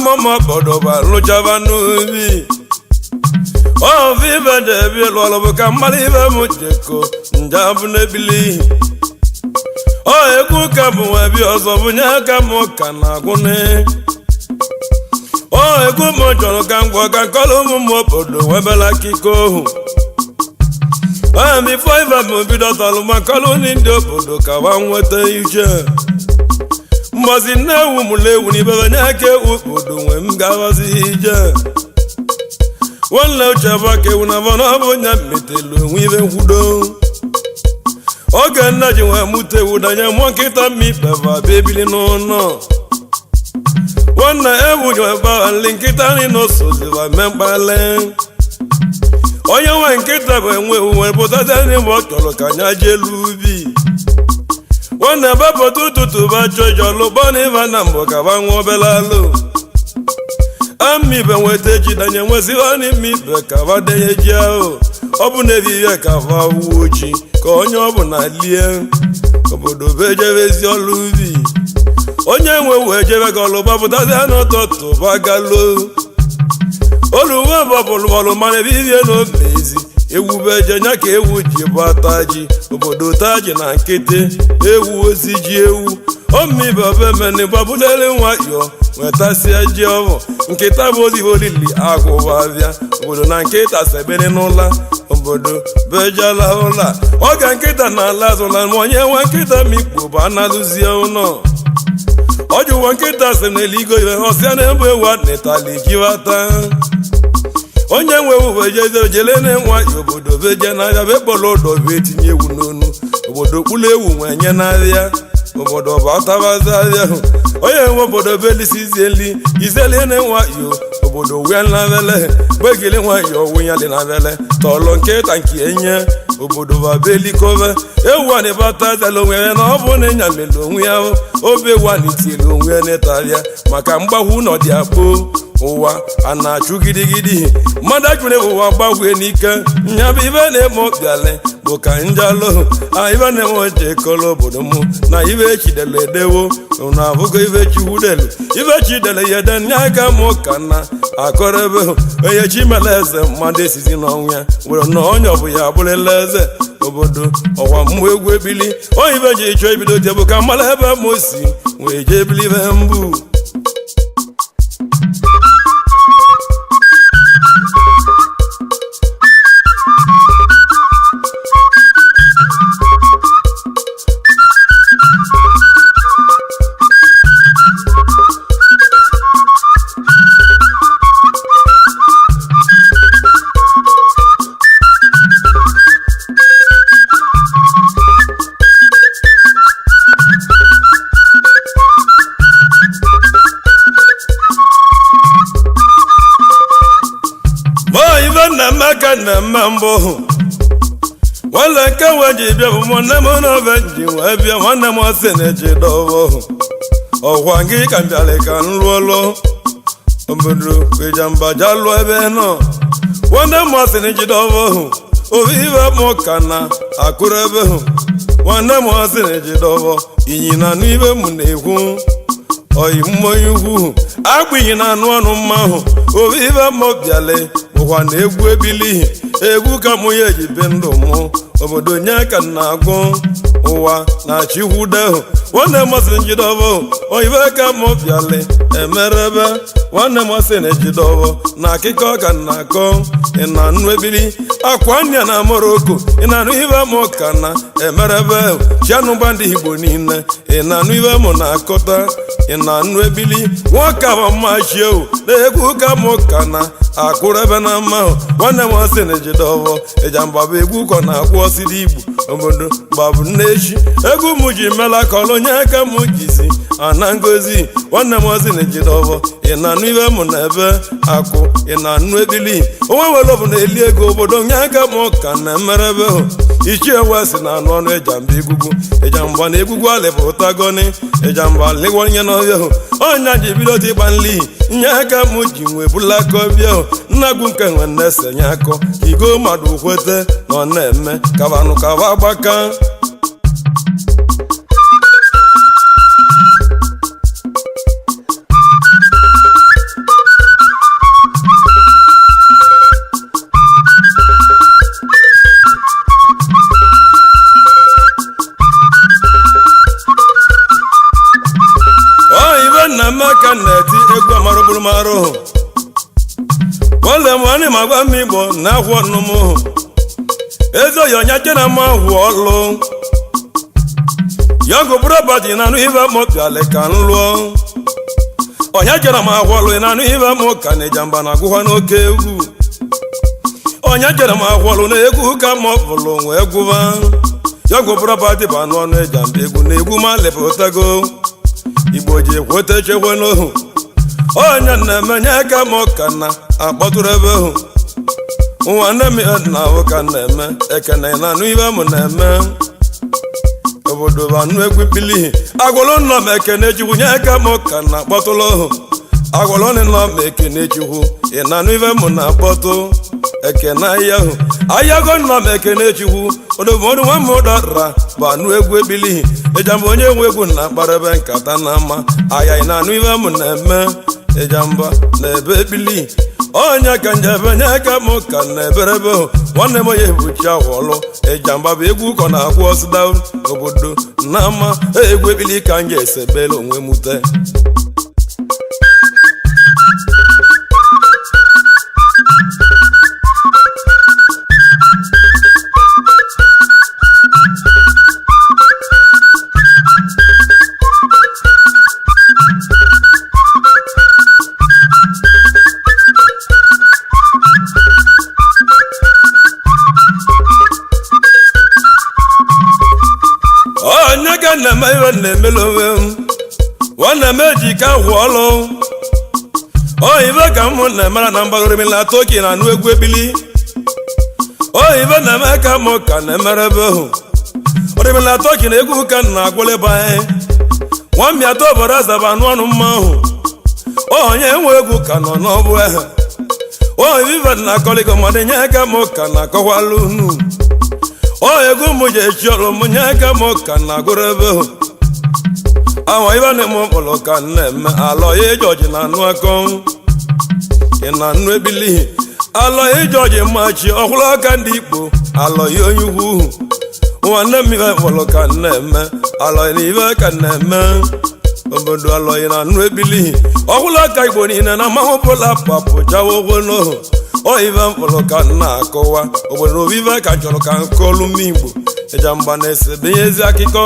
mama bodoba luchava nubi o vive de bielo lo kamalive mujeko njabu nebili o eku kamu ebi ozobunya kamu kana gune o eku mochoro kangwa kankolo mu bodo webela kiko mi foiva mo bido taluma koloni ndo bodo ka wanwete ije mbazi na wu mulewu ni baba nyake ubodo we mgawazi ije wala uchaba ke una vana bonya metelo wive hudo oga na jiwa mute udanya mwakita mi baba bebili no wana ewu jwa ba linkita ni no so diva membale oya wa nkita ba enwe uwe potata ni mo tolo kanya jelubi wana babo tututu ba jojo lo boni vana mboka ba nwobelalo ami be wete jidanye nwezi oni mi be ka ba deye jao obu na vive ka va wuji ko onye obu na lie obodo beje bezi olubi onye nwe wejebe ka lo babu tata no toto ba galo oluwe babulu mane vive no bezi ewu beje nya ka ewu ji bataji obodo taji na nkete ewu osiji ewu omi babe meni babulele nwayo wetasi aji ovo nketa bozi bolili agwabia obodo na nketa sebere n'ụla obodo bejala ụla oga nketa na ala zola onye nwa nketa mikpo ba analuzie ụnọ oju nwa nketa se n'eligo iwe osia na ebe ewu netali giwata onye nwe uwe jele ne nwayo obodo beje na ya be bolodo be tinye ewu n'onu obodo kpulu ewu nwenye n'ahịa obodo batabaza ya onye nwe obodo belisizieli izeli ne nwayo obodo wela vele begele nwayo wunya dị na vele tolo nketa nke enye obodo ba belikove ewu ani bataza lo nwe na obo ne nyamelo onwe ya obe wani tili onwe ne taria maka mgbahụ no dị akpo ụwa ana-achụ gidigidi mmadụ ajụrụ ụwa gbagwe n'ike nyabụ ibe na-eme obiale bụ ka njalo ibe na-eme oche kọlọ obodo mụ na ibe chidele edewo na abụgo ibe chiwudelu ibe chidele ya ede nye aka mụ ka na akọrọebe onye chimele eze mmadụ esizi n'ọnwụ ya were na onye ọbụ ya abụrụla eze obodo ọwa mmụ egwu ebili onye ibe ji chọọ ibido jebụ ka mmadụ ebe mụ si wee jee ebili ibe mbụ na mambo wala ka waji bia mo na mo na venji wa bia wana mo seneje dovo ohwa ngi kan jale kan lolo obodo Ijamba jalo ebe no wana mo seneje dovo o viva mo kana akurebe wana mo seneje dovo inyina nu ibe mu na-ekwu oyi mmoyugwu agbinyi na anu ọnụ mma o viva mo biale ụwa na egwu ebili egwu ka mụ ya eji be ndụ mụ obodo nye aka na-agụ ụwa na chikwude nwanne masị njidobo oyibe ka mụ bịali emerebe nwanne masị na ejidobo na akịkọ ka na-akọ ị na nnu ebili akwa anya na Moroko ị na anụ ibe mụ ka na emerebe chianụgba ndị Igbo niile ị na anụ ibe mụ na-akọta ị na nnu ebili nwoke bụ mmachie na egwu ka mụ ka na akụrụ ebe na mma nwanne m asị na ejidobo Ijamba bụ egwu kọ na-akwụ osidi Igbo obodo gbabu nnechi egwu m ji mela ka ọlụ nye aka m jizi ana ngozi nwanne m asị na ejidobo ị na-anụ ibe m na ebe akụ ị na-anụ ebili onwe were bụ na eli ego obodo nye aka m ka na emerebe ichie wesi na anụ ọnụ Ijamba egwugwu Ijamba na egwugwu alịbụ ụtagoni Ijamba lịgwa onye n'ọhịa ọnya ji bido ịgba nli nye aka m ji nwee bulakọbịa nnagwu nke nwe na-esenye akọ igo mmadụ kwete na ọ na-eme kabanụ kaba agbaka wale mwani magwa mibo na hwonumu ezo yonya jena ma hwolo yogo brabadi na nu iva mo piale kan lo onya jena ma hwolo na nu iva mo kan Ijamba na guha no kegu onya jena ma hwolo na egu ka mo volo nwe guva yogo brabadi ba no no Ijamba egu na egu ma lepotago Igbo ji kwote cheweno onya na menye ka mo kana akpoturebe nwanne m na ụka na-eme ekene na anụ ibe m na-eme obodo bụ anụ egwu pili agwụlụ nọ m ekene chukwu nye ka m ka na akpọtụlụ agwụlụ nọ m ekene chukwu ị na anụ ibe m na-akpọtụ ekene ahịago nọ m ekene chukwu odobodo nwa m dọra bụ anụ egwu ebili Ijamba onye nwe egwu na-akparebe nkata na ama ahịa na anụ ibe m na-eme Ijamba na ebe ebili onya ka njebe nye ka m ka na-eberebe nwanne m onye buchi ahụọlụ Ijamba bụ egwu ụkọ na-akwụ ọsụda obodo na ama egwu ebili ka m ga-esebele onwe m ute na-eme iwe na-emele onwe m nwanne m eji ka hụọlụ oyibe ka m na-emere na mgbagoromila toki na anụ egwu ebili oyibe na-eme ka m ka na-emere ebe hụ orimila toki na egwu ka na-agwụlịba anyị nwamị atọ obodo azaba anụ ọnụ mma ahụ onye nwe egwu ka nọ n'ọbụ ehe oyibe na akọligo mmadụ nye ka m ka na-akọwalụ unu egwu m ji echi ọrụ m nye ka m ka na-agụrụ ebe hụ ahụ ibe na m kpọrọ ka na-eme alọ ya George na anụ akọ ị na anụ ebili alọ ya George machi ọhụrụ aka ndị Igbo alọ ya onye ugwu nwanne m ibe kpọrọ ka na-eme alọ ya na ibe ka na-eme obodo alọ ya na anụ ebili ọhụrụ aka Igbo niile na mmanwụ bụla papụchawa ụgwọ n'ohu oyibe mkpọrọ ka na-akọwa obodo obibe ka chọrọ ka nkọlụ m Igbo Ijamba na-esebe ihe ezi akụkọ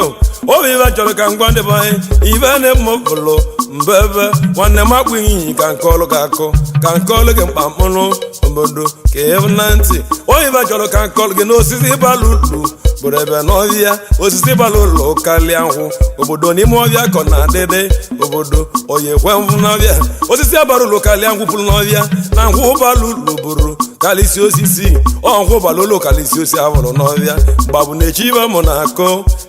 obibe chọrọ ka ngwa ndị banye ibe na-emepụlụ mbebe nwanne m akpụ iyi ka nkọlụ ga-akọ ka nkọlụ gị mkpamkpụrụ obodo ka ebu na ntị oyibe chọrọ ka nkọlụ gị n'osisi balụ ulu bụrụ ebe n'ọhịa osisi balụ ụlọ karịa nkwụ obodo n'ime ọhịa kọ na adịdị obodo oyi ekwe mvụ n'ọhịa osisi abara ụlọ karịa nkwụ pụrụ n'ọhịa na nkwụ balụ ụlọ bụrụ kalisi osisi ọnkwụ balụ ụlọ kalisi osisi ahụrụ n'ọhịa gbabụ na-echi ibe mụ na-akọ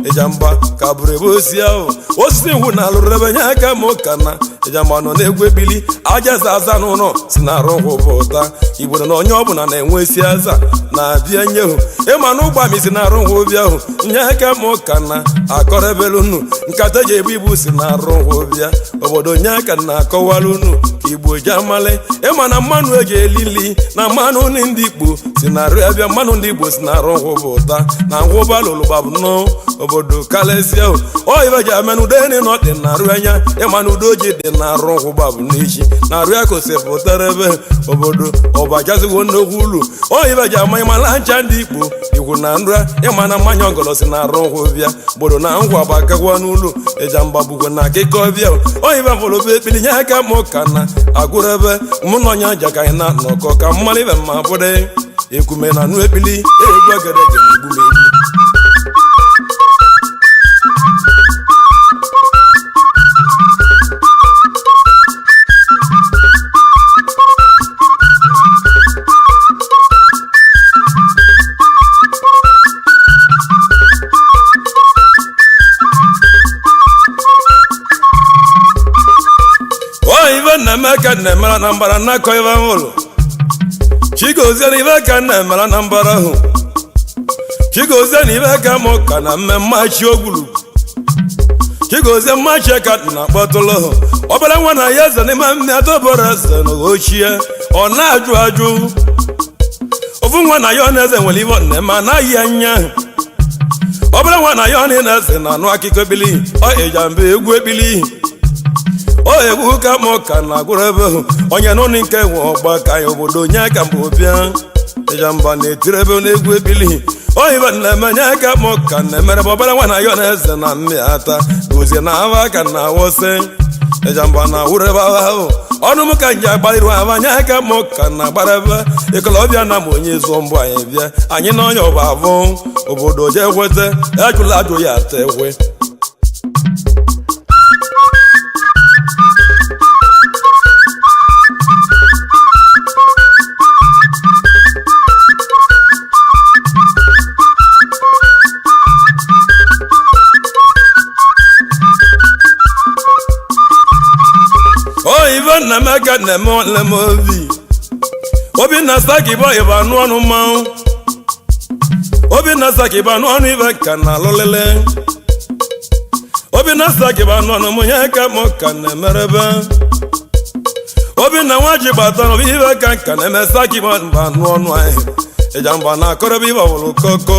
Ijamba ka bụrụ ebe osi ahụ osisi nkwụ na alụrụ ebe nye aka m ka na Ijamba nọ na-egwu ebili aja za aza n'ụlọ si na arụ nkwụ bụ ụta Igbo na onye ọbụla na-enwe isi aza na-abịa nyehu ịma na ụgba m isi na arụ nkwụ obi ahụ nye aka m ka na akọrọ ebele unu nkata ji ebu ibu si na arụ nkwụ bịa obodo nye aka na-akọwara unu ka Igbo ji amali ịma na mmanụ eji elili na mmanụ ndị Igbo si na arụ abịa mmanụ ndị Igbo si na arụ nkwụ bụ ụta na nkwụ balụlụ gbabụ nnọọ obodo kalịsịa ahụ oyibe ji ame na udo enyi na ọ dị na arụ anya ịma na udo ji dị na arụ nkwụ gbabụ n'echi na arụ ya kosipụtara ebe obodo ọbajazigo nnukwu ụlọ oyibe ji ama ịmala ncha ndị Igbo ikwu na nra ịma na mmanya ọgọlọ si na arụ nkwụ bịa obodo na ngwa gbakagwa n'ụlọ Ijamba bụgo na akịkọ bịa oyibe fụrụ be ekpili nye aka m ka na agụrụ ebe mụ na onye aja ka anyị na-anọkọ ka mmalụ ibe mma bụrụ ekume na anụ ekpili egwu egerege na egbu m egbu na-eme ka na-emere na mbara na-akọ ibe ahụrụ Chigozie na ibe ka na-emere na mbara ahụ Chigozie na ibe ka mụ ka na mmemmachi ogwulu Chigozie mmachi ka na-akpọtụlụ obere nwa na ya eze n'ime mmịatọbọrọ eze na ochie ọ na-ajụ ajụ ofu nwa na ya ọ na-eze nwere ibe na-eme anaghị anya obere nwa na ya ọ na-eze na anụ akụkọ ebili ọ Ijamba egwu ebili o egwu ka mụ ka na agwụrụ ebe onye n'ụlọ nke nwe ọgba ka ya obodo nye aka mbụ bịa Ijamba na-etiri ebe na-egwu ebili oyiba na-emenye aka mụ ka na-emere bọbara nwa na ya na eze na mmịata gozie na ava aka na awọsị Ijamba na awụrụ ebe ahụ ọnụ m ka nji agbalịrụ ava nye aka mụ ka na agbara ebe ịkọlọbịa na ma onye zụọ mbụ anyị bịa anyị na onye ọba avụ obodo jee kweta ejụla ajụ ya ata ekwe oyiba na meka na eme obi na saki bo iba nu ọnụ mmanwụ obi na saki ba nu ọnụ ibe ka na alụlele obi na saki ba nu ọnụ mụnye ka mụ ka na emerebe obi na nwaji gbata n'obi ibe ka na eme saki ba nu ọnụ anyị Ijamba na akọrọba ibe ọbụlụ koko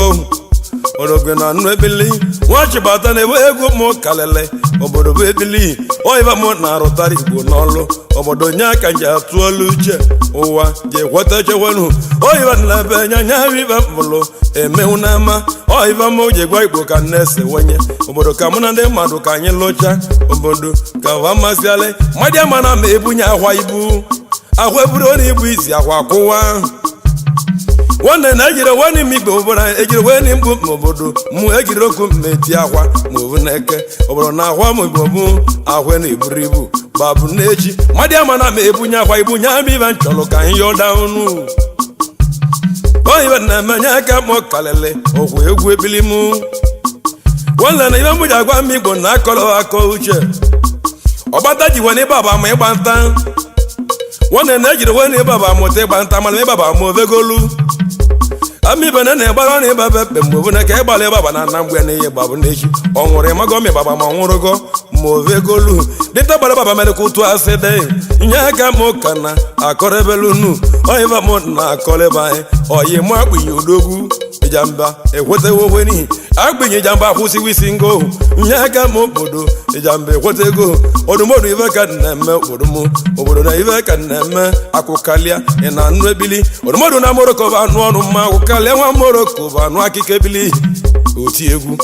orogwe na nnu ebili nwaji gbata na ebe egwu mụ kalele obodo bụ ebili oyiba mụ na-arụtara Igbo n'ọlụ obodo nye aka nji atụ olu uche ụwa ji ekweta chewenu oyiba na ebe nya ibe mbụlụ emewu n'ama oyiba mụ ji gwa Igbo ka na-ese wenye obodo ka mụ na ndị mmadụ ka anyị lụcha obodo ka va masịalị mmadụ ama na ma ebunye akwa ibu akwa eburu ọ na-ibu izi akwa kwụwa nwanne na ejiri nwanne m Igbo obodo ejiri nwanne mgbu ma obodo mụ ejiri okwu mmeti akwa ma obu na-eke obodo na akwa ma Igbo mụ akwa na-eburu ibu babu na-echi mmadụ ama na ma ebunye akwa ibunye ama ibe nchọrọ ka anyị yọda ọnụ oyibe na-emenye aka mụ kalele ọgwụ egwu ebili mụ nwanne na ibe mụ ji agwa m Igbo na akọrọ akọ uche ọgbata ji nwanne baba ma ịgba nta nwanne na ejiri nwanne baba mụta ịgba nta mana ịbaba ma ovegolu amibe na na-egbara na ịba bepe mgbe bụ na ka ịgbalị ịbaba na nna mgbe na ihe gbabụ n'echi ọ nwụrụ ịmago ma ịbaba ma nwụrụgo ma ovegolu dịta gbara baba mere ka ụtụ asị dị nye aka mụ ka na akọrọbelunu oyiba mụ na akọrọba anyị oyi mụ akpịnye odogwu Ijamba ekwetewo okwe n'ihi akpịnye Ijamba akwụsịwo isi ngo nye aka m obodo Ijamba ekwetego odumodu ibe ka na-eme obodo na ibe ka na-eme akụkalịa ị na anụ ebili odumodu na Moroko bụ anụ ọnụ mma akụkalịa nwa Moroko bụ anụ akịka ebili oti egwu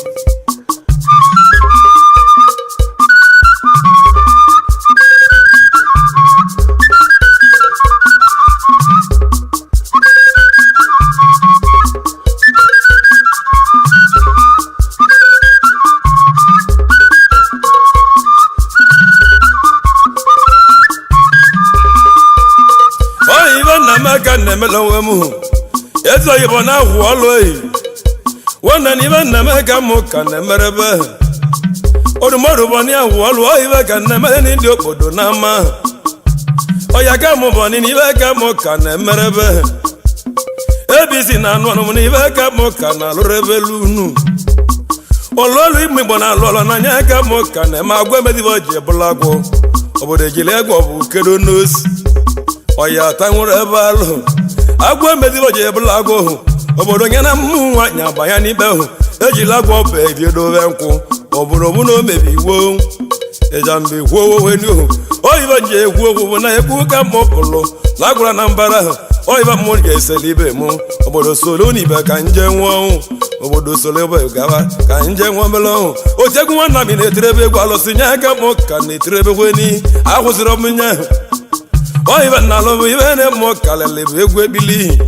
ka na-emela onwe m ezi oyibo na-ahụ ọlụ oyi nwanne na ibe na-eme ka mụ ka na-emerebe odumodu bụ na ahụ ọlụ oyibe ka na-emere ndị obodo n'ama ọya ka mụ bụ na ibe ka mụ ka na-emerebe ebisi na anụ ọnụ m na ibe ka mụ ka na-alụrebe unu ọlụọlụ ime Igbo na-alụ ọlụ n'anya ka mụ ka na-eme agwa emedibe oji ebụla agwụ obodo ejiri egwu ọ bụ kedo n'osi oya ta nwere ebe alụ agwọ emedibo ji ebụla agwọ obodo nye na mmụ nwaanyị abanya n'ibe ahụ ejila agwọ ọba ebiedobe nkwụ obodo bụ na o mebi iwo Ijamba kwuo oweni oyiba ji egwu ogwụgwụ na ekwu ka mụ pụlụ na agwara na mbara ahụ oyiba mmụ ga-eseli ibe mụ obodo solo n'ibe ka nje nwụọ ọnwụ obodo solo ebe gaba ka nje nwụọ mere ọnwụ otegwu nwanna m na-etiri ebe egwu alụsị nye aka mụ ka na-etiri ebe kweni akwụsịrị ọmụnye ahụ oyiba na alụ ibe na-eme kalele bụ egwu ebili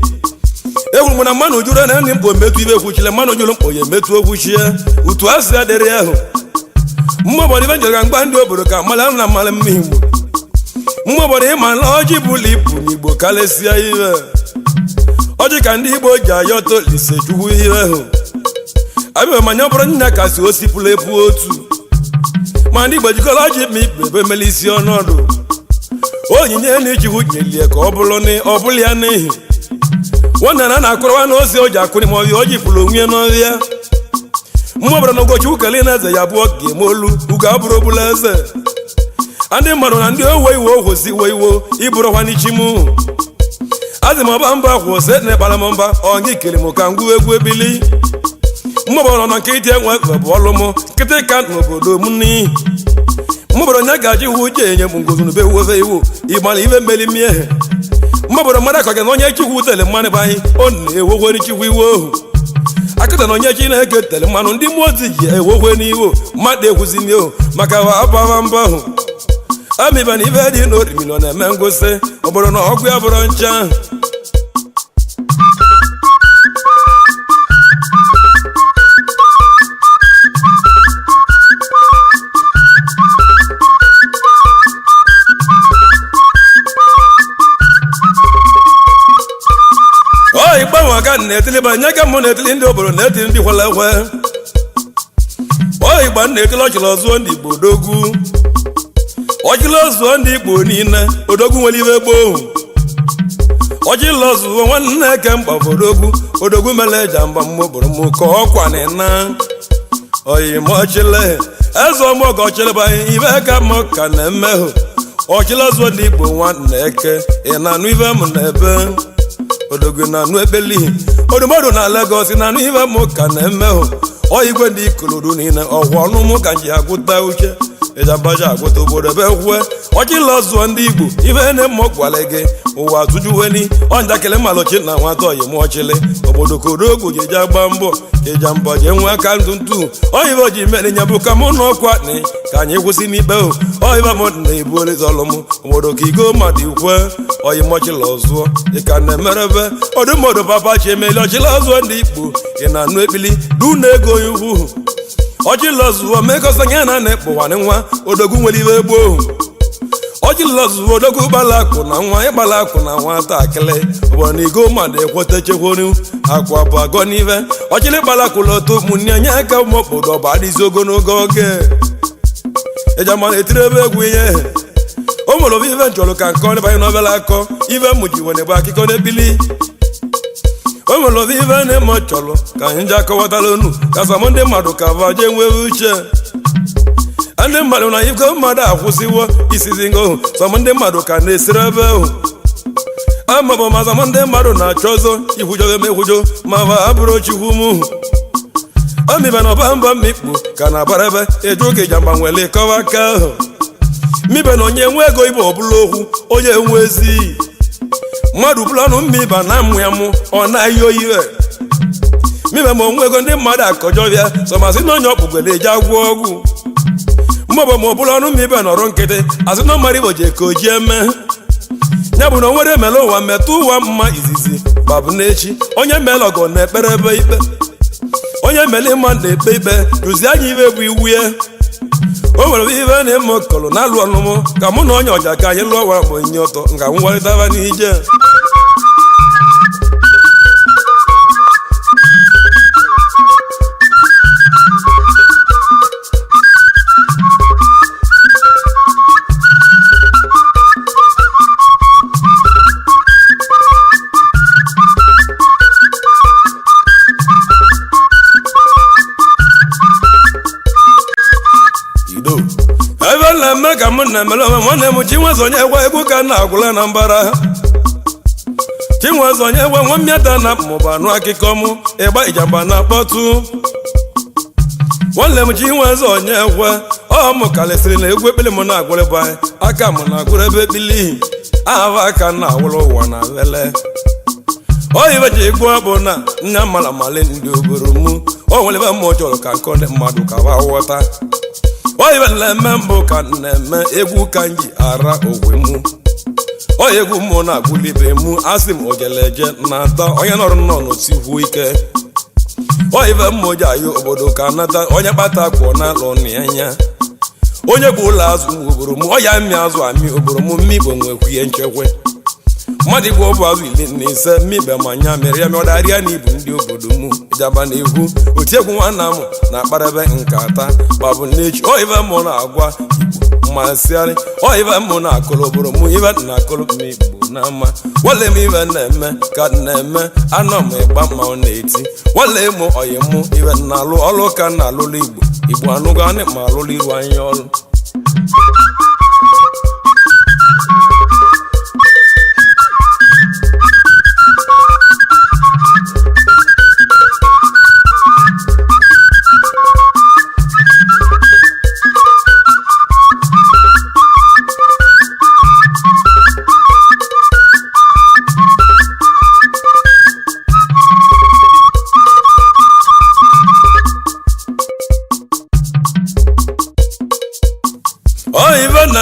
egwu mụ na mmanụ juru na ndị mkpo metụ ibe kwuchile mmanụ juru mkpo ya emetụ okwuchie utu asị adịrị ahụ mgbe obodo ibe njọga mgba ndị obodo ka mara na mara mma Igbo mgbe obodo ịma na ọjị bụla ibu n'Igbo karịsịa ihe ọjị ka ndị Igbo ji ayọta Olise chukwu ihe ahụ abịa manya bụrụ nna kasị osipụla epu otu ma ndị Igbo jikọrọ ọjị ma ikpe ebe mele isi ọnọdụ onyinye na ijiwu nyelie ka ọ bụrụ ya n'ihi nwanne na na-akụrọwa na ozi o ji akụrị ma ọhịa o ji pụrụ onwe n'ọhịa mma ọbụla na ụbọchị ukele na eze ya abụọ ga-eme olu ugo abụrụ obula eze ndị mmadụ na ndị owe iwe ohozi iwe iwo ịbụrụkwa n'ichi m azị m ọba mba kwụsị na ịkpara m mba ọngị kere m ka ngwu egwu ebili mma ọbụla na nke iti enwe bụ ọlụ m nkịtị ka n'obodo m n'ihi mmaboro nya gaji hu je enye mungozu no be wo fe iwo imali ibe meli mie mmaboro mara ka ga onye chiwu tele mmanụ ba anyị ọ na-ewogwe ni chiwu iwo akata na onye chi na-eke tele mmanụ ndị mmụọ ozi ji ewogwe n'iwo mmadụ ekwuzi mi o maka wa ababa mbọ ahụ amiba na ibe dị n'orimilo na-eme ngosi ọ bụrụ na ọgwụ ya bụrụ ncha igbanwe aka na-etili ba nye ka mụ na-etili ndị obodo na-etili ndị kwele ekwe igba na-ekele ọchịrị ọzụọ ndị Igbo odogwu ọchịrị ọzụọ ndị Igbo niile odogwu nwere ibe gboo ọchịrị ọzụọ nwanne eke mkpa odogwu mere Ijamba mmụbụrụ m ka ọkwa na oyimochile eze ọmụọga ọchịrị ba ibe ka mụ ka na-emehụ ọchịrị ọzụọ ndị Igbo nwanne eke ị na-anụ ibe m na-ebe odogwu na anụ ekpeli odumodu na Lagos na anụ ibe mụ ka na-emehụ igwe ndị ikolodu niile ọgwụ ọnụ mụ ka ji agụta uche Ijamba ji agụta obodo ebe kwue ọchịla ọzụọ ndị Igbo ibe na-eme gwara gị ụwa tụjuweni ọnjakịrị mmalụchi na nwata oyimochili obodo kodogwu ji agba mbọ ka Ijamba ji enwe aka ntụntụ oyibe ji mere nya bụ ka mụ na ọkwa ni ka anyị kwụsị n'ikpe oyibe m na-ebu olizọlụ m obodo ka igo mmadụ ikwe oyimochila ọzụọ ị ka na-emerebe odumodu papa chi emeli ọchịla ọzụọ ndị Igbo ị na-anụ ekpili du na ego iwu ọchịla ọzụọ mekọsanya na na-ekpụwanị nwa odogwu nwere ibe gboo ọchịla ọzụọ odogwu gbala akụ na nwa ịgbala akụ na nwata akịlị obodo na igo mmadụ ekweta chekwonu akwa bụ agọ n'ive ọchịlị gbala akụlọta ụmụnne anya aka ụmụobodo ọba adịzi ogologo oge Ijamba na-etiri ebe egwu ihe o nwere obi ive nchọrọ ka nke ọrịbanye n'obele akọ ive mụji were bụ akụkọ n'ebili o nwere obi ive na-eme chọrọ ka anyị ji akọwatala unu ka samụ ndị mmadụ ka vaje nwere uche ndị mmadụ na igo mmadụ akwụsịwo isizi ngo samụ ndị mmadụ ka na-esiri ebe ahụ amabụ ma samụ ndị mmadụ na-achọ ọzọ ikwujo emekwujo ma va abụrụ chikwu mụ omibe na ọba mba mmikpu ka na-abara ebe eju ka Ijamba nwere kọwa aka ahụ mibe na onye nwe ego ibe ọbụla okwu onye nwe ezi mmadụ bụla ọnụ mmiba na amụ ya mụ ọ na-ayi oyiwe mibe ma onwe ego ndị mmadụ akọjọbịa sọmasị na onye ọkpụgole eji agwọ ọgwụ mmụbụ ma ọbụla ọnụ mmibe nọrọ nkịtị asị na mmadụ Igbo ji ka o ji eme ya bụ na o nwere emele ụwa metụ ụwa mma izizi babụ n'echi onye mele ọgọ na-ekpere ebe ikpe onye mele ịma na-ekpe ikpe duzie anya ibe bụ iwu ya o nwere ibe na-eme okolo na alụ ọnụmụ ka mụ na onye ọja ka anyị lụọ ọwa mgbe nye ọtọ nga ngwarịtaba n'ije ebe na-eme ka mụ na-emere onwe nwanne m Chinweze egwe egwu ka na-agwụla na mbara Chinweze egwe nwa mmịata na mụba anụ akụkọ mụ ịgba Ijamba na-akpọtụ nwanne m Chinweze egwe mụ kalịsịrị na egwu ekpili m na-agwụrịba aka m na-agwụrụ ebe ekpili ahụ aka na-agwụrụ ụwa na lele oyibe ji egwu bụ na nne mara mali ndị obodo mụ o nwere ebe mmụọ chọrọ ka nke ndị mmadụ ka ha ghọta oyibe na-eme mbụ ka na-eme egwu ka m ji ara ogwe mụ oyi egwu mmụọ na-agwụlibe mụ asị m ojeleje na-ata onye nọrọ nnọọ sikwu ike oyibe mmụọ ji ayọ obodo ka nata onye kpata kwụọ na alụ n'anya onye bụ ụlọ azụ obodo mụ ọya mmị azụ amị obodo mụ mmikpo nwekwu ihe nchekwe mmadụ igbo bụ azụ 15 mmikpe ma nya mere ya mịọdarịa na ibu ndị obodo mụ Ijamba na-egwu otiegwu nwanna m na-akparebe nkata babụ n'echi oyibe mmụọ na-agwa Igbo masịarị oyibe mmụọ na-akụrụ obodo mụ ibe na-akụrụ m Igbo na-ama wale m ibe na-eme ka na-eme anọ m ịgba ma ọ na-eti wale mụ oyi mụ ibe na-alụ ọlụ ka na-alụlụ Igbo anụgo anị ma alụlụ iru anya ọlụ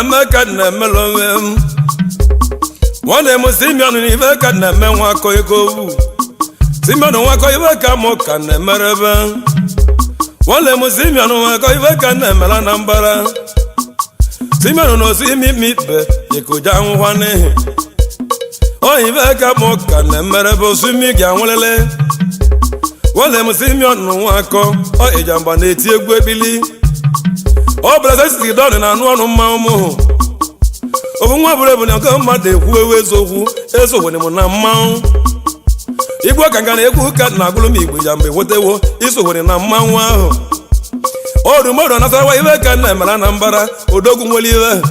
meka na melom wone mo Simeon ni veka na menwa ko ego Simeon wa ko veka mo kan na mereba wole mo Simeon wa ko veka na mela nambara Simeon no si mi be ikuja nwane o veka mo kan na mereba sumi gya nwelele wole mo Simeon wa ko o Ijamba na eti egwu ebili o brother si don na anu onu ma mo obu nwa buru na ka mmadụ ekwu ewu ezokwu ni mo na mmanwụ igbo ka nga na ekwu ka na agụlụ m igbo Ijamba wotewo isowere na mmanwụ ahụ odumodo na sawa iwe ka na emara na mbara odogwu nwere iwe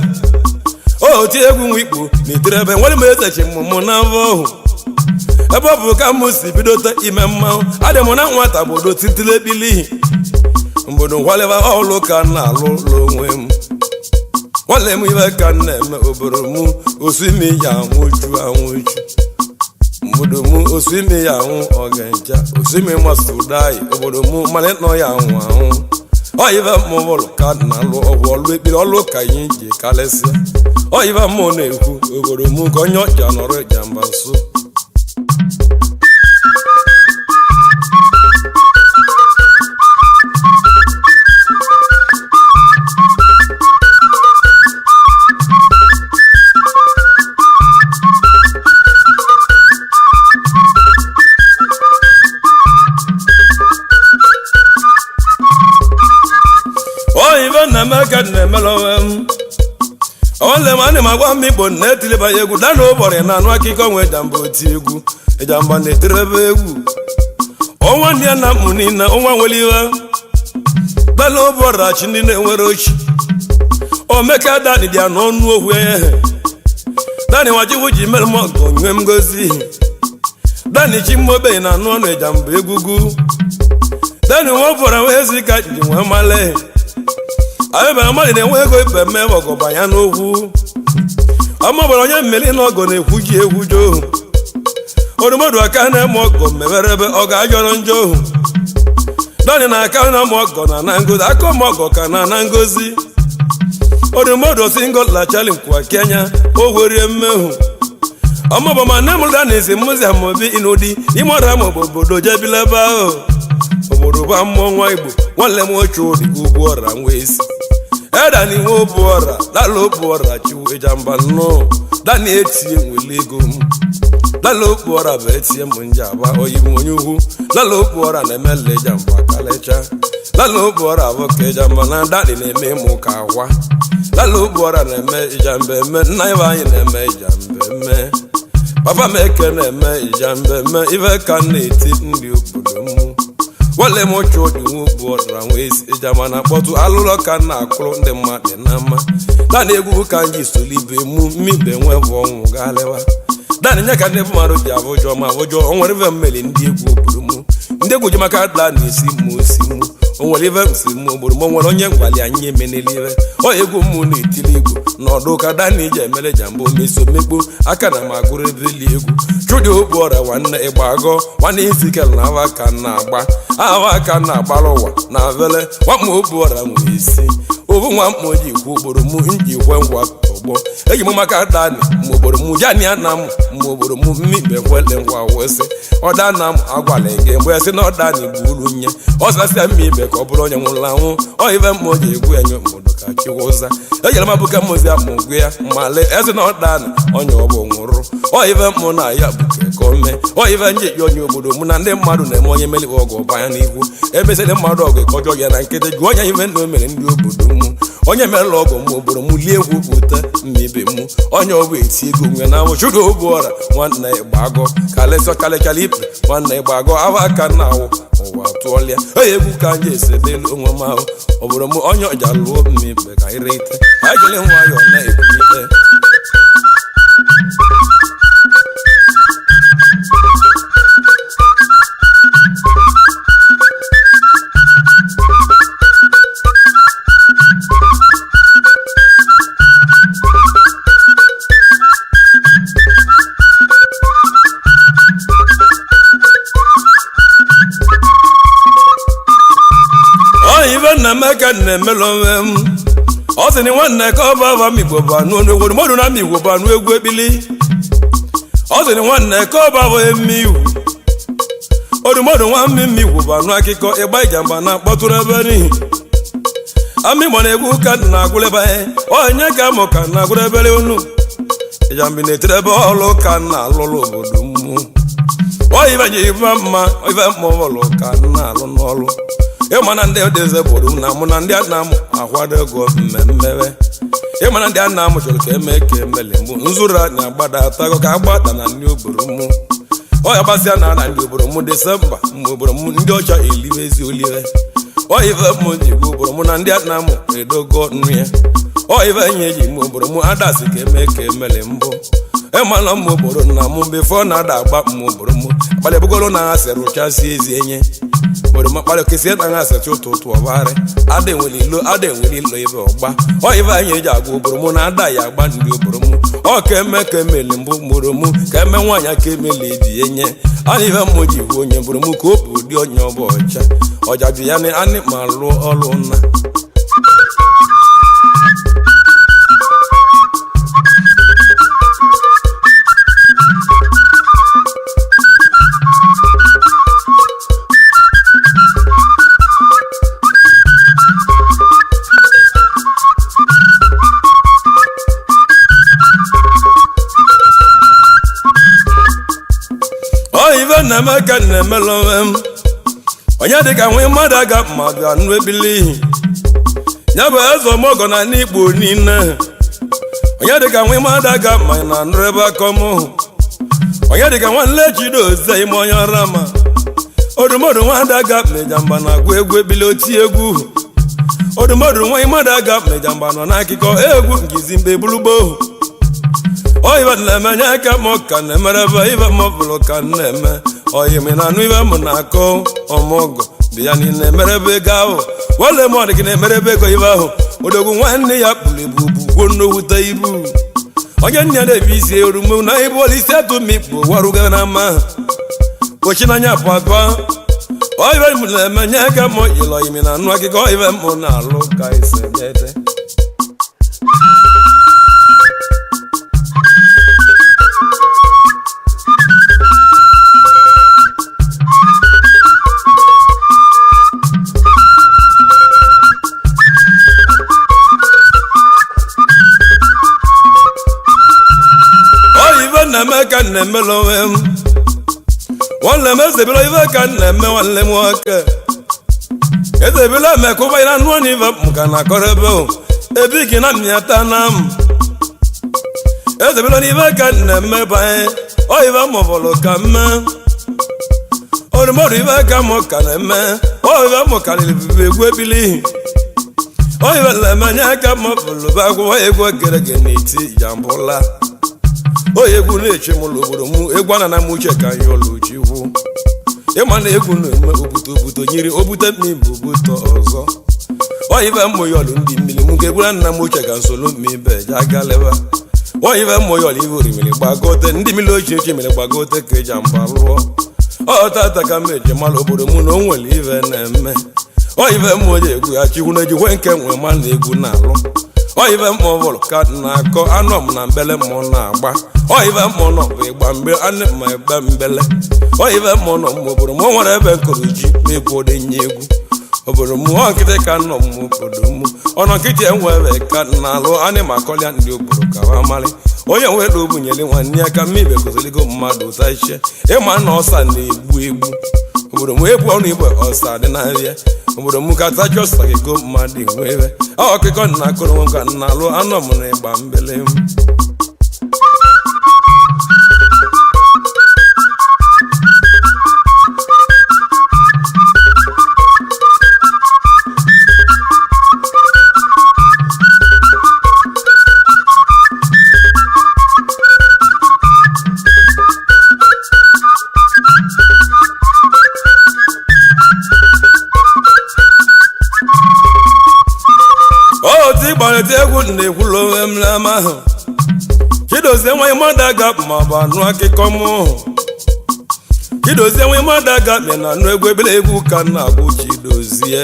o ti egwu nwa ikpo na itirebe nwere m ezechi mmụmụ na avọ ebe ọ bụ ka m si bidote ime mmanwụ adị m na nwata bụ odo titile bili mbodo ngwaleba ọlụ ka na-alụ onwe m wale m iwe ka na-eme obodo m osimi ya anwụju mbodo m osimi ya anwụ ọganja osimi masudai obodo m male nọ ya anwụ oyive m bụrụ ka na-alụ ọgwụ ọlụ ekpiri ọlụ ka anyị ji kalesịa oyive m na-ekwu obodo m ka onye ọja nọrọ Ijamba nso na meka na melom ole mani magwa mi bo na etiliba egwu da no bore na anu akiko nwe Ijamba oti egwu Ijamba na etirebe egwu onwa ndị na muni na onwa nweliwa da no bora chi ndị na-enwere ochi o meka dani dia no nu ohu dani waji wuji melmo gonwe ngozi dani chi mobe na anu onu Ijamba egwugu dani wo bora wezi ka ji nwe male abe amali na-enwe ego ibe mme ọgọ banya n'okwu amabara onye mmeli na ọgọ na-ekwuji egwujo odumodu aka na-eme ọgọ mmeberebe ọ ga-ajọrọ njọ dani na aka na-eme ọgọ na ngozi aka ọmụ ọgọ ka na ngozi odumodu single lachali nkwa Kenya o were mmehu amaba ma na mụda na isi mmụzi amobi inodi ime ọra ma obodo jebilebe ahụ obodo ba mmụọ nwa Igbo nwanne m ochu odi ugwu ọra nwe isi dani nwe buora dalo buora chi Ijamba no dani etie nwele ego m dalo buora be etie m njaba oyi m onye ugwu dalo buora na emele Ijamba kalecha dalo buora bụ ka Ijamba na dani na-eme mụ ka akwa dalo buora na-eme Ijamba eme nna ibe anyị na-eme Ijamba eme papa m eke na-eme Ijamba eme ibe ka na-eti ndị obodo m wale m ochu odi nwe buora nwe Ijamba na kpọtụ alụlọ ka na-akụrụ ndị mmadụ na mma dani egwu ka anyị solibe mu mmibe nwe bụ ọnwụ galewa dani nye ka ndị mmadụ ji abụjọ ma abụjọ o nwere ive mmeli ndị egwu obodo m ndị egwu ji maka da na esi mu osi mu o nwere ive nsi mu obodo m nwere onye ngwali anyị emenelive o egwu m na-etili igbo n'ọdụ ka dani ji emele Ijamba omeso mekpo aka na ma agụrụ ebeli egwu chudi obuora nwanne ịgbagọ nwanne izikel na awa ka na-agba awa ka na-agbara ụwa na vele nwam obuora nwee isi obu nwa m ji ikwu obodo m nji kwe ngwa ọgbọ eji m maka dani ma obodo m jani ana m ma obodo m mmikpe kwele ngwa wesị ọda na m agwala gị mgbe esi na ọdani gburu nye ọsasịa mmikpe ka ọ bụrụ onye nwụrụ anwụ oyive m ji egwu enyo mbodo ka chiwụza ejere m abụka mozi amụgụ ya male ezi na ọdani onye ọbụ nwụrụ oyive m na ya buke ka ome oyive nji onye obodo m na ndị mmadụ na-eme onye meli ọgụ banya n'ihu emesịrị mmadụ ọgụ ịkọjọ ya na nkịtị jụ onye ive na o mere ndị obodo m onye mere ọgụ m obodo m lie egwu pụta mmibe m onye ọbụ eti ego nwe na abụ chudo obuora nwanne Ịgbagọ kalesọ kalechara ipe nwanne Ịgbagọ awa aka na awụ ụwa tụọlịa onye egwu ka anyị esedelu onwe m ahụ obodo m onye ọja lụọ mmibe ka anyị rete anyị jele nwayọọ na-ebulite ibe na meka na-emelo onwe m ọ sị ni nwanne ka ọ baba migbo banụ n'egwu mmadụ na migbo banụ egwu ekpili ọ sị ni nwanne ka ọ baba emi iwu odumọdụ nwa mmemme igwu banụ akụkọ ịgba Ijamba na kpọtụrụ ebe n'ihi ami mo na-egwu ka na agwụleba onye ka mụ ka na agwụlebere unu Ijamba na-etere ebe ọlụ ka na alụlụ obodo mmụ oyibe ji ibe mma ibe mmụọlụ ka na alụ n'ọlụ ịma na ndị odeze bụrụ m na mụ na ndị nna m akwado ego mmemme ịma na ndị nna m chọrọ ka eme ka emele mụ nzụrụ na agbada atago ka agbada na ndị obodo mụ oya gbasịa na ndị obodo mụ Desemba mgbe obodo mụ ndị ọcha eliwezi olive oyive mụ ji gbu obodo mụ na ndị nna m edogo nnu ya oyive nye ji mụ obodo mụ adasị ka eme ka emele mbụ ịmana mụ obodo nna m bifo na ada agba mụ obodo mụ kpalịbugoro na ha sịrị ụchasị ezi enye obodo m kpalị kesie na ha sịrị ụtụtụ ọbarị ada enwere ilo ibe ọgba oyive anyị ji agwa obodo mụ na ada ya agba ndị obodo mụ ọ ka eme ka emeli mbụ obodo mụ ka eme nwaanyị aka emeli dị enye ana ive mmụ ji gwa onye obodo mụ ka o bụ ụdị onye ọbụ ọcha ọjabi ya na anị ma lụọ ọlụ nna na-eme ka na-emelụ onwe m onye dịka nwe mmadụ aga mmadụ anụ ebili ya bụ eze ọmọgọ na n'Igbo niile onye dịka nwe mmadụ aga ma na anụ ebe akọm onye dịka nwanne Chidozie ime onye ọra ma odumọdụ nwadị aga ma Ijamba na-agụ egwu ebili oti egwu odumọdụ nwa mmadụ aga ma Ijamba nọ n'akụkọ egwu ngizi mgbe bulugbo oyibe na-eme nye aka m ka na-emere ebe ibe m bụrụ ka na-eme oyimi na anụ ibe m na-akọ ọmụgọ dị ya niile emerebe ego ahụ wale m ọdị gị na-emerebe ego ibe ahụ odogwu nwanne ya kpụrụ ibu gwuo nnowute ibu onye nne ya na-ebi isi erume na ibu ọla isi atụ mikpo waruga na ama ochi n'anya papa oyibe m na-eme nye aka m yile oyimi na anụ akịkọ oyibe m na-alụ ka isi ete na-eme ka na-emele onwe m nwanne m ezebila ife ka na-eme nwanne m nwoke ezebila emekụba ya anụ onye ife m ka na-akọrọ ebe ike na mmịata na m ezebila n'ife ka na-eme banye oyive mụbụlụ ka mme orumọdụ ife ka mụ ka na-eme oyive mụ karịrị bibi egwu ebili oyive na-eme nye aka mụbụlụ bụ akwụkwọ egwu gerege n'eti Ijambụla oye egwu na-eche m ụlọ obodo mụ egwu ana na m uche ka anyị ọlụ jiwu ịma na egwu na-eme obuto nyiri obute mmiri obuto ọzọ oyive mmụyọlụ ndị mmiri mụ ka egwu na nna m uche ka nsolo mmiri ja galeba oyive mmụyọlụ ihe orimiri gbagote ndị mmiri ochie ochie mere gbagote ka Ijamba lụọ ọtata ka m eji mara obodo mụ na o nwere ive na-eme oyive mmụọ egwu ya chiwu na ejikwe nke nwe ma na egwu na-alụ oyive mmụọ bụrụ ka na-akọ anọ m na mbele mmụọ na-agba oyive mmụọ nọ bụ ịgba mgbe anị ma egbe mbele oyive mmụọ nọ m obodo m nwere ebe nkụrụ ji megwu odenye egwu obodo m nkịtị ka nọ m obodo m ọnọ nkịtị enwebe ka na-alụ anị ma akọlịa ndị obodo ka ha marị onye nwere obunyere nwanne ya ka mmibe gozoligo mmadụ ụta iche ịma na ọsa na-egbu egbu obodo m egwu ọnụ igbe ọsa dị na nri obodo m ka tachi ọsa gị mmadụ nwere ọkụkọ na akụrụ nwe ka na-alụ anọ m na ịgba mbele m egwu na-ekwulu onwe m n'ama ahụ Chidozie nwa mmadụ aga ma bụ anụ akụkọ m Chidozie nwa mmadụ aga mị na anụ egwu ebele egwu ka na-agwụ Chidozie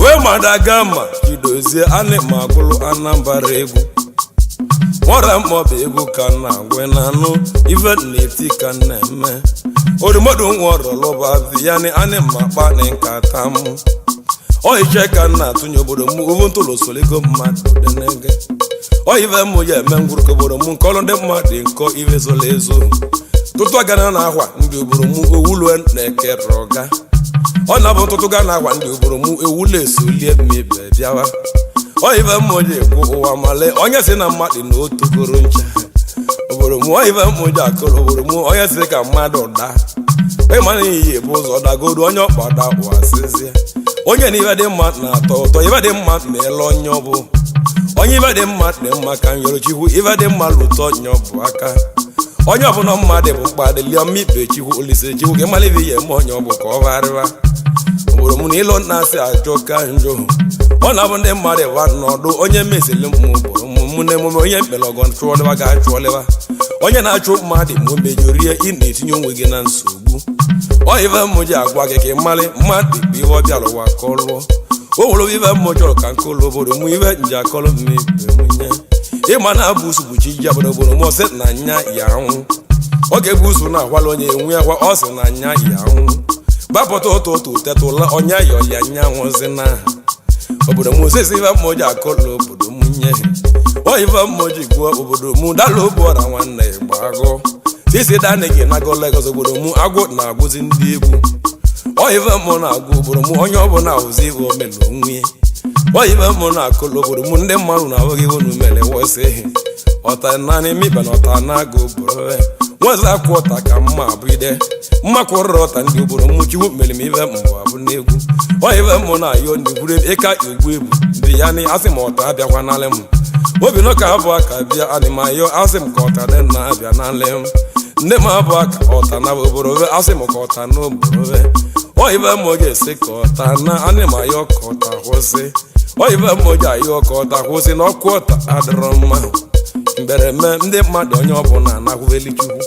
wee madagama jidozie anịma agụlụ Anambra egwu nwara mmọbụ egwu ka na-agwe na-anụ ife na-eti ka na-eme orimodu nworọlụba yani anịma kpani nkata m oyiche ka na-atụnye obodo m ovu ntụlụsoligo mmadụ denege oyive m ya eme ngwuruka obodo m nke ọrụ ndị mmadụ nkọ ive zola ezo tụtụ agana na ahwa ndị obodo m owulue na-ekere ọga ọ na-abụ ntụtụ ga na agwa ndị obodo m ewulu esolie mmebe bịawa oyive mmoji ekwu ụwa male onye si na mmadụ na otogoro ncha obodo m oyive mmoji akụrụ obodo m onye si ka mmadụ daa ịmana iyi bụ ụzọ dagodu onye ọkpada ụwa sizie onye na ibe dị mma na-atọ ụtọ ibe dị mma na-ele onye ọbụ onye ibe dị mma dị mma ka nyorochikwu ibe dị mma lụtọ nyọbụ aka onye ọbụla mmadụ bụ mkpadịlie mmikpe chikwu olise chikwu ka ịmala ibe ihe eme onye ọbụ ka ọ gharịwa obodo m na ịlọ na-asị ajọ ka njọ ọ na-abụ ndị mmadụ ịwa n'ọdụ onye mesili mụ na emume onye mkpelọgọ chụọlịwa ga-achụọlịwa onye na-achụ mmadụ ma o mejorie ị na-etinye onwe gị na nsogbu oyive m ji agwa gị ka ị mali mmadụ bụ ihe ọ bịara ụwa ka ọ lụọ o nwere ive m chọrọ ka nke ụlọ obodo m ive nji akọrọ mmepe nwunye ịma na abụ usu bụchi ji obodo obodo m ọsị na nya ya anwụ ọ ga-ebu usu na-akwala onye enwe akwa ọ sị na nya ya anwụ gbapụta ụtụ tetụla ọnya ya ọya nya nwụzi na obodo m osisi ive m ji akọrọ obodo m nye oyive m ji gụọ obodo m dala obuọra nwanne gbagọ isi dani gị nago Lagos obodo m agwụ na-agwụzi ndị egwu oyive m na-agụ obodo m onye ọbụla ụzi ive omele onwe oyive m na-akụlụ obodo m ndị mmadụ na-ahụghị iwe n'umele wesị ọta naanị mikpe na ọta na-agụ obodo nwezi akwụ ọta ka mma abụ ide mmakwụrụrụ ọta ndị obodo m chiwu mere m ive mbụ abụ n'egwu oyive m na-ayọ ndị gwuru ịka egwu ebu ndị ya ni asị m ọta abịakwa n'alị m obi nọ ka abụ aka bịa anịmayọ asị m ka ọta dị na-abịa n'alị m ndị m abụ aka ọta na obodo asị m ka ọta n'obodo oyive m ga-esi ka ọta na anịmayọ ka ọta kwụsị oyive m ji ayọ ka ọta kwụsị na ọkụ ọta adịrọ mma mbereme ndị mmadụ onye ọbụla anakwuveli chukwu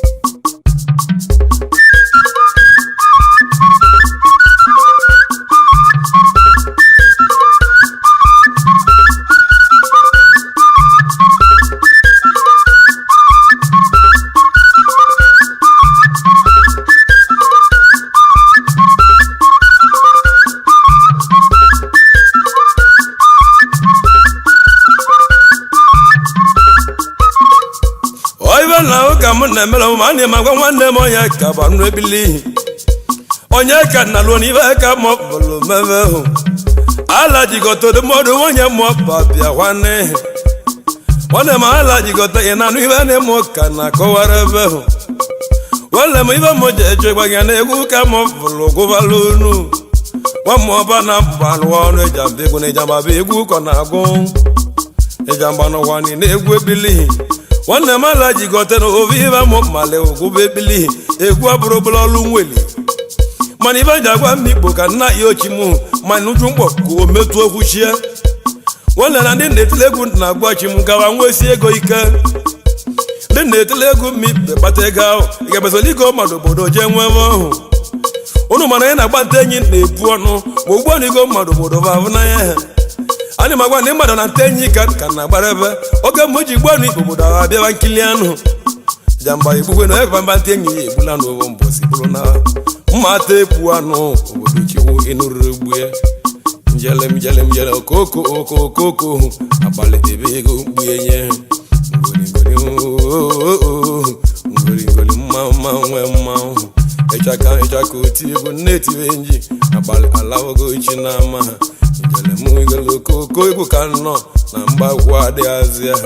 na ụka m na-emere m ana m agwa nwanne m onye ka gbanụ ebili onye ka na lụọ n'ibe ka m bụrụ mebe hụ ala jikọtara mmadụ onye mụọbabịa nwanne m ala jikọta ị na-anụ ibe na-eme ụka na akọwara ebe hụ nwanne m ibe m ji eche gbanya na egwu ka m bụrụ gụbalụ unu nwamụọba na mbalụ ọnụ Ijamba egwu na Ijamba bụ egwu kọ na-agụ Ijamba n'ụwa na egwu ebili nwanne m ala jikọtara ovi ibe m male ogwube ebili egwu abụrụ bụla ọlụ nweli mana ibe ji agwa m Igbo ka nna ya ochi m mana uju mkpọ ka o metu okwu chie nwanne na ndị na-etile egwu na-agwa chi m gawa nwesi ego ike ndị na-etile egwu mmikpe kpata ego ahụ ị ga-ebezoli ego mmadụ obodo jee nwebe ọhụ unu mana onye na-agbata enyi na-ebu ọnụ ma ugbo na igo mmadụ obodo babụ n'anya ha anyị magwa ndị mmadụ na nta enyi ka na-agbara ebe oge m ji gbuo n'ikpe obodo ahụ abịaba nkili anụ Ijamba egbugwe na ekwa ntị enyi ya egbula n'ụwa mbosi bụrụ na mmata ekwu anụ obodo chiwu ịnụrụrụ gbue njele okoko abalị ebe ego mkpuenye ngorigori mma nwe mmanwụ ịchaka oti egwu nne-etiwe nji abalị alawogo ichi na ama ha okoko egwu ka nnọọ na mgbagwo adịghazị ya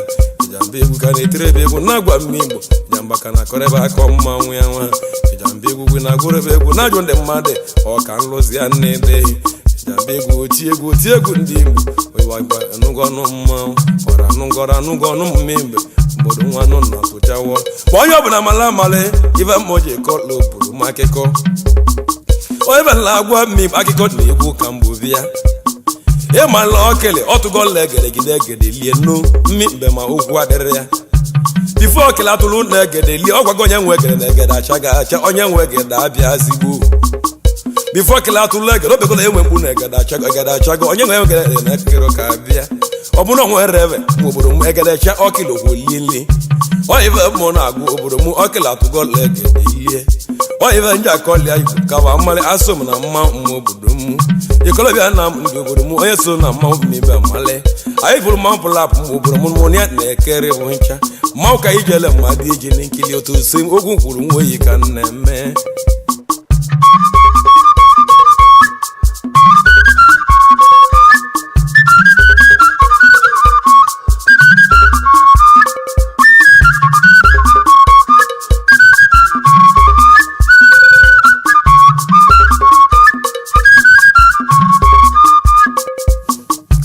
Ijamba egwu ka na-etiri ebe egwu na-agwa m Igbo Ijamba ka na-akọrọ ebe akọ mmanwụ ya nwa Ijamba egwu gwe na-agụrụ ebe egwu na-ajụ ndị mmadụ ọ ka nlụzi ya nne edeghị Ijamba egwu oti egwu ndị Igbo oyiwagba anụgọnụ mmanwụ ọra anụgọnụ mmembe mgbodo nwa nọ na pụchawo ma onye ọbụla mala amale ibe mmoji kọlụ bụrụ m akụkọ onye bela agwa m Igbo akụkọ na egwu ka mbụ bịa ịmala okele ọtụgọla egedegide egede lie nnu mmikpe ma okwu adịrị ya bifo okele atụrụ na egede lie ọgwago onye nwe egede na egede acha ga-acha onye nwe egede abịa zigbo before kila atụle gero bekola enwe mkpu na egadachago onye nwe egede na ekero ka bịa ọ bụ na onwe reve ma obodo m egedecha ọkịla ogwoliili oyive mụ na-agụ obodo m ọkịla atụgo legede ihe oyive nje akọlia igbo kawa mmalị asụ m na mma mma obodo m ikolobịa na m ndị obodo m onye so na mmanwụ mmibe mmalị anyị bụrụ mmanwụ pụlapụ m obodo m mụ ya na-ekere bụ ncha mmanwụ ka ijele mmadụ iji n'nkili otu ose okwu kwuru nwa oyi ka m na-eme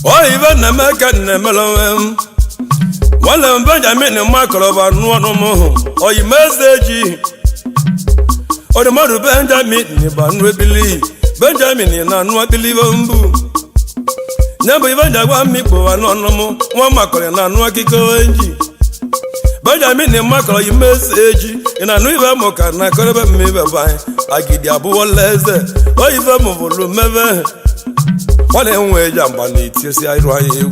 oyive na-eme ka na-emelonwe nwanne m Benjamin makọrọba nụọnụmụ oyimezeji ọdụmọdụ Benjamin banụ ebili Benjamin na anụ ebili mbụ nye bụ ive njagwa mmikpụwa n'ọnụmụ nwa makọrọ na anụ akịkọ enji Benjamin makọrọ oyimezeji ị na anụ ive mụ ka na akọrọbe mmebe banyị agidi abụwọla eze oyive mụ bụrụ mmebe ọ na-enwe Ijamba na-etiosi iru anya egwu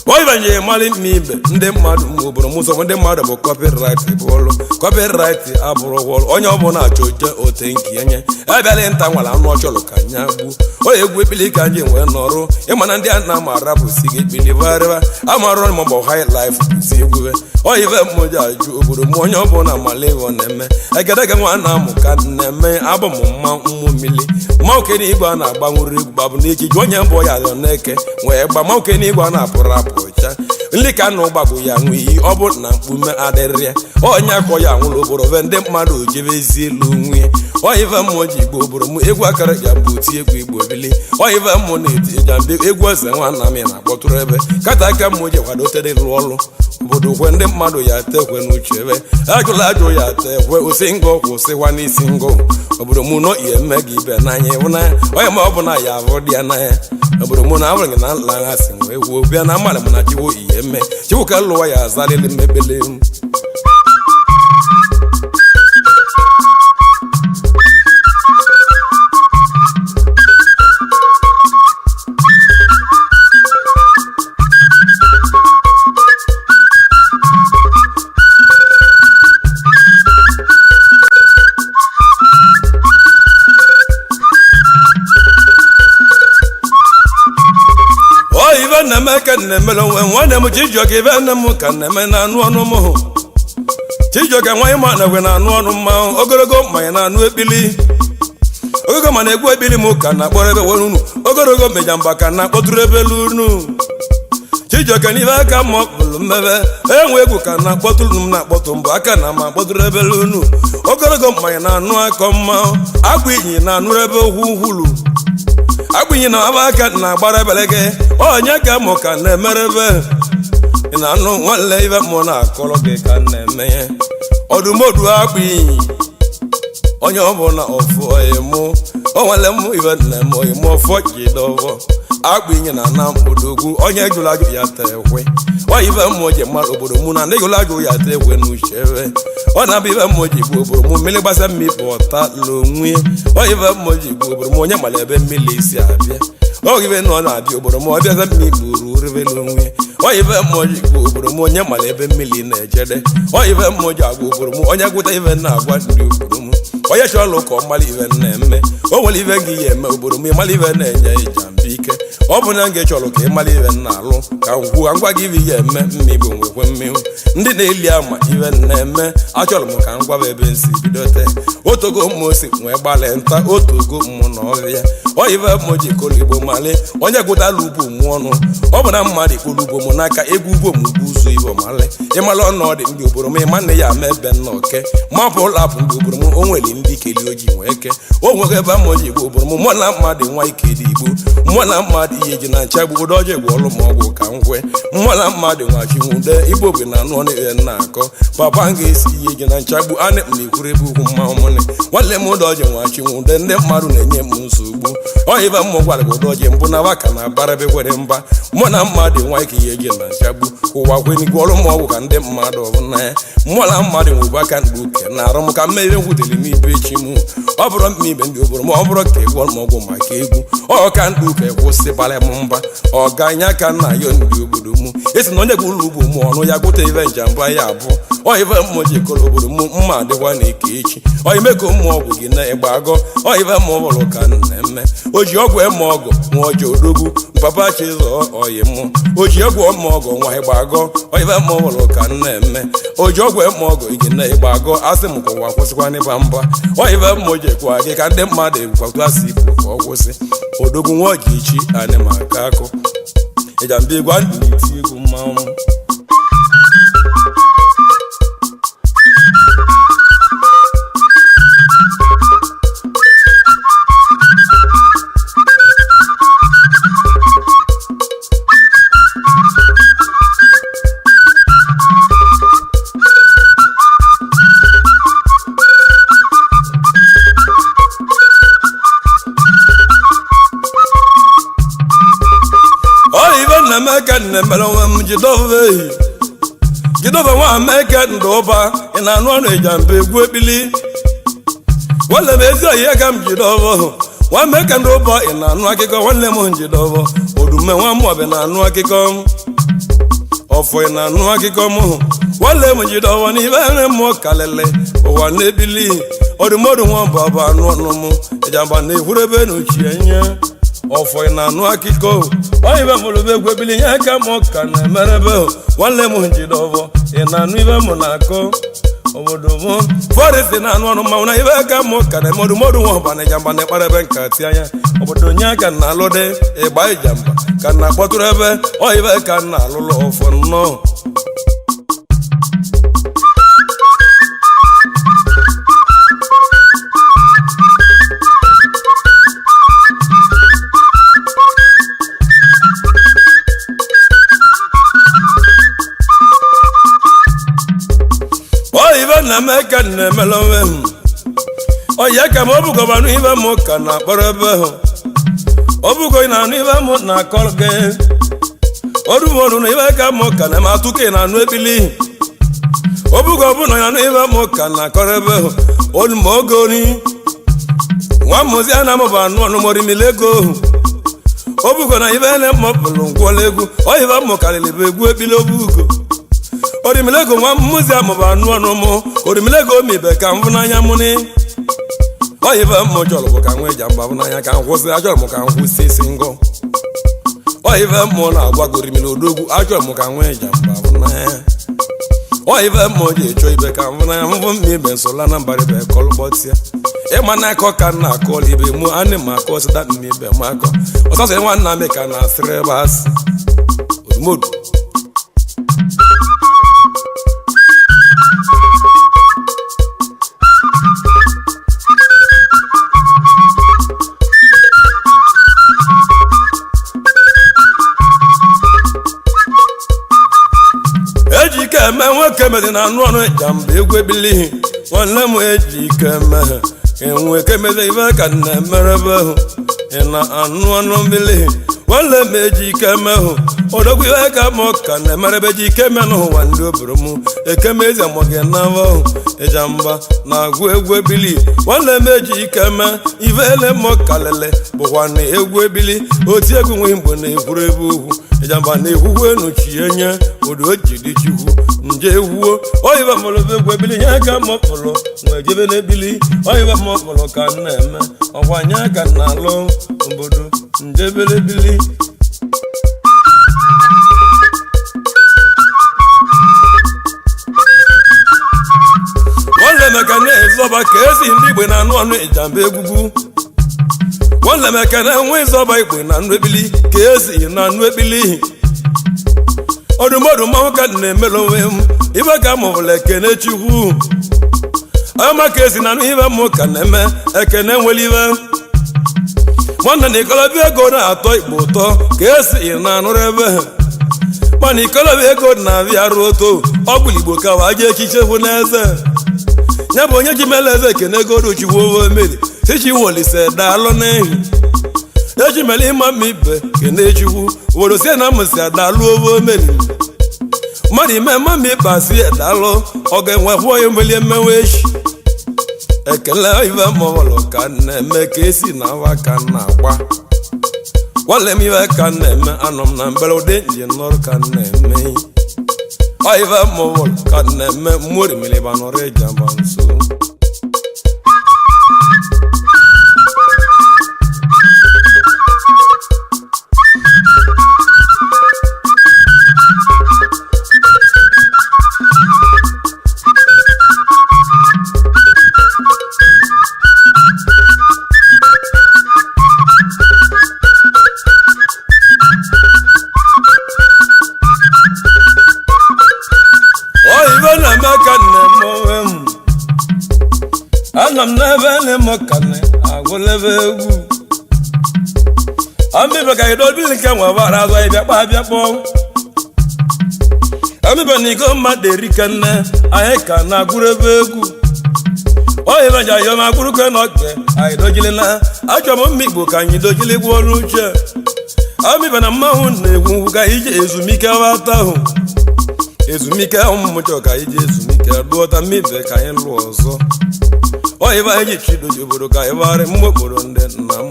oyive mali mmibe ndị mmadụ ma obodo m ụzọ ndị mmadụ bụ copyright bụ ọlụ copyright abụrụ ọlụ onye ọbụla achọ oche ote nke enye abịala nta nwere anụ ọchọrọ ka nya gbu onye egwu ekpili ka anyị nwee n'ọrụ ịmana ndị a na-amara bụ si gị ekpili varịba amarụ ma bụ high life bụsi egwuwe oyive mmoji ajụ obodo m onye ọbụla malivo na-eme egedege nwa na-amụ ka na-eme abụ m mma mmụ mmiri mma okenye igwe a na-agbanwere egwu babụ n'echi ji onye mbụ ya alọ n'eke wee gba mma okenye igwe a na-apụrụ apụ nli ka nụ gbagbo ya nwe iyi ọ bụ na mkpume adịrịa onye akọ ya nwụrụ obodo ve ndị mmadụ ojebezi elu nwunye oyive mmụọ ji igbo obodo m egwu akara ya bụ oti egwu igbo bili oyive mmụọ na-eti Ijamba egwu eze nwanna m na-akpọtụrụ ebe kata aka mmụọ ji kwadotere ịrụ ọrụ obodo kwe ndị mmadụ ya tekwe n'uche ebe ajụla ajụ ya tekwe osi ngọ kwụsịwa n'isi ngọ obodo m nọ ihe mme gị ibe n'anya ịhụnanya onye ma ọ bụ na ya abụ dị ya n'anya obodo m na abụrụ gị na nla ha si wee gwuo bịa na mmadụ m na chiwo ihe mme chiwo ka lụwa ya azalili mmebele m na-eme ka na-emere onwe nwanne m Chijioke ibe nne m ka na-eme na anụ ọnụ m Chijioke nwaanyị ma na-egwe na anụ ọnụ mmanwụ ogologo mmanya na anụ ekpili ogogo ma na-egwu ekpili m ka na-akpọrọ ebe were unu ogologo Ijamba ka na-akpọtụrụ ebe unu Chijioke n'ibe aka ma ọ kpụrụ mmebe enwe egwu ka na-akpọtụrụ m na-akpọtụ mbụ aka na ma akpọtụrụ ebe unu ogologo mmanya na anụ akọ mmanwụ agwa inyi na anụ ebe uhulu agbịnyi na aba aka na-agbara ebelege onye ka mụ ka na-emerebe ị na-anụ nwanne ibe mụ na-akọrọ gị ka na-eme ọdụmodu agbịnyi onye ọbụla ọfụ oyimụ o nwere m ibe na-eme oyimụ ọfọ jidọvọ agbịnyi na na mkpodogwu onye jụrụ ajụ ya tekwe oyive mmụọ ji mmadụ obodo mụ na ndị jụrụ ajụ ya tekwe n'uchewe ọ na-abụ ibe mmụọ ji gbu obodo mụ mmiri gbasa mmiri pụta l'onwe oyive mmụọ ji gbu obodo mụ onye mara ebe mmiri isi abịa ogive nọ na-abịa obodo mụ ọbịaza mmiri buru ribele onwe oyive mmụọ ji gbu obodo mụ onye mara ebe mmiri na-ejede oyive mmụọ ji agwa obodo mụ onye gwụta ive na-agwa ndị obodo mụ onye chọrọ ka ọ mara ive na-eme o nwere ive gị ya eme obodo mụ ịmara ive na-enye Ijamba ike ọ bụ na nga chọrọ ka ị mara ive na-alụ ka ngwa gị ive ya eme mmigbo nwekwe mmiri ndị na-eli ama ive na-eme achọrọ m ka ngwaba ebe nsi bidote otogo mmụọ si nwee gbalị nta otogo mmụ na ọhịa oyive mmụọ ji kolo igbo mali onye gụtala ugbo mụ ọnụ ọ bụ na mmadụ ikpolu ugbo m n'aka egwu ugbo m ugbo ụzọ igbo mali ịmala ọnọdụ ndị obodo m ịma nne ya ama ebe nna oke mapụ ụlọ apụ ndị obodo m o nwere ndị keli oji nwee eke o nweghị ebe mmụọ ji igbo obodo m mụọ na mmadụ nwa ike dị igbo mmụọ na mmadụ ihe ji na ncha gbugodo ọjọ egwu ọlụ ma ọgwụ ka nkwe mmụọ na mmadụ nwachinwude igbo bụ na anụ ọnụ ihe na-akọ papa m ga-esi ihe ji na ncha gbu anị m na-ekwuru ebe ugwu mma ụmụnne nwanne m ụdọji nwachi nwude ndị mmadụ na-enye m nsogbu oyibe mmụ gwara gị ụdọji mbụ na waka na bara bekwere mba mụ na mmadụ nwa ike ihe gị na nchagbu ụwa kwenigwe ọrụ m ọgwụ ka ndị mmadụ ọbụna ya mmụọ na mmadụ nwebe aka mgbe uke na arụ m ka mmeri nwudere n'ibe echi m ọ bụrụ mma ibe ndị obodo ma ọ bụrụ ka ịgwọ m ọgwụ maka egwu ọka ndị uke kwụsịbara m mba ọ ganye aka nna ya ndị obodo m esi na onye gị ụlọ ugbo m ọnụ ya gụta ibe njamba ya abụọ oyibe mmụ jikọrọ obodo m mma adịkwa na ike echi oyime ka ụmụ ọgwụ gị na-egba agọ oyibe ma ọ bụrụ ka na-eme o ji ọgwụ eme ọgọ nwa ọjọọ odogwu papa chizọ oyi mụ o ji ọgwụ eme ọgọ nwa ịgba agọ oyibe ma ọ bụrụ ka na-eme o ji ọgwụ eme ọgọ ike na-egba agọ asị m ka ụwa kwụsịkwa n'ịba mba oyibe mmụ jikwa gị ka ndị mmadụ egwukwatu asị igbo ka ọ kwụsị odogwu nwa ọji ichi anyị ma aka akụ Ijamba igwa ndị iti egwu mmanwụ Meka na-emere onwe m jidove nwa meka ndụba ị na-anụ ọnụ Ijamba egwu ekpili nwanne m ezi oyi ka m jidove nwa meka ndụba ị na-anụ akụkọ nwanne m jidove odume nwa m ọbịa na-anụ akụkọ ọfọ ị na-anụ akụkọ m nwanne m jidove n'ibe nre m kalịlị ụwa na-ebili ọdụmọdụ nwa bụ anụ ọnụ m Ijamba na-ekwurebe n'ochie nye ọfọ ị na-anụ akụkọ oyibe mụlụbe egwu ebili nye aka m ka na-emerebe nwanne m jidove ị na-anụ ibe m na-akọ obodo m fọrịsị na-anụ ọnụ mmanwụ na ibe aka m ka na emodụmọdụ nwa ọba na Ijamba na-ekparebe nkatị anya obodo nye aka na-alụdị ịgba Ijamba ka na-akpọtụrụ ebe oyibe ka na-alụlụ ọfọ nnọọ na meka na-emele onwe m oyi ka m obugobanụ ibe m ka na-akpọrọ ebe obugo ị na-anụ ibe m na-akọ gị orumọrụ na ibe ka m ka na-eme atụka ị na-anụ ekpili obugo bụ na ya na ibe m ka na-akọrọ ebe olumogori nwa mmụzi a na-amụba anụ ọnụmọrimile ego obugo na ibe na mmọpụrụ ngwọla egwu oyibe m karịrị bụ egwu ekpili obugo orimilego nwa mmụzi amụba anụ ọnụ mụ orimilego omibe ka m bụ n'anya mụ ni oyibe m chọrọ bụ ka nwa Ijamba bụ n'anya ka m kwụsị achọrọ m ka m kwụsị isi ngọ oyibe m na-agwa gị orimile odogwu achọrọ m ka nwa Ijamba bụ n'anya oyibe m ji echọ ibe ka m bụ n'anya mbụ m ibe nsola na mbara ibe kọlụkpọtịa ịma na akọ ka m na-akọla ibe mụ anị m akọ sịda mmibe m akọ ọsọsọ nwanna m ka na-asịrị ebe asị odumodu eme nwoke mezi na anụ ọnụ Ijamba egwu ebili nwanne m eji ike eme enwe kemeze ibe ka na-emerebe ị na-anụ ọnụ mbili nwanne m eji ike eme odogwu ibe ka m ka na-emerebe ji ike eme n'ụwa ndị obodo m ekemezi amụgị n'aba Ijamba na-agụ egwu ebili nwanne m eji ike eme ibe ele m kalele bụkwa na egwu ebili oti egwu nwe mgbe na-ekwuru ebe ugwu Ijamba na-ekwukwe n'uchie nye odo jidi chukwu nje ewuo oyibe mụlụbe egwu ebili nye aka mọpụlụ nwe jebe n'ebili oyibe mọpụlụ ka na-eme ọkwa nye aka na-alụ obodo njebelebili nwanne meka na-ezọba ka esi ndị igbe na anụ ọnụ Ijamba egwugwu nwanne meka na-enwe ịzọba igbe na anụ ebili ka esi na anụ ebili ọdụmọdụ mmanwụ ka na-emere onwe m ibe ka mụbụla ekene chukwu ama ka esi na anụ ibe m ka na-eme ekene nwere ibe nwanne na ikolobịa ego na-atọ igbo ụtọ ka esi na anụrụ ebe mana ikolobịa ego na-abịa arụ oto ọ bụla igbo ka waje echiche bụ n'eze ya bụ onye ji meleze ekene godu chiwo meri sichi wolise daalụ n'ehi eji mele ịma mma ibe kene chiwu obodo sie na mụsi adalụ owo meri mmadụ ime mma mma ibe asị daalụ ọ ga-enwekwa onye mbeli emewe echi ekele ibe mọbụlụ ka na-eme ka esi na awa ka na-agba gwale m ibe ka na-eme anọ m na mbere ụdị nji nọrụ ka na-eme ibe mọbụlụ ka na-eme mmụrụ miliba nọrọ Ijamba nso anam n'ebe n'ime ọkane agwụlebe egwu amịbe ka idobili nke nwa bara azọ ịbịa kpọ amịbe na iko mmadụ erike nne anyị ka na-agwụrụ ebe egwu oyibe nja yọm agwụrụ kwe n'ọkpe anyị dojili na achọ m mma igbo ka anyị dojili gwa ọrụ uche amịbe na mmanwụ na-egwu ka ije ezumike wata ahụ ezumike ụmụmụchọ ka ije ezumike lụọta mmibe ka anyị lụọ ọzọ oyibe eji chidoji obodo ka ịbarị mgbe okporo ndị nna m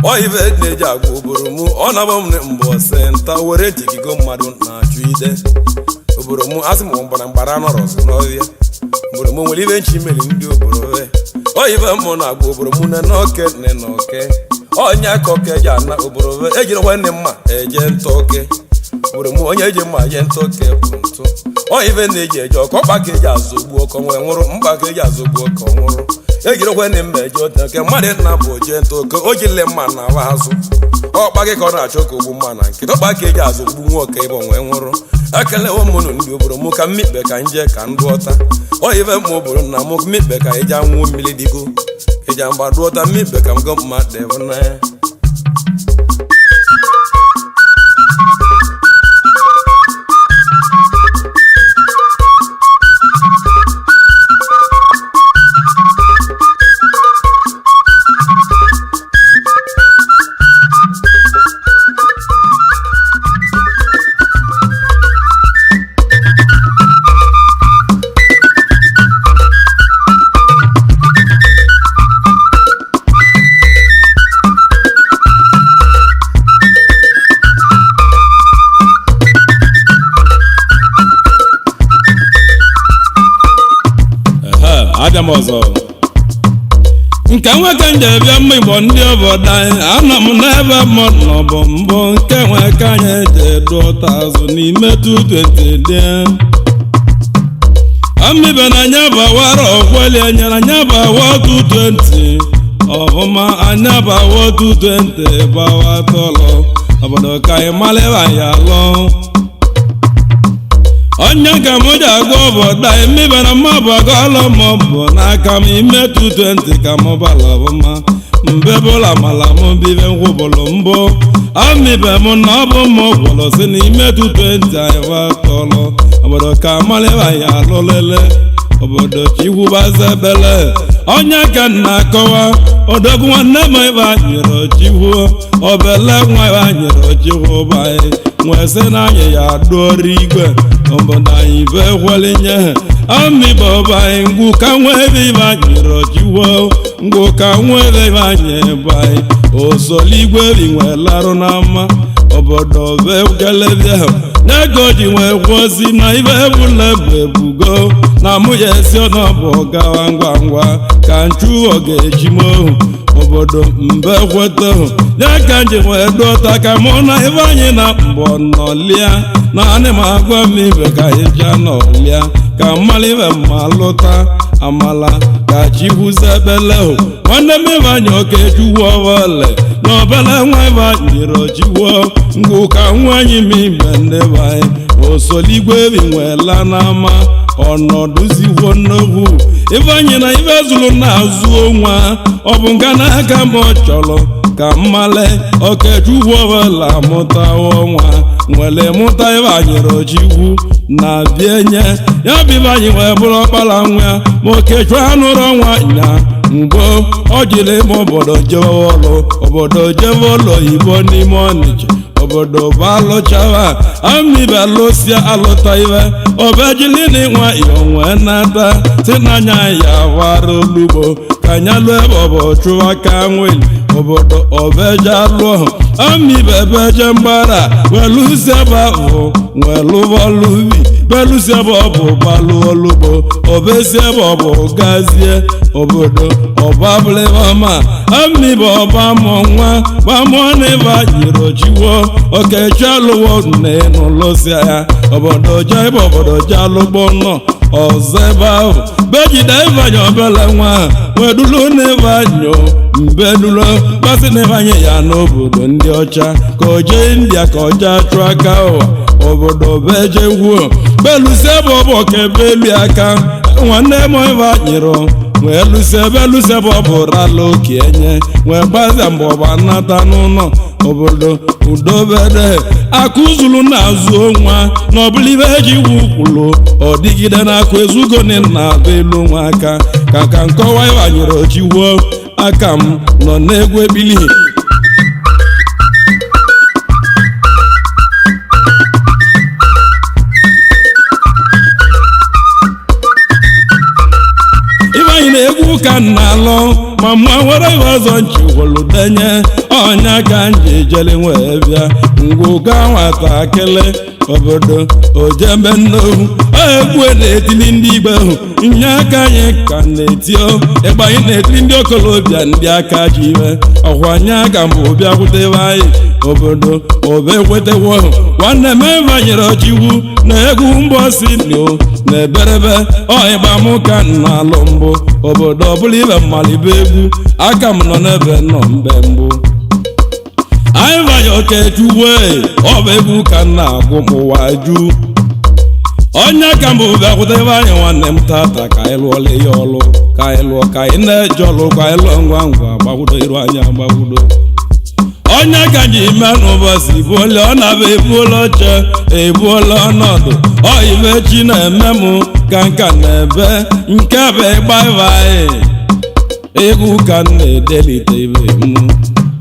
oyibe na-eji agwa obodo mụ ọ na-agba m mbọ senta were jigigo mmadụ na-achụ ide obodo mụ asị m mgbara nọrọzi n'ọhịa obodo mụ nwere ibe nchi meri ndị obodo oyibe mụ na-agwa obodo mụ ne n'oke ne n'oke onye aka oke ji ana obodo ejiri nwanne mma eje nta oke obodo mụ onye eji mma eje nta oke bụ ntụ oyibe na-eji eje ọkọ ọkpa ka eji azụgbu ọkọ nwee nwụrụ mkpa ka eji azụgbu ọkọ nwụrụ ejiri okwe mma eje ote nke mmadụ na bụ oje nta oke o jile mma na awa azụ ọkpa gị ka ọ na-achọ ka ogbu mma na nkịta ọkpa ka eji azụgbu nwa oke ịbụ nwee nwụrụ ekelewo mụnụ ndị obodo mụ ka mmikpe ka nje ka ndụ ọta oyibe mma obodo na mụ mmikpe ka eji anwụ mmiri digo Ijamba dụ ọta mmikpe ka m go mma dịbụ na ya ọzọ nke nwoke nje bịa mma igbo ndị obodo anyị anọ m n'ebe mmadụ bụ mbụ nke nwe ka anyị eji dụ ụta azụ n'ime 220 dị amibe na anya bụ awara ọkweli enyere anya bụ awa 220 ọbụma anya bụ awa 220 bụ awa tọlọ obodo ka anyị malịba ya alụ onye ka m ji agwa obodo anyị mmibe na mmabụ agala maọbụ n'aka m ime 220 ka m bala ọbụma mbebụla mala m bibe nkwụbụlụ mbụ amibe m na ọ bụ m ụbụlụ si n'ime 220 anyị watọlụ obodo ka malịba ya alụlele obodo chikwubazebele onye ka na-akọwa odogwu nwanne m ebe anyịrị chiwu obele nwa ebe anyịrị chiwu anyị nwesị na anyị ya dụọrọ igwe obodo anyị be kwelinye amibe ọba anyị ngwu ka nwa ebe ibe anyịrị chiwu ngwu ka nwa ebe anyị ebe anyị osoligwe bi nwelarụ na mma obodo be kelebia n'ego ji nwee kwụsị na ibe ebule bụ ebugo na mụ ya esi ọnọbụ gawa ngwa ngwa ka nchu oge ejimohu obodo mbe kweta ya ka nji nwee dọta ka mụ na ibe anyị na mbọ nọlia na anị m agwa m ibe ka eji anọlia ka mmalibe ma lụta amala ka chikwuzebele nwanne m ibe anyị oke chukwu ọbọle na obele nwa ibe anyị rochiwo ngwụ ka nwanyị m ibe ndebe anyị osoligwe bi nwela n'ama ọnọdụziwo nnukwu ibe anyị na ibe zụrụ na-azụ onwa ọ bụ nga n'aka m ọ chọrọ ka mmale okechukwu ọbụla mụtawo nwa nwere mụta ibe anyị rochikwu na bienye ya bibanye wee bụrụ ọkpara nwa ma okechụ anụrụ nwanyị mgbe ọ jiri ime obodo jebe ụlọ oyibo n'ime Ọnịcha obodo bụ alụchawa amịbalụsia alụta iwe obejilini nwayọ nwee nata si n'anya ya wara olugbo ka anya lụọ ebe ọbụ chụwa ka nweli obodo obeja lụọ amịbebeje mgbara welụziebe ahụ welụbọlụbi belụziebe ọbụ gbalụ olugbo obesiebe ọbụ gazie obodo ọbabụlịbama amịba ọba mụ nwa gbamụọ n'ebe nyiro chiwo okechi alụwo n'ụlọsia ya obodo jebe obodo jalụgbo nọ ọzọ ebe ahụ bejide ịbanye obele nwa wedulu n'ịbanye mbedulo gbasị n'ịbanye ya n'obodo ndị ọcha ka o jee India ka ọ jee chụọ aka ụwa obodo beje gwuo belusie ebe ọbụ kebeli aka nwanne m ịbanyere wee lusie ebe ọ bụ rala okenye wee gbazia mgbe ọba nnata n'ụlọ obodo udobede akụzulu na-azụ nwa na ọbụla ibe eji iwu kwulu ọ dịgide n'akụ ezugo na-adụ elu nwa aka ka nkọwa ịbanyere ojiwuo aka m nọ n'egwu ebili ịbanye na-egwu ka na-alụ ma mma nwere iwe ọzọ nchiwoludenye ọnya ka nji jele wee bịa ngwụga nwatakịrị obodo ojembe nnohu egwu na-etili ndị igbe ahụ nye aka anyị ka na-etio ịgba anyị na-etili ndị okolobịa ndị aka ji iwe ọkwanye aka mbụ bịa kwutebe anyị obodo obekwetewo nwanne m banyere ojiwu na egwu mbọsi nio na eberebe ọịgba mụ ka na-alụ mbụ obodo ọbụla ibe mmalibe egwu aka m nọ n'ebe nọ mbe mbụ anyị banye okechuwe ọ bụ egwu ka m na-agụ mụwa ju onye ka mbụ bịakwutebe anyị nwanne m tata ka anyị lụọla ya ọlụ ka anyị lụọ ka anyị na-eje ọlụ ka anyị lụọ ngwa ngwa gbagwudo iru anyị agbagwudo onye ka ji ime n'ụbọchị ibuola ọ na-abụ ebuola oche ebuola ọnọdụ oyibe chi na-eme m ka nka na-ebe nke bụ ịgba anyị egwu ka m na-edelite ibe m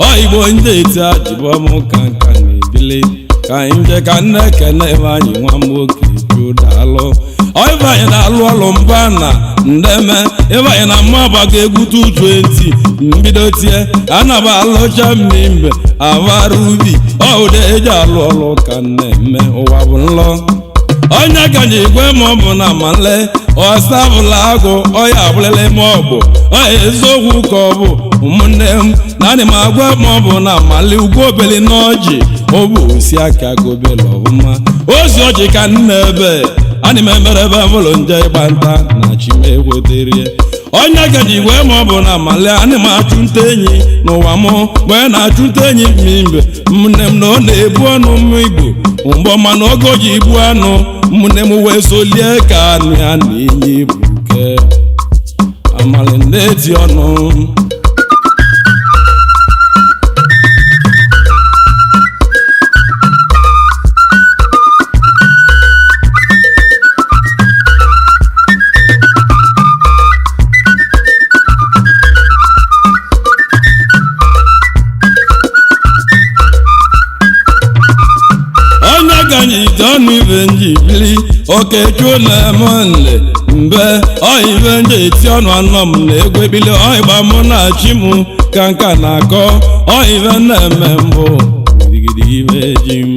oyigbo ndị eti ajịbọ m ka nka na-ebili ka anyị nje ka nne kene ebe anyị nwa m nwoke judalụ ọịbanye na-alụ ọlụ mba na ndeme ịbanye na mma agbago egwu 220 mbido tie anaba alụcha mmimbe avara ubi ọụda eji alụ ọlụ ka na-eme ụwa bụ nlọ onye ka ji igwe ma ọ bụ na male ọsabụla agụ ọya abụlele ma ọ bụ ọya eziokwu ka ọ bụ ụmụnne m na adị m agwa ma ọ bụ na mali ugwu obeli n'ọjị ọ bụ osi aka gobele ọbụma ozi ọjị ka nna ebe adị m emere ebe bụlụ nje ịgba nta na chimegweterie onye ka ji igwe ma ọ bụ na mali adị m achụ nta enyi n'ụwa m wee na-achụ nta enyi mgbe ụmụnne m na ọ na-ebu ọnụ mmụ igbo mgbe mana ogo ji ibu anụ ụmụnne m wee solie ka anụ ya na-enye ibuke amali na-eti ọnụ ọnụ ibe nji bili okechuo na monde mbe ọibe nji eti ọnụ anọ m na egwu ebili ọịgba mụ na chi m ka nka na-akọ ọibe na-eme mbụ gidigidi ibe ji m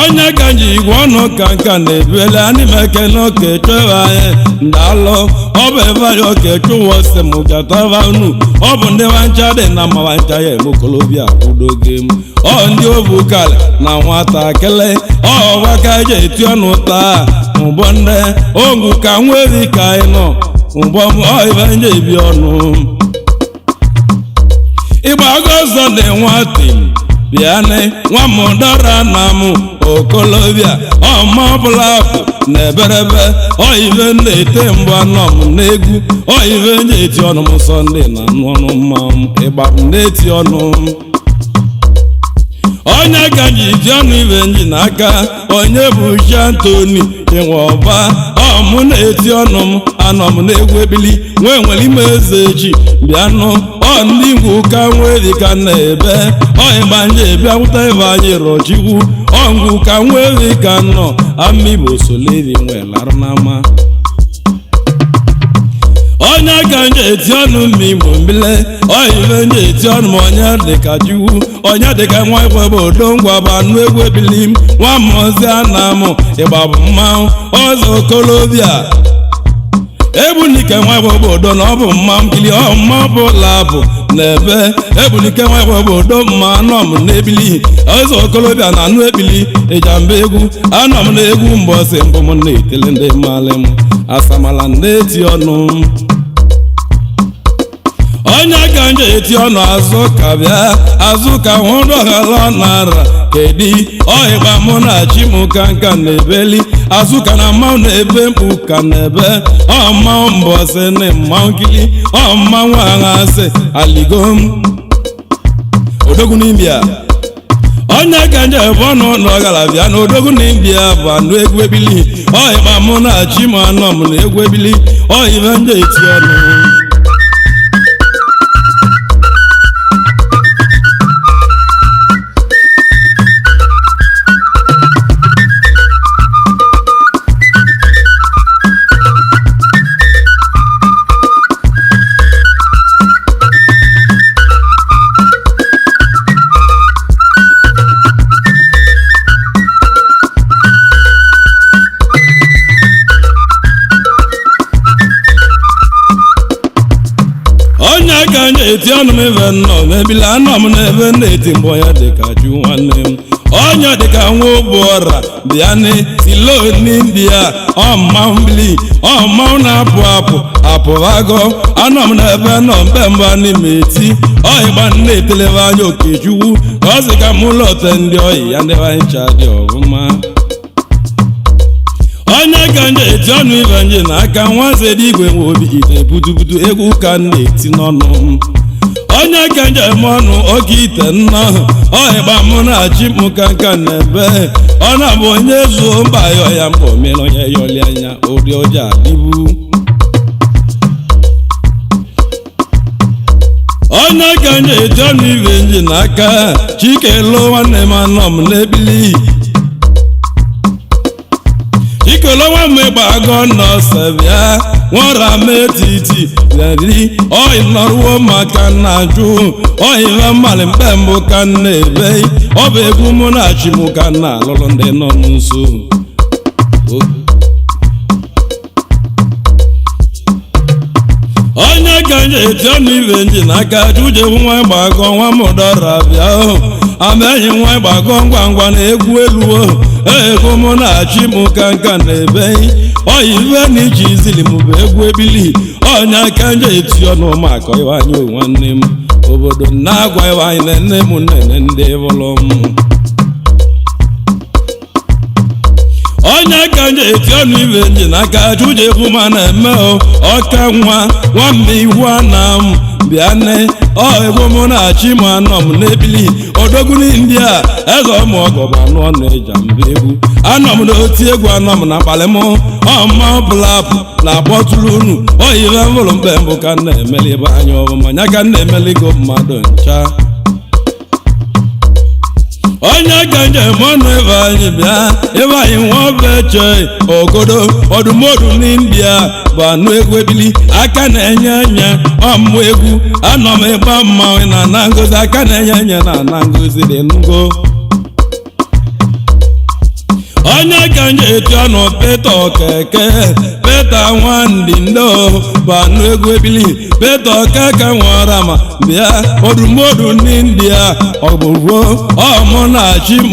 onye ka nji igwe ọnụ ka nka na-ebiele anyị meke na okechu ebe anyị ndalụ ọ bụ ebe anyị okechu wọsi m gatava unu ọ bụ ndị wancha dị na mawancha ya emekolobia kwudoge m ọ ndị obu kala na nwatakịrị ọwaka eji eti ọnụ taa mbọ nne ongu ka nweri ka anyị nọ mbọ ibe nje ebi ọnụ ịgba ọzọ dị nwati bịanị nwa m dara na m okolobịa ọma ọbụla bụ na eberebe oyibe na-ete mgbe anọ m n'egwu oyibe na-eti ọnụ m sọnde na anụ ọnụ mma m ịgba m na-eti ọnụ m onye ka ji ọnụ ibe nji n'aka onye bụ chi Antoni enwe ọba ọmụ na-eti ọnụ m anọ m na-egwu ebili nwere ime eze echi bịanụ ndị ngwu ka nweri ka na-ebe ọịgbanje bịa nwụta ebe anyị rọchikwu ọngwu ka nweri ka nọ amibo soleri nwe larụ n'ama onye ka nje eti ọnụ mma igbo mbile oyibe nje eti ọnụ m onye dịka Chukwu onye dịka nwa ikwebe odo ngwa bụ anụ egwu ebili m nwa mmụọzi ana m ịgba bụ mmanwụ ọzọ okolobịa ebunike nwa ikwebe odo na ọ bụ mmanwụ nkili ọmma ọbụla bụ n'ebe ebunike nwa ikwebe odo mma anọ m n'ebili ọzọ okolobịa na anụ ebili Ijamba egwu anọ m n'egwu mbọsị mbụ m na-etele ndị mmalị m asamala na-eti ọnụ onye ka nje eti ọnụ azụ ka bịa azụ ka hụdọghala nara kedi ọhịgba mụ na chi m ka nka na-ebeli azụ ka na mmanwụ na-ebe mkpu ka na-ebe ọmmanwụ mbọsị na mmanwụ nkili ọmmanwụ aghasị aligom odogwu n'imbia onye ka nje ebe ọnụ n'ọgala bịa na odogwu n'imbia bụ anụ egwu ebili ọhịgba mụ na chi m anọ m na egwu ebili ọhịbe nje eti ọnụ onye ka nje eti ọnụ m ebe nnọọ mebili anọ m n'ebe na-eti mbọ ya dịka Ju nwanne m onye dịka nwa ogbu ọra bịanị siloni bịa ọmmanwụbili ọmmanwụ na-apụ apụbago anọ m n'ebe nọ mbe mba n'ime eti ọhịgba na-etelebe anya Okechukwu ka ọ sị ka m ụlọte ndị ọyị ya ndị ncha dị ọfụma onye ka nje eti ọnụ ibe nje n'aka nwaze dị igwe nwe obi ite butubutu egwu ka na-eti n'ọnụ m onye ka nje eme ọnụ oge ite nna ọhịgba mụ na chi m ka nka na-ebe ọ na-abụ onye zuo mba yọ ya mkpọ mere onye yọli anya ụdị ọja adịbu onye ka nje eti ọnụ ibe nje n'aka Chikelo nwanne m anọ m n'ebili Chikelo nwa m gbago n'ọsọ bịa nwara m etiti leri oyi nọrụwo maka na Ju oyive mmalị mkpe mbụ ka na-ebe ọ bụ egwu mụ na chi m ka na alụlụ ndị nọ nso onye ka nje eti ọnụ ibe nji n'aka Jujewu nwa gbago nwa m dọra bịa amaghị nwa gbago ngwa ngwa na egwu elu egwu mụ na chi m ka nka na-ebe oyive na iji izili m bụ egwu ebili onye aka nje eti ọnụ maka ịwanye nwanne m obodo na-agwa ịwanye na nne m nene ndị bụlụ m onye ka nje eti ọnụ ibe nji n'aka Jujewu ma na-eme ọka nwa nwamma iwu ana m bịanị egwu mụ na chi m anọ m n'ebili odogwu ndị a eze ụmụ ọgọba anụ na Ijamba egwu anọ m n'oti egwu anọ m na mkpalị m ọmma bụlapụ na akpọtụrụ unu oyive mụrụ mkpe mbụ ka na-emeli ebe anya ọbụma ya ka na-emeli go mmadụ ncha onye ka nje eme ọnụ ebe anyị bịa ebe anyị nwa obeche ogodo ọdụmodu n'India bụ anụ egwu ebili aka na-enye enye ọmụ egwu anọ m ịgba mmanwụ na ana ngozi aka na-enye enye na ana ngozi dị ngo onye ka nje eti ọnụ Peta Okeke Peta Nwandị ndo bụ anụ egwu ebili Peta Okeke nwara ma bịa ọdụmodu n'India ọgbụgbo ọmụ na chi m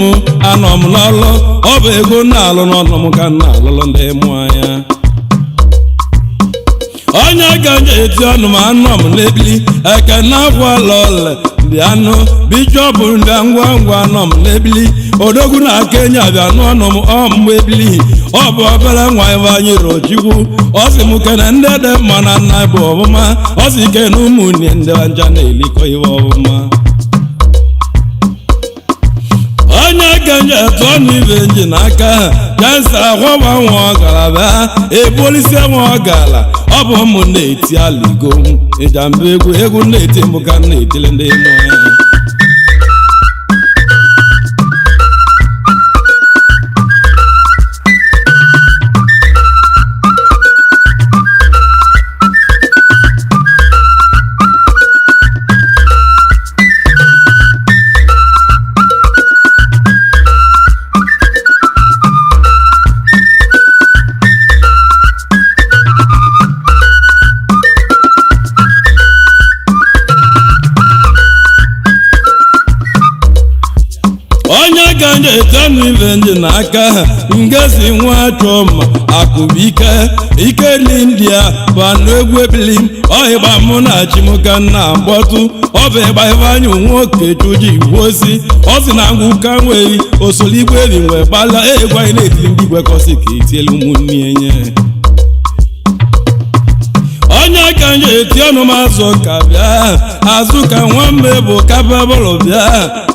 anọ m n'ọlụ ọ bụ ego na-alụ n'ọnụ m ka na-alụlụ ndị mụ anya onye ka nje eti ọnụ m anọ m n'ebili Ekene Agwalọle bịanụ Bishọp ndị ngwa ngwa anọ m n'ebili odogwu na Kenya bịa n'ọnụ m ọmụ ebili ọ bụ obere nwa ebe anyị rochikwu ọ sị m kene ndị dị mma na nna bụ ọbụma ọ sị kene ụmụnne ndị nja na-elikọ iwe ọbụma onye ganye tụọ n'ibe nji n'aka kansa akwọba nwa ọgaraba ebolisi nwa ọgala ọ bụ ụmụ na-eti aligo Ijamba egwu na-eti mbụ ka na-etile ndị mụ onye ganye etenu ibe ndị n'aka ngezi nwa chọma akụbike ike n'india banụ egwu ebilim ọhịgba mụ na chimuka na mgbọtụ ọbụ ịgba anya nwoke chuji igwe osi ọ si na ngwụ ka nweri osoligbo ebi nwe gbala egwu anyị na-etiri ndị igwe kọsi ka etielu ụmụnne enye onye ganye eti ọnụ m azụ ka bịa azụ ka nwamme bụ kapabụlụ bịa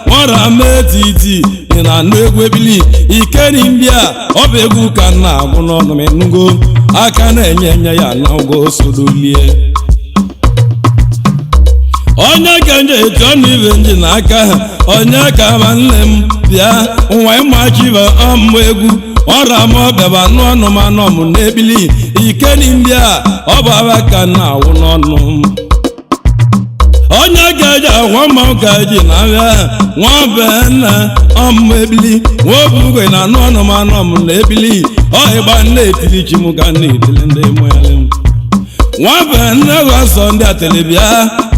nwara metiti ị na-anụ egwu ebili ike n'india ọ bụ egwu ka nna agwụ n'ọnụ m enugo aka na-enye ya na ụgwọ sodolie onye ganye eti ọnụ ibe ndị n'aka onye ka ba nne m bịa nwa ịmachiba ọmụ egwu ọra m ọbịaba n'ọnụ m anọ m n'ebili ike n'india ọ bụ aba ka nna awụ n'ọnụ m onye gaji agwa mmanwụ gaji na-abịa nwabenna ọmụ ebili nwobugo na anụ ọnụ m anọ m n'ebili ọhịgba na-etiri chi m ga na-etili ndị mụyalị m nwabenna ghọsọ ndị atelebịa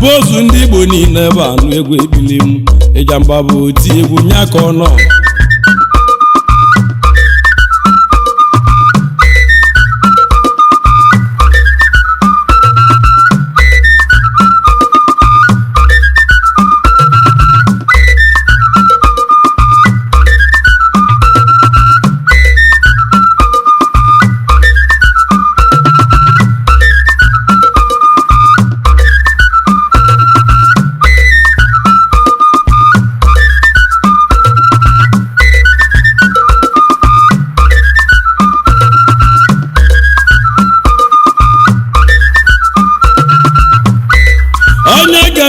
bụ ozu ndị Igbo niile bụ anụ egwu ebili m Ijamba bụ oti egwu nya ka ọ nọ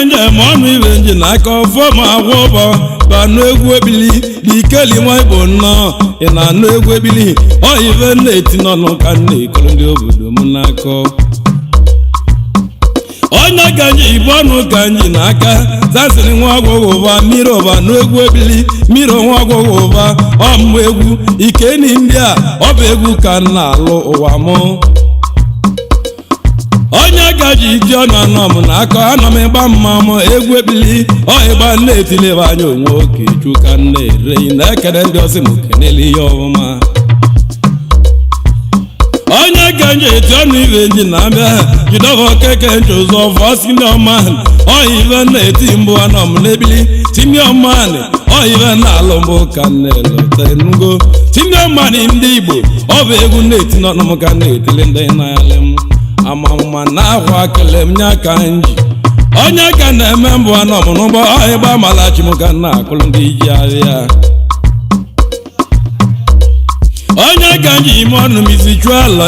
njem ọnụ ibe nji n'aka ọfọma agwọbọ banụ egwu ebili n'ikeli nwa Igbo nnọọ ị na-anụ egwu ebili ọyibe na-eti n'ọnụ ka na-ekoro ndị obodo m n'aka onye ganji igbo ọnụ ganji n'aka zasịrị nwa ọgwụgwụ ụba mmiri ụba n'egwu ebili mmiri nwa ọgwụgwụ ụba ọmụ egwu ikeni ndị a ọ bụ egwu ka na-alụ ụwa mụ onye gaji iji ọnụ anọ m n'aka anọ m ịgba mmanwụ egwu ebili ọịgba na-etilebe anya onwe oke chuka na-ere na-ekele ndị ọsị m kenele ihe ọmụma onye gaji eti ọnụ ibe ndị na-abịa jidọba okeke nchụzọ ọfọ senior man ọive na-eti mbụ anọ m n'ebili senior man ọive na-alụ mbụ ka na-elote nugo senior man ndị Igbo ọ bụ egwu na-eti n'ọnụ m ka na-etili ndị na-alị m amamma na-akwa kele m nya ka nji onye ka na-eme mbụ anọ m n'ụgbọ ịgba malachi m ka na-akụrụ ndị iji ahịa onye ka nji ime ọnụ m isi chụọ alọ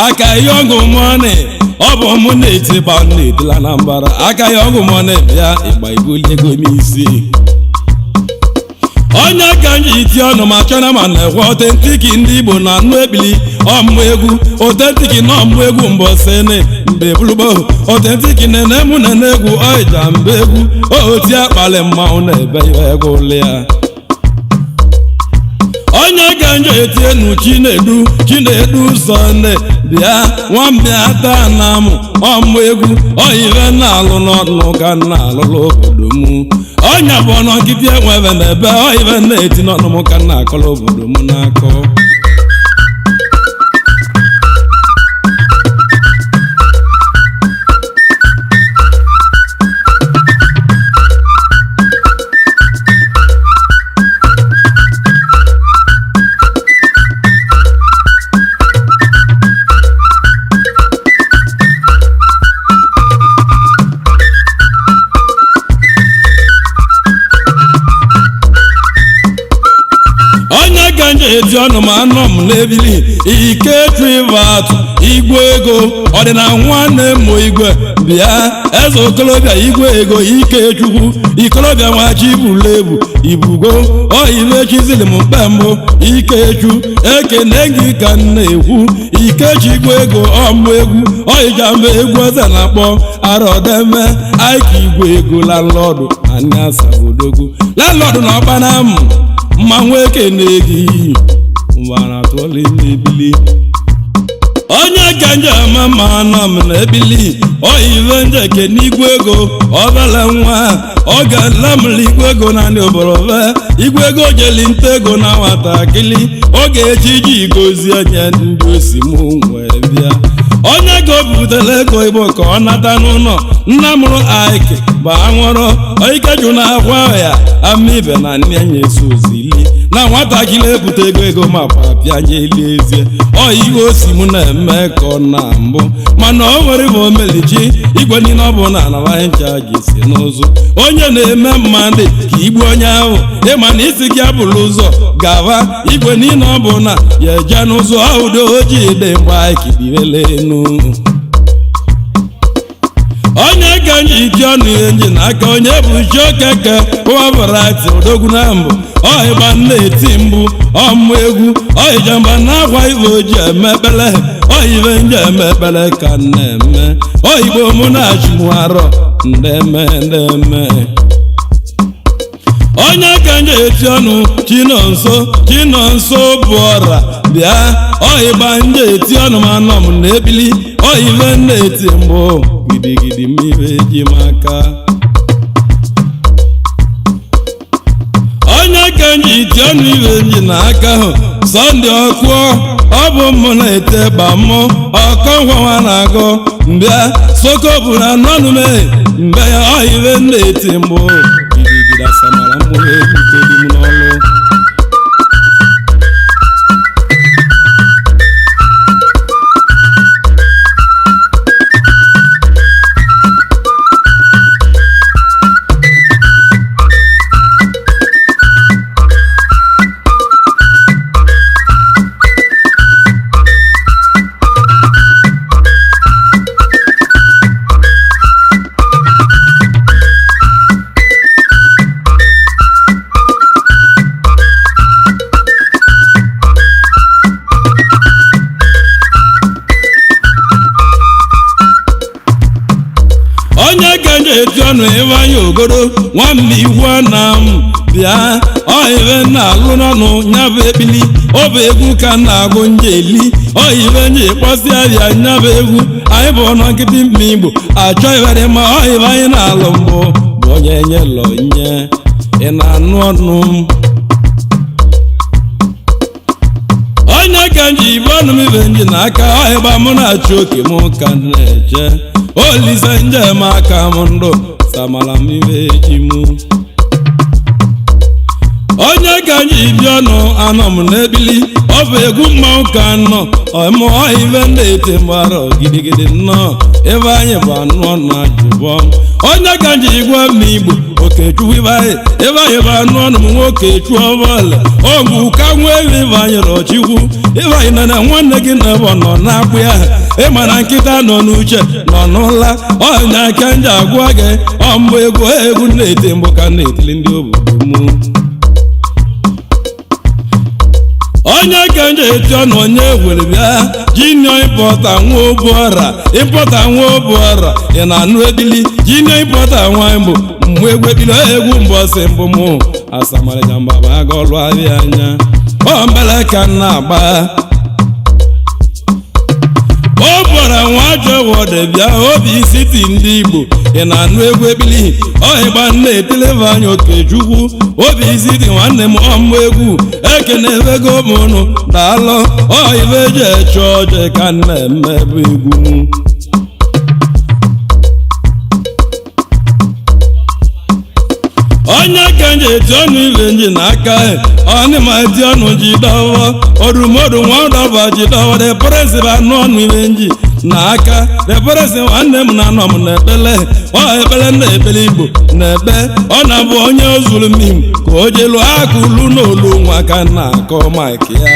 aka ihe ọgụ mọnị ọ bụ mụ na-eti gba na-etila na mbara aka ihe ọgụ mọnị bịa ịgba ibuli ego n'isi onye ka nji iti ọnụ ma chọna ma na-ekwe otentiki ndị Igbo na anụ ebili ọmụ egwu otentiki na ọmụ egwu mbọsene mgbe bulugbo otentiki na-ene mụ na egwu Ijamba egwu oti akpali mmanwụ na-ebe iwe ego ụlọ ya onye ga-nje eti enu Chinedu Sọnde bịa nwambịa taa na mụ ọmụ egwu oyive na-alụ n'ọnụ ka na-alụlụ obodo m onye bụ ọnụ nkịtị enwebe n'ebe oyive na-eti n'ọnụ m ka na-akọrọ obodo m n'akọ eti ọnụ ma anọ m n'ebili ike trivat igwe ego ọdịna nwanne m igwe bịa eze okolobịa igwe ego ike chukwu ikolobịa nwachi ibulu ebu ibugo oyimechizilim mkpe mbụ ikechu ekene gị ka m na-ekwu ikechi igwe ego ọmụ egwu Ijamba egwu ọzọ na-akpọ arodeme aika igwe ego landlọdụ anya sabodogwu landlọdụ na ọkpana m mmanwụ ekene gị mgbara tụọli n'ebili onye ka nje ama ma anọ m n'ebili oyive njeke n'igwe ego obele nwa ọ ga-elamli igwe ego na ndị oborove igwe ego jeli nta ego na nwatakịrị oge echi ji gozi onye ndị osi m nwee bịa onye go butere ego igbo ka ọ nata n'ụlọ nna mụrụ aiki bụ anwụrụ oikeju na akwa ya amibe na nne nye sozili na nwatakịrị ebute ego ma papịanye ezie oyiwe osi m na-eme ka ọ na mbụ mana o nwere bụ omelichi igwe niile ọ bụ na anabanye ncha gị si n'ụzọ onye na-eme mmadụ ka igbu onye ahụ ịma na isi gị abụrụ ụzọ gaba igwe niile ọ bụ na ya eje n'ụzọ ahụdo ojii dị mgbe aikidibelenu onye ka nji ike ọnụ enji n'aka onye bụ chiokeke ụwabarati odogwu na mbụ ọhịgba na-eti mbụ ọmụ egwu Ijamba na-akwa ibe oji emekpele oyibe nje emekpele ka na-eme oyigbo mụ na-achịmụarọ ndeme onye ka nje eti ọnụ chinonso bụ ọra bịa ọhịgba nje eti ọnụ ma nọ m n'ebili oyibe na-eti mbụ gidigidi mmiri eji maka onye ka nji iti ọnụ ibe nji n'aka ahụ Sọnde ọkụọ ọ bụ mụ na-ete gba mmụ ọkọ ngwa na-agụ mbịa soko bụ na nọnụme mgbe ya oyibe na-eti mbụ gidigidi asamara mkpụrụ egwutedi m n'ọlụ onye ka nje eti ọnụ ebe anya ogodo nwamma iwu na m bịa oyibe na-alụ n'ọnụ nyabụ ekpili ọ bụ egwu ka na-agụ njeli oyibe nje kpọsịa bịa nyabụ egwu anyị bụ ọnụ nkịtị mma igbo achọ ibere ma oyibe anyị na-alụ mbụ bụ onye nyelọ nye ị na-anụ ọnụ m onye ka nji ibe ọnụ m ibe nji n'aka ọhịgba mụ na-achụ oke m ka na-eje olise njem aka m ndụ samara m ibe eji mụ onye ka nji ibi ọnụ anọ m n'ebili ọ bụ egwu mmanwụ ka nọ ọmụọ ibe na-ete mgbara gidigidi nnọọ ebe anyị bụ anụ ọnụ ajụbọ onye ka nji igwe m igbo okechukwu ebe anyị bụ anụ ọnụ m nwoke chu ọbọla ogwu ka nwa ebe ibe anyị rọchikwu ebe anyị nọ na nwanne gị na ebe nọ na-akpụ ya ịma na nkịta nọ n'uche nọ n'ụla ọnya aka nji agwa gị ọmgbe egwu na-ete mbụ ka na-etili ndị obodo m onye ka nje eti ọnụ onye gwere bịa jinio ịpọta nwa obuọra ị na-anụ ebili jinio ịpọta nwa mbụ mgbe egwu ebili egwu mbọsị mbụ mụ Ijamba bụ aga ọlụ ahịa anya ọ mbele ka m na-agba o bụra nwa ajọ wọde bịa obi siti ndị Igbo ị na-anụ egwu ebili ọhịgba na-eteleva anya Okechukwu obi siti nwanne m ọmụ egwu ekene ego m ụnụ daalụ ọhịba eji eche ọje ka na-eme bụ egwu m onye ka nje eti ọnụ ibe nji n'aka ọnịma eti ọnụ ji dọwọ odumodu nwa ụdọba ji dọwọ de presiba anụ ọnụ ibe nji n'aka referensi nwanne m na anọ m n'ekpele ọ ekpele na-ekpele igbo na-ekpe ọ na-abụ onye ozuru mmiri ka o jelu aka ulu n'olu nwa ka na-akọ mike ya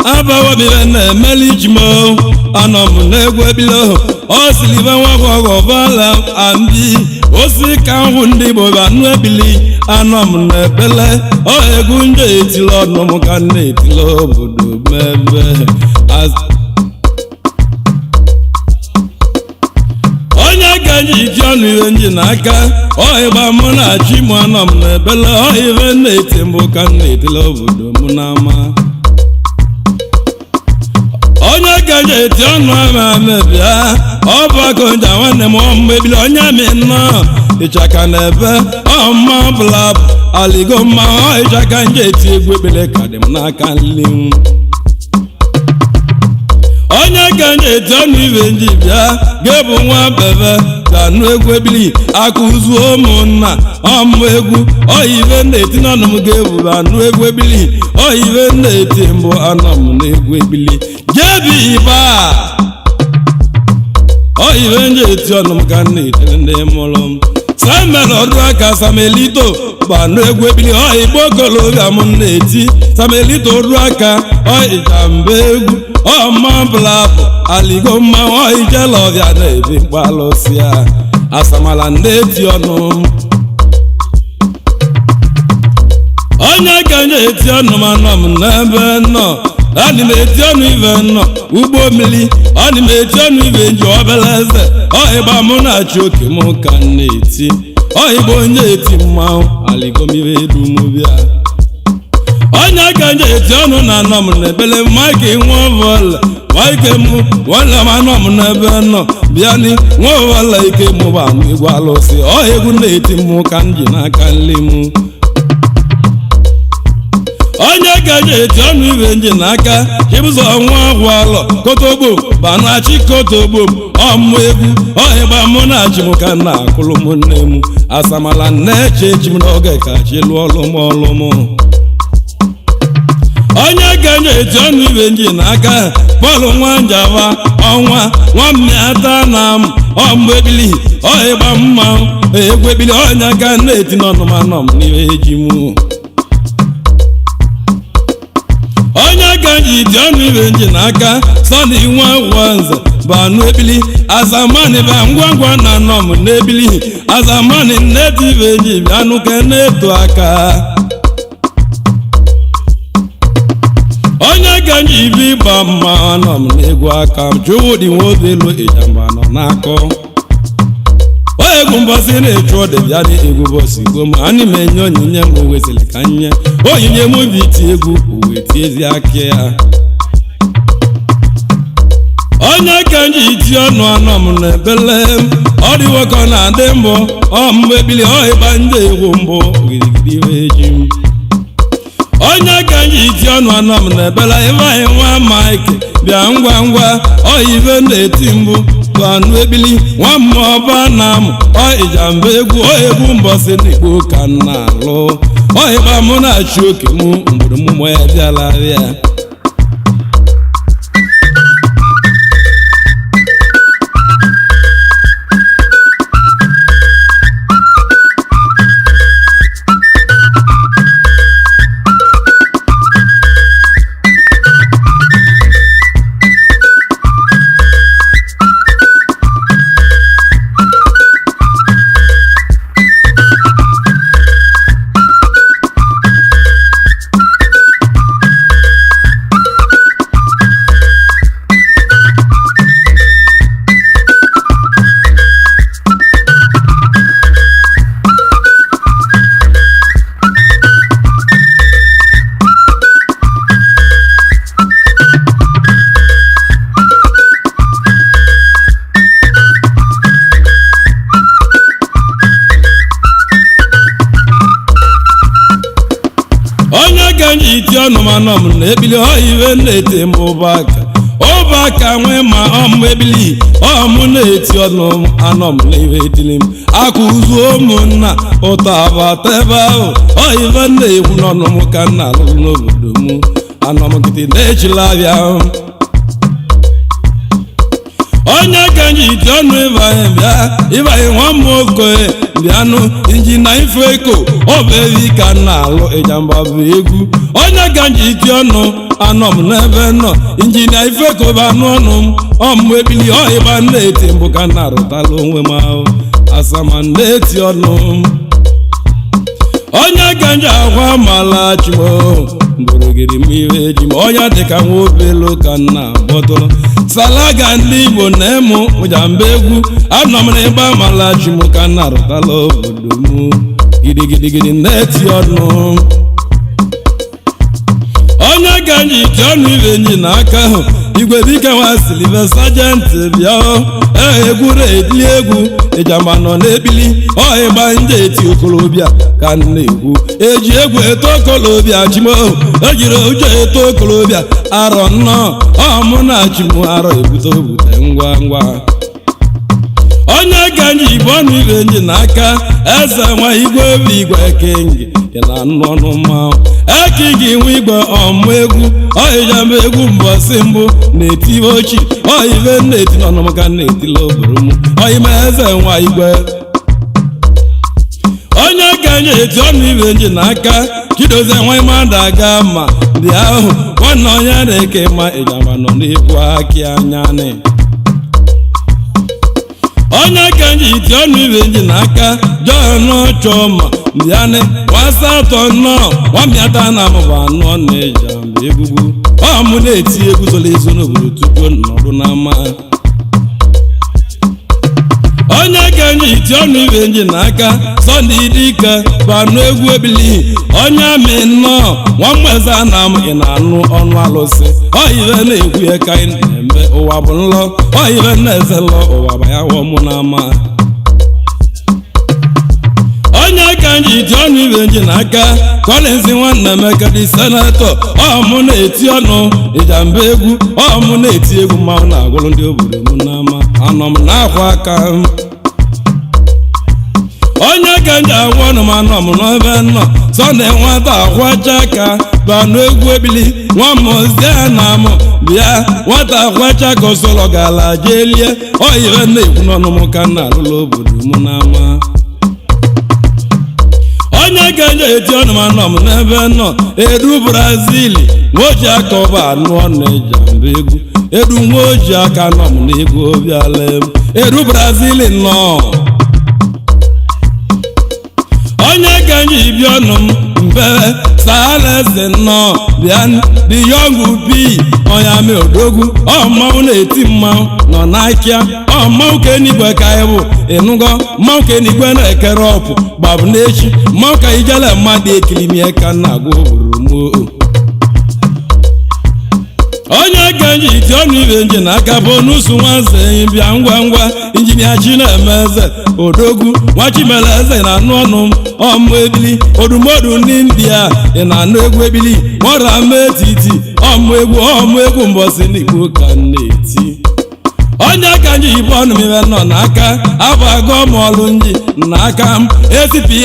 abawa bibe na-emeli ijimo anọ m n'egwu ebilo ọ siri ibe nwakwọgọvala ambi osi ka nhụ ndị Igbo anụ ebili anọ m n'ekpele ọ egwu ndị etili ọnụ m ka na-etili obodo mebe onye ga-eji iti ọnụ ihe nji n'aka ọ ịgba mụ na chi mụ anọ m n'ekpele ọ ibe na-eti mbụ ka na-etili obodo m n'ama onye gaje eti ọnụ ama mebia ọ bụ akọnja nwanne m ọmụmebili onye amị nnọọ ịchaka na ebe ọmma ọbụla aligo mma ọ ịchaka nje eti egwu ekpele ka dị m n'aka nli m onye gaje eti ọnụ ibe nji bịa ga-ebu nwa bebe ga-anụ egwu ebili akụzu ụmụnna ọmụ egwu oyive na-eti n'ọnụ m ga-ebu anụ egwu ebili oyive na-eti mbụ anọ m n'egwu ebili jebi iba oyive nje eti ọnụ m ka na-etiri ndị mụrụ m Samuel ọdụ aka Samelito gbanụ egwu ebili oyigbo okolobịa m na-eti Samelito ọdụ aka Ijamba egwu ọma blabụ aligo mma oyijelọbịa na-ebi mkpalụsịa asamala na-eti ọnụ onye ka na-eti ọnụ m anọ m n'ebe nọ ani m eti ọnụ ibe nọ ugbo mmiri ani m eti ọnụ ibe nji obele eze ọhịgba mụ na-achị oke m ka na-eti ọhịgba onye eti mmanwụ aligomibe dumubịa onye ka na-eti ọnụ na anọ m n'ebele maịka nwa ọbụla maịka m nwanne m anọ m n'ebe nọ bịani nwa ọbụla ike mụ bụ anụ igwe alụsị ọhịgwu na-eti mụ ka m ji n'aka nli m onye gaje eti ọnụ ibe nji n'aka chibụzọ nwa agwalọ kotogbo banachi kotogbo ọmụ egwu ọhịgba mụ na achị m ka na akụlụ m nne m asamala na-eche echi m n'oge ka chi lụọ ọlụ m onye gaje eti ọnụ ibe nji n'aka bọọlụ nwa njava ọnwa nwammịata na m ọmụ ebili ọhịgba mma egwu ebili onye ka na-eti n'ọnụ m anọ m n'ibe eji m onye gaji iti ọnụ ibe nji n'aka sọni nwa nze bụ anụ ebili azamani ba ngwa ngwa na anọ m n'ebili azamani nneti ibe nji bịa nụke na-eto aka onye gaji ibi ịgba mma anọ m n'egwu aka m Chukwudị Nwobielu Ijamba nọ n'akọ egwu mbọsị na-echu ọdị bịa dị egwu bọsị gom anyị m enye onyinye m owesịrị ka nye onyinye m bi iti egwu owe tiezi aka ya onye ka nji iti ọnụ anọ m n'ebele m ọ dịwokọ na-adị mbụ ọmụ ebili ọhịgba ndị egwu mbụ gidigidi eji m onye ka nji iti ọnụ anọ m n'ebele ebe anyị nwa Mike bịa ngwa ngwa oyive na-eti mbụ anụ ebili nwa mmụọba na m Ijamba egwu egwu mbọsị n'igbo ka m na-alụ ọhịgba mụ na-achị oke m mgbere mmụọ ya bịala ya ife na-ete m ụbaka nwe ma ọmụ ebili ọmụ na-eti ọnụ anọ m n'ife etili m akụzu ụmụnna ụtọ abata ebe ahụ ife na-ekwu n'ọnụ m ka nna alụrụ n'obodo m anọ m nkịtị na-echila abịa onye ka nji iti ọnụ ịbanye nwa m nwoke bịanụ injina ife eko ọ bụ evi ka nna alụ Ijamba bụ egwu onye ka nji iti ọnụ anọ m n'ebe nọ injina ife eko bụ anụ ọnụ m ọmụ ebili ọhịba na-eti mbụ ka nna arụtala onwe m ahụ asama na-eti ọnụ m onye ka nji agwa mala chimo mgborogiri m ihe ji m onye dịka nwa obelu ka nna bọtụrụ salaga ndị Igbo na-emu Ijamba egwu anọ m n'ịgba amala chi m ka nna rụtala obodo m gidigidigidi na-eti ọnụ onye ka nji iti ọnụ ibe nji n'aka ahụ igwe dike nwa Silive sajenti bịa egwuru etili egwu Ijamba nọ n'ebili ịgba nje eti okolobịa ka nna egwu eji egwu eto okolobịa chimo ejiri uche eto okolobịa arọ nnọọ ọmụ na chimo arọ ebute ngwa ngwa onye ka nji igbo ọnụ ibe nji n'aka eze nwa igwe bụ igwe kengi na anụ ọnụ mmanwụ eki gị nwe igwe ọmụ egwu Ijamba egwu mbọsị mbụ na-etibe ochi ibe na-eti n'ọnụ m ka na-etila obodo m oyime eze nwa igwe onye ka nji eti ọnụ ibe nji n'aka Chidozie nwa mmadụ aga ma ndị ahụ nwanne onye na-eke ma Ijamba nọ n'egwu akị anya onye ka nji iti ọnụ ibe nji n'aka John Choma mbịanị nwasa atọ nnọọ nwamịata na amụba anọ na Ijamba egwugwu ọmụ na-eti egwu zoro ezo n'obodo tupu nọdụ n'ama onye ka nji iti ọnụ ibe nji n'aka Sunday dike banụ egwu ebili onye amị nnọọ nwammeze na amụ ị na-anụ ọnụ alụsị ibe na-ekwu ya ka ị na-eme ụwa bụ nlọ ibe na-eze lọ ụwa bụ ya wọmụ n'ama onye ka nji iti ọnụ ibe nji n'aka Collins nwanne Emeka dị senetọ ọmụ na-eti ọnụ Ijamba egwu ọmụ na-eti egwu mmanwụ na-agwụrụ ndị obodo m n'ama anọ m n'akwa aka onye ka nji agwụ ọnụ m anọ m n'ebe nọ Sunday nwata akwacha aka banụ egwu ebili nwa mozie na amụ bịa nwata akwacha ka osoro gala jee lie ibe na-ekwu n'ọnụ m ka nna alụla obodo m n'ama onye ka nje eti ọnụ m anọ m n'ebe nọ edu Brazil nwoji aka ọba anụ ọnụ Ijamba egwu edu nwoji aka nọ m n'egwu obiala m edu Brazil nọ onye ka nje ibi ọnụ m mbe Salese nnọọ bịa the young bi onye amị odogwu mmanwụ na-eti mmanwụ nọ n'akịa mmanwụ ka enigwe ka ịbụ ịnụgo mmanwụ ka enigwe na-ekere ọpụ gbabụ n'echi mmanwụ ka ijele mmadụ ekilimie ka nna agwa obodo onye ka nji iti ọnụ ibe nji n'aka bụ n'usu nwaze enyi bịa ngwa ngwa injinia Chinemeze odogwu nwachimele eze na anụ ọnụ m ọmụ ebili odumodu ndị India ị na-anụ egwu ebili nwara ama etiti ọmụ egwu mbọsị n'Igbo ka na-eti onye ka nji ibe ọnụ m ibe nọ n'aka abụ agụ m ọlụ nji n'aka m ACPI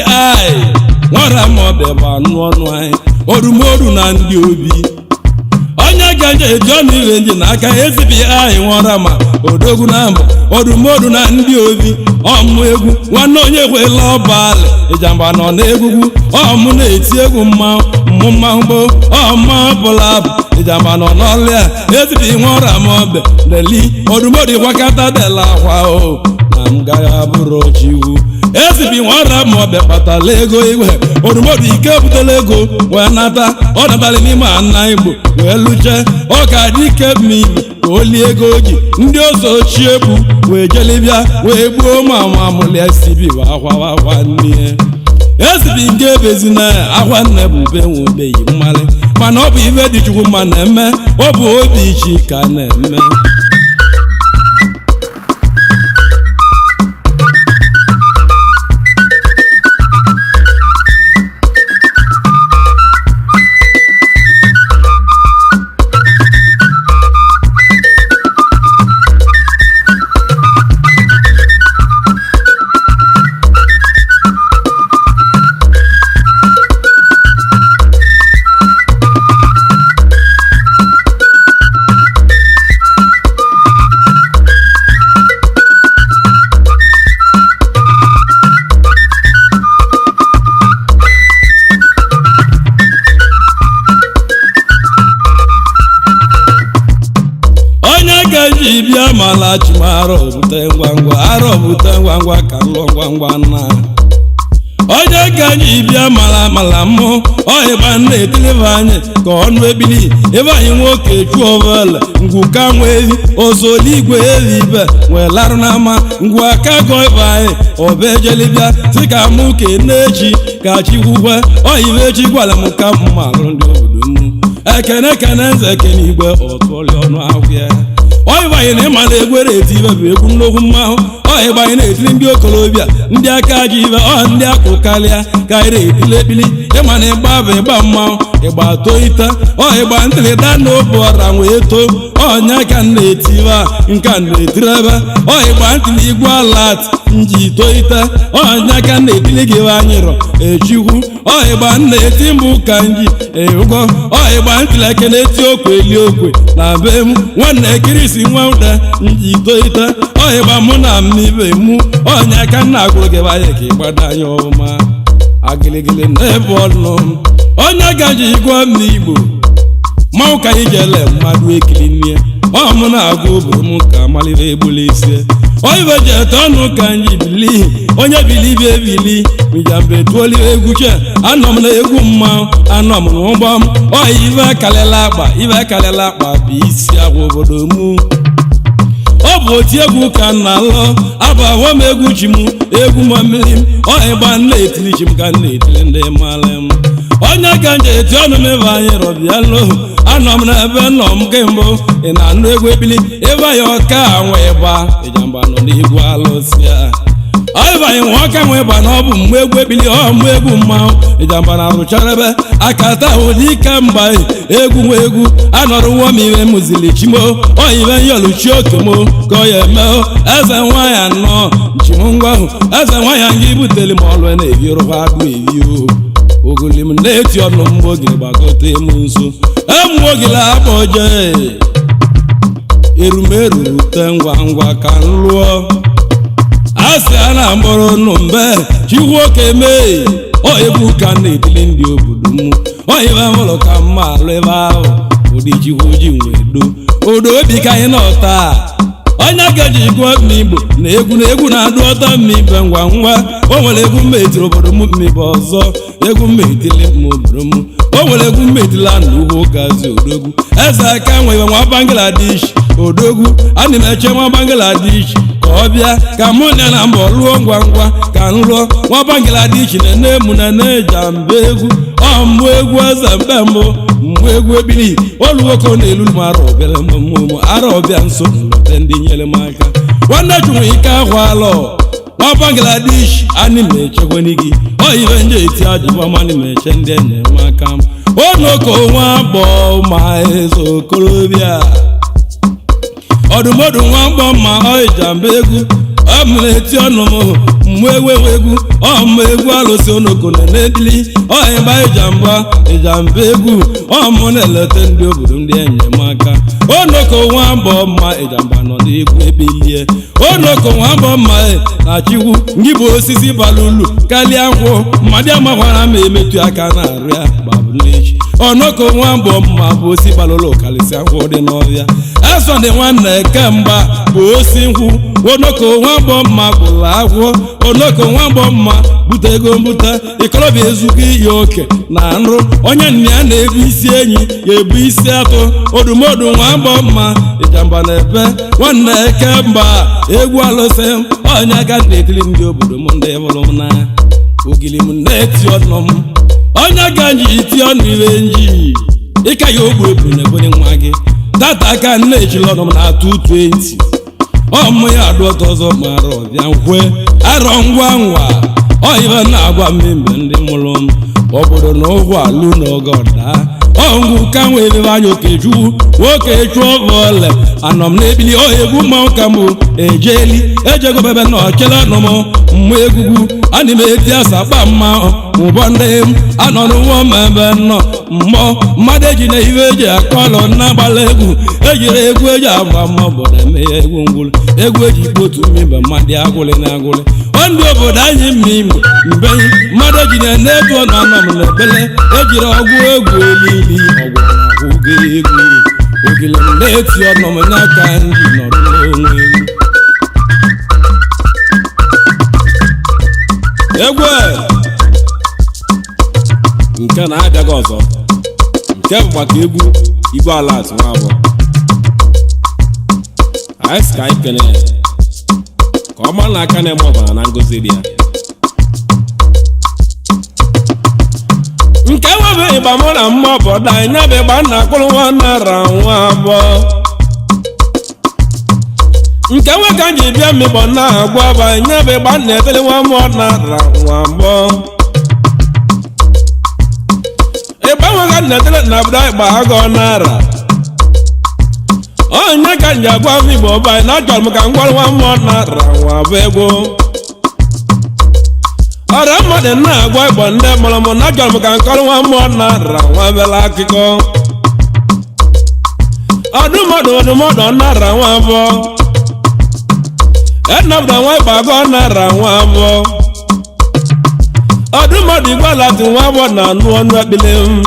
nwara ma ọbịa bụ anụ ọnụ anyị odumodu na ndị obi onye ka nje eti ọnụ ibe nji n'aka ACPI nwara ma odogwu na mbụ odumodu na ndị obi ọmụ egwu nwanne onye kwela ọbalị Ijamba nọ n'egwugwu ọmụ na-eti egwu mmanwụ ọmụ bụla abụ Ijamba nọ n'ọlịa ACPI nwara ma ọbịa deli odumodu gwakọta dela akwa na m gaghị abụrụ chiwu ACPI nwara ma ọbịa kpatala ego igwe odumodu ike butela ego wee nata ọ nabalị n'ime ana Igbo wee luche ọ ka dị ike ma ibe ka o lie ego ji ndị ose ochie egbu wee jelibịa wee gbuo ma amụlịa ACPI bụ akwa nne ACPI nke ebezina akwa nne bụ ube nwebeghị mmalị mana ọ bụ ife dị Chukwu mma na-eme ọ bụ obi ichi ka na-eme ji bịa mala chimara obute ngwa ngwa ka lụọ ngwa na onye ka anyị bịa mala mmụ ọhịgba na-etilive anyị ka ọnụ ebili ebe anyị nwoke chuovele ngwu ka nwe ehi ozoligwe ehi ibe wee larụ n'ama ngwu aka gọibe anyị ọbaejelibịa si ka mụ ke na-echi ka chikwukwe ọhịba echi gwara m ka mma alụ ndị obodo m ekene nze ekene igwe ọtụọli ọnụ ahụhịa ọhịba anyị na ịma na egwere eti ibe bụ egwu nnukwu mmanwụ ọhịgba anyị na-etili ndị okolobịa ndị aka ji ibe ndị akụ karịa ka anyị na-etili ekpili ịma na ịgba bụ ịgba mmanwụ ịgba toite ọhịgba ntịlịda na obu ọra wee too ọnya ka na-etive nka na-etiri ebe ọhịgba ntịli igwe alat nji toite ọnya ka na-etili gị ebe anyị rọ echikwu ọhịgba na-eti mbụ ka nji ụgwọ ọhịgba ntịli eke na-eti okwe eli okwe na be m nwanne ekirisi nwa ụda nji toite ọhịgba mụ na mmibe mụ ọnya ka nna agwụrụ gị ebe anyị ka ịgbado anyị ọma agịlịgịlị n'ebe ọnụ onye gaji igwe m n'igbo mmanwụ ka anyị ga-ele mmadụ ekiri nne ọmụ na-agụ obodo m ka malibe egbula ise oyibe ji ete ọnụ ka anyị bili onye bili bie ebili Ijamba etuoli egwu che anọ m na egwu mmanwụ anọ m n'ụgbọ m ọya ibe karịla akpa bụ isi agwa obodo m ọ bụ oti egwu ka nna lọ abụọ m egwu chi m egwu ma mmiri m ọhịgba na-etili chi m ka na-etili ndị mara m onye ka nje eti ọnụ m ebe anyị rọbịalụ anọ m n'ebe nọ m kembụ ị na-anụ egwu ebili ebe anyị ọka nwe ịgba Ijamba nọ n'egwu alụsịa ọhịba anyị nwe ọka nwe ịgba na ọ bụ mgbe egwu ebili ọmụ egwu mmanwụ Ijamba na-arụchara ebe akata ụdị ike mgba egwu nwe egwu anọrọwo m iwe mụzili chimo oyibe nyoluchi okemo ka ọ ya eme eze nwaanyị anọ nchimngwa ahụ eze nwaanyị anyị butere m ọlụ na-ebiorụkwa agụ ebi ogoli m na-eti ọnụ m ogiri gbagote m nso emu ogili akpọje erumeru te ngwa ka m lụọ asị a na-agbọrọ nụ mbe chiwoke mee ọ egwu ka na-etili ndị obodo m oyibe mụlụ ka mma alụ ebe ahụ ụdị chikwu ji nwe odo obi ka anyị nọta onye gaji igwe mmigbo na egwu na-adụ ọtọ mmibe ngwa o nwere egwu mmetiri obodo m mmibe ọzọ egwu mmetili m obodo m o nwere egwu mmetila na ugwu gazi odogwu eze aka nwe nwa Bangladesh odogwu ana m eche nwa Bangladesh ka ọ bịa ka mụ na mbọ lụọ ngwa ka m lụọ nwa Bangladesh na-ene emu na Ijamba egwu ọmụ egwu eze mgbe mbụ mgbe egwu ebili oluwoko na-elu m ara ọbịa nso nlọte ndị nyere m aka nwanne chụnwe ike ahụalọ nwa Bangladesh anyị na-echekweni gị oyibe ndị eti ajụbọma anyị na-eche ndị enyemaka m onoko nwa gbọ ma eze okorobịa ọdụmọdụ nwa mgbọ ma Ijamba egwu ọmụleti ọnụ m mgbe egwu ọmụ egwu alụsị onoko na-edili ọhịgba Ijamba egwu ọmụ na-eleta ndị obodo ndị enyemaka onoko nwa mbọ mma Ijamba nọ n'egwu ebilie onoko nwa mbọ mma na chikwu ngị bụ osisi bara ulu karịa nkwụ mmadụ amakwara ma emetụ aka na-arụ ya gbabụlechi onoko nwa mbọ mma bụ osi bara ulu karịsịa nkwụ dị n'ọhịa eso dị nwanne kemgba bụ osi nkwụ onoko nwa mbọ mma gwụrụ agwọ onoko nwa mbọ mma bute ego mbute ikolobịa ezugo iyi oke na nrụ onye nna ya na-ebu isi enyi ya ebu isi atụ odumodu nwa mbọ mma Ijamba na-ebe nwanne kemgba egwu alụsị onye aka na-etili ndị obodo m ndị hụrụ m n'anya ogili m na-eti ọnụ m onye ga nji iti ọnụ iwe nji ịka ya ogbu ebu na ebonye nwa gị data aka na-ejili ọnụ m na 220 ọmụ ya adụ ọtọ ọzọ mara ọbịa nkwe arọ ngwa oyibe na-agwa mmemme ndị mụrụ m obodo na ụgwọ alụ n'oge ọda ọngwụ ka nwe ebe anya okechukwu nwoke chụọ bọọlụ anọ m n'ebili egwu mmanwụ ka mbụ ejeli ejegobebe na ọchele ọnụ m mmụ egwugwu ana m eti asakpa mmanwụ ụbọ ndị m anọ n'ụwọ m ebe nọ mmụọ mmadụ eji na ibe eji akọlọ na-agbala egwu ejiri egwu eji agba mma obodo eme ya egwu ngwụlụ egwu eji kpotu mmiri mmadụ agwụlị na agwụlị ndị obodo anyị mmiri mbe mmadụ eji na ego ọnụ anọ m na ekpele ejiri ọgwụ egwu elili ọgwụ na-ahụ egwu ogile m na-eti ọnụ m nya ka ndị nọrọ n'onwe egwu nke na-abịaghị ọzọ nke bụ maka egwu igwe ala atụ nwa abụọ anyị sị ka anyị kene ka ọ mara na aka na-eme ọbara na ngozi dị ya nke nwebe ịgba mụ na mma obodo anyị nyebe ịgba nna akpụrụ nwa nara nwa abụọ nke nwe ka ji bịa mmịkpọ na agwa bụ anyị nyebe ịgba nna etele nwa mmụọ nara nwa abụọ ịgba nwa ka nna etele na obodo anyị gba agọ nara onye ka nji agwa m igbo bụ anyị na achọrọ m ka m gwara nwa mmụọ nara nwa abụọ egwu ọrịa mmadụ na-agwa igbo ndị mụrụ m na achọrọ m ka nkọrọ nwa mmụọ nara nwa bela akụkọ ọdụmọdụ nara nwa abụọ enabụda nwa igbo agọ nara nwa abụọ ọdụmọdụ igbo alati nwa abụọ na anụ ọnụ ekpile m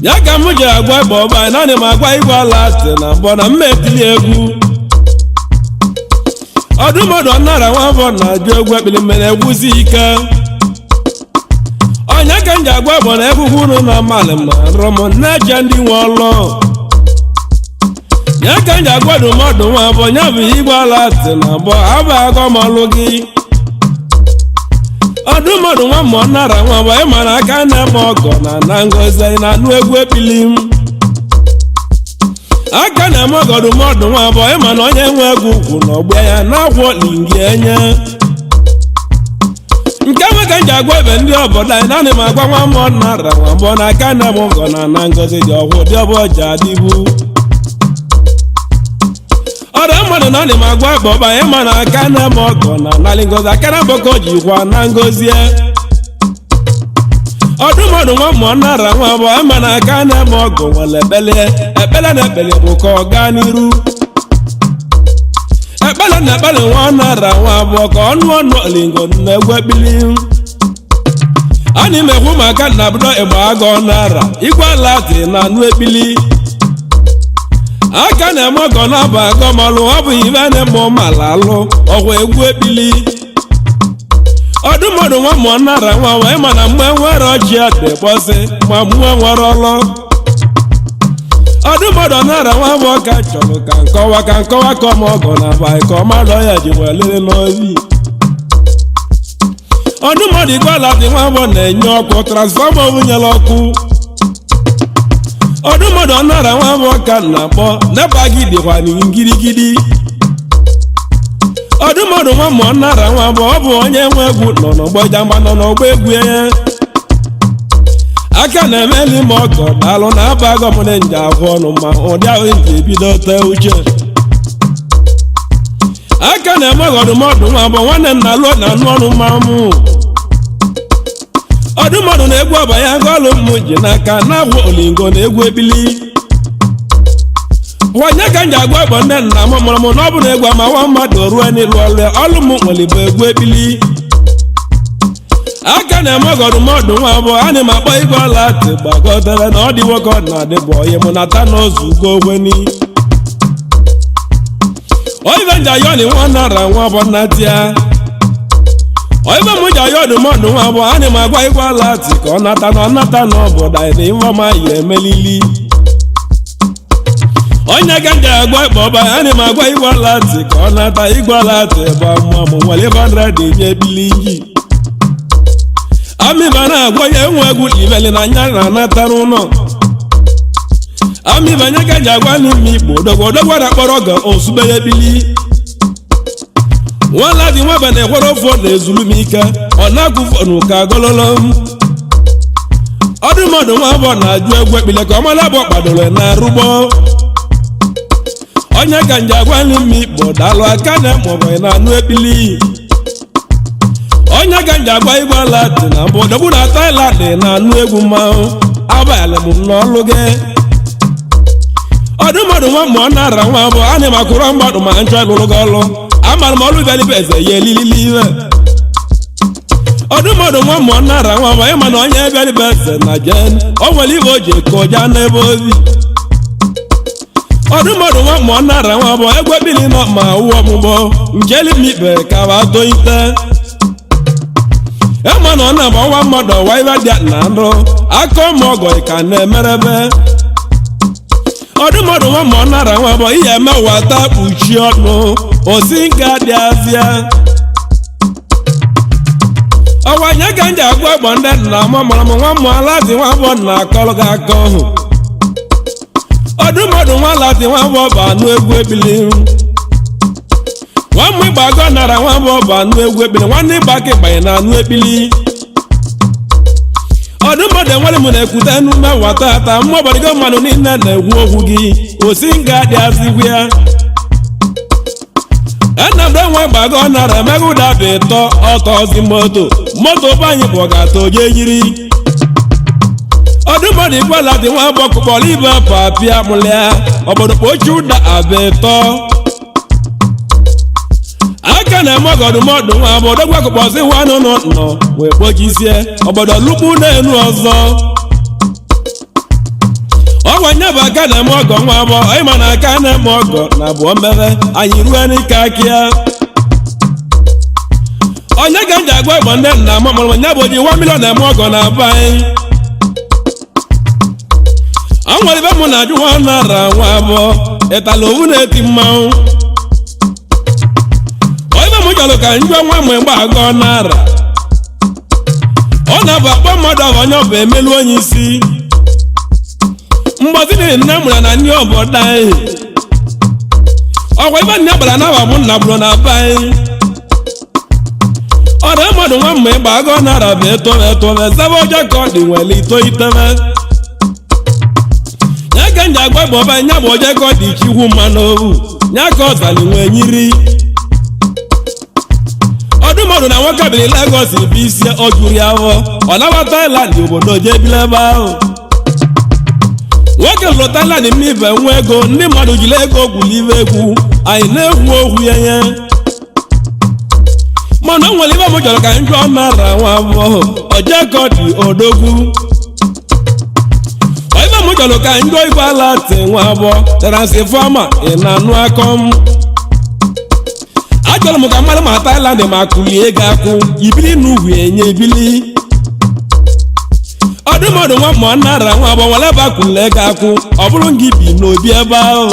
ya ka m ji agwa igbo ọba anyị naanị m agwa igbo alati na abụọ na mma etili egwu ọdụmọdụ nara nwa afọ na-ajụ egwu ekpili mere egwusi ike onye ka m ji agwa bụ na egwugwu unu na amalị ma rụm na-eche ndị nwe ọlụ ya ka m ji agwa ọdụmọdụ nwa afọ ya bụ igwe ala tị na abụọ abụ agọ m ọlụ gị ọdụmọdụ nwa mmụọ nara nwa afọ ịma na aka na-eme ọgọ na ngozi na anụ egwu ekpili m aka na-eme ọgọdụmọdụ nwa abụọ ịma na onye nwe egwu ugwu na ọgba ya na-agwọ lingi enye nke nwe ka m ji agwa ebe ndị obodo anyị naanị m agwa nwa mmụọ nara nwa abụọ na aka na-eme ọgọ na ngozi dị ọgwụ dị ọbụọ ji adịbu ọrịa mmadụ naanị m agwa ebe ọba ịma na aka na-eme ọgọ na narị ngozi aka na mbọkọ jikwa na ngozi ọdụmọdụ nwa mmụọ nara nwa abụọ ama na aka na-eme ọgụ nwere ekpele na ekpele bụ ka ọ gaa n'iru ekpele na ekpele nwa nara nwa abụọ ka ọnụ olingo na egwu ekpili ana m ekwu maka na bido ịgba agọ nara igwe ala dị na anụ ekpili aka na-eme ọgọ na-abụ agọ malụ ọ bụ ibe na-eme ụmala alụ ọgwụ egwu ekpili ọdụmọdụ nwa mmụọ nara nwa wee ma na mgbe nwere ọjị adịbọsị ma mmụọ nwere ọlọ ọdụmọdụ nara nwa abụọ ka chọrọ ka nkọwa ka ọma ọgọ na abalị ka ọma lọ ya ji wee lele n'ozi ọdụmọdụ igwe ala dị nwa abụọ na-enye ọkụ transfọma nyere ọkụ ọdụmọdụ nara nwa abụọ ka na-akpọ neba gị dịkwa ngirigidi ọdụmọdụ nwa mmụọ nara nwa abụọ ọ bụ onye nwe egwu nọ n'ọgbọ Ijamba nọ n'ọgbọ egwu ya aka na-emeli m ọgọ daalụ na aba agọ m na nje ahụ ọnụ ma ụdị ahụ nji ebido tee uche aka na-eme ọdụmọdụ nwa abụọ nwanne nna lụọ na anụ ọnụ ma mụ ọdụmọdụ na egwu ọba ya gọlụ m ji n'aka na-agwụ olingo na egwu ebili onye ka m ji agwa egbo ndị nna m mụrụ m na ọ bụ na egwu ama nwa mmadụ ruo n'ịlụ ọlụ m nwere bụ egwu ebili aka na-eme ọgọdụmọdụ nwa abụọ ana m akpọ igwe ọla tị gbagọdere na ọ dị nwoke ọ na-adịbụ onye mụ nata n'ozu ugo ogweni oibe nji ayọni nwa nara nwa abụọ natia oibe m ji ayọ ọdụmọdụ nwa abụọ ana m agwa igwe ọla tị ka ọ nata n'obodo anyị na ife ọma ya emelili onye ka nji agwa ikpe ọba ana m agwa igwe ọla tị ka ọ nata igwe ọla tị bụ mmụọ m nwere 500 nye ebili nji amịba na-agwa ya enwe egwu ibeli na anya na-anata n'ụlọ amịba nye ka ji agwa n'ime igbo odogwo na-akpọrọ ọgọ ozugbo ya ebili nwala dị nwaba na-ekwere ofe na ezulu m ike ọ na-agụ fonu ka gololo m ọdụmọdụ nwa abụọ na-ajụ egwu ekpile ka ọmala bụ kpadoro na arụgbọ onye ka nji agwa n'ime igbo daalụ aka na-emụrụ na anụ ekpili onye ka nji agba igwe ala dị na mbụ dogbu na Thailand na anụ egwu mmanwụ abalị m n'ọlụ gị ọdụmọdụ nwa mmụọ nara nwa abụọ ana m akụrọ mgbadụ ma nchọ lụrụ gị ọlụ amara m ọlụ bịalibe eze ya elilili iwe ọdụmọdụ nwa mmụọ nara nwa abụọ ịma na onye bịalibe eze na jen o nwere ibe o ji eko ja n'ebe ozi ọdụmọdụ nwa ma ọ nara nwa bụ egwe bili nọ ma ụwa ọmụgbọ njeli mibe ka wa doite ema na ọ na-agba ọnwa mmadụ ọwa ibe dị na ndụ aka ọma ọgọ ka na-emerebe ọdụmọdụ nwa ma ọ nara nwa bụ ihe eme wata kpuchi ọnụ osi nke dị azịa ọwa nye ka nji agwa egbo ndị nna mụmụrụ m nwa mmụ alazi nwa bụ na akọrọ gị aka ọhụ ọdụmọdụ nwa alazi nwa bụ ọba anụ egwu ebili nwa mmụ ịgba agọ nara nwa bụ ọba anụ egwu ebili nwanne ịgba aka ịgbanye na anụ ebili ọdụmọdụ enwere m na-ekwute enume wata ata mmụ ọbọdịgo mmadụ niile na-egwu okwu gị osi nga dị azigwu ya enabdo nwa gbago nara emega ụda bụ ịtọ ọtọzi moto banyị bụ ọgata oje yiri ọdụmọdụ igwela dị nwa bụ ọkụkpọrọ ibe papịa mụlịa obodo kpochi ụda abụ ịtọ aka na-eme ọgọdụmọdụ nwa bụ odogwu akụkpọzi nwa nụnụ nọ wee kpochisie obodo lukpu na-enu ọzọ ọgwa nye bụ aka na-eme ọgọ nwa abụọ ịma na aka na-eme ọgọ na abụọ mmebe anyị ruo n'ike akịa onye ga nji agwa igbo ndị nna mụrụ nye bụ ji 1 million na-eme ọgọ na abụ anyị ọ nwere ibe mụ na ajụ nwa nara nwa abụọ ịtala owu na-eti mmanwụ ibe mụ chọrọ ka njọ nwa mgbe mgbe agọ nara ọ na-abụ akpọ mmadụ ọ onye ọ bụ emelu onye isi mgbazi dị nne mụrụ na ndị obodo anyị ọkwa ibe nne gbara na abụ nna bụrụ na be anyị ọrụ mmadụ nwa mma ịgba agọ nara bụ etobe zaba ọjọ ka ọ dị nwere itoitebe ya ka nji agba igbo ọba nya bụ ọjọ ka ọ dị chikwu mmanụ owu ya ka ọ zali nwee nyiri ọdụmọdụ na nwoke biri Lagos bụ isi ọ juru ya afọ ọ nawa Thailand obodo jee bili ebe ahụ nwoke lụrụ Thailand mmibe nwa ego ndị mmadụ jiri ego gwulive egwu anyị na-egwu okwu ya nye mana o nwere ibe m chọrọ ka njọ nara nwa abụọ ojekọdị odogwu ibe m chọrọ ka njọ igwe ala te nwa abụọ transfọma ị na-anụ akọm achọrọ m ka mmadụ ma Thailand ma kụlie ego akwụ ibili n'ugwu enye ibili ọdụmọdụ nwa ma ọ nara nwa abụọ were ebe akwụle ego akwụ ọ bụrụ gị bi n'obi ebe ahụ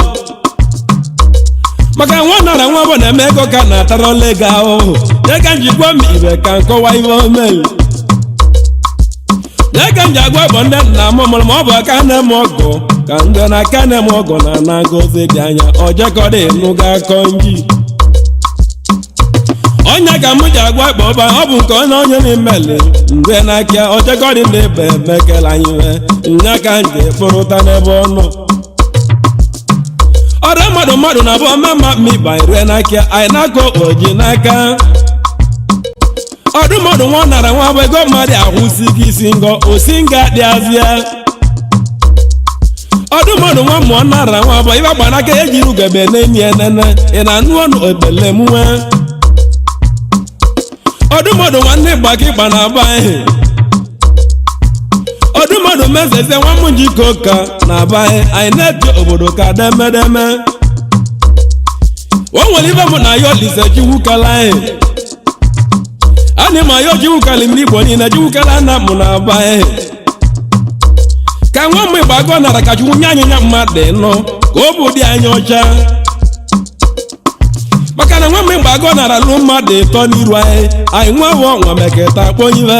maka nwa nara nwa abụọ na-eme ego ka na-atarọla ego ahụhụ dịka njikwa m ibe ka nkọwa ihe omelu dịka nji agwa bụ ndị nna mụmụrụ ma ọ bụ aka na-eme ọgọ ka ndị na aka na-eme ọgọ na na-agọzi dị anya ojekọdị ịnụga akọ nji onye ka m ji agwa ikpe ọba ọ bụ nke onye na-emeli mgbe n'aka ojekọdị na-ebe emekele anyị nya ka nji kpụrụta n'ebe ọ nọ ọrụ mmadụ na abụ ọmama miba ire n'aka anyị na-akọ oji n'aka ọdụmọdụ nwa nara nwa bụ ego mmadụ ahụsighị isi ngọ osi nga dị azịa ọdụmọdụ nwa ma ọ nara nwa bụ ibe gba n'aka ejiri ugebe na-enyi enene ị na-anụ ọnụ ebele mwe ọdụmọdụ nwanne gbaka ịgba na aba anyị ọdụmọdụ mezeze nwa m njikọ ka na aba anyị na-eji obodo ka demedeme o nwere ibe mụ na ya olise jiwukala anyị anyị ma ya jiwukala m n'igbo niile jiwukala na mụ na aba anyị ka nwa m ịgba agọ nara ka chukwu nye anyị nya mmadụ nọ ka o bụ dị anyị ọcha maka na nwa m ịgba agọ nara lụ mmadụ ịtọ n'iru anyị nwa bụ ọnwa meketa kpọnyive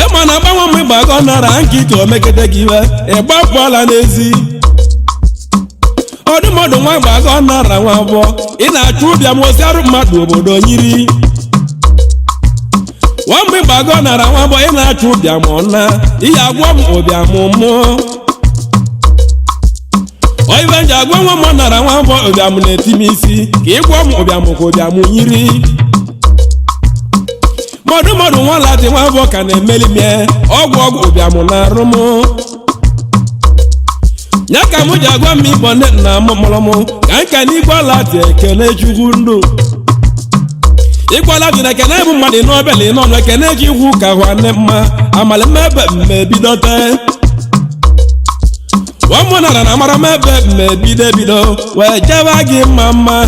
ịma na agbanwe m ịgba agọ nara nkịtị omekete gị iwe ịgbapụọla n'ezi ọdụmọdụ nwa ịgba agọ nara nwa abụọ ị na-achụ ụbịa m osi arụ mmadụ obodo nyiri nwa m ịgba agọ nara nwa abụọ ị na-achụ ụbịa m ọna ihe agwọ m ụbịa m mmụọ oyibe nji agwa nwa m nara nwa abụọ ụbịam na-eti m isi ka ịgwọ m ụbịam ka ụbịam nyiri mọdụmọdụ nwa lati nwa abụọ ka na-emeli mie ọgwụ ụbịam na-arụ m ya ka m ji agwa m igbo nne nna m mụrụ m ka nka na igbo lati ekele chukwu ndụ igbo lati na ekene bụ mmadụ n'obele n'ọnụ ekene ji igwu ka hụ nne mma amalị mmebe mmebidote ụmụnara na amara m ebe mebido wee jebe gị mma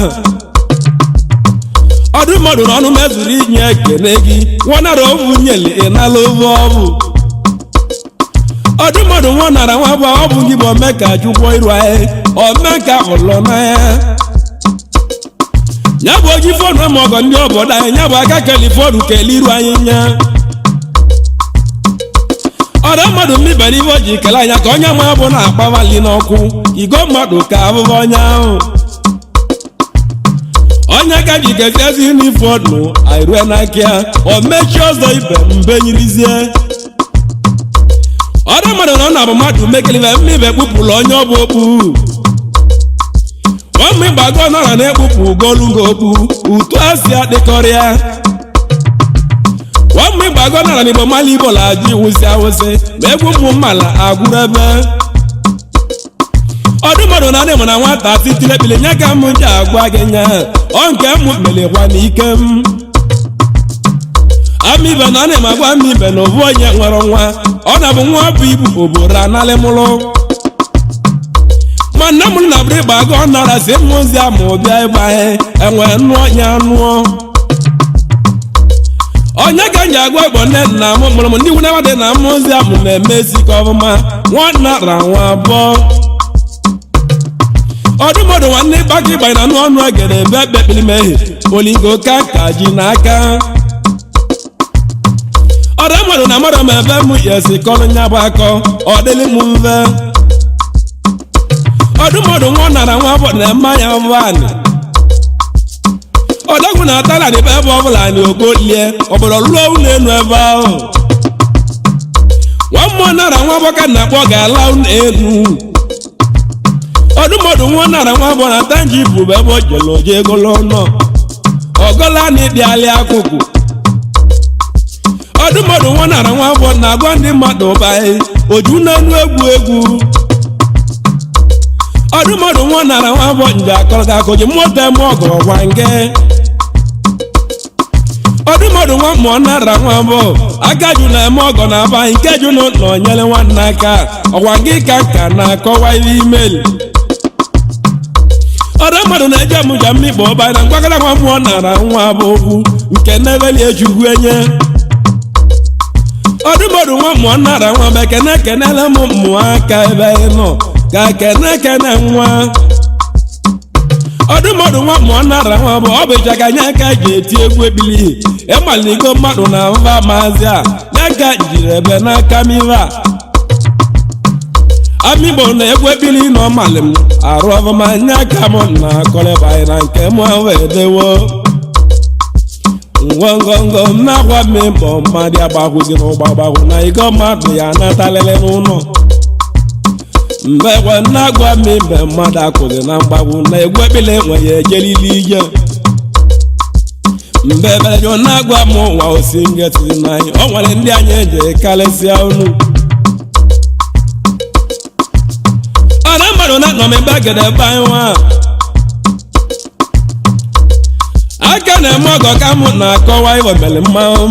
ọdụ mmadụ n'ọnụ mezuru inye ekele gị nwanara ovu nyeli ịnala ovu ọbụ ọdụ mmadụ nwanara nwa bụ ọ bụ gị bụ ome ka chukwu iru anyị ome ka ụlọ n'anya ya bụ oji fọdụ ma ọgọ ndị obodo anyị ya bụ aka kelifọdụ kele iru anyị nya ọdụ mmadụ mmibere ibe o ji kele anya ka onye ma bụ na-akpawali n'ọkụ igo mmadụ ka abụbụ onye ahụ onye ka ji kesiezi n'ifọdụ airue n'aka o mechie ọzọ ibe mbe nyirizie ọdụ mmadụ na ọ na-abụ mmadụ mekelive mmibe kpụpụrụ onye ọ bụ okpu ọmụ ịgbago nọrọ na-ekpupụ ugolugo okpu utu asị adịkọrịa ọmụ ịgbago nọrọ n'igbo mala igbo la-ajụ iwụsị awụsị ma egwupụ mmala agwụrụ ebe ọdụ mmadụ na adị mụ na nwata titilekpili nye ka m ji agwa gị nya ọ nke m melekwa n'ike m amibe na ana m agwa amibe na ovu onye nwere nwa ọ na-abụ nwa bụ ibu oboro analị mụrụ ma nne m na bụrụ ịgba agụ ọ nara si m ozi amụ bịa ịgbaghe enwe nụọ ya nụọ onye ka nji agwa igbo nne na m mụrụ m ndị nwere dị na m ozi amụ na-emesi ka ọfụma nwa nara nwa abụọ ọdụmọdụ nwanne ịgbaka ịgbanye na n'ọnụ egere ebe ekpekpiri mehie olingo ka nka ji n'aka ọdụmọdụ na mmadụ ma ebe m yesi kọrọ nya bụ akọ ọ dịlị m mve ọdụmọdụ nwa nara nwa bụ na mmanya vanị ọdọgwụ na atala n'ebe ebe ọbụla anyị okolie obodo lụọ ụlọ elu ebe ahụ nwa mmụọ nara nwa bọka na akpọ ga-ala ụlọ elu ọdụmọdụ nwa nara nwa bụ na tanji bụ ebe o jere oje egolo nọ ọgọla na ịdịalị akụkụ ọdụmọdụ nwa nara nwa bụ na agwa ndị mmadụ ụbaghị oju n'elu egwu ọdụmọdụ nwa nara nwa bụ nje akọrọ ga akụji mmụta eme ọgọrọ gwa nge ọdụmọdụ nwa mmụọ nara nwa bụ agaju na-eme ọgọ na aba nke ju na nyere nwanne aka ọgwa gị ka nka na-akọwa ihe imeli ọdụ mmadụ na-eje mụja mmikpo ọba na mgbagara nwa mmụọ nara nwa bụ okwu nke na-ebeli ejugwu enye ọdụ mmadụ nwa mmụọ nara nwa bụ ekene kenele m mmụọ aka ebe ị nọ ka kene nwa ọdụ mmadụ nwa mmụọ nara nwa bụ ọ bụ ịchaka nye aka ji eti egwu ebili ịmaligo mmadụ na mba maazị a ya ka jiri ebe n'aka mive a amigbo na egwu ebili na ọmalị m arụ ọfụma nye aka m na akọlịbanyị na nke m wee dewo ngwongwongwo m na-agwa m mbọ mmadụ agbakwụzi n'ụgbagbagwụ na igo mmadụ ya natalele n'ụlọ mgbe na-agwa m mbe mmadụ akwụzi na mgbagwụ na egwu ebili enweghị ejelili ije mgbe berejo na-agwa m ụwa osi ngetizi n'anyị o nwere ndị anyị eji karịsịa unu ọdụ mmadụ na-anọ m ebe agede ebe anyị nwa aka na-eme ọgọ ka mụ na-akọwa iwebele mmanwụ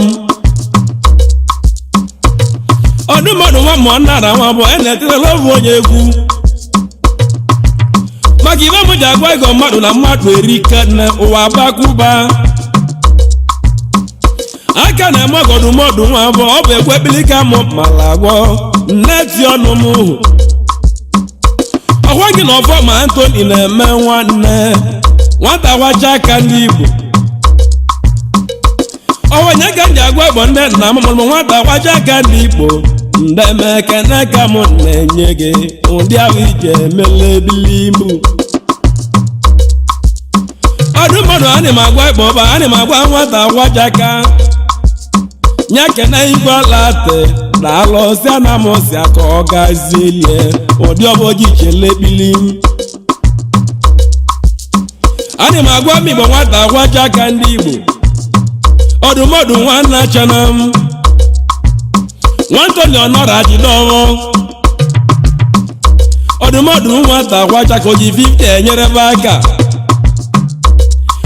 ọdụ mmadụ nwa mmụọ nara nwa bụ na-etirela ovu onye egwu maka ibe m ji agwa ego mmadụ na mmadụ erike na ụwa bakwụba aka na-eme ọgọ ọdụmọdụ nwa bụ ọ bụ egwu ebili ka mụ mara agwọ nneti ọnụ m ọgwa gị na ọfọ ma Anthony na-eme nwanne nwata wacha aka ndị Igbo ọwanye ka m ji agwa Igbo ndị nna m mụrụ nwata wacha aka ndị Igbo ndị mekene ka m na-enye gị ụdị ahụ ije emela ebili ibu ọdụmọdụ ana m agwa Igbo ọba ana m agwa nwata wacha aka nye kene igwe late daalụ si ana m si aka ọ gazilie ụdị ọbọji chelebili ana m agwa m Igbo nwata wacha aka ndị Igbo ọdụmọdụ nwanna chana m Anthony ọnọrọ ajidọwọ ọdụmọdụ nwata wacha ka o ji 50 enyere ebe aka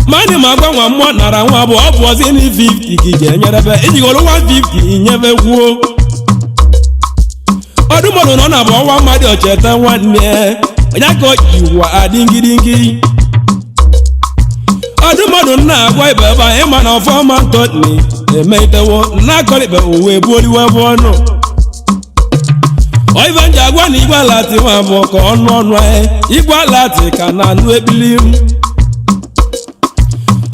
ma anyị ma agwa nwa mmụọ nara nwa bụ ọ bụ ọzi na 50 ka ị ga-enyere ebe iji goro 150 inyebe gwuo ọdụmọdụ nọ na bụ ọnwa mmadụ ocheta nwanne onye ka o jiwa adịngidingi ọdụmọdụ na-agwa ibe ebe anyị ma na ọfọma ntọni emeitewo na-akọrịbe uwe buoliwe bụ ọnụ oive nji agwa na igwe alati nwa bụ ka ọnụ ọnụ anyị igwe alati ka na anụ ebili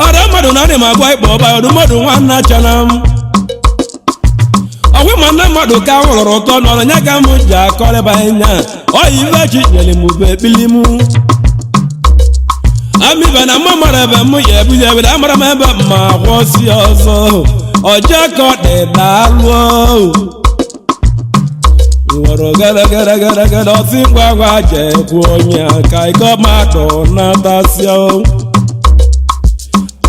ọdụmọdụ na adị m agwa ikpe ọba ọdụmọdụ nwanna chana m ọgwụ ma nne mmadụ ka nwụrụrụ ụtọ n'ọrụ nya ka m ji akọrịba anya oyive chi nyere m ube ekpili m amibe na mma mara ebe m ya ebuzi ebe amara m ebe ma kwụsị ọzọ ọjọọ dị daalụ nwere gere ọsị ngwa ngwa jekwu onye ka ịgọmadụ natasịa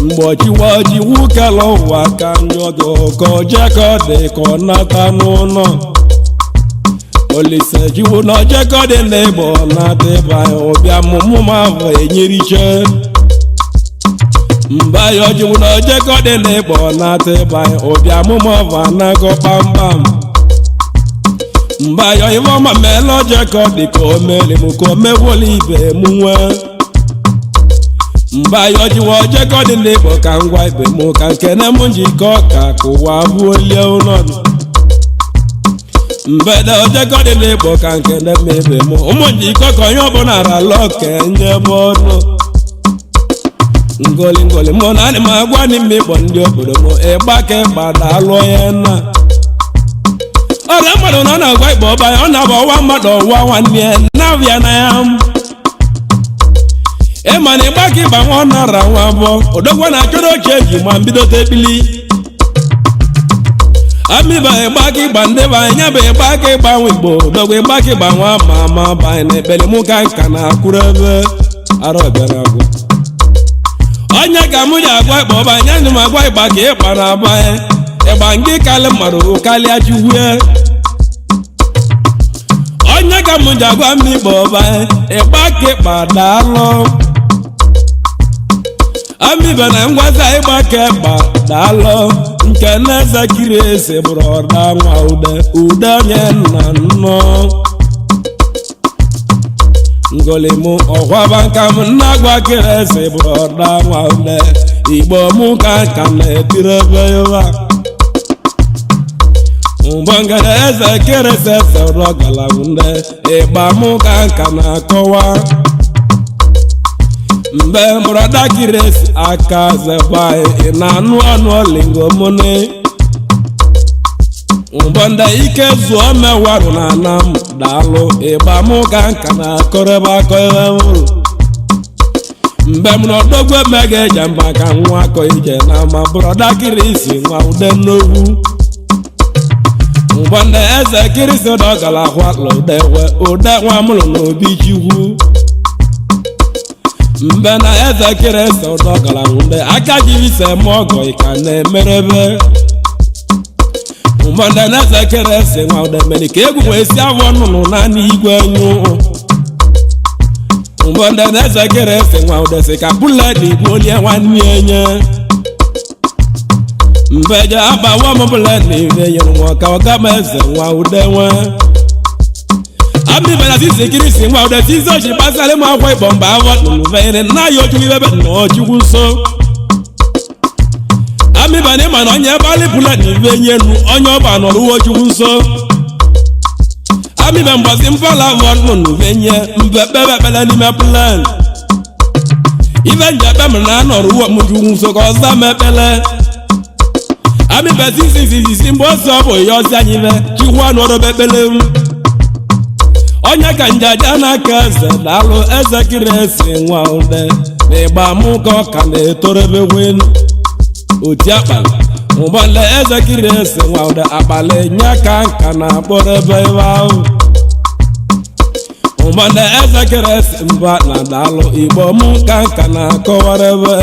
mgbochiwaji wukela ụwa ka njọgọ ka ọjọọ dị ka ọ nata n'ụlọ olise jiwu na ọjọọ dị n'ịbọ nata ịba ụbịa mụmụ ma bụ enyeriche mba ya jiwu na ọjọọ dị n'ịbọ nata ịba ụbịa mụmụ bụ anago kpamkpam mba ya iwe ọma meela ọjọọ dị ka o mere m ka o mewole ibe m nwee mba ya jiwu ọjọọ dị n'ịbọ ka ngwa ibe m ka nkene m njikọ ka ụwa buolie ụlọdụ mbede ọjọọ dị n'ịbọ ka nkene m ebe m ụmụ njikọ ka onye ọbụla rala oke nye ebe ọnụ ngoli mụ na adị m agwa n'ime ịkpọ ndị obodo m ịgbake gbadalụ ya na ọrịa mmadụ na ọ na-agwa ikpe ọba ya ọ na-abụ ọwa mmadụ ọwa nwanne ya na-abịa na ya ịma na ịgbake ịgba nwa ọ nara nwa abụọ odogwa na-achọrọ oche eji ma mbidote ekpili amiba ịgbake ịgba ndị be anyị nyabụ ịgbake ịgba nwa igbo odogwa ịgbake ịgba nwa ma ama bụ anyị na ekpere mụ ka nka na-akwụrụ ebe ara bịara agwụ onye ka mụ ji agwa ikpe ọba anyị anyị m agwa ịgba ka ịkpa na aba anyị ịgba nke kalị mmadụ karịa chukwu onye ka m ji agwa m ikpe ọba anyị ịgba ka ịkpa daalụ amibe na ngwaza ịgba ka ịkpa daalụ nke na-eze kiri ese bụrụ ọda nwa ude onye nna nnọ ngolimu ọkwaba nka m na-agwa kiri ese bụrụ ọda nwa ude igbo mụ ka nka na-etiri ebe ya mgbangara eze kerese sọrọ galande ịgba mụ ka nka na-akọwa mgbe mbrọda kiresi aka zebai na anụ ọnụ olingo mụne mgbọnda ike zụọ mewarụ na ana m daalụ ịgba mụ ka nka na-akọrọba akọ ihe nwụrụ mgbe m n'ọdọgwe mega ijamba ka nwa akọ ije na ma brọda kirisi nwa ude n'ogwu mgbọnda eze kirisi dọgala kwalụ ude nwa mụrụ n'obi chukwu mgbe na eze kirisi dọgala ndị aka jiri ise m ọgọ ịka na-emerebe mgbọnda na eze kirisi nwa ude mere ka egwu wee si avọ nnụnụ naanị igwe nyụ mgbọnda na eze kirisi nwa ude si ka bullet igbu olie nwanne enye mbeje agbawa m bullet na ire nyere nwa ka ọga m eze nwa ude nwe amibela sisi kirisi nwa ude sisi ochi gbasara m akwa ịkpọ mba avọ nụnụbere na ya ochukwu ibebe nnọọ chukwu nso amibela ịma na onye ebe alị bullet na ire nyenu onye ọba nọrụwo chukwu nso amibe mgbazi mpala avọ nụnụbenye mbe kpebekpele n'ime plan ibe njebe m na anọrụwo m chukwu nso ka ọza m ekpele amibe sisi mgbe ọsọ bụ ya ọsị anyị be chukwu anọrọbe ekpele m onye ka njaja n'aka eze daalụ eze kirisi nwa ude na ịgba mụ ka ọ ka na-etorebe wenu oti akpala ụgbọnle eze kirisi nwa ude akpala nye ka nka na-akpọrọ ebe ebe ahụ ụgbọnle eze kirisi mba na daalụ igbo mụ ka nka na-akọwara ebe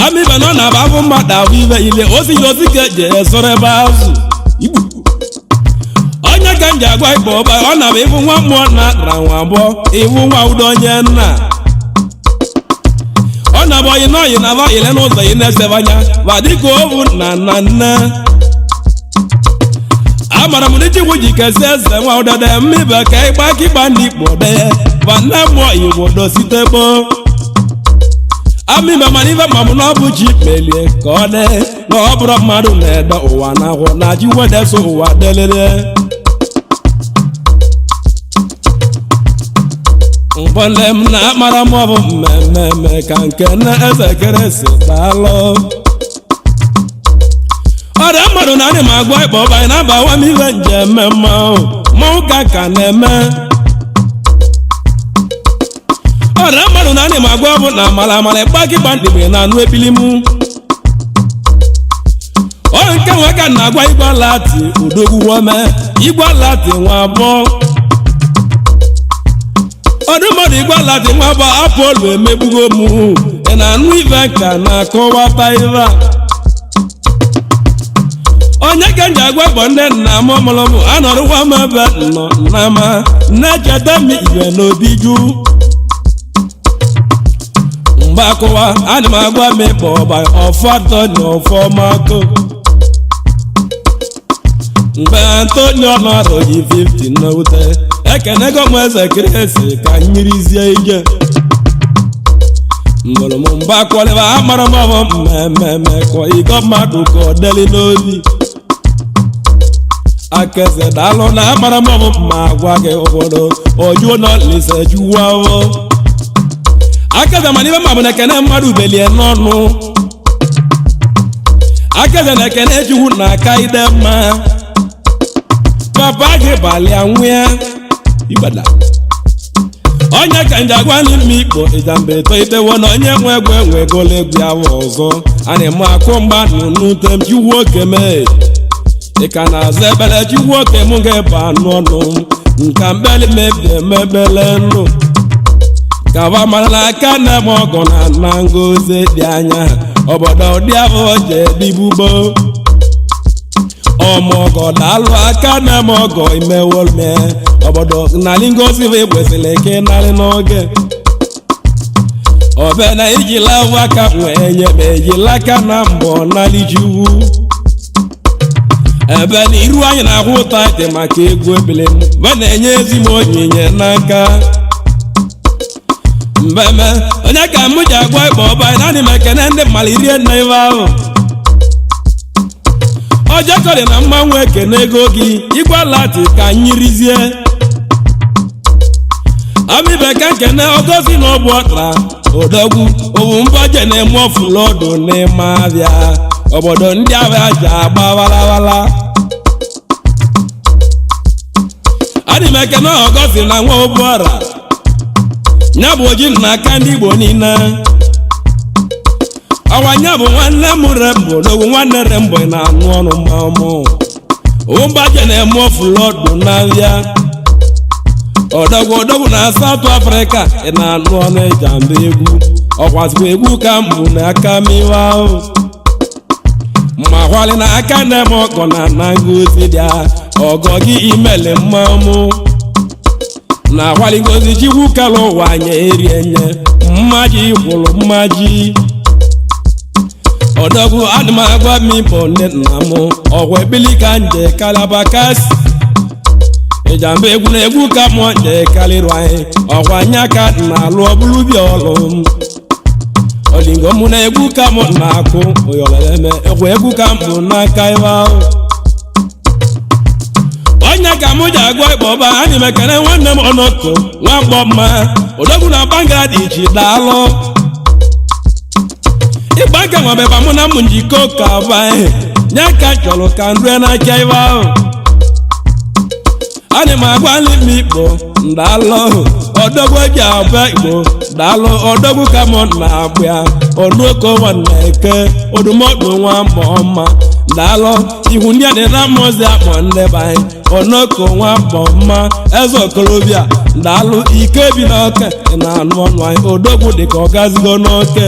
amibe nọ na abụ mmadụ ahụ ibe ile ozi ka eji esoro ebe azụ igbo onye ka m ji agwa ikpe ọba ọ na-abụ ịbụ nwa mmụọ na ra nwa abụọ ịbụ nwa udo onye nna ọ na-abụ oyi na oyi na aba ile n'ụzọ ị na-esebe anya ma dịka ovu na nne amara m n'iji wuji kesi eze nwa ụdede mmibe ka ịgba kịgba ndị Igbo de bana mmụọ Igbo dosite gboo amịbe mana ife ma mụ na ọ bụ chi melie ka ọ dị na ọ bụrụ mmadụ na-ede ụwa na-ahụ na ji wedeso ụwa delele mgbele m na-amara m ọ bụ mmemme ka nke na eze keresi daalụ ọrịa mmadụ na adị m agwa ịkpọ ọbanye na-abawa m ife njem mmanwụ ka na-eme ọrịa mmadụ na adị m agwa ọ bụ na amala ịgbakịgba ndịgbe na anụ ebili mụ ọrụ nke nwe ka na-agwa igwe lati udogwuwome igwe lati nwa abụọ ọdụ mmadụ igwe lati nwa abụọ apụlụ emegbugo mụ ị na-anụ ife nka na-akọwata ife a onye ka nji agwa ịkpọ ndị nna m ọmụrụ m anọrụwa m ebe nọ nama na-echeta m ibe n'obi ju mgbe akụwa ana m agwa m ịkpọ ọba ọfọ Antonio ọfọmago mgbe Antonio nọrọ yi 50 n'ute ekenego m eze kiresi ka nyirizie ije mgbọrọ m mgbe akwọlịba amara m ọbụ mmemme kọ igo mmadụ ka ọ deli n'obi akeze daalụ na amara m ọbụ ma agwa gị obodo ojuo nọ lise juwa akeze mana ibe ma bụ na ekene mmadụ belie n'ọnụ akeze na ekene chukwu na aka ide mma papa gị balịa nwee Igbada onye ka nje agwa n'ime Igbo Ijamba eto itewo na onye nwe egwu enwegolo egwu ya ọzọ a na-eme akụ mgba n'ute m jiwu oke mee ị ka na-azụ ebele jiwu oke m ga-eba anụ ọnụ nka mbeli mebie emebele nnu ka ba mara na aka na eme ọgọ na ngozi dị anya obodo ụdị ahụ je dịbugbo ọmọgọ daalụ aka na eme ọgọ imewolme obodo nali ngozi wee kwesịrị ike narị n'oge ọbịa na ijila aka nwee nye ma ejila aka na mbọ nali jiwu ebe na iru anyị na-ahụ ụtọ dị maka egwu ebili mgbe na-enye ezi m onyinye n'aka mbeme onye ka m ji agwa ịkpọ ọba naanị m ekene ndị mmadụ irie nna ibe ahụ ọjọkọrị na mmanwụ ekene ego gị igwe lati ka nyirizie amibe ka nkene ogozi na ọbụ ọtara odogwu owu mbọje na-eme ọfụlọdụ n'ime abịa obodo ndị abịa ji agba warawara adị m ekene ogozi na nwa obu ọra nya bụ oji na aka ndị Igbo niile ọwanya bụ nwanne m rembo n'ogwu nwanne rembo na-anụ ọnụ mmamụ owu mbaje na-eme ọfụlọdụ n'abịa odogwu na South Africa ị na-anụ ọnụ Ijamba egwu ọkwazikwa egwu ka mbụ na aka miwa ahụ ma hwalị na aka na-eme ọgọ na ngozi dị ọgọ gị imele mmamụ na hwalị ngozi chikwu kala ụwa anya erienye mmaji kwụrụ mmaji odogwu adị m agwa m ịbụ nne nna m ọgwa ebili ka nje kalabakasi Ijamba egwu na egwu ka mụ nje kalịrụ anyị ọgwa anya ka na-alụ ọbụlụ bi ọlụ m olingo mụ na egwu ka mụ na-akụ oyoleleme ọgwa egwu ka mbụ n'aka ebe ahụ onye ka mụ ji agwa ịkpọ ọba anyị mekere nwanne m ọnọkọ nwa mgbọ mma odogwu na Bangladesh daalụ ịgba nke nwabeba mụ na m njikọ ka baị nye ka chọrọ ka nrue n'aka ebe ahụ ana m agwa ndị m Igbo ndalụ odogwu ji abịa Igbo daalụ odogwu ka mụ na-agba ya onoko nwanne eke odumọdụ nwa mbọ mma daalụ ihu ndị a dị na mmụzi akpọ ndị banyị onoko nwa mbọ mma eze okorobịa daalụ ike bi n'oke na-anụ ọnụ anyị odogwu dị ka ọ gazigo n'oke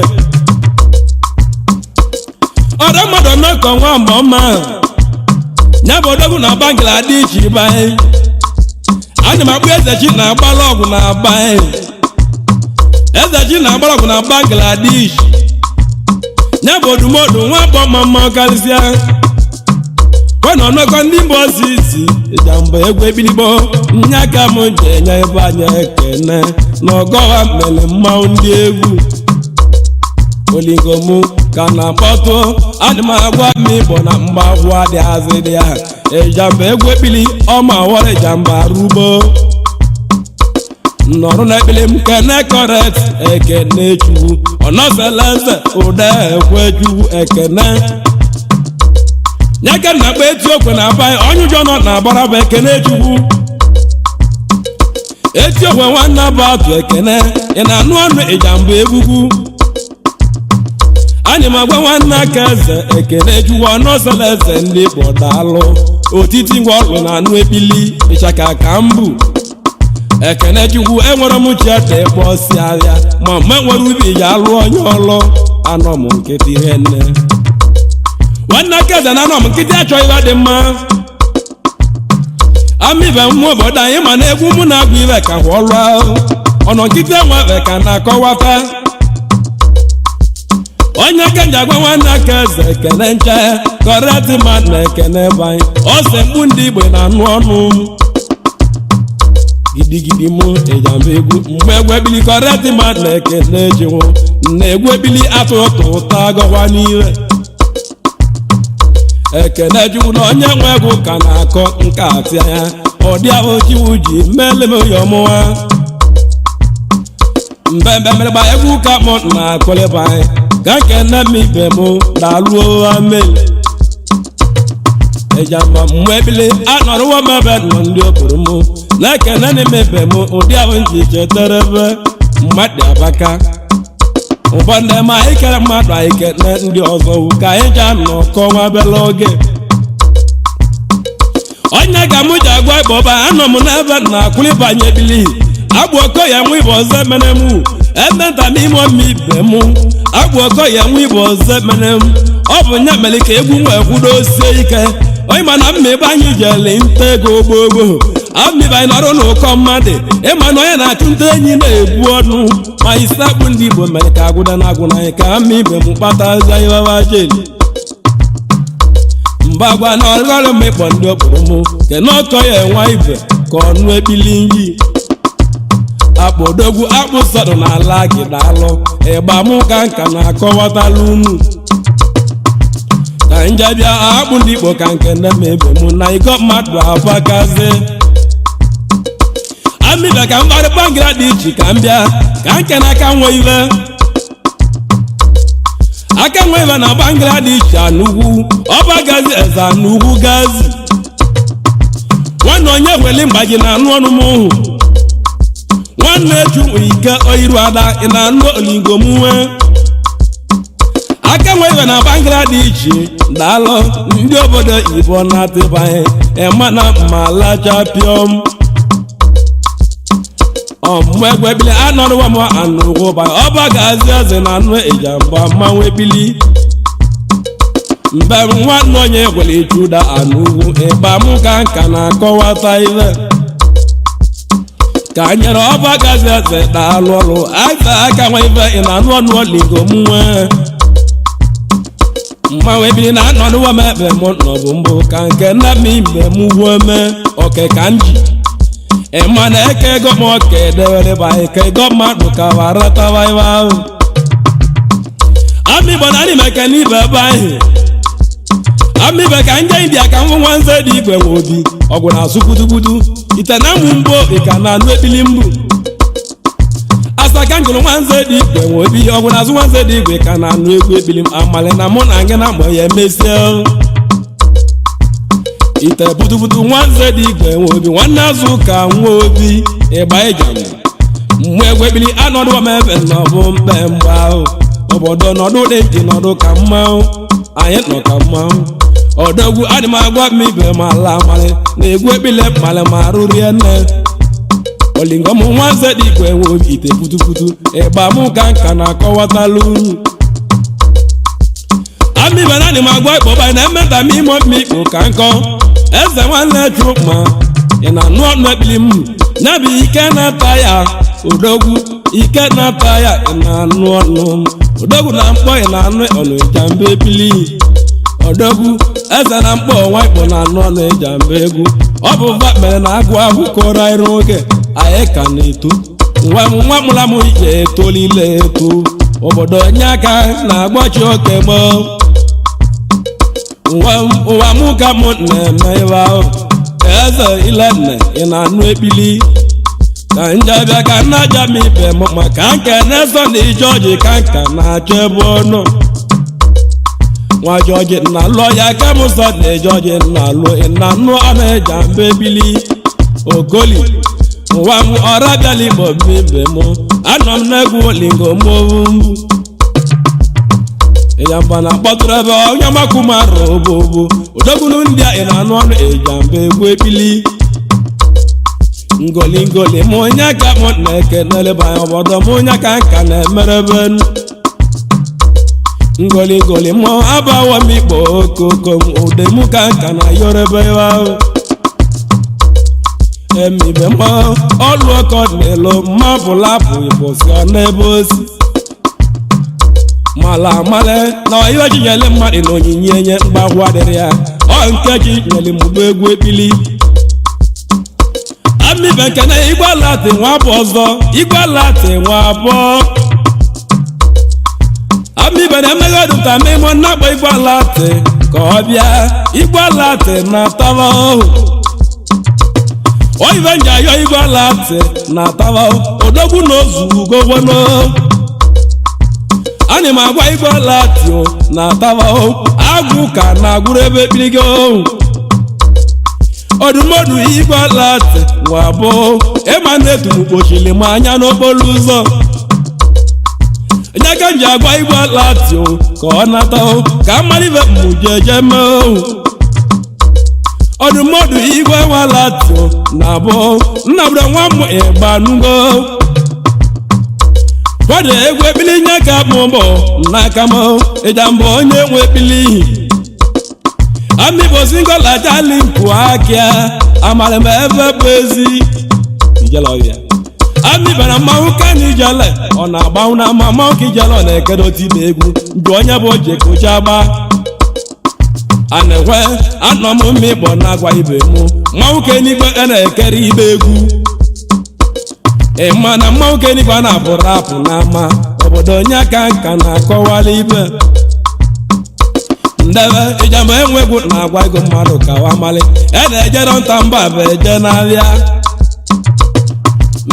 ọdọ mmadụ onoko nwa mbọ mma ya bụ odogwu na Bangladesh banyị ana m akpụ ezechi na-agbara ọgwụ na-agba ezechi na-agbara ọgwụ na Bangladesh ya bụ odumodu nwa bụ mma karịsịa kwena nọkọ ndị mba osisi Ijamba egwu ebiligbo nya ka m ji enye ebe anyị ekene n'ọgọwa mmele mmanwụ ndị egwu oligomu ka na-akpọtụ adị m agwa m Igbo na mgbagwo adị azịrị ya Ijamba egwu ebili ọma wọrọ Ijamba rugbo nọrụ na ekpili m kene kọret ekene chukwu ọnọseleze ụda ekwe chukwu ekene nyeke na akpa etiokwe na abaghị onye ụjọ nọ na agbara bụ ekene chukwu etiokwe nwanne bụ atụ ekene ị na-anụ ọnụ Ijamba egwugwu anyị ma gwa nwanne aka eze ekene chukwu ọnọseleze ndị Igbo daalụ otiti ngwa ọrụ na anụ ekpili ịchaka ka mbụ ekene chukwu enwere m chiata ebe ọsị ahịa ma mgbe nwere ubi ya alụ onye ọlụ anọ m nkịtị ihe nne nwanne aka eze na anọ m nkịtị achọghị ịba dị mma amibe nwa obodo anyị ma na egwu mụ na-agụ ibe ka kwa ọlụ ahụ ọnọ nkịtị enwebe ka na-akọwata onye aka nji agwa nwanne aka eze ekene ncha kọreti ma na ekene banyị ose mkpu ndị Igbo na-anụ ọnụ gidigidi mụ Ijamba egwu mgbe egwu ebili kọreti ma na ekene jinwụ na egwu ebili atụ ụtọ ụtọ agọkwa n'iwe ekene jinwụ na onye nwe egwu ka na-akọ nke atịa ya ọ dị ahụ chiwu ji mmele m ya ọmụwa mbembe mereba egwu ka mụ na-akọleba anyị ka nkene m ibe mụ na-alụ ameli Ijamba mgbe ebili anọrụwo m ebe nọ ndị okporo mụ na-ekene n'emebe m ụdị ahụ nji chetere ebe mmadụ abaka ụfọdụ ma anyị kere mmadụ anyị kene ndị ọzọ ka anyị ji anọ kọnwa bela oge onye ga mụ ji agwa ịbọba anọ m n'ebe na-akwụlịbanye ebili agbụ ọkọ ya nwe ibe ọzọ emene m ementa n'ime ọmụ ibe m agbụ ọkọ ya nwe ibe ọzọ emene m ọ bụ nye mere ka egwu nwee kwudosie ike onye ma na mma ebe anyị jeli nta ego gbogbo amịba anyị nọrụ n'ụkọ mmadụ ịma na onye na-achụ nta enyi na-ebu ọnụ ma isi akpụ ndị Igbo mere ka agwụda na agwụ anyị ka ama ibe m kpataza iwawa jeli mgbagwa na ọrịrị m ịkpọ ndị okporo mụ ke n'ọkọ ya enwe ibe ka ọnụ ekpili nyi akpọdogwu akpụ sọdụ n'ala gị daalụ ịgba mụ ka nka na-akọwatala unu ka njabịa akpụ ndị Igbo ka nke nne m ebe mụ na ịgọ mmadụ abakazi amịba ka mgbarịkpa ngara dị iche ka m bịa ka nke n'aka nwe ive aka nwe ive na gbangara dị iche anugwu ọba gazi eze anugwu gazi nwanne onye weli mgbaji na anụ ọnụ m hụ nwanne echu ike oyiru ada ị na-anụ olingo m nwee aka nwe iwe na bangara dị iche daalụ ndị obodo Igbo na-atịbanye emana malachapiom ọmụmụ egwu ebili anọrụwa m anụrụgwụba ọba gazi eze na anụ Ijamba mmanwụ ebili mgbe nwanne onye gwere ichuda anụugwu ịgba mụ ka nka na-akọwata ive ka nyere ọba gazi eze daalụ ọrụ aka nwe ive ị na-anụ ọnụ olingo m nwee mmanwụ ebili na anọrụwa m ebe m nọbụ mbụ ka nke nna m ime m wuo mee oke ka m ji ịma na eke ego m ọka edewere ba eke ego mmadụ ka waratawa iwe ahụ amịgbo na anyị meke n'ibe ebe ahụ amịbe ka nje india ka nwụ nwanze dị igwe nwe obi ọgwụ na asụ gudugudu ite na mụ mbụ ịka na anụ ekpili mbụ asaka ngụrụ nwanze dị igwe nwe obi ọgwụ na azụ nwanze dị igwe ka na anụ egwu ekpili m amali na mụ na gị na mgbe ya emesie ite budubudu nwanze dị igwe nwe obi nwanne azụ ka nwa obi ịgba Ijamba mgbe egwu ekpili anọdụwa m ebe nọbụ mkpe mgbe ahụ obodo nọdụ dị ntị nọdụ ka mmanwụ anyị nọ ka mmanwụ odogwu adị m agwa m ibe m ala amalị na egwu ekpili mmalị ma arụrie nne olingo m nwanze dị igwe nwe obi ite putuputu ịgba mụ ka nka na-akọwatala unu amịba na adị m agwa ịkpọba na emeda m ime mmikpo ka nkọ eze nwanne chukma ị na-anụ ọnụ ekpili m ya bụ ike na-ata ya odogwu ike na-ata ya ị na-anụ ọnụ odogwu na mkpọ ị na-anụ ọnụ Ijamba ebili odogwu eze na mkpọ ọnwa ikpo na anọ na Ijamba egwu ọ bụ va mere na agụ akwụkọrọ anyị oge anyị ka na-eto nwa mụla m ije etolile eto obodo onye aka na-agbachi oke gbọ ụwa mụ ka mụ na-eme ibe ahụ eze ilenne ị na-anụ ekpili ka njabịa ka nna aja m ibe m maka nke na-eso na Ijeọjị ka nka na-achọ ebe ọnụ nwa Jọjị na-alụ ya ka m sọ na Ijeọjị na-alụ ị na-anụ ọnụ Ijamba ebili okoli nwa m ọra bịala Igbo m ibe m anọ m n'egwu olingo mụ Ijamba na-akpọtụrụ ebe onye makwụmarụ obobo odogwunu ndị a ị na-anụ ọnụ Ijamba egwu ekpili ngoli mụ onye ka mụ na-ekeneleba ya obodo m onye ka nka na-emerebe ngoli mụ abawo m Igbo okoko m ude mụ ka nka na yorebe ya emibe m ọlụ ọkọ n'elu mmapụlapụ Igbo si ọ n'ebe osi mala amale na ọyịwa ji nyele mmadụ na onyinye nye mgbagwa dịrị ya ọ nke ji nyele mụba egwu ekpili amibe nke na Igbalati nwa bụ ọzọ Igbalati nwa abụọ amibe na-emeghe dụta memo na-akpọ Igbalati ka ọ bịa Igbalati na-ataba oyibe nji ayọ Igbalati na-ataba odogwu na ozu ugogbono anyị m agwa Igbalati na-ataba agwụ ka na-agwụrụ ebe ekpiligo ọdụmọdụ Igbalati nwa abụọ ịma na-etu kpochiri m anya n'okporo ụzọ nye ka m ji agwa Igbalati ka ọ nata ka mmalibe mjeje mee ọdụmọdụ Igbalati na abụọ nnabụrụ nwa m ịgbanugo kwado egwu ekpili nye ka mụbọ n'aka m Ijamba onye nwe ekpili amibo singola jali mpụ akịa amara m ebe bụ ezi ijele ọbịa amibe na mmanwụ ka na ijele ọ na-agbanwụ na mmanwụ ka ijele ọ na-ekedote ibe egwu njụ onye bụ oje kocha agba a na-ekwe anọ m mma Igbo na-agwa ibe mụ mmanwụ ka enigwe a na-ekere ibe egwu ịma na mmanwụ ka enigwe a na-abụrụ apụ n'ama obodo onye aka nka na-akọwala ibe ndebe Ijamba enwegwu na-agwa ego mmadụ ka wa mali na-ejere nta mba bụ eje n'ahịa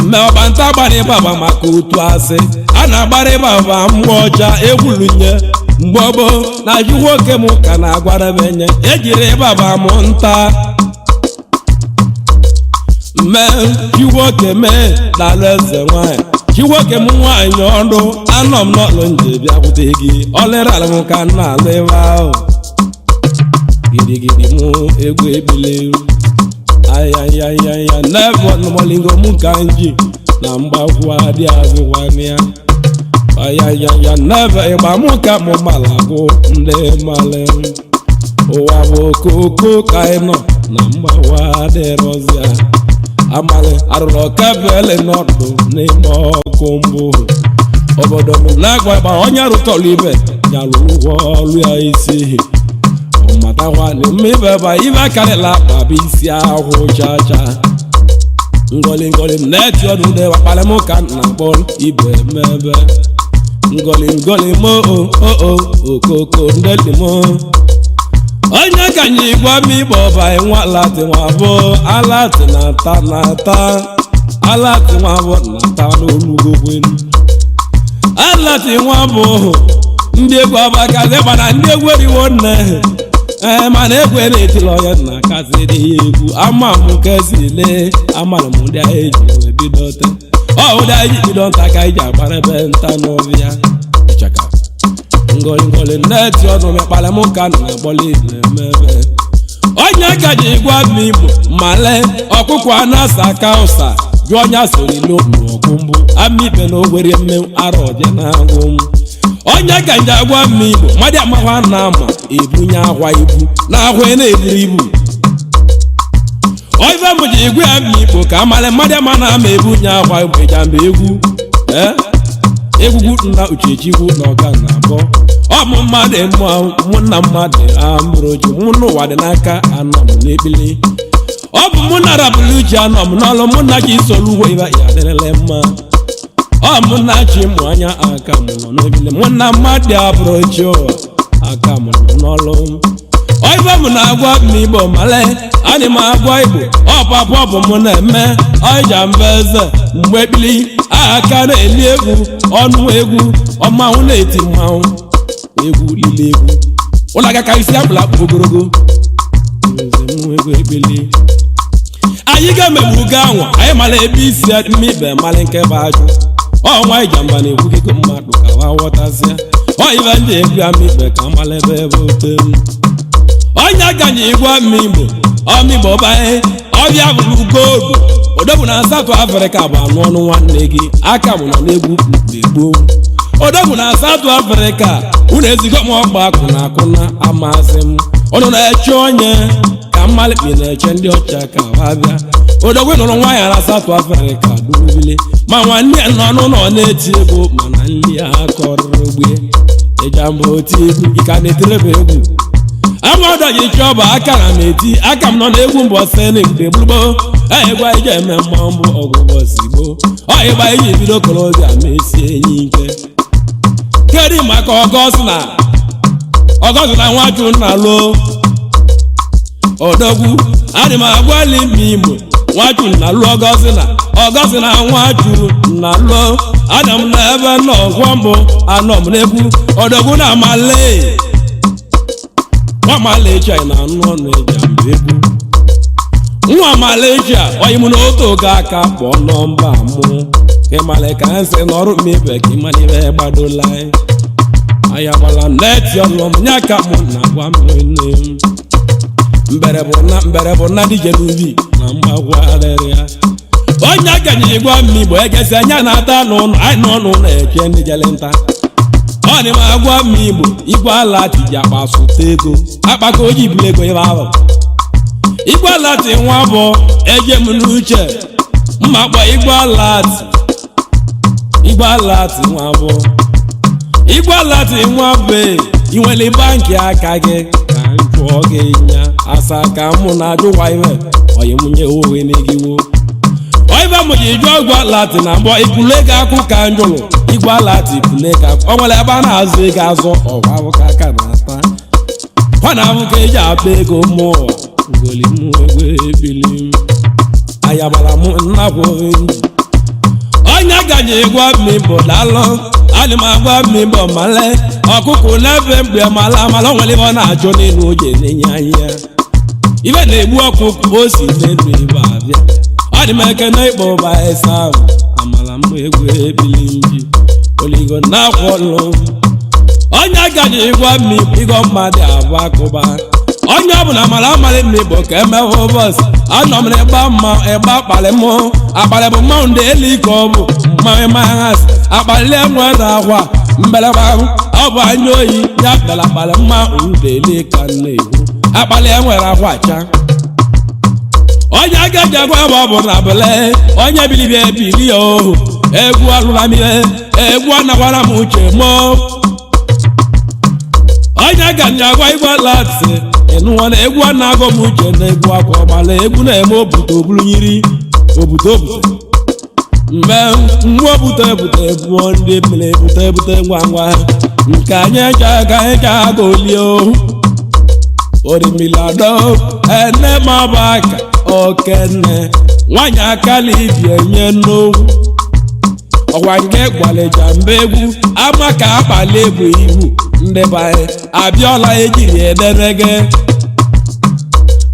mme ọbanta gbara ịbaba maka otu asị a na-agbara ịbaba mgbe ọcha egwulunye mgbe ọgbọ na ji nwoke m ka na-agwarebe nye ejiri ịbaba m nta mme ji nwoke mee dala eze nwanyị ji nwoke m nwaanyị ọrụ anọ m n'ọlụ nje bịakwute gị ọlịrala m ka nna alịwa ahụ gidigidi mụ egwu ebile ayayayaya n'ebe ọnụmolingo mụ ka nji na mgbakwa dị azụkwana ya ayayaya n'ebe ịgba mụ ka mụ malagụ ndị male ụwa bụ okoko ka ị nọ na mgbawa dịrọzia amali arụrụ kebele n'ọdụ n'ime ọkụ mbụ obodo m na-agwa ịgba onye rụtọrọ ibe nyalụ ụgwọ ọrụ ya isi ọmatakwa na mmebe ba ibe karịla akpaba isi ahụ chacha ngoli na-eti ọdụ ndị wakpara m ka na akpọ ibe mebe ngoli mo okoko ndeli mo onye ka anyị gwa m Igbo ba nwa Alati nwa abụọ Alati na-ata Alati nwa abụọ na-ata n'olugogwenu Alati nwa abụọ ndị egwu ọbakazi gbara ndị egwu eriwo nne mana egwu na-etili onye na kaziri ya egwu ama m kezile amara m ndị ahụ eji ebidote ụdị anyị bido nta ka iji agbara ebe nta n'ọbịa ịchaka ngoli na-eti ọnụ mekpara m ka na agbọli na-emebe onye ka ji gwa m Igbo male ọkụkọ a na-asa aka ụsa jụ onye sorilo n'ọkụ mbụ ama ibe na ogwere mmenwu arọ je na-agwụ m onye ka nje agwa m Igbo mmadụ amakwa na ama ebunye akwa ibu na akwa na-eburu ibu oive m ji igwe ya m Igbo ka amale mmadụ ama na ama ebunye akwa ibu Ijamba egwu egwugwu nna uchechikwu na ọga na abụọ ọmụ mmadụ mụ na mmadụ amụrụ ji mụ n'ụwa dị n'aka anọ m n'ekpili ọ bụ mụ na rapụrụ uche anọ m n'ọlụ mụ na ji solu uwe ya adịrịla mma ọ mụ na chi mụ anya aka m nọ n'ekpili mụ na mmadụ abụrụ chi ụwa aka m nọ n'ọlụ ife m na-agwa m igbo male anyị m agwa igbo ọpapụ ọ bụ mụ na-eme Ijamba eze mgbe ekpili aka na-eli egwu ọnụ egwu ọmanwụ na-eti mmanwụ egwu lile egwu ụlọ aga ka isi akpụla akpụ ogologo egwu ekpili anyị ga-emegbu ga anwa anyị mara ebe isi mmibe mara nke bụ ajụ ọnwa Ijamba na-ekwugego mmadụ ka wa ghọtazie ife ndị egwu ya mmibe ka mara ebe ebe ote onye aganye igwe mmigbo ọmigbo banye ọbịa bụrụ goolu odogwu na South Africa bụ anụ ọnụ nwanne gị aka m nọ n'egwu mgbe gboo odogwu na South Africa unu ezigo m ọgba akụna akụna amasị m ụnụ na-eche onye ka mmalịkpi na-eche ndị ọcha ka ha bịa odogwu nụrụ nwaanyị na South Africa durubile ma nwanne ya nọ n'ụlọ na-eti ego mana nri ya kọrọ gbe Ijamba oti egwu ike na-eterebe egwu amadoji chọba aka na m eti aka m nọ n'egwu mbọsị n'igde gbugbo egwu anyị ji eme mmambụ ọgwụbọsị gboo ọyịgba iji bido kolobia ma esi enyi ike kedu maka ọgọsị na nwachụ nna lụọ odogwu adị m agwali m igbo nwachụ nna lụọ ọgọsị na nwachụ nna lụọ ana m na ebe nọ ọgwọ mbụ anọ m n'egwu odogwu na amale nwa Malaysia na anụ ọnụ Ijamba egwu nwa Malaysia onye mụ na otu oge aka kpọọ nọmba mụ ịmale ka nsị n'ọrụ mmebe ka ịmale ibe gbadola anyị agbala neti ọlụ m nye aka mụ na gwa m nne m mbere bụ na dije n'ubi na mgbagwa arịrị ya onye aganye igwa mmigbo egesi anya na-ata n'ụlọ anyị n'ọnụ na-eche ndị jele nta ọ dị m agwa m igbo igwe ala ji akpa sụta ego akpaka oji buru ego ebe ahụ igwe ala ti nwa bụ eje m n'uche mma kpọ igwe ala ti nwa bụ inwere bankị aka gị ka m jụọ gị nya asa ka mụ na-ajụkwa iwe oyi m nye owe n'egiwo oibe m ji jụọ igwe ala ti na mbọ ikpule ego akụ ka m jụrụ igwe ala ti ikpule ego akụ o nwere ebe a na-azụ ego azụ ọgwa abụka aka na-ata ọ na-abụ ka eji akpa ego mmụọ ngoli m egwe ebili ayabara m nnapụ nji onye ganye igwe mmigbo dalụ adị m agwa mmigbo male ọkụkụ n'ebe mgbe mala o nwere ebe ọ na-ajụ n'elu oge na-enye anyị ya ibe na-egbu ọkụkụ o si n'elu ibe abịa ọ dị m ekene ịkpọ ụba esa ahụ amala m egwu ebili nji oligo na-akwọlụ onye ganye igwe mmigbo ịgọ mmadụ abụ akụba onye ọ bụla mara amalị mmigbo ka emewe ụbọchị anọ m n'ịgba akpalị m akpalị bụ mmanwụ ndị elu ike ọ bụ mmanwụ mahas akpalị enwere akwa mbeleba ọ bụ anya oyi ya bịara akpalị mmanwụ ndị elu ka na-egwu akpalị enwere akwa cha onye agaji agwa ebe ọ bụ na bele onye bilibia ebili ya ohu egwu alụra m ihe egwu anakwara m uche mụọ onye gaji agwa igwe lati ịnụọ na egwu a na-agụ m uche na egwu akwa ọgbala egwu na-eme obuto oburu nyiri obuto mgbe nwa obute ebuo ndị mere ebute ngwa ngwa nke anyị ga olio orimilado ene mabaka okene nwanyị akali ibi enye n'ogwu ọkwa nke gwara Ijamba egwu ama ka akpali egwu iwu ndị banye abịọla ejiri ederege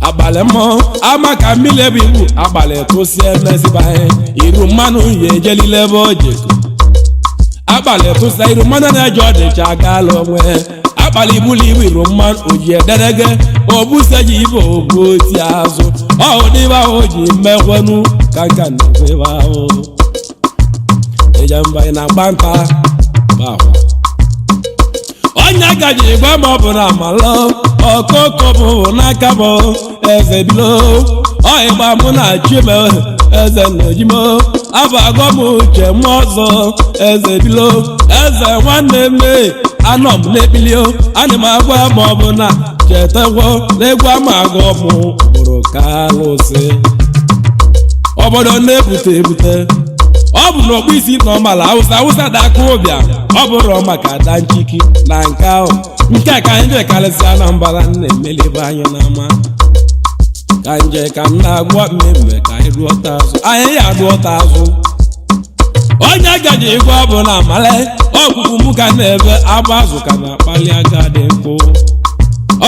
abalị mmụọ ama ka mmiri ebe iwu abalị tụsie mesibanye iru mmanụ ya ejelile ebe o jeko abalị tụsia iru mmanụ na-eje ọdịcha agaala onwe abalị bulu ibu iru mmanụ oji ederege obuseji ibe obu oti azụ ọhụ dịbe ahụ ji mmekwenu ka nka na-ebe ahụ Ijamba na-agba nta bahụ onye gaji igwe ma ọ bụrụ amala ọkụkọ bụ n'aka bụ eze bilo ọịgba mụ na chime eze nnojimo abụ agwa m uche m ọzọ eze bilo eze nwanne mme anọ m n'ebili o ana m agwa ma ọ bụ na chetakwa n'egwu ama agụ ọmụ bụrụ ka alụsị obodo na-ebute ebute ọ bụ na okpisi n'ọmala awụsa dakụ ụbịa ọ bụrụ maka ada nchiki na nke ahụ nke a ka anyị je karịsịa na mbara na-emelibe anyị n'ama ka nje ka m na-agwa mmemme ka anyị rụọta azụ anyị ya rụọta azụ onye gaji ịgụ ọ bụ na amale ọkpụkpụ m ka na-ebe agba azụ ka na-akpali aga dị nkụ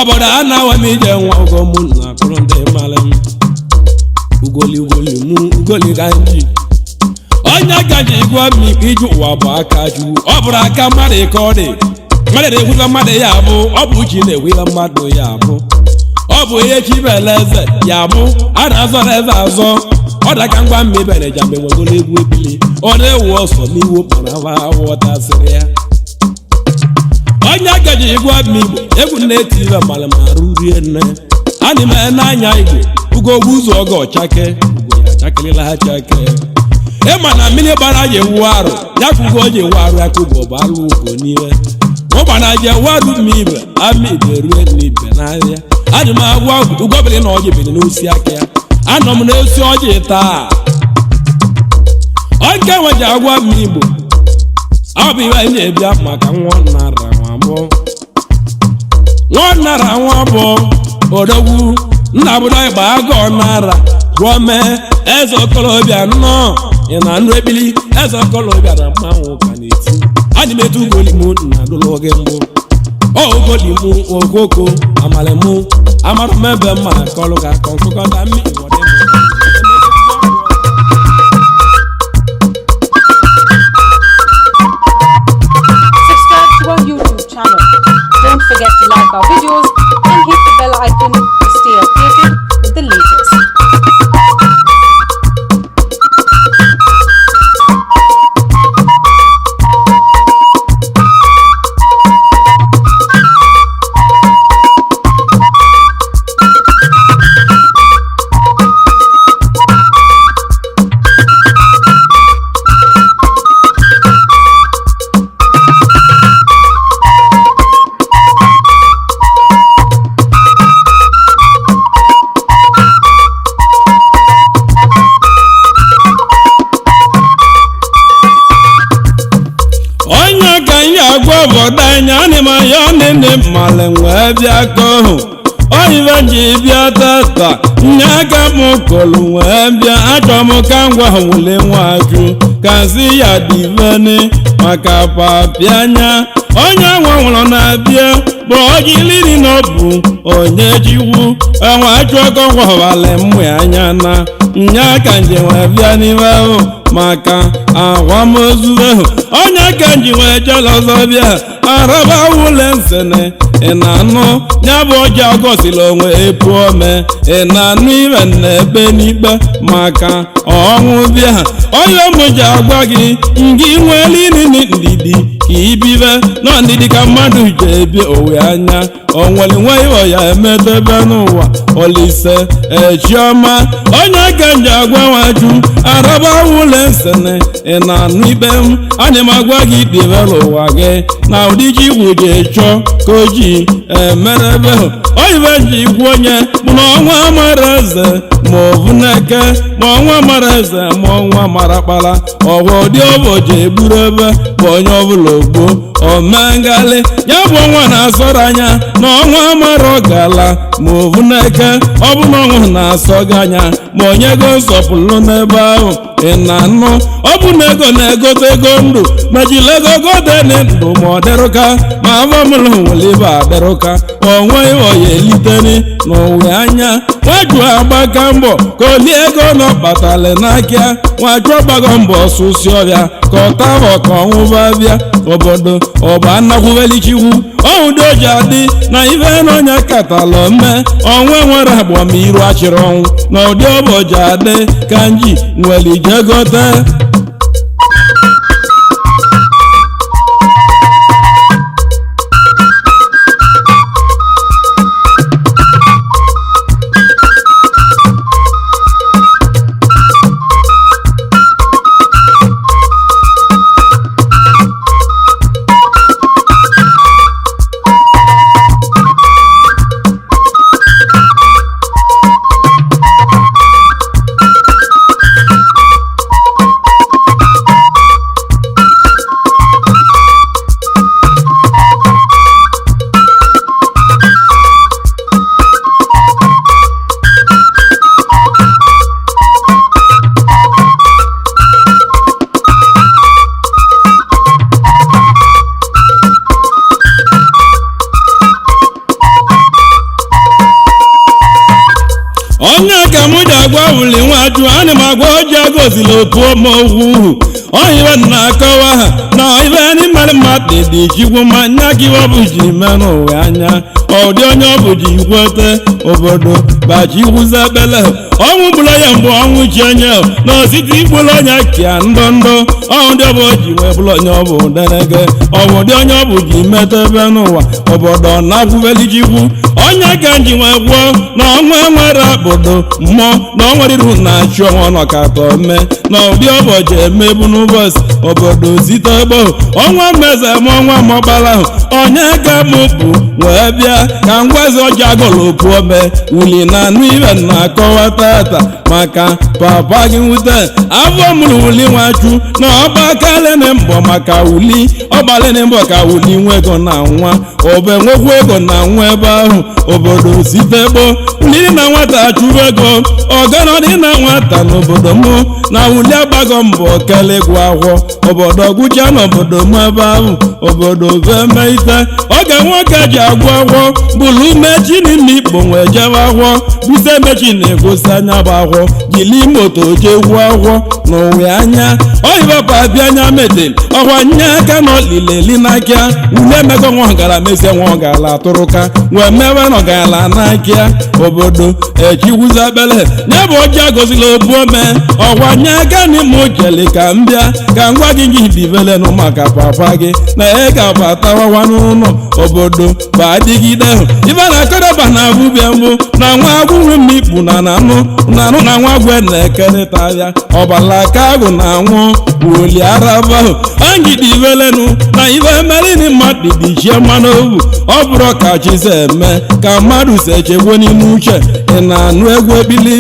obodo a na-awa m ije nwa ogo m na akpụrụ ndị mara m ugoli ka nji onye gaji ịgụ m ikpe iji ụwa bụ aka ju ọ bụrụ aka mmadụ ka ọ dị mmadụ na-egwuza mmadụ ya abụ ọ bụ uchi na-egwuza mmadụ ya abụ ọ bụ ihe chibele eze ya bụ a na-azọrọ eze azọ ọ daka ngwa mmebere ja mgbe nwegoro egwu ebili ọ na-ewu ọsọ n'iwu kpara ghọtasịrị ya onye gaji igwe m igbo egwu na-eti ibe mara ma rụrie nne ana m n'anya igbo ugogbu ụzọ oge ọchake ugo ya chakịrịla ha chake ịma na mmiri gbara ya ewu arụ ya ka ugo ji ewu arụ ya ka ugo bụ alụ ugo n'ihe ụgbana ji ewu arụ m ibe ama ibe rue n'ibe n'ahịa ana m agwa ugobiri na ọjị biri n'osi aka ya anọ m n'osi ọjị taa onke nweji agwa m igbo ọ bụ ibe anyị ebịa maka nwa nara nwa bụ odogwu nna bụdo ịgba agụ nara rụọ mee eze okolobịa nnọọ ị na nụ ebili eze okolobịa na mmanwụ ka na-eti ana m etu ugolimu na adụlụ oge mbụ ogolimu okoko amalimu amarụ m ebe mma akọlụ ka akọ nkụkọta mmiri Subscribe to our YouTube channel. Don't forget to like our videos and hit the bell icon to stay updated with the latest. ya nene male nwe bịa kohu oyibe ji bịa tata nye aka m kolu nwe bịa achọ m ka ngwa wule nwaju ka nsi ya diveni maka papi anya onye nwa nwụrụ na-abịa bụ ojiliri n'ọbụ onye jiwu enwe achọkọ gwawale mmụ anya na nye aka nje nwe bịa n'ime ahụ maka akwamozu ahụ onye ka nji wee jela ọzọ bịa araba wule nsene ị na-anụ ya bụ ọjị agọsila onwe epu ome ị na-anụ ime na-ebe n'ikpe maka ọnwụ bịa onye m ji agwa gị ngị nwere ndidi ka ibibe nọ ndidi ka mmadụ ji ebi owe anya onwere nwe iwe ya emedebe n'ụwa olise echiọma onye ka nji agwa nwaju araba wule nsene ị na-anụ ikpe m ana m agwa gị dịbere ụwa gị na ụdị ji igwu ji chọọ ka o ji emerebe oyibe ji ikwu onye bụ na ọnwa mara eze ma ọ bụ n'eke ma ọnwa mara eze ma ọnwa mara kpara ọwa ụdị ụbọchị egburu ebe bụ onye ọbụla ogbo omengali ya bụ ọnwa na-asọrọ anya na ọnwa mara ọgala ma ọ bụ n'eke ọ bụ na ọnwa na-asọ gị anya ma onye go nsọpụrụ n'ebe ahụ ị na-anụ ọ bụ na ego na-egote ego ndụ ma jiri ego godeni ndụ ma ọ dịrụka ma avọmụlụ nwere ibe adịrụka onwe ịghọ ya eliteri n'ụwa anya nwaju agbaka mbọ ka olie ego nọ kpatara n'aka nwaju gbago mbọ ọsụsị ọbịa ka ọ tabọ ka ọnwụba bịa obodo ọba anakwuvelichikwu ọhụdo ji adị na ife n'onye katala mme onwe nwere agbamiru achịrị ọnwụ na ụdị ụbọchị adị ka nji nwere ije gote agwa wuli nwaju ana m agwa oji agozili otu ọmọgwụ oyibe na-akọwa ha na ibe ndị mmadụ mmadụ dị chikwu ma nya gị ọ bụ ji merụ ụwa anya ọdị onye ọ bụ ji kwete obodo bachi kwụza bele ọnwụ bụrụ ya mgbe ọnwụ chi onye na ositi igbulu onye kia ndọndọ ọnwụ dị ọbụ ji wee bụrụ onye ọ bụ derege ọnwụ dị onye ọ bụ ji meta ebe n'ụwa obodo na-akwụbeli chikwu onye ka nji wee gwuo na ọnwa nwere obodo mmụọ na ọnwere iru na-achị ọnwa nọkatọ mme na ụdị ụbọchị emebu n'ụbọchị obodo site ebe ọnwa meze ma ọnwa mọbara onye ka mụ bụ wee bịa ka ngwazi ọjị agụlụ pụọ me wuli na anụ ibe na-akọwa tata maka papa gị nwute afọ mụrụ wuli nwachu na ọgbakalene mbọ maka wuli ọgbalene mbọ ka wuli nwe ego na nwa obe nwekwu ego na nwa ebe ahụ obodo site gboo wuli na nwata chụrụ ego ọganọdị na nwata n'obodo mụ na wuli agbago mbọ kelegwu akwọ obodo gwụcha n'obodo mụ ebe ahụ obodo veme ite oge nwoke ji agwụ akwọ bụrụ mechi n'ime ikpo nwee jebe akwọ buse mechi na-egosi anya bụ akwọ jili moto jee gwuo akwọ n'ụwa anya oyibapa bịa anya mete ọkwa nye aka na olileli n'aka ule emego nwa ọgara mezie nwa ọgara atụrụka wee mewe na ọgara n'aka obodo echikwuza bele nye bụ oji agozila obuome ọkwa nye aka n'ime ojeli ka m bịa ka ngwa gị gị divelenụ maka papa gị na ị ga-abatawawa n'ụlọ obodo ba adịgide ibe na-akọrọba na abụbịa mbụ na nwa agwụrụ mmikpu na nanụ na nwa gwe na-ekerịta ya ọbala ka agụ na nwụ wuli araba angidi velenu na ibe merini mmadụ dị chie mmanụ ovu ọ bụrụ ka chize eme ka mmadụ si echegbo n'ime uche ị na-anụ egwu ebili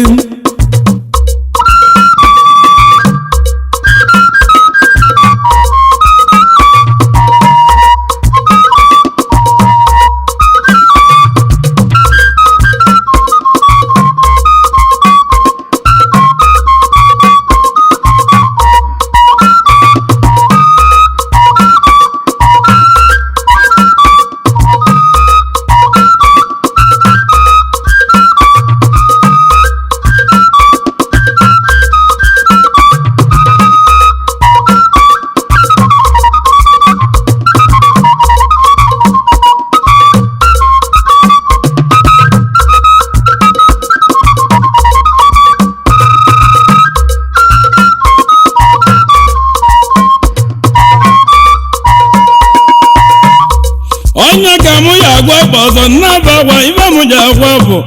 onye ka mụ ya agwa bụ ọzọ nnaba agwa ibe mụ ji agwa bụ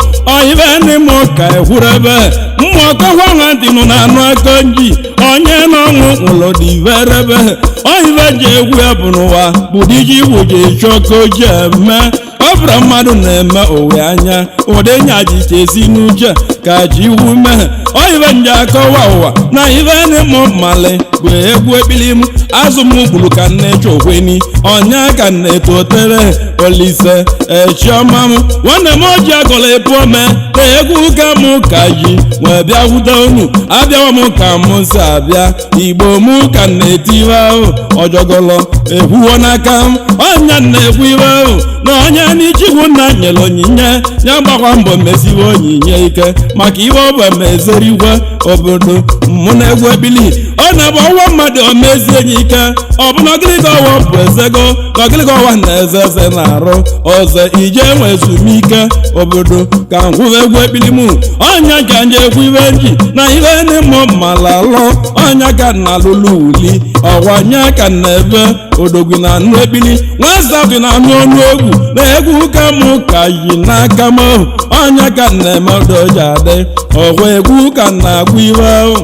ibe ndị mụ ka ekwuru ebe mmụ ọkọkwa nwa dịnụ na anụ aka nji onye n'ọnwụ ụlọ dị verebe oyibe ji egwu ya bụ n'ụwa bụ diji igwu ji chọka oji eme ọ bụrụ mmadụ na-eme owe anya ụdị nyajicha esi n'uche ka ji iwu mee oyibe nje akọwa ụwa na ibe ndị mụ mali bụ egwu ekpili m azụ m gburu ka nne chokweni onye ka nne totere olise echiọma m nwanne m oji agọla epu ome na egwu ka mụ ka ji wee bịa kwute unu abịawa m ka m si abịa igbo mụ ka na-etiwe ahụ ọjọgọlọ ekwuwo n'aka m onye na-ekwu iwe ahụ na onye n'ichikwu nna nyere onyinye ya gbakwa mbọ meziwe onyinye ike maka iwe ọ bụ emezeri igwe obodo mụ na egwu ebili ọ na-abụ ọnwa mmadụ omezi enyi ike ọ bụ na ọgịlịga ọwa bụ ezego na ọgịlịga ọwa na-eze eze na-arụ ọzọ ije nwe ezumike obodo ka ngwụwa egwu ekpili mụ ọnya ka nje ekwu iwe nji na ihe ndị mmụ mala lụ ọnya ka na alụlụ uli ọwa nya ka na ebe odogwu na anụ ekpili nwasa dị na anụ ọnụ egwu na egwu ka mụ ka yi n'aka m ọnya ka na eme odoji adị ọwa egwu ka na agwụ iwe ahụ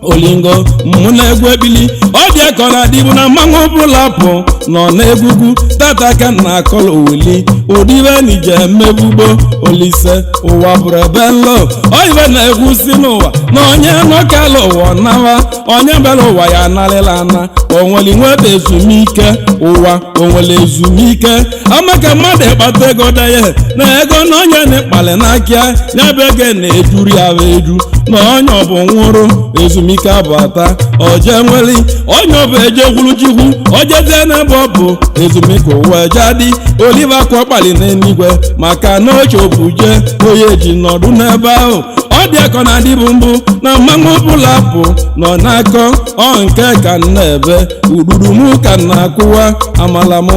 olingo mụ na egwu ebili ọ dị akọrọ adịbụ na mmanwụ ọbụla pụ nọ n'egwugwu tata ka na akọrọ wuli ụdịbe nije emebugbo olise ụwa bụrụ ebe nlọ oyibe na-egwu si n'ụwa na onye nọkala ụwa nawa onye bịara ụwa ya analịla ana onwere nweta ezumike ụwa onwere ezumike amaka mmadụ ịkpata ego deye na ego na onye na-ekpali n'aka ya bụ ego na-ejuru ya eju na onye ọ bụ nwụrụ ezumike abata oje nweli onye ọ bụ ejekwuru chukwu ojezie n'ebe ọ bụ ezumike ụwa jadi Oliver Kwọkpali n'eluigwe maka na ochopuje onye ji nọdụ n'ebe ahụ ọ dị akọ na adịbụ mbụ na mmanwụ ọbụla bụ nọ n'akọ ọ nke ka na-ebe uduru m ka na-akụwa amala m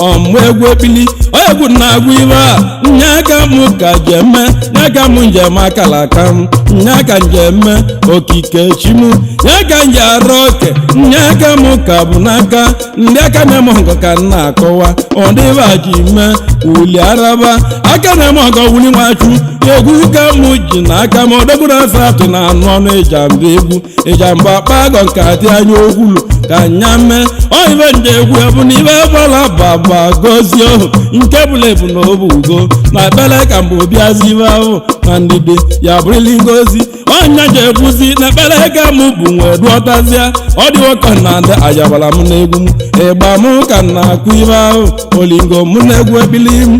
ọmụ egwu ebili egwu na-agwụ ibe a nye aka m ka jeme nye aka m njem akala aka m nye aka njeme okike chi m nye aka nje arụ oke nye aka m ka bụ n'aka ndị aka na-eme ọgọ ka m na-akọwa ọ dịba ji mee uli araba aka na-eme ọgọ wuli nwachu egwu ka m ji n'aka m odogwuru asatụ na anụ ọnụ Ijamba egwu Ijamba akpa agọ nke adị anya okwulu ka nya mee ọ ibe nje egwu ebu na ibe bọla baba gozie ohu nke bụla ebu na obu ugo na ekpere ka mgbe obiazi ibe ahụ na ndidi ya bụrụli ngozi ọnya ji ekwuzi na ekpere ka m bụ nwee duọtazịa ọ dị ụkọ na ndị ayabara m n'egwu m ịgba m ka m na-akụ ibe ahụ olingo m na-egwu ebili m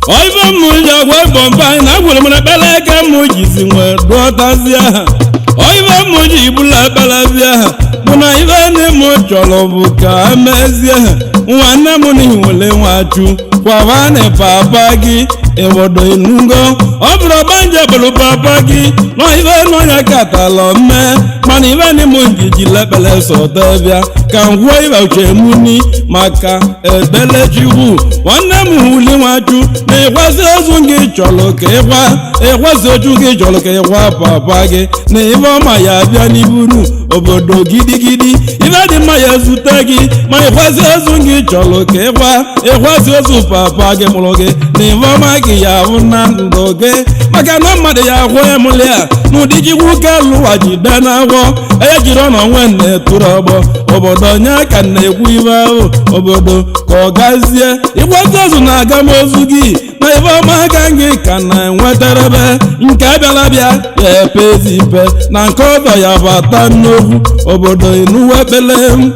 oive m ji agwa bọmpai na agwụrụ m na ekpere eke m jizi nwee dụọtazie ha oive m ji ibula ekperezie ha bụ na ife ndị m chọrọ bụ ka emezie ha nwanne m n'ihi nwere nwachu kwabana papa gị ewodo enugo ọ bụrụ ọgbanje bụrụ papa gị na ife n'onye katala mee mana ife ndị m ji lekpere sọta bịa ka m gwuo ibe uche muni maka ekpere chukwu nwanne m wuli nwachu na ịkwasị ozu gị chọrọ ka ịkwa ịkwasị ochu gị chọrọ ka ịkwa papa gị na ife ọma ya bịa n'iburu obodo gidigidi ife dị mma ya ezute gị ma ịkwasị ozu gị chọrọ ka ịkwasị ozu papa gị mụrụ gị na ife ọma gị ya bụ na ndụ gị maka na mmadụ ya ahụ emụlịa n'ụdị chikwu ka lụwa jide n'agwọ onye jiri ọnọ nwe na-eturu ọgbọ obodo nye ka na-ekwu ibe ahụ obodo ka ọ gazie ịkwasị ozu na-aga m ozu gị na ife ọma aka gị ka na-enwetarebe nke bịara bịa ya epezi ipe na nke ọzọ ya bata n'okwu obodo inuwe ekpele m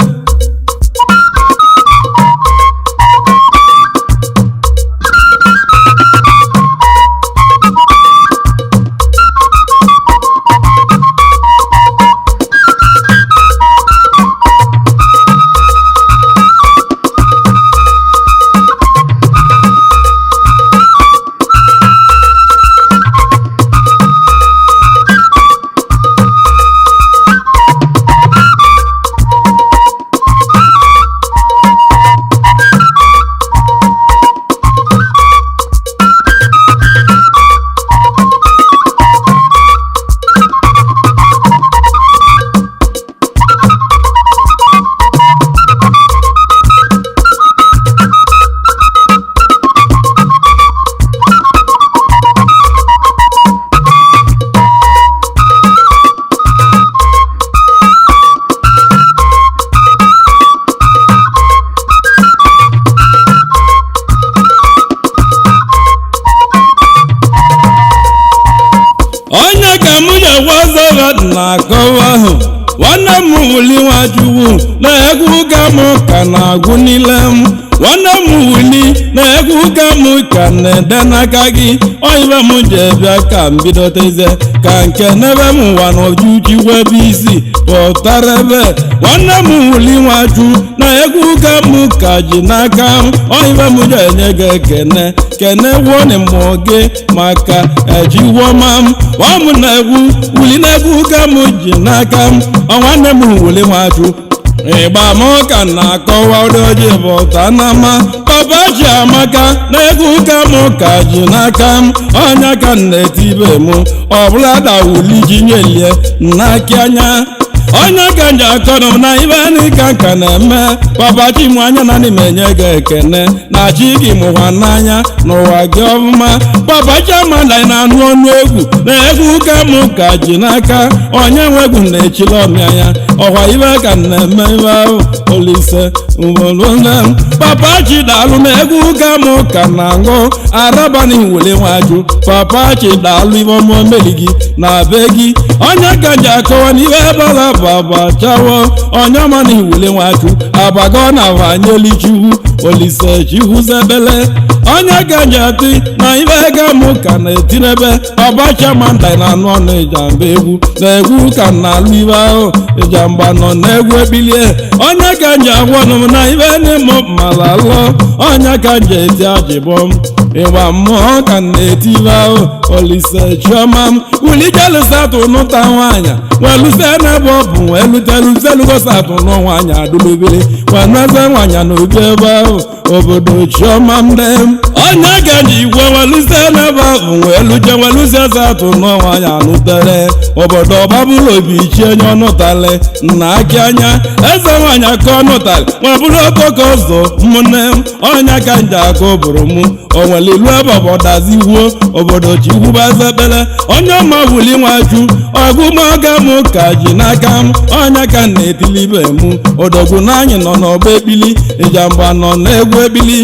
onye ka m na-egwazọba na-akọwa ahụ nwanne m wuli nwachukwu na egwu ka m ka na-agụ n'ile m nwanne m wuli na egwu ka m ka na-ede n'aka gị oyibe m ji bịa ka m bidoteze ka nke n'ebe m ụwa n'ojuju webe isi pụtara ebe nwanne m wuli nwaju na egwu ka m ka ji n'aka m oyibe m ji enye gị ekene kene wone mmụọ gị maka ejiwoma m ọmụ na egwu wuli na egwu ka m ji n'aka m nwanne m wuli nwaju ịgba m ka na-akọwa ụdị bụta na ma papa ji amaka na egwu ka m ka ji n'aka m ọnya ka m na-etibe m ọbụla dawuli ji nyelie n'aka anya onye ka nji akọrọ m na ibe n'ịka nka na-eme papa chi m anya na n'ime enye gị ekene na chi gị mụwa n'anya n'ụwa gị ọfụma papa chi amala na-anụ ọnụ egwu na egwu ka m ka ji n'aka onye nwe egwu na-echili ọmịa ya ọkwa ibe ka na-eme ibe ahụ Olise mbolole m papa chi daalụ na egwu ka m ka na-aṅụ araba na iwele nwaju papa chi daalụ ibe ọmụ meli gị na be gị onye ka nji akọwa n'ibe ebela baba chawo onye ma na iwele nwaju abago na vanyeli chukwu Olise chukwu zebele onye ka nji atị na ibe ga m ka na-etinebe ọbacha manda na anụ ọnụ Ijamba egwu na egwu ka na-alụ ibe ahụ Ijamba nọ n'egwu ebilie onye ka nji agwa ọnụ m na ibe n'ịmụ mala lọ onye ka nji eti ajịbọm ịgba mmụọ ka na-eti ibe ahụ Olise chiọma m wulijelụsatụ nụta nwaanyị weluse n'ebe ọ bụ weluteluzelugosatụ nụ nwaanyị adụlubiri weneze nwaanyị na obi ebe ahụ obodo chiọma m dị onye ka nji igwe weluse n'ebe ahụ weluze zatụ nụ nwaanyị anụtere obodo ọbabụla obi chi enye ọnụtali nna aki anya eze nwaanyị aka ọnụtali nwebụrụ okoko ụzọ ụmụnne m onye ka nji aka ụbụrụ m onwelilu ebe ọbọdaziwuo obodo chikwubazebele onye ọma wuli nwaju ọgụmaga m ka ji n'aka m onye ka na-etilibe m odogwu na anyị nọ n'ọgba ebili Ijamba nọ n'egwu ebili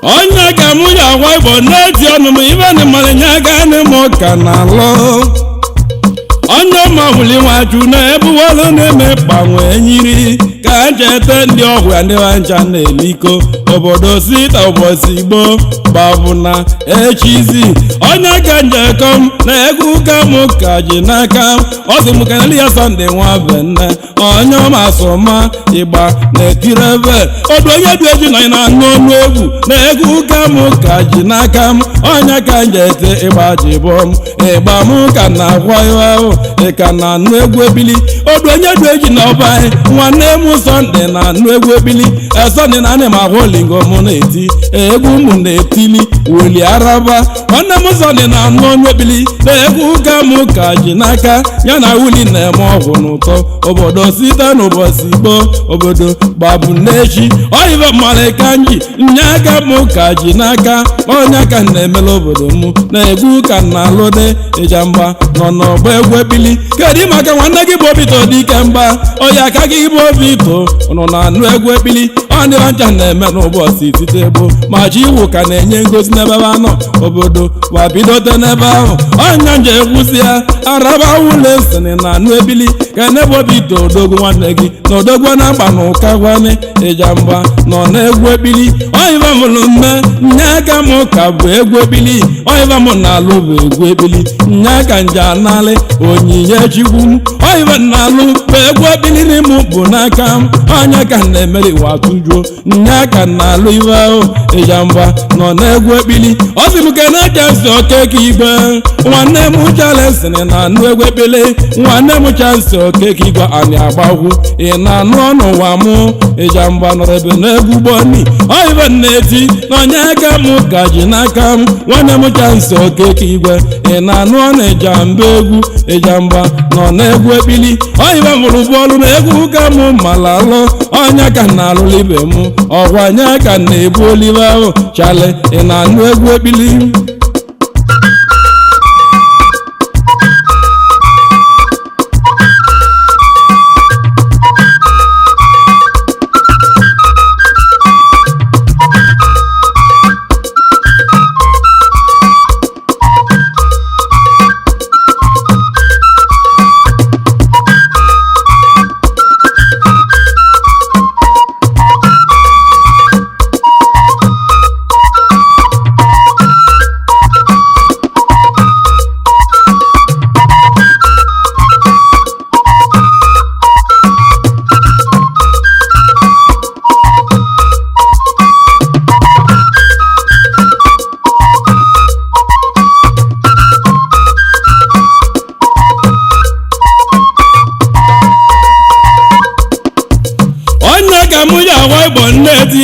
onye ka mụ ya agwa igbo na-eti ọnụ m ibe na mmanụ nye aka n'ime ụka na alụ onye ọma wuli nwaju na-ebuwelu na-eme gbanwe nyiri ka cheta ndị ọgwụ ya ndị ncha na-eliko obodo sita ụbọchị igbo gbabụ na echizi onye ka njekom na egwu ka m ka ji n'aka ọsị m kanali ya Sọnde nwa benne onye ọma asọma ịgba na-etiri ebe odu onye dị eji na na-anụ ọnụ egwu na egwu ka m ka ji n'aka m onye ka njete ịgba ji bọm ịgba m ka na-agwa ihe ahụ ịka na-anụ egwu ebili odu onye dị eji na ọba nwanne m Sọnde na-anụ egwu ebili Sọnde na ana m agwa olingo m na-eti egwu m na-etili woli araba nwanne m Sọnde na-anụ ọnụ ebili na egwu ka m ka ji n'aka ya na wuli na-eme ọgwụ n'ụtọ obodo site n'ụbọchị igbo obodo gbabụ n'echi oyibe mmalị ka nji nye aka m ka ji n'aka onye ka na-emela obodo m na egwu ka na-alụde Ijamba nọ n'ọgba egwu ebili kedu maka nwanne gị bụ Obito dike mgba oya aka gị bụ Obito nọ na-anụ egwu ebili ọ ndị ncha na-eme n'ụbọchị site egbo ma ji iwu ka na-enye ngozi n'ebe anọ obodo wabidote n'ebe ahụ ọnya nje ekwusi ya araba ụlọ esini na anụ ebili ka n'ebe Obito odogwu nwanne gị na odogwu na-agba na ụka gwane Ijamba nọ n'egwu ebili oyive mụrụ mme nye aka m ka bụ egwu ebili oyive m na-alụ bụ egwu ebili nye aka nje analị onyinye chikwu m oyive na-alụ bụ egwu ebili n'ime bụ n'aka m onye ka na-emeri watu juo nya ka na-alụ ibe ahụ Ijamba nọ n'egwu ekpili ọ sị m kene Chelsea Okeke Igwe nwanne m Charles na anụ egwu ekpili nwanne m Chelsea Okeke Igwe anyị agbagwu ị na-anụ ọnụ ụwa mụ Ijamba nọrọ ebe n'egwu gboni oyibe na-eti n'onye aka m ka ji n'aka m nwanne m Chelsea Okeke Igwe ị na-anụ ọnụ Ijamba egwu Ijamba nọ n'egwu ekpili oyibe mụrụ bọọlụ na egwu ka m malalụ onye ka na-alụlụ ibe m ọgwa nye ka na-ebu olive ahụ chale ị na-anụ egwu ekpili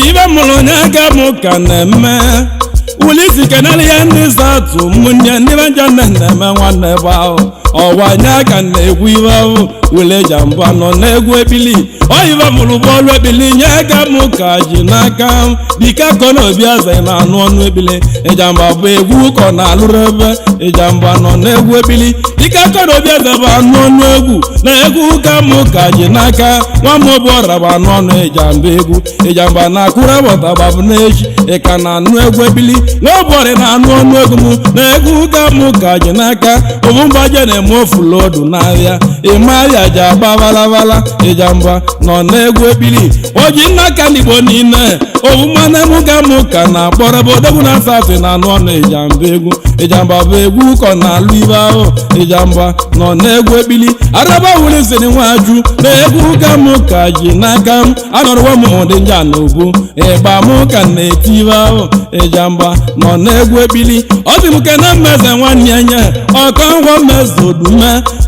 ibe mụrụ onye aka m ka na-eme ulisi kenali ya ndị satụ ụmụnne ndị be nja na-eme nwanne ebe ahụ ọwa nye aka na-egwu ibe ahụ wele Ijamba nọ n'egwu ekpili oyibe mụrụ bọọlụ ekpili nye aka m ka ji n'aka dike akọ na obi aza na anụ ọnụ ekpili Ijamba bụ egwu kọ na alụrụ ebe Ijamba nọ n'egwu ekpili dike akọ na obi aza bụ anụ ọnụ egwu na egwu ka m ka ji n'aka nwa m bụ ọra bụ anụ ọnụ Ijamba egwu Ijamba na akụrụ abọta babụ n'echi ị ka na anụ egwu ekpili n'ụbọrị na anụ ọnụ egwu m na egwu ka m ka ji n'aka ụmụmgbaje na-eme ofulodu n'ahịa ịmahịa ji agba balabala Ijamba nọ n'egwu ekpili o ji nnaka n'Igbo niile omumanne m ka m ka na-akpọrọ bụ odogwu na asatọ na anụ ọnụ Ijamba egwu Ijamba bụ egwu kọ na-alụ ibe ahụ Ijamba nọ n'egwu ekpili araba wulisiri nwaju na egwu ka m ka ji n'aka m anọrọwa m ụdị nja na obu ịgba m ka na-eti ibe ahụ Ijamba nọ n'egwu ekpili ọ dị m kene mmeze nwanne ya nye ọkọ ngwa mmeze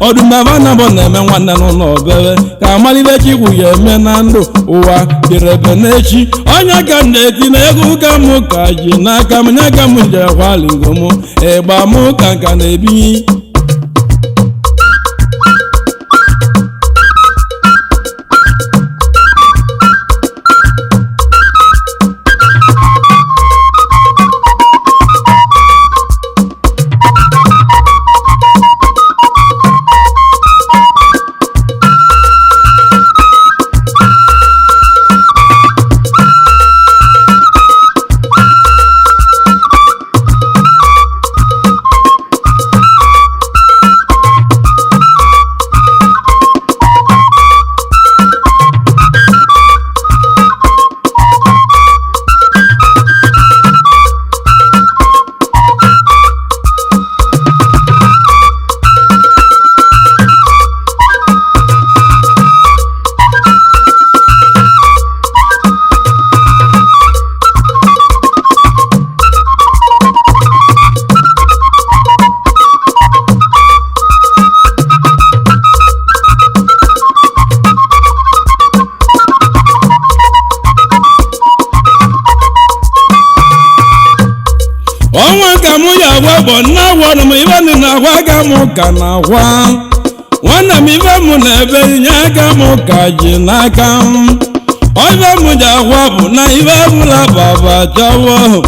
odume vanabọ na-eme nwanne n'ụlọ obere ka amalibe chikwu ya eme na ndụ ụwa dịrebe n'echi onye ka na-eti na egwu ka m ka ji n'aka m nye ka m njekwaligo m ịgba m ka nka na-ebi ọnwa ka mụ ya agwa bụ nna agwọrọ m ibe nị na-agwa aka m ka na-agwa nwanne m ibe m na-ebe nye aka m ka ji n'aka m ibe m ji agwa bụ na ibe bụla baba chawo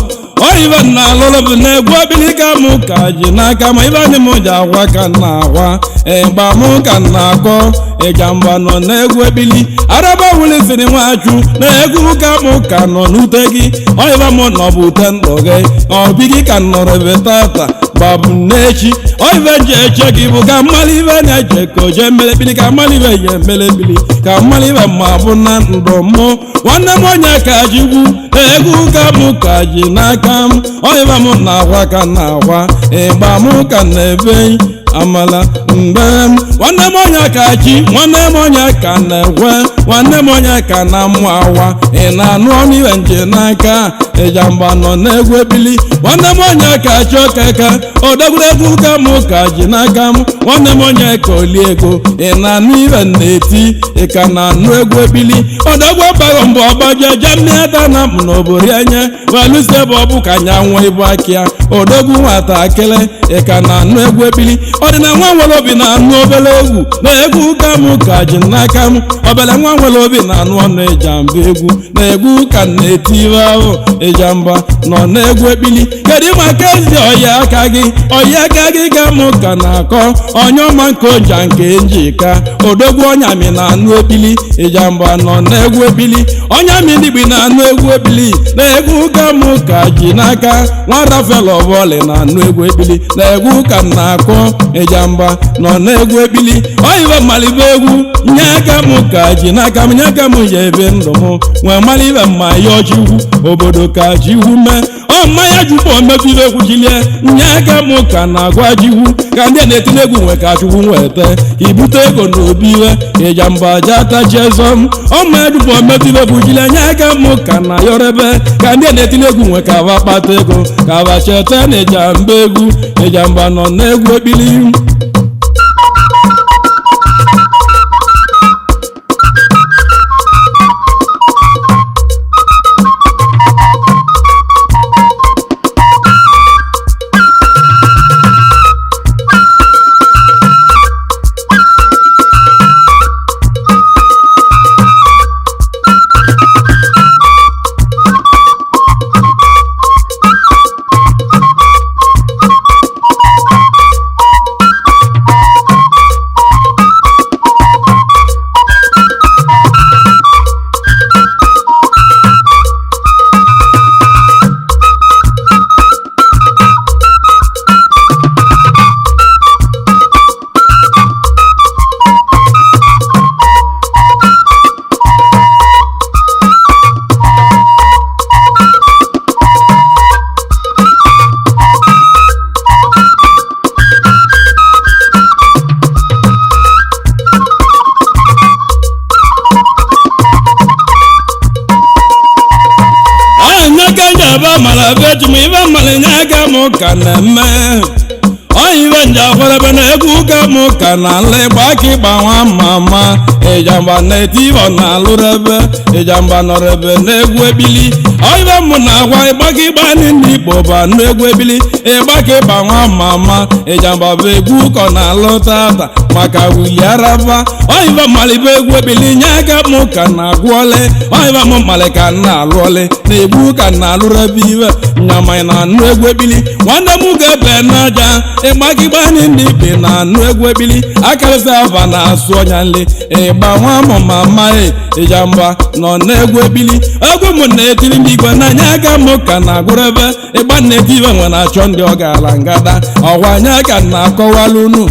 oyibe na alụlụ bụ na egwu obili ka m ka ji n'aka ma ibe anyị m ji agwa ka na-agwa ịgba m ka na-akọ Ijamba nọ n'egwu ebili araba wulisiri nwaju na egwu ka m ka nọ n'ute gị oyibe m nọ bụ ute ndụ gị obi gị ka nọrọ ebe tata babu n'echi oyibe ji eche gị bụ ka mmalị ibe na-eche ka o jee melebili ka mmalị ibe ya emelebili ka mmalị ibe ma bụ na ndụ mụ nwanne m onye ka jigwu egwu ka m ka ji n'aka m oyibe m na-agwa ka na-agwa ịgba m ka na-ebe amala mgbe nwanne m onye ka chi nwanne m onye ka na-ekwe nwanne m onye ka na-amụ awa ị na-anụ ọnụ iwe nje n'aka Ijamba nọ n'egwu ebili nwanne m onye ka chi okeke odegwuregwu ka mụ ka ji n'aka m nwanne m onye ka oli ego ị na-anụ iwe na-eti ị ka na-anụ egwu ebili odogwu ọbaghọ mbụ ọgbaje jemmiada na m n'obodo anya weluse bụ ọbụ ka nya nwa ibu akịa odogwu nwatakịrị ị ka na-anụ egwu ebili ọdịna nwa nwere obi na-anụ obere egwu na egwu ka mụ ka ji n'aka m obere nwa nwere obi na-anụ ọnụ Ijamba egwu na egwu ka na-eti iwe ahụ Ijamba nọ n'egwu ebili kedu maka ezi ọya aka gị ka mụ ka na-akọ onye ọma nke oja nke njika odogwu ọnyamị na-anụ ebili Ijamba nọ n'egwu ebili ọnyamị digbi na-anụ egwu ebili na egwu ka mụ ka ji n'aka nwa Rafael Oboli na-anụ egwu ebili na egwu ka na-akọ Ijamba nọ n'egwu ebili oyiwe malibe egwu nye aka mụ ka ji n'aka m nye aka m ya ebe ndụ m nwee malibe mma ya ọchịwu obodo ka jiwu mee ọ mmanya jupụ omefu ibe egwu jilie nye aka mụ ka na-agwa jiwu ka ndị na-etile egwu nwe ka chukwu nweta ibute ego n'obi iwe Ijamba jatachi ezom ọ mmanya jupụ omefu ibe egwu jilie nye aka mụ ka na yorebe ka ndị na-etile egwu nwe ka ba kpata ego ka ba cheta na Ijamba egwu Ijamba nọ n'egwu ebili ibe malinya aka mụ ka na-eme oyibe nje akwarebe na egwu ka mụ ka na ala ịgba ka ịgba nwa mama Ijamba na-eti ibo na alụrebe Ijamba nọrebe n'egwu ebili oyibe mụ na agwa ịgba ka ịgba ndị Igbo ba n'egwu ebili ịgba ka ịgba nwa mama Ijamba bụ egwu ka na alụ tata maka wili araba oyibe malibe egwu ebili nye aka mụ ka na agwọle oyibe mụ mali ka na alụọle na egwu ka na alụrebe iwe nyama na anụ egwu ebili nwanne m ga-ebe n'aja ịgbagịgba ndị bi na anụ egwu ebili akarịsị ava na-asụ ọnya nle ịgba nwa mama amaghị Ijamba nọ n'egwu ebili egwu m na-etiri ndị igwe n'anya aka m ka na-agụrụ ebe ịgba na-eti iwe nwe na-achọ ndị ọ ga-ala ngada ọgwa anya ka na-akọwala unu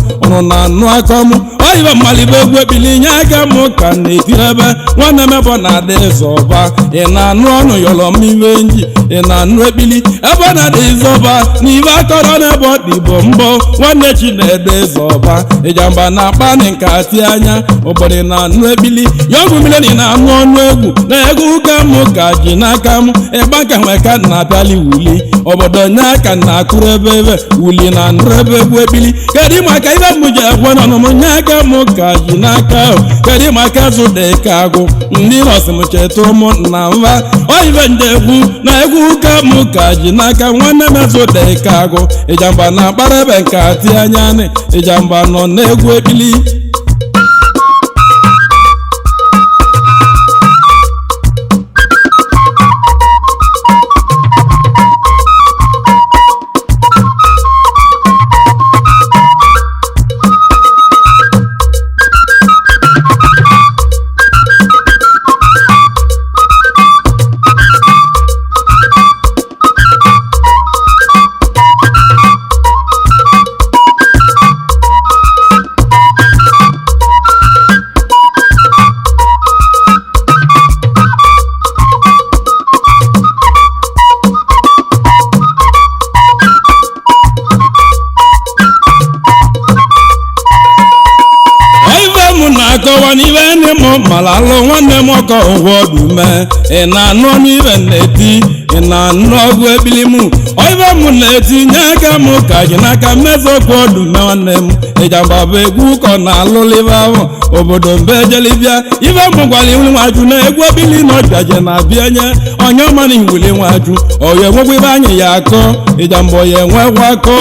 na anụ akọ m oyibe mmalibe egwu ebili nye aka m ka na-etiri ebe nwanne m ebe na-adị ịzọba ị na-anụ ọnụ yọrọ m iwe nji ị na-anụ ebili ebe ọ na-adị ịzọba n'ibe akọrọ n'ebe ọ dị Igbo mbọ nwanne Chinedu ịzọba Ijamba na-akpani nka ti anya obodo na-anụ ebili ya ọgwụ mmiri na-anụ ọnụ egwu na egwu ka m ka ji n'aka m ịgba ka nwe ka na-abịali wuli obodo nye aka na-akụrụ ebe wuli na anụrụ ebe egwu ebili kedu maka ibe m ji ekwe n'ọnụm nye aka m ka ji n'aka kedu maka zụda ka agụ ndị nọsị m cheta ụmụ na mba oyibe nje egwu na egwu ka m ka ji n'aka nwanne m zụda ka agụ Ijamba na-akpara ebe nka ti anya nị Ijamba nọ n'egwu ebili na-akọwa n'ibe ndị m mara alụ nwanne m ọkọ ụgwọ ọdụme ị na-anụ n'ibe na-eti ị na-anụ ọgwụ ebili m ibe m na-etinye aka m ka ji n'aka mmezokwu ọdụme nwanne m Ijamba bụ egwu ụkọ na-alụlibe ahụ obodo mbe jelibịa ibe m gwara iwuli nwaju na egwu ebili na ọbịaje na-abịa nye onye ọmana iwuli nwaju oya enwekwa ibe anyị ya akọ Ijamba oya enwekwa akọ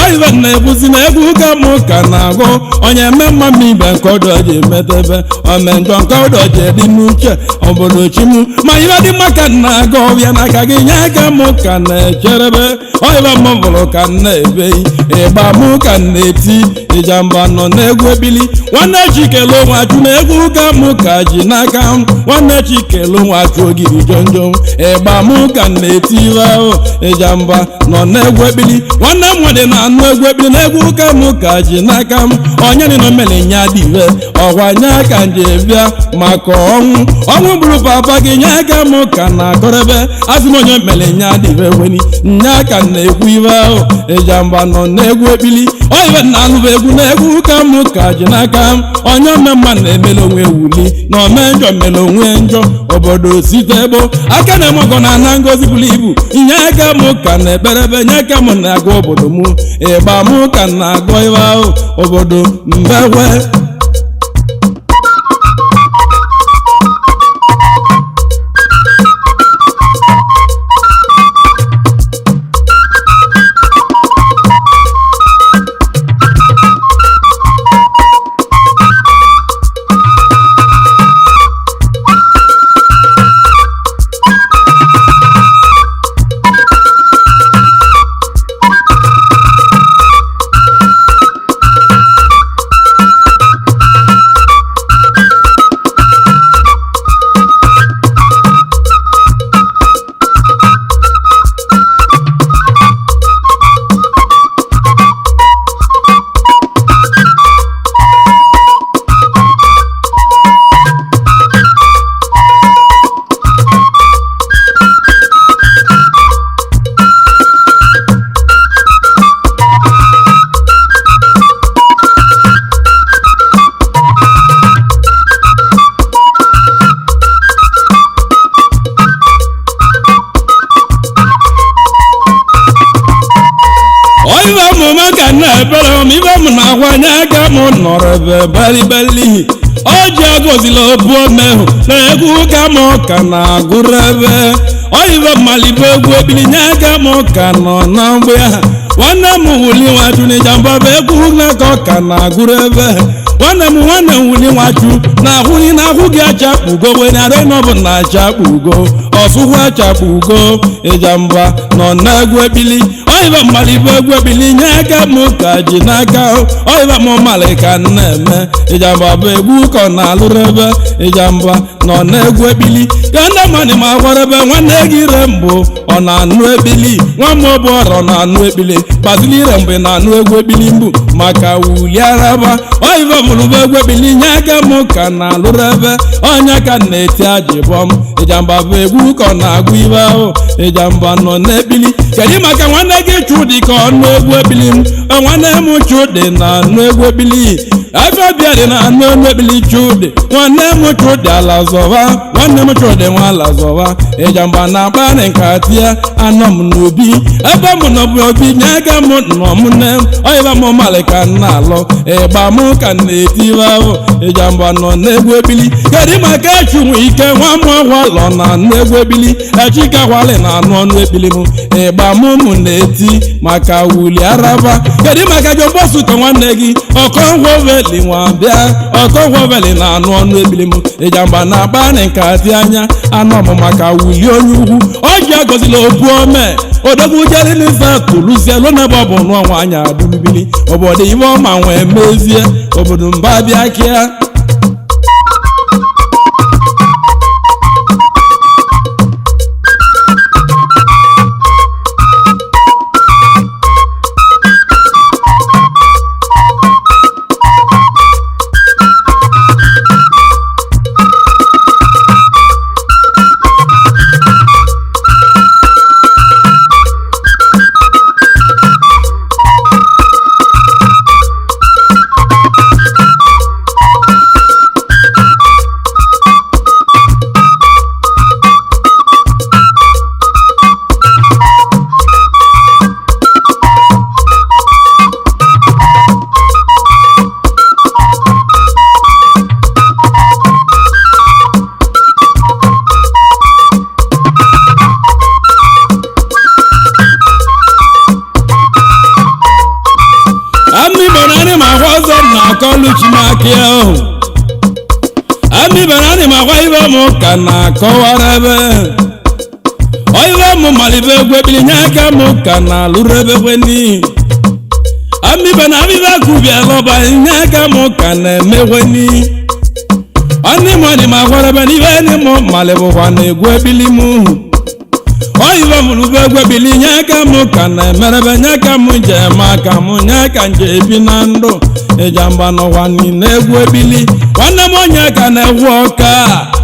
oyibe na-ebuzi na egwu ụka m ka na-agụ onye eme mma m ibe nke ọdọ ji emetebe omenjọ nke ọdọ ji dị n'uche obodo chimu ma ibe dị mma ka na-aga ọbịa n'aka gị nye aka m ka na-echerebe oyibe m bụrụ ka na-ebeghị ịgba m ka na-eti Ijamba nọ n'egwu ebili nwanne chikelu nwaju na egwu ụka m ka ji n'aka m nwanne chikelu nwaju ogiri jonjo ịgba m ka na-eti ibe ahụ Ijamba nọ n'egwu ebili nwanne m nwere na-anụ egwu ebili na egwu ụka m ka ji n'aka m onye dị n'omele nya dịbe ọgwa nye aka nje bịa maka ọnwụ bụrụ papa gị nye aka m ka na-akọrebe asị m onye mele nya dịbe weni nye aka na-ekwu ibe ahụ Ijamba nọ n'egwu ebili oyibe na-alụba egwu na egwu ụka m ka ji n'aka m onye omemma na-emele onwe wuli na omenjọ mere onwe njọ obodo site ebo aka na emọgọ na ana ngozi buru ibu nye aka m ka na-ekperebe nye aka m na-agụ obodo m ịgba m ka na-agụ ibe ahụ obodo mbewe ibe m na-akwanye aka m nọrọ ebe balibali oji agozila obuo mehụ na egwu ụka m ka na-agụrụ ebe oyibe malibe egwu ebili nye aka m ka nọ na mgbe ha nwanne m wuli nwaju na Ijamba bụ egwu na ka na-agụrụ ebe nwanne m wuli nwaju na-ahụghị na ahụ gị achakpugo wenarị nọbụ na achakpugo ọsụkwụ achakpugo Ijamba nọ n'egwu ebili oyibe malibe egwu ebili nye aka m ka ji n'aka oyibe m mali ka na-eme Ijamba bụ egwu ka ọ na-alụrụ ebe Ijamba nọ n'egwu ebili ka ndị mmadụ ma gwara ebe nwanne gị ire mbụ ọ na-anụ ebili nwa m bụ ọrọ na-anụ ebili gbazili ire mgbe na-anụ egwu ebili mbụ maka wuli araba oyibe mụrụbe egwu ebili nye aka m ka na-alụrụ ebe onye ka na-eti ajịbọm Ijamba bụ egwu ka ọ na-agụ ibe ahụ Ijamba nọ n'ebili kedu maka nwanne gị chụdị ka ọnụ egwu ebili m nwanne m chụdị na-anụ egwu ebili afọbịa dị na-anụ egwu ebili chụdị nwanne m chụdị ala zọba nwanne m chụdị nwa ala zọba Ijamba na-akparị nkatị ya anọ m n'obi ebe m nọbụ obi nye aka m nọ m nne oyibe m mali ka na-alụ ịgba m ka na-eti ibe ahụ Ijamba nọ n'egwu ebili kedu maka echunwe ike nwa m ọgwalọ na-anụ egwu ebili echikakwali na-anụ ọnụ ebili m ịgba m na-eti maka wuli araba kedu maka jọbọsụ ka nwanne gị ọkọngwoveli nwa bịa ọkọngwoveli na-anụ ọnụ ebili m Ijamba na-akparị nkatị anya anọ m maka wuli onye ugwu ọjị agọzila obu ome odogwu jere n'ife tụlụzie lonebe ọ bụ n'ọnwa anya adụlubili obodo ibe ọma nwee mezie obodo mba bịa kịa ọkọluchi n'aka ya o amibere anyị makwa ibe m ka na-akọwara ebe oyibe m malibe egwebili nye aka m ka na-alụrụ ebekweni amibe na abibe kubialọba nye aka m ka na-emekweni ọnị m ọdị makwara ebe n'ibe ndị m malibụkwa na egwebili m oyibe m lụbe egwebili nye aka m ka na-emerebe nye aka m je eme aka m nye aka nje ebi na ndụ Ijamba n'ụwa niile egwu ebili nwanne m onye ka na-egwu ọka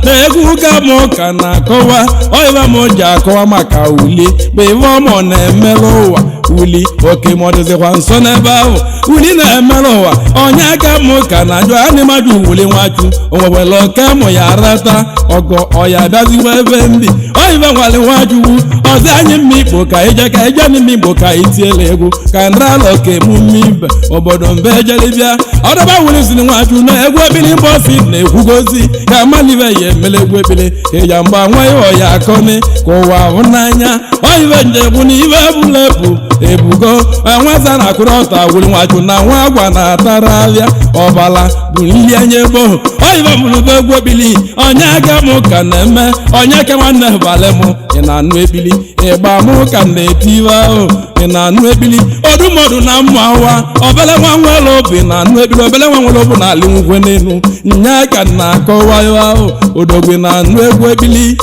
na-egwu ka m ka na-akọwa oyibe m ji akọwa maka uli bụ ibe ọmụ na-emerụ ụwa uli oke ma ọ dịzikwa nso n'ebe ahụ uli na-emerụ ụwa onye aka m ka na-ajụ anyị maju wuli nwachu onwewele oke mụ ya rata ọgọ ọya bịaziwa ebe mbi oyibe nwale nwajuwu ọzọ anyị mma igbo ka ije n'ime igbo ka itiela egwu ka nrala oke emume ibe obodo mbe ejelibịa ọdọba wuli siri nwachu na egwu ebili mbọsi na-ekwugozi ka malibe ya emele egwu ebili Ijamba nwa ya ọya akọni ka ụwa hụ n'anya oyibe njegbu na ibe ebula ebu ebugo enweza na akụrụ ọta wuli nwachu na nwa agwa na-atara abịa ọbala bụ nli anya ebo oyibe mụrụbe egwu ebili onye aga m ka na-eme onye ke nwanne balị m ị na-anụ ebili ịgba m ka na-etiwe ahụ ị na-anụ ebili odumọdụ na mmụ awa obele nwa nwere obi na-anụ ebili obele nwa nwere obi na-alị ngwe n'elu nya ka na-akọwa ya ahụ odogwe na-anụ egwu ebili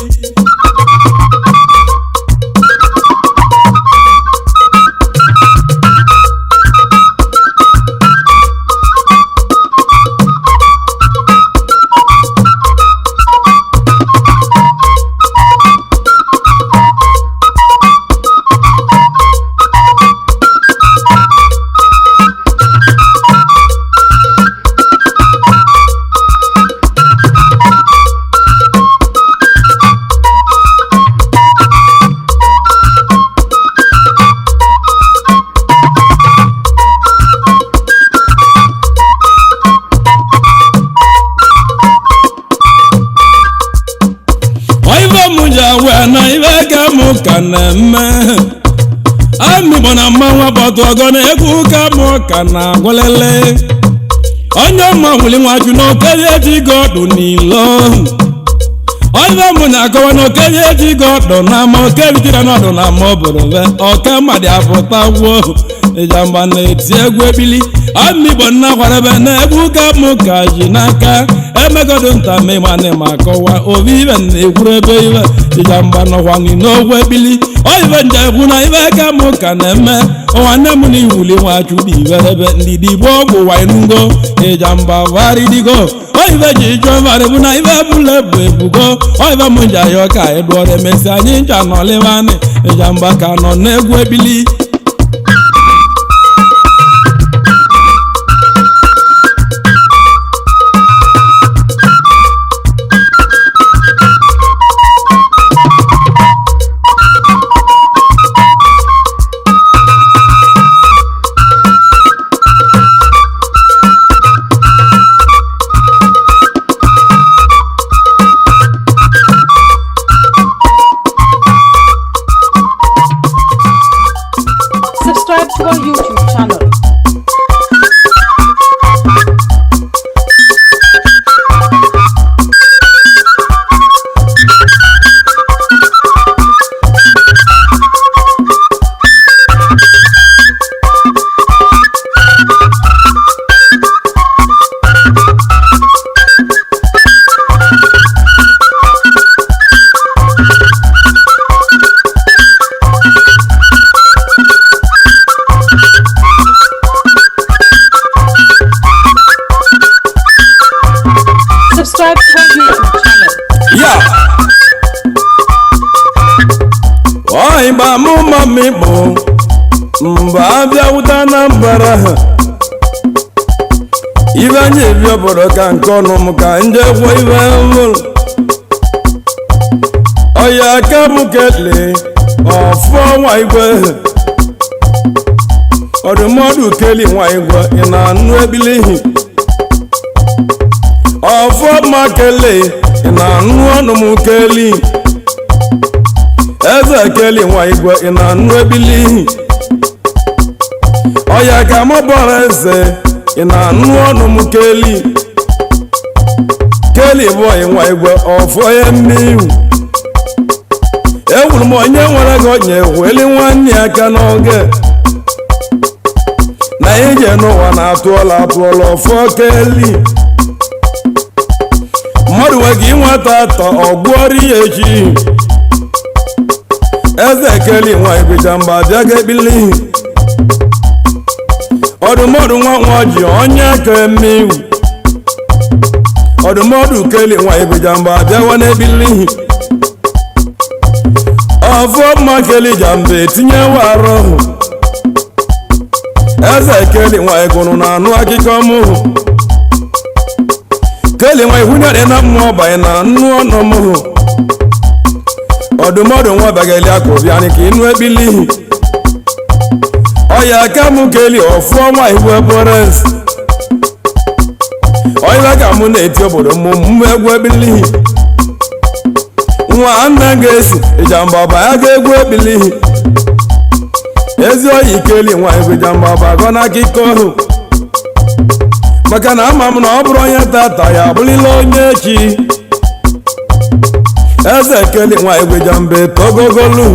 na ibe ka m ka na-eme amịgbo na mmanwa bọtụ ọgọ na egwu ka m ka na-agwalele onye ọma wuli nwachu na okenye ejigo ọdụ n'ilo oyibe m na-akọwa na okenye ejigo ọdụ na ama okeritira n'ọdụ na ama obodo ve ọka mmadụ apụtagwo Ijamba na-eti egwu ebili amịgbo nna kwarebe na egwu ka m ka ji n'aka emegodo nta memane ma kọwa obi ibe na-ekwuru ebe ibe Ijamba nọkwa n'ogwu ebili oyibe njegwu na ibe ka m ka na-eme nwanne m na iwuli nwachu dị iberebe ndị digbo ọgwụ wainugo Ijamba varidigo oyibe ji jụọ varịbụ na ibe bụla bụ ebugo oyibe m ji ayọ ka edụọrọ emesi anyị ncha nọlịvanị Ijamba ka nọ n'egwu ebili Subscribe to our YouTube channel. Subscribe to our YouTube channel. ya oyiba mụ mami bụ mba abịa ụta na mbara ha ibe anyị ebi obodo ka nke ọnụ m ka njekwa ibe nwụrụ ọya aka m kele ọfọ nwa igwe ọdụmọdụ keli nwa igwe ị na-anụ ebili ọfọ ma kele ị na-anụ ọnụ m keli eze keli nwa igwe ị na-anụ ebili ọya ka m bọrọ eze ị na-anụ ọnụ m keli bụ nwa igwe ọfọ ya mmiri ewuru m onye nwere gị onye weli nwanne ya aka n'oge na ije n'ụwa na-atụọla ọfọ keli mmadụ nwe gị nweta atọ ọgwụọrị ya echi eze keli nwa igwe Ijamba bịa ga-ebili ọdụmọdụ nwa ji onye aka eme iwu ọdụmọdụ keli nwa igwe Ijamba bịawa n'ebili ọfọ mma keli Ijamba etinyewa arụ eze keli nwa igwe na anụ akụkọ mụ keli nwa ihunyere na mmụọ banye na anụ ọnụ mụ ọdụmọdụ nwa bageli akụbịanị ka ịnụ ebili ọya aka mụ keli ọfọ nwa igwe bores ọya ka mụ na-eti obodo mụ egwu ebili nwa nna ga-esi Ijamba baya ga egwu ebili ezi oyi keli nwa igwe Ijamba bagọ n'akụkọ ahụ maka na ama m na ọ bụrụ onye tata ya abụrịla onye echi eze keli nwa igwe Ijamba etogogolu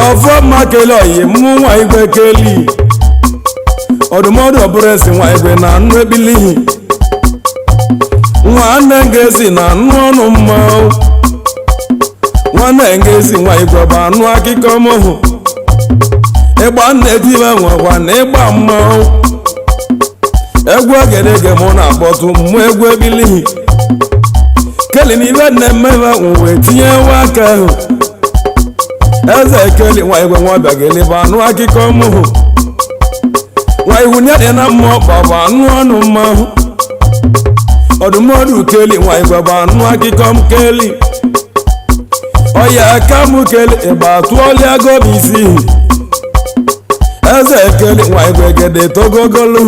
ọfọ mma keli oyi mụ nwa igwe keli ọdụmọdụ ọbụrụesi nwa igwe na anụ ebili nwanne ga-esi na anụ ọnụ mmanwụ nwanne ga-esi nwa igwe bụ anụ akụkọ mụhụ ịgba nne-etibe nwekwa na ịgba mmanwụ egwu egedege mụ na-akpọtụ mmụ egwu ebili keli na ibe na-emebe nwe tinyewa aka ahụ eze keli nwa igwe nwa bịageli bụ anụ akụkọ mụhụ nwa ihu nye dị na mmụọ bụ anụ ọnụ mmanwụ ọdụmọdụ keli nwa igwe bụ anụ akụkọ m keli ọya aka mụ keli ịgba atụọlịa gobisi eze keli nwa igwe gede togogolu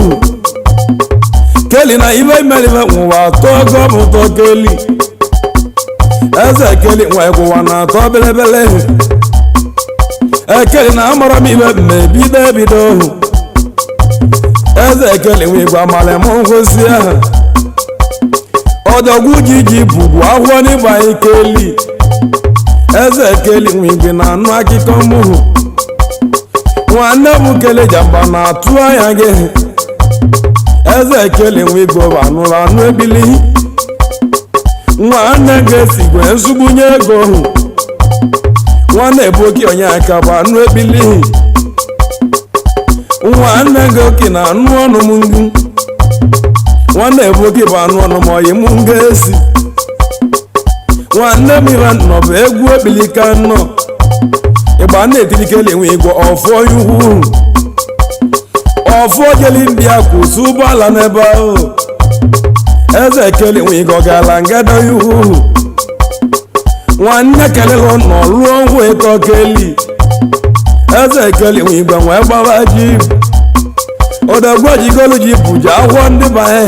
keli na ibe imelibe nwụwa atọ gọmụtọ keli eze keli nwa igwe ụwa na-atọ belebele ekeli na amara m ibe mmebido ebido eze keli nwa igwe amalị m ngwụsị ahụ ọdọgwu ji bụbu ahụhọ n'ịgba keli eze keli nwa igwe na anụ akụkọ mụhụ nwanne m keli Ijamba na-atụ anya gị eze keli nwa igwe bụ anụ ebili nwanne ga-esi gwe nzugbunye ego nwanne bụ oke onye aka bụ anụ ebili nwanne gị oke na anụ ọnụ m ngụ nwanne bụ oke bụ anụ ọnụ m oyi m ga-esi nwanne m ibe nọ bụ egwu ebili ka nọ ịgba na-etiri keli nwa igwe ọfọ ihu ọfọ jeli ndị a kwụsị ụgbọala n'ebe ahụ eze keli nwa igwe ọgala ngado ihu nwanne kelelụ nọ ruo ngwa ịtọ keli eze keli nwa igwe nwee gbara ji ọdọgwu jigolu ji bụji ahụhọ ndị banye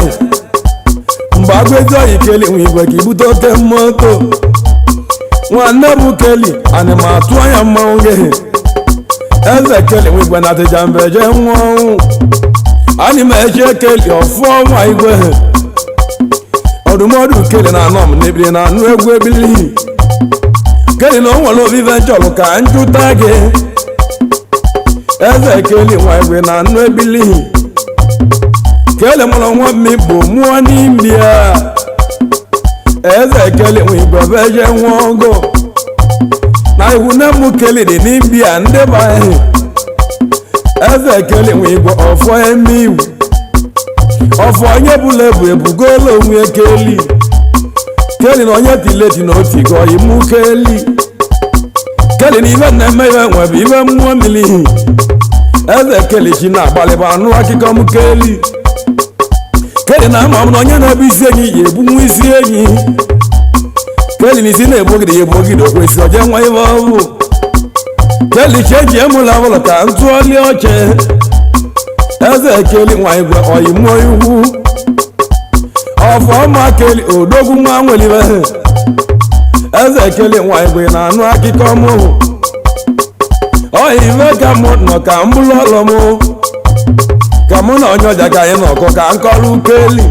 mgbe agwezi oyi keli nwa igwe ka ibute oke moto nwanne bụ keli anyị ma atụ anya mmanwụ gị eze keli nwa igwe na Ijamba eje nwa ọnwụ anyị ma eche keli ọfọ nwa igwe ọdụmọdụ keli na anọ m n'ebili na anụ egwu ebili keli na o nwere obibe chọrọ ka njụta gị eze keli nwa igwe na anụ ebili keli mụrụ nwa mmigbo mụọ n'imi ya eze keli nwa igwe bụ eje nwa ọgụ na ihu nne m keli dị n'imi ya ndị banye eze keli nwa igwe ọfọ eme iwu ọfọ onye bụla ebu ebugolo onwe keli na onye tileti na otigo imu keli na ibe na-eme ibe nwebe ibe mmụọ mmiri eze keli chi na-agbalịba anụ akụkọ m keli na ama m na onye na-ebu isi enyi ya ebu nwa isi enyi na isi na-egbogide ya egbogide okwesị oje nwa ibe ọbụ chi eji emụla ọbụla ka ntụọli oche eze keli nwa igwe oyimuo ihu ọfọma keli odogwu nwa nwelibe eze keli nwa igwe na anụ akụkọ mụ oyibe ka mụ nọ ka mbụlụ ọlọ mụ ka mụ na onye ọja ka anyị nọkọ ka nkọrọ ukeli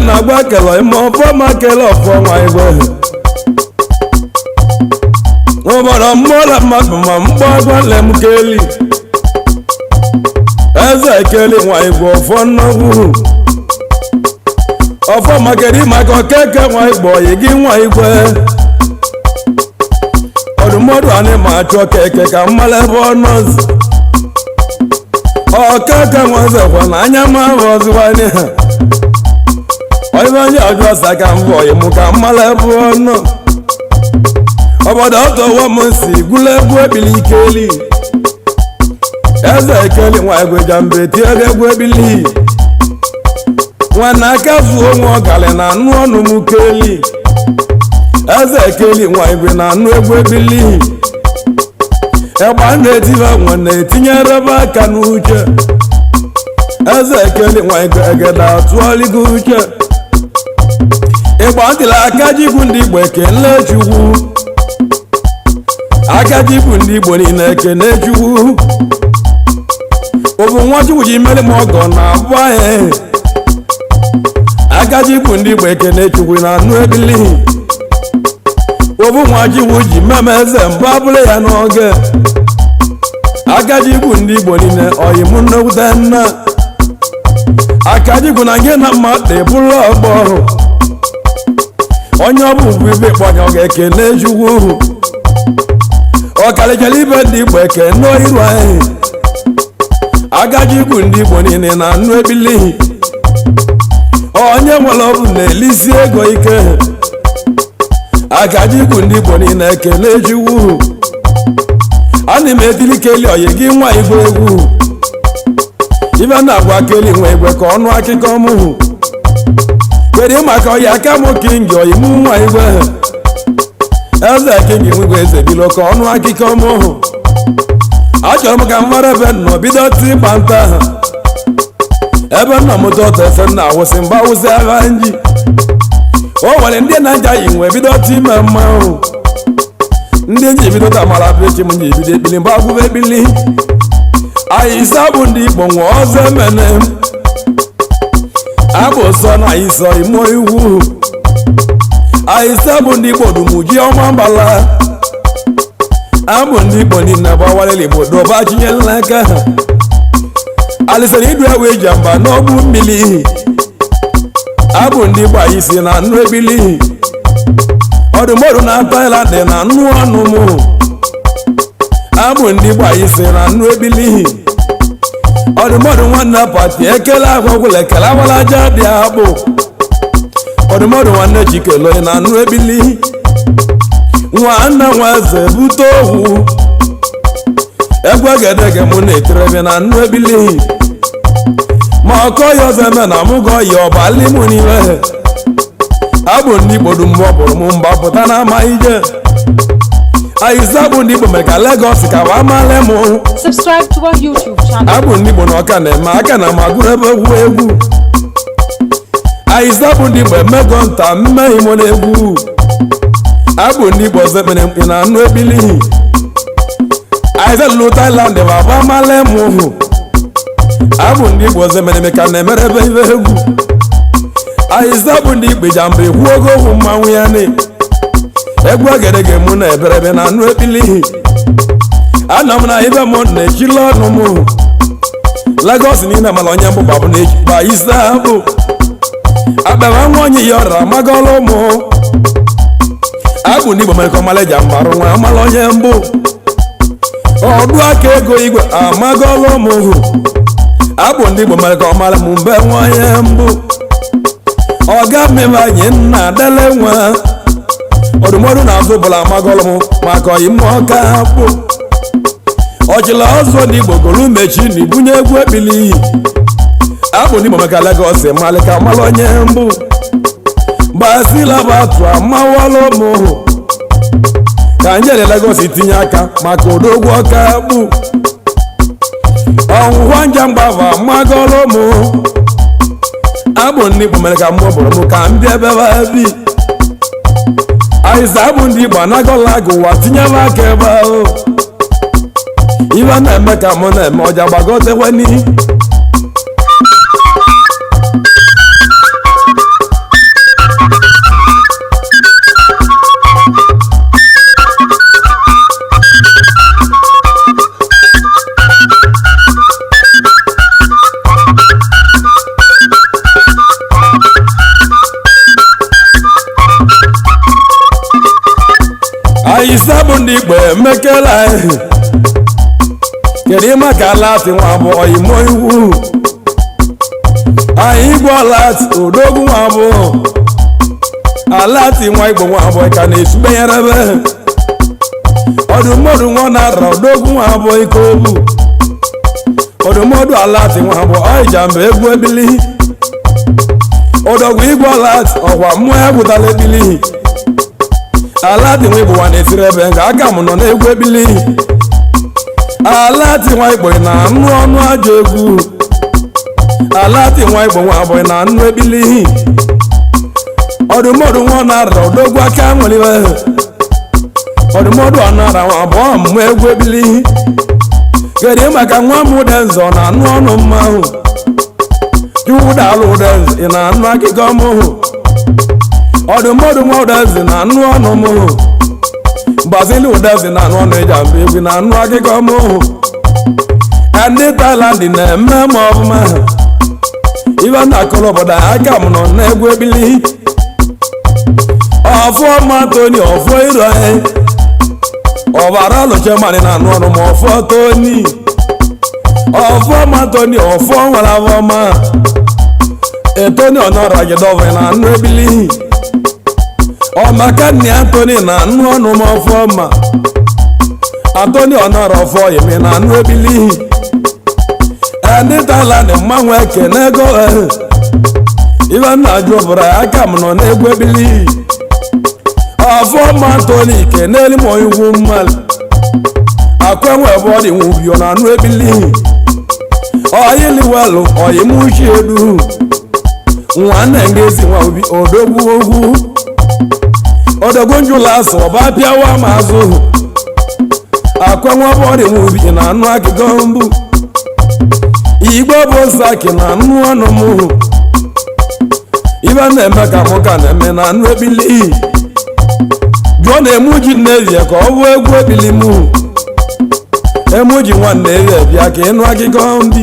na-agba kele ma ọfọ ma kele ọfọ nwa igwe ụbọrọ mmụọla mmadụ ma mgbọ agwale m keli eze keli nwa igwe ọfọ nnọgwu ọfọ makeri maka okeke nwa igwe oyi gị nwa igwe ọdụmọdụ anyị ma achọ keke ka mmala ebe ọnọzi okeke nwa zekwa na anya ma ahụ ọzụwanye ha onye ọjọọ saka mbọ ịmụ ka mmala ebe ọnụ obodo ọtọwọ m si gwụla egwu ebili ikeli eze ekeli nwa egwe jambe tiere egwu ebili nwana aka zuo nwa ọgali na anụ ọnụ m keli eze ekeli nwa igwe na anụ egwu ebili egbe a na-etiba nwa na-etinyere ebe aka n'uche eze ekeli nwa igwe egede atụọligo uche ịgba ntịla aka jikwu ndị Igbo ekele Chukwu aka jikwu ndị Igbo niile ekele Chukwu obu nwa Chukwu ji mere m ọgọ na abụ anyị aka jikwu ndị Igbo ekele Chukwu na anụ ebili obu nwa Chukwu ji meme eze mbụ abụrụ ya n'oge aka jikwu ndị Igbo niile oyi mụ nnekwute nna aka jikwu na nke na mmadụ ebụrụ ọgbọ onye ọ bụ ibe kpọnye ọ ga-ekene Chukwu ọkalikele ibe ndị Igbo ekene iru anyị agaji ikwu ndị Igbo niile na anụ ebili onye nwere ọbụ na-elisi ego ike agaji ikwu ndị Igbo niile ekene Chukwu ana m etili keli oyi gị nwa igwe egwu ibe na-agwa keli nwa igwe ka ọnụ akụkọ mụ kedu maka ọya aka m kingi oyi mụ nwa igwe eze kingi nwigwe eze bilo ka ọnụ akụkọ mụ achọrọ m ka m mara ebe nọ bido tigba nta ebe nna m dọta ese nna awụsị mgba awụsị agha nji o nwere ndị na-aja yi nwe bido time mmanwụ ndị nji bido ta mara bụ echi m ji bido ekpili mgbe agwụba ekpili anyị ise bụ ndị Igbo nwe ọzọ emene abụ sọ na ịsọ imo iwu anyị ise bụ ndị Igbo dumuji ọma mbala abụ ndị Igbo niile gbawalili Igbo doba chinyela n'aka ha alisara idu ewe Ijamba n'ọbụ mmiri abụ ndị Igbo anyị si na anụ ebili ọdụmọdụ na Thailand na anụ ọnụ mụ abụ ndị Igbo anyị si na anụ ebili ọdụmọdụ nwanne pati ekele agwagwụla ekele awalaja dị abụ ọdụmọdụ nwanne chikelo na anụ ebili nwanne nwaeze bute ohu egwegedege mụ na-eterebe na anụ ebili ma ọkọ ya ọzọ eme na mụgọ ya ọbali mụ n'iwe abụ ndị Igbo dum mgbe ọ bụrụ m mba pụta na ama ije ayịsa bụ ndị Igbo mere ka Lagos ka wa male mụ Subscribe to our YouTube channel. abụ ndị Igbo na ọka na-eme aka na magụrụ ebe egwu ayịsa bụ ndị Igbo emego nta mmehie mụ na-egwu abụ ndị Igbo ọzọ ekpere mkpi na anụ ebili ayịsa lụrụ Thailand baba male mụ abụ ndị Igbo ọzọ mere ka na-emere ebe ibe egwu ayịsa bụ ndị Igbo Ijamba ekwu ogo ogwu mmanwụ ya na egwu egedege mụ na eberebe na anụ ebili ana m na ibe mụ na-echili ọnụ mụ Lagos niile mara onye mbụ babụ na-echikpa ayịsa bụ akpara nwa onye ya ọra amagọla ụmụ abụ ndị Igbo mere ka ọmala Ijamba arụ nwa amala onye mbụ ọdụ aka ego igwe amagọla ụmụ abụ ndị Igbo mere ka ọmala m mbe nwa onye mbụ ọga mmemme anyị nna dele nwa ọdụmọdụ na-azụ bụla amagọla m maka oyi m ọka bụ ọchịla ọzọ n'Igbo golu mechi na ibunye egwu ekpili abụ n'Igbo maka Lagos malika mala onye mbụ gbasila batu amawala ụmụ ka njele Lagos tinye aka maka odogwu ọka bụ ọnwụwa Ijamba amagọla ụmụ abụ n'Igbo mere ka mmụọ bụrụ m ka m bịa ebe bi aịza abụ ndị Igbo anagọla agụwa tinyela aka ebe ahụ iwe na-eme ka mụ na-eme ọja gbagotekweni aịza bụ ndị Igbo emekela kedu maka lati nwa abụọ imo iwu anyị igbo lati odogwu nwa abụọ alati nwa Igbo nwa abụọ ka na-esubenyerebe ọdụmọdụ nwa na-ara odogwu nwa abụọ ike obu ọdụmọdụ alati nwa abụọ Ijamba egwu ebili odogwu igbo lati ọkwa mmụọ ya gwụtala ebili alati nwa Igbo nwa na-esiri ebe nga aka m nọ na-egwu ebili alati nwa Igbo na anụ ọnụ aja egwu alati nwa Igbo nwa abụọ na anụ ebili ọdụmọdụ nwa na-ara odogwu aka nwere ọdụmọdụ ọnara nwa abụọ mmụọ egwu ebili kedu maka nwa m Udenze na anụ ọnụ mmanwụ Chukwudalụ Udenze na anụ akịkọ mụ ọdụmọdụ nwa Udenze na anụ ọnụ mụ Gbazili Udenze na anụ ọnụ Ijamba egwu na anụ akịkọ mụ ndị Thailand na-eme ma ọbụma ibe na akọrọ obodo aka m nọ na-egwu ebili ọfọma Tony ọfọ iro ọbara alụchemani na anụ ọnụ ma ọfọ Tony ọfọma Tony ọfọ nwere afọma Tony ọnọrọ agidọve na anụ ebili ọmaka nne Tony na anụ ọnụ ma ọfọma Tony ọnọrọ ọfọ yemi na anụ ebili ndị Thailand mmanwụ ekene ego ibe nna jụ bụrụ aka m nọ na-egwu ebili ọfọma Tony keneli m oyigwu mmadụ akụ enwe ebe ọ dị nwubio na anụ ebili oyiliwelu oyimuchi edu nwanne ngezi nwa obi odogwu ogwu odogwu njụla asụ ọba pịawa m azụ akụ enwe ebe ọ dị nwubi na anụ akịkọ mbụ Igbo bụ nsaki na anụ ọnụ m ibe na-eme ka mụ ka na-eme na anụ ebili jụọ na emu ji nnezie ka ọ bụ egwu ebili m emu ji nwanne erie bịa ka ịnụ akịkọ mbi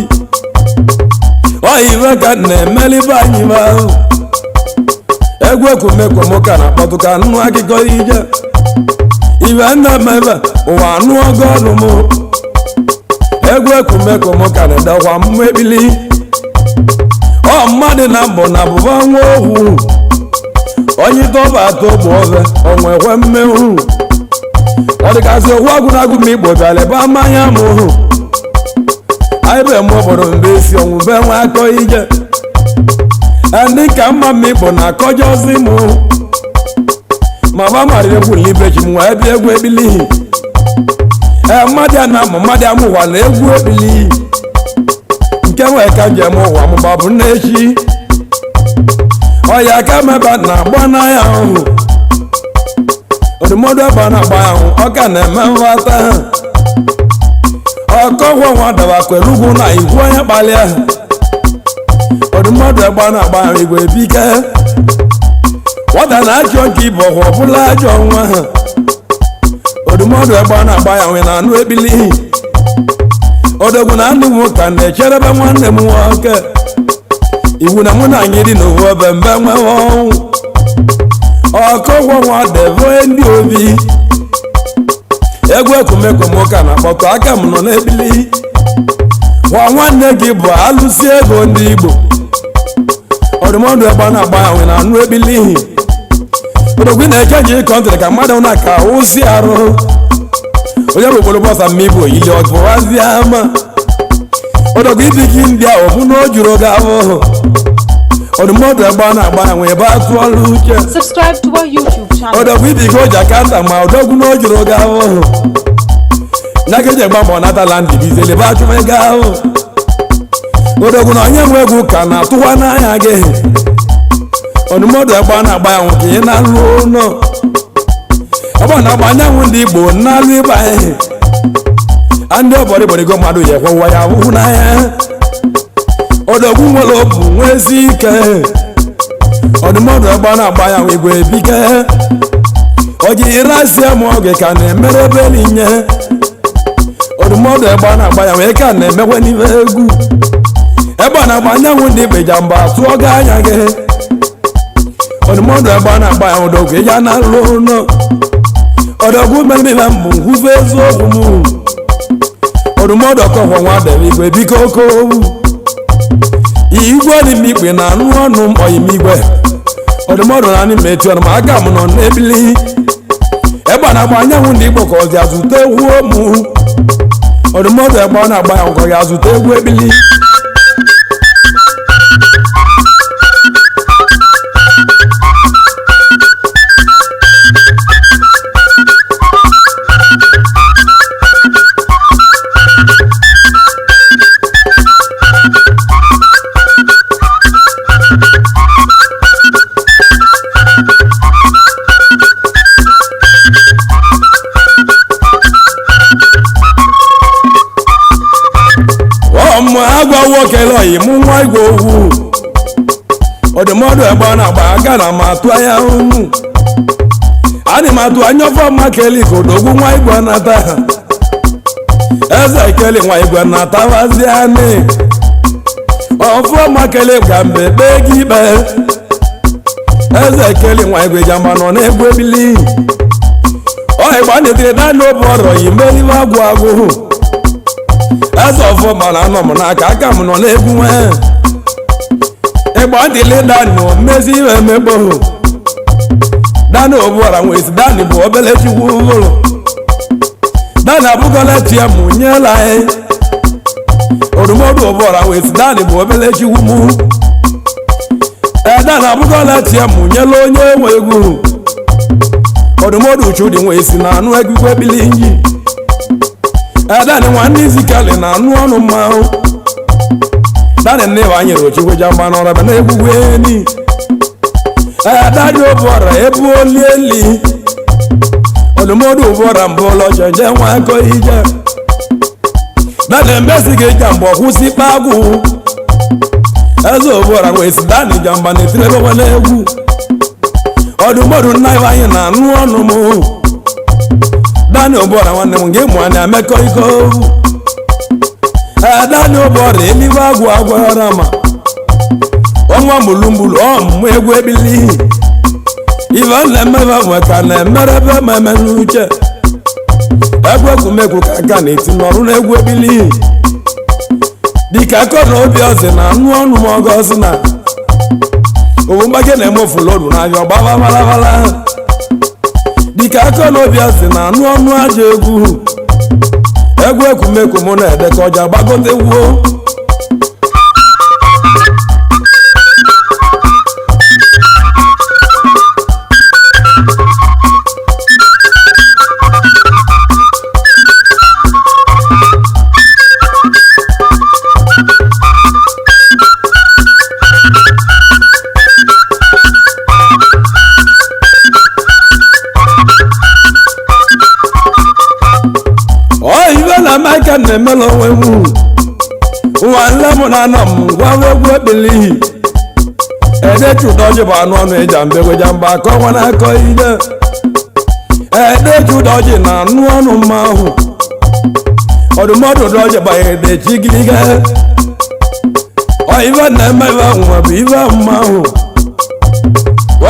ibe ka na-emelibe anyị be ahụ egwu ekumekwu mụ ka na-akpọtụ ka nụ akịkọ ije ibe na-emebe ụwa anụ ọgọ ọnụ m egwu ekumekwu m ka na-edekwa mmụ ebili mmadụ na mbụ na abụba nwa ohu onye tọba atọ bụ ofe onwekwe mmehụ ọ dịgasị okwu agwụnagwụ m Igbo bịara ebe mmanya m anyị be m obodo mbe esi ọnwụ be nwe akọ ije ndị ka mma m Igbo na-akọjọzi m ma ba mara egwu n'ibechi m wee bịa egwu ebili mmadụ na ama mmadụ amụwa na egwu ebili nke nwee ka njem ụwa m gbabụ n'echi ọya ka meba na agba n'anya ahụ ọdụmọdụ ebe a na-agba ahụ ọ ka na-eme nghọta ọkọgwọ nwa daba kwere ugwu na igwu onye kpalịa ọdụmọdụ ebe a na-agba ahụ igwe ebike nwata na-achọ nke ibe ọgwụ ọbụla ajọ nwa ha ọdụmọdụ ebe a na-agba ya nwe na anụ ebili odogwu na ndị nwoke na-echerebe nwanne m nwoke iwu na mụ na anyị dị n'owu ebe mbe nwewe ọnwụ ọkọgwọ nwa deve ndị obi egwu ekumekwu m ụka na-akpọtụ aka m nọ n'ebili nwa nwanne gị bụ alụsi ego ndị Igbo ọdụmọdụ ebe a na-agba ya nwe na anụ ebili odogwu na-eche ji kọntrị ka mmadụ na ka ụsi arụ onye bụ obodo bọsa mmigbo ili ọgụwazi ama ọdọgụ idigi ndị ahụ bụ na o juru oge ahụ ọdụmọdụ egbe na-agba enwe ebe atụ ọrụ uche Subscribe to our YouTube channel. ọdọgụ idigi o ji aka nta ma ọdọgụ na o juru oge ahụ nyageji egba ma ọ natala ndị bizeli ebe achụm ego ahụ ọdọgụ na onye nwe egwu ka na-atụwa n'anya gị ọdụmọdụ egbe na-agba ya nwoke ị na-alụ ụlọ ebe na-agba anyanwụ ndị Igbo na-alụ ịgba ihe ndị ọbọrịbọrịgo mmadụ ya ekwewa ya ahụhụ n'anya ọdọgwu nwere obu nwezi ike ọdụmọdụ egbe na-agba ya igwe ebike o ji irazie ma oge ka na-emere ebe ninye ọdụmọdụ egbe na-agba ya wee ka na-emekwe n'ime egwu ebe na-agba anyanwụ ndị Igbo Ijamba tụọ gị anya gị ọdụmọdụ egbe na-agba ya ọdọgwu ya na-alụ ụlọ ọdọgwu meremebe mbụ nkwufe eziokwu m ọdụmọdụ ọkọkwọ nwa debe igwe biko okowu igwe dị m ikpe na anụ ọnụ m oyimigwe ọdụmọdụ na anyị meti ọnụ ma aka m nọ n'ebili ebe na-agba anyanwụ ndị Igbo ka ọzi azụta egwu ụmụ ọdụmọdụ egbe ọ na-agba ya nkọ ya azụta egwu ebili agwa nwoke lọyi mụ nwa igwe owu ọdụmọdụ egbe na-agba aga na ma atụ anya unu adị m atụ anya ọfọma keli ka odogwu nwa igwe nata eze keli nwa igwe nata wazi anị ọfọma keli ga mbe kpee gị ikpe eze keli nwa igwe Ijamba nọ n'egwu ebili ọ ịgba netiri dani obu ọrọ yi mmeriwe agwụ agwụ eze ọfọma na anọ m n'aka aka m nọ n'egwu nwe ịgba dịli dani mmezi iwe emegbo dani obuọra nwezi dani bụ obele chukwu ụlọ dani abụgọla tie mụ nyela anyị ọdụmọdụ obuọra nwezi dani bụ obele chukwu mụ dani abụgọla tie mụ nyela onye nwe egwu ọdụmọdụ chudi nwezi na anụ egwu ebili nji dani nwanne izikali na anụ ọnụ mmanwụ dani nne wa nyere Ochukwu Ijamba n'ọrọba na-egwugwu eni dani obuọra ebu olieli ọdụmọdụ obuọra mbụ ụlọ jenje nwa akọ ije dani emesighị Ijamba kwụsị ikpe agwụ eze obuọra nwesi dani Ijamba na-etiri ebe na-egwu ọdụmọdụ nna iwe anyị na anụ ọnụ m dani obuọra nwanne m ga-emụ anya emekọ iko dani obuọra eluigwe agwụ agwara ma ọnwa mbulumbulu ọmụmụ egwu ebili ife na-emebe nweta na-emerebe mmemme n'uche egwu ekwumekwu ka aka na-eti n'ọrụ n'egwu ebili dịka akọ na obi ọzọ na anụ ọnụ m ọgọzi na owu mgbake na-emefulu n'anya ọgbaba balabala dịka akọ na obi ọzọ na anụ ọnụ aja egwu ekwumekwu mụ na-ede ka ọja gbagote gwuo Amaka na-emela onwe m nwanne m na anọ m gwa egwu ekpili edechu ụdọji bụ anụ ọnụ Ijamba egwu Ijamba akọ nwa na-akọ ije edechu ụdọji na anụ ọnụ mmanwụ ọdụmọdụ ụdọji gbanyere edechi gịrịga ife na-eme ife nwa bụ ife mmanwụ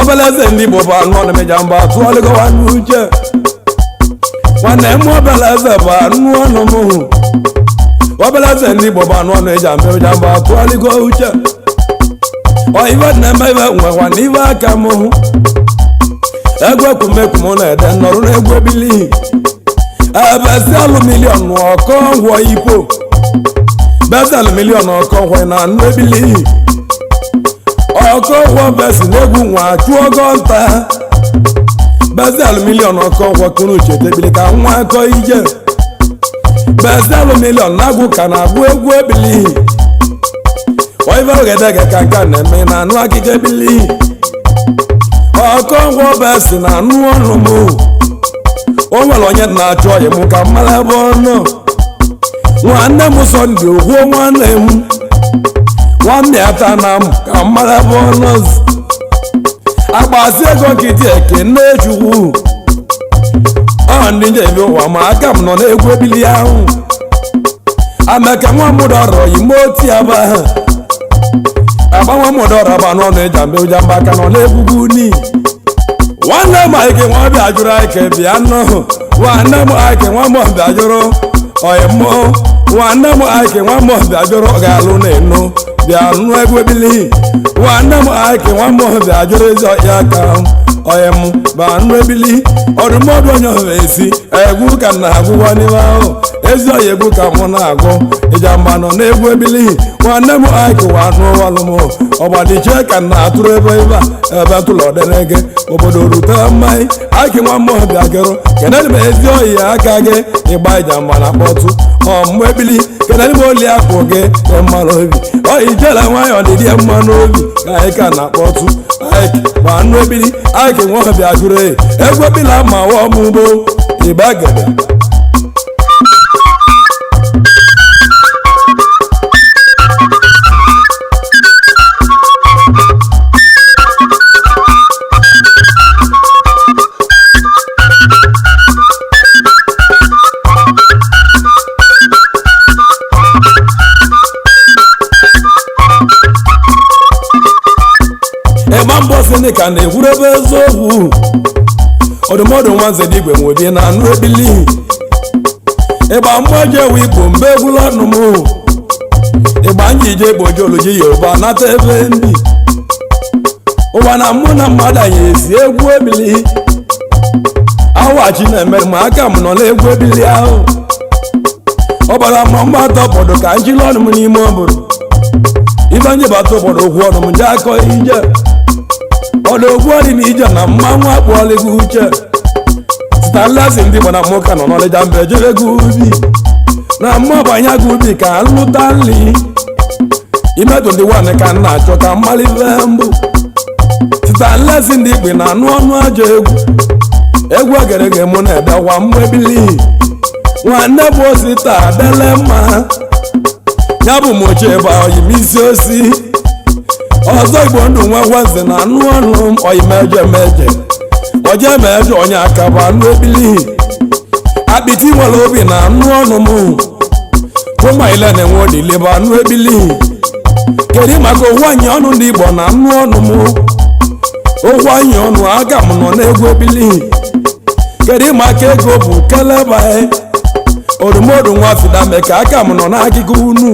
obele eze ndị Igbo bụ anụ ọnụ Ijamba tụọlịgọwa n'uche nwanne m obele eze bụ anụ ọnụ m obele eze ndị Igbo bụ anụ ọnụ Ijamba tụọlịgo uche ife na-eme ife nwekwa na ife aka m egwu ekwumekwu m na-ede nọrụ n'egwu ebili Beselu million ọkọngwọ ipo Beselu million ọkọngwọ na anụ ebili ọkọngwọ besi n'egwu nwa chụọ gọnta Beselu million ọkọngwọ kunu chete ebili ka nwa akọ ije Beselu million na-agwụ ka na-agwụ egwu ebili oive ogedege ka nka na-eme na anụ akịka ebili ọkọngwọ besi na anụ ọnụ m o nwere onye na-achọ ọyị m ka mmara ebe ọnụ nwanne m Sọnde ogwuo nwanne m nwanne ya tana m ka mmara ebe ọnụ agbasi ego nkịtị ekene Chukwu ọ ndị njebi ụwa ma aka m nọ n'egwu ebili ahụ ameka nwa mụdọrọ imoti aba agbanwe mụdọrọ aba n'ọnụ Ijamba aka nọ n'egwugwu ni nwanne m Ike nwa bịa jụrụ Ike bịa nọ nwanne m Ike nwa m bịa jụrụ ọyịmụ nwanne m Ike nwa m bịa jụrụ ga-alụ na-enu bịa nụ egwu ebili nwanne m Ike nwa m bịa jụrụ ezi ọhịa aka ọyịm bịa nụ ebili ọdụmọdụ onye esi egwu ka na-agwụwa n'ime ahụ ezi ọhịa egwu ka mụ na-agụ Ijamba nọ n'egwu ebili nwanne m Ike wa nụ ọlụm ọgbadiche ka na-atụrụ ebe tụlọdenege obodo rute mmanya Ike nwa m bịa gịrụ kenere m ezi ọhịa aka gị ịgba Ijamba na mkpọtụ ọmụ ebili kenere m oli akpụ gị mmanụ obi ọhijela nwanyị ọdịdị mmanụ obi ka anyị ka na-akpọtụ Ike gba nụ ebili Ike nwa bịa jụrụ egwu ebili ma wa ọmụgbo ịgba gede ka na-ekwuru ebe eziokwu ọdụmọdụ nwanze digwe nwebi na anụ ebili ịgba mgbaji ewu ikpo mbe egwula ọnụ m ịgba nji ije gboji oluji Yoruba nata ebe ndị ụwa na mụ na mmadụ anyị esi egwu ebili awachi na-emere ma aka m nọ n'egwu ebili ahụ ọbara mma tọpọdụ ka njili ọnụ m n'ime obodo ibe nye bata obodo okwu ọnụ m je akọ ije ọdụ okwu ọdị na ije na mmanwụ akpụọlịgị uche sitalesi ndị gbana mụka nọ n'Ijamba ejere gị ubi na mma banye gị ubi ka nlụta nri imetụ ndị nwanne ka m na-achọ ka mmalive mbụ sitalesi ndị igbe na anụ ọnụ aja egwu egerege mụ na-edewa mmụ ebili nwanne bụ osita adele mma ya bụ moche ebe oyimisi osi ọzọ Igbo ndụ nwa nwanze na anụ ọnụ oyimeje meje oje meje onye aka bụ anụ ebili akpịtị nwere obi na anụ ọnụ m ụma ile na-enwe odile bụ anụ ebili kedu maka owu anyị ọnụ ndị Igbo na anụ ọnụ m owu anyị ọnụ aka m nọ n'egwu ebili kedu maka ego bụ keleba odumodu nwa fidame ka aka m nọ n'akụkụ unu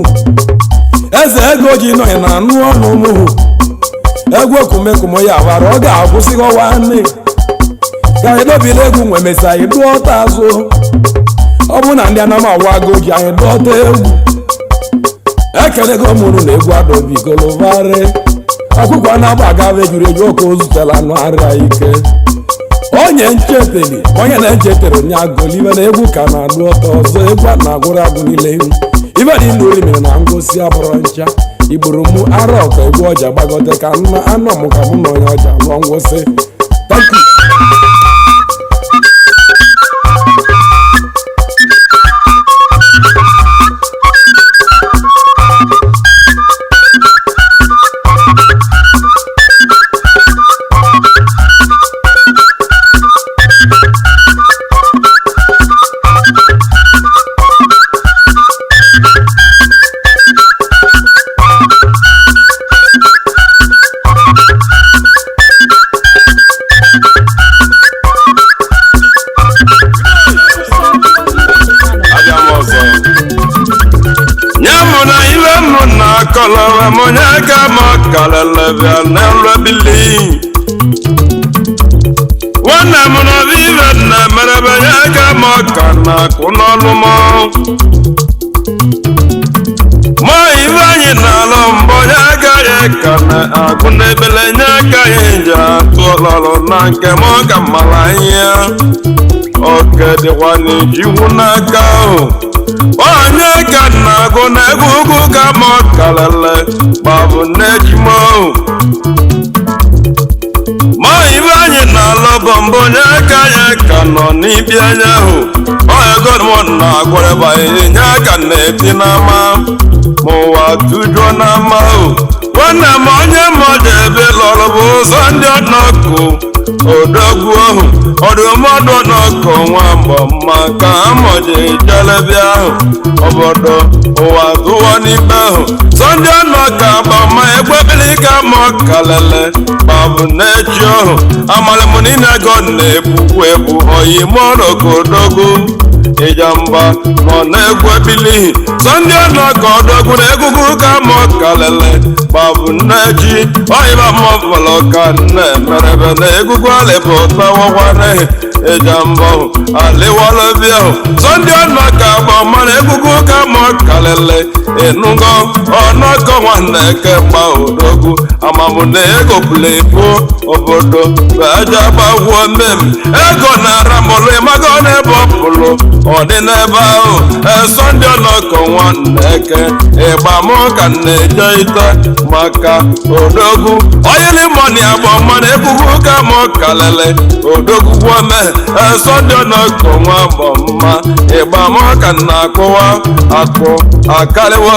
eze ego ji nọ na anụ ọnụ m egwu okumekumo ya wara ọ ga-akwụsịghị ọwa nne ka anyị dobile egwu nwe mesi anyị dụọta azụ ọ bụ na ndị anamawa agụ ji anyị dụọta egwu ekelego mụrụ na egwu adobi golovarị ọkụkọ na-agba agava ejuru eju oke ozutela anụ arịa ike onye ncheteli onye na-echetere onye agụlibe na egwu ka na-adụ ọtọ ọzọ egwu a na-agwụrụ agụ niile ibe dị ndụ ori mere na ngosi abụrụ ncha igboro mụ ara ọkọ egwu ọja gbagote ka anọ m ka mụ na onye ọja lụọ ngwụsị nwanne m nọ vive na merebe ya ga m ọka na akụ n'ọnụ m ma ibe anyị na-alụ mbọ ya agaghị ka na agụ n'ebele nye agaghị nje atụ ọlọlụ na nke m ka mara ahịa oke dịkwa n'ijiwu n'aka ahụ onye ka na agụ na ego ugwu ka m ọkalele gbabụ n'eji m ma ibe anyị na-alụ bụ mbụ onye aka ya ka nọ n'ibi anya ahụ oegom na-agwarịbaghị nye aka na-eti n'ama ma ụwa tujuo n'ama ahụ nwanne m onye mmadụ ebe lọrọ bụ ụzọ ndị ọnọkụ odogwu ahụ ọdụmọdụ n'ọkụ nwa mbọ mma ka amọji jelebịa ahụ obodo ụwa tụwa n'ikpe ahụ sọndị ọnọka gbama egbebili ka ma kalele babụ n'echi ahụ amalịm niile go na-ebukwa ebu oyi moroko odogwu Ijamba nọ na-egwebili sọndị ọnọka odogwu na egwugwu ka ma kalele babụ n'echi oyiba mọbụlụ ka nne merebe na egwugwu alịpụta wọkwane Ijamba aliwalobia sọndị ọnọka gbama na egwugwu ka ma kalele enugo ọnọkọ nwanne kemgba odogwu amamụ na ego pulepu obodo beja gbagwuo mem ego na-ara mụlụ ịmago n'ebe ọpụlụ ọ dị n'ebe ahụ sọndị ọnọkọ nwanne eke ịgbamụ ka na-eje ite maka odogwu oyili mọni agbama na egwugwu ka ma kalele odogwu gwome sọndị ọnọkọ nwa gbọmma ịgbamụ ka na-akụwa akụ akarịwa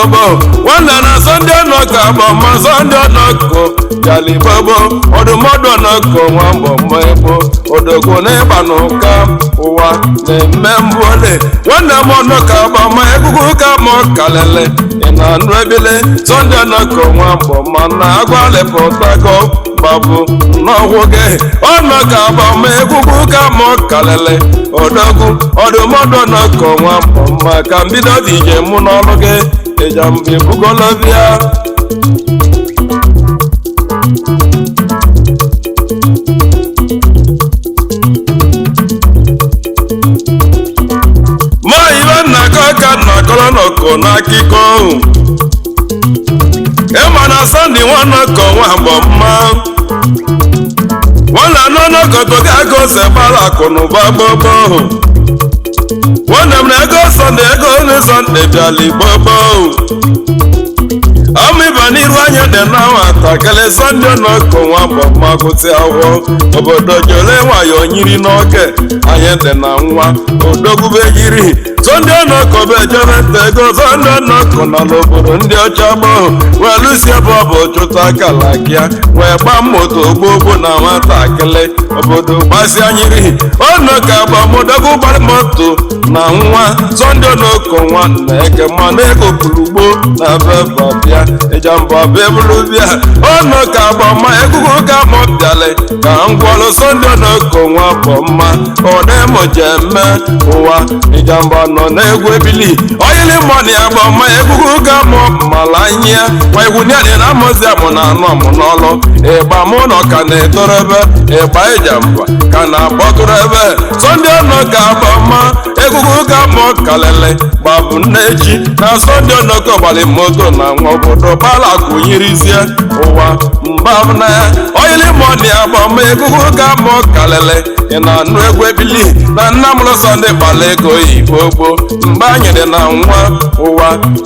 nwanne na sọndị ọnọkọ agbama sọndị ọnọkọ jalibobo ọdụmọdụ ọnọkọ nwa mbọmọ ebo odogwu na ịgba n'ụka ụwa na-eme mbụole nwanne m ọnọkọ agbama egwugwu ka ma kalele ị na-anụ ebile sọndị ọnọkọ nwa mbọmọ na agwalịpụtago babụ n'ọgwụ gị ọnọkọ agbama egwugwu ka ma kalele odogwu ọdụmọdụ ọnọkọ nwa mbọmọ ka mbido dị ije mụ n'ọlụ gị Ijamba ebugolobịa ma ibe nnakọ ka nnakọrọ n'ọkọ n'akụkọ ahụ ịma na sọndị nwanọkọ nwa mbọ mma nwanne anọnọkọ toga ego sebara akụ na ụba gbogbo ahụ nwanne m na ego sọndị ego onye sọndị bịala igbo gboo ọmịba n'iru anya dị na nwatakịrị sọndị ọnọkọ nwa mbọ mma gụsị akwụkwọ obodo jole nwayọ nyiri n'oge anyị dị na nwa odogwube yiri sọndị ọnọkọ bụ ejebe nta ego sọndị ọnọkọ nọ n'obodo ndị ọcha gboo wee lụsi ebe ọ bụ chụta akala gịa wee gbaa moto ogbogbo na nwatakịrị obodo gbasịa nyiri ọnọkọ agbamodogwu gbara moto na nwa sọndị ọnọkọ nwa na eke ma na ego pụrụgbo na bebabịa Ijamba bebulu bịa ọnọkọ agbama egwugwu ka ma bịalị ka ngwọlụ sọndị ọnọkọ nwa bụ mma ọdịmoje mme ụwa Ijamba nọ na-egwu ebili oyili mọni agbama egwugwu ka ma mala nye ma egwunyadị na amụzi amụ na anụ ọmụ n'ọlụ ịgba mụ nọ ka na-etorebe ịgba Ijamba ka na-akpọtụrụ ebe sọndị ọnọkọ agbama egwugwu ka ma kalele gbabụ nneji na sọndị ọnọkọ gbalị moto na nwa obodo bala kụnyirizie ụwa mbabna oyili mọni agbama egwugwu ka ma kalele ị na-anụ egwu ebili na nna mụrụ sọndị gbala ego oyibo gboo mgbe anyị dị na nwa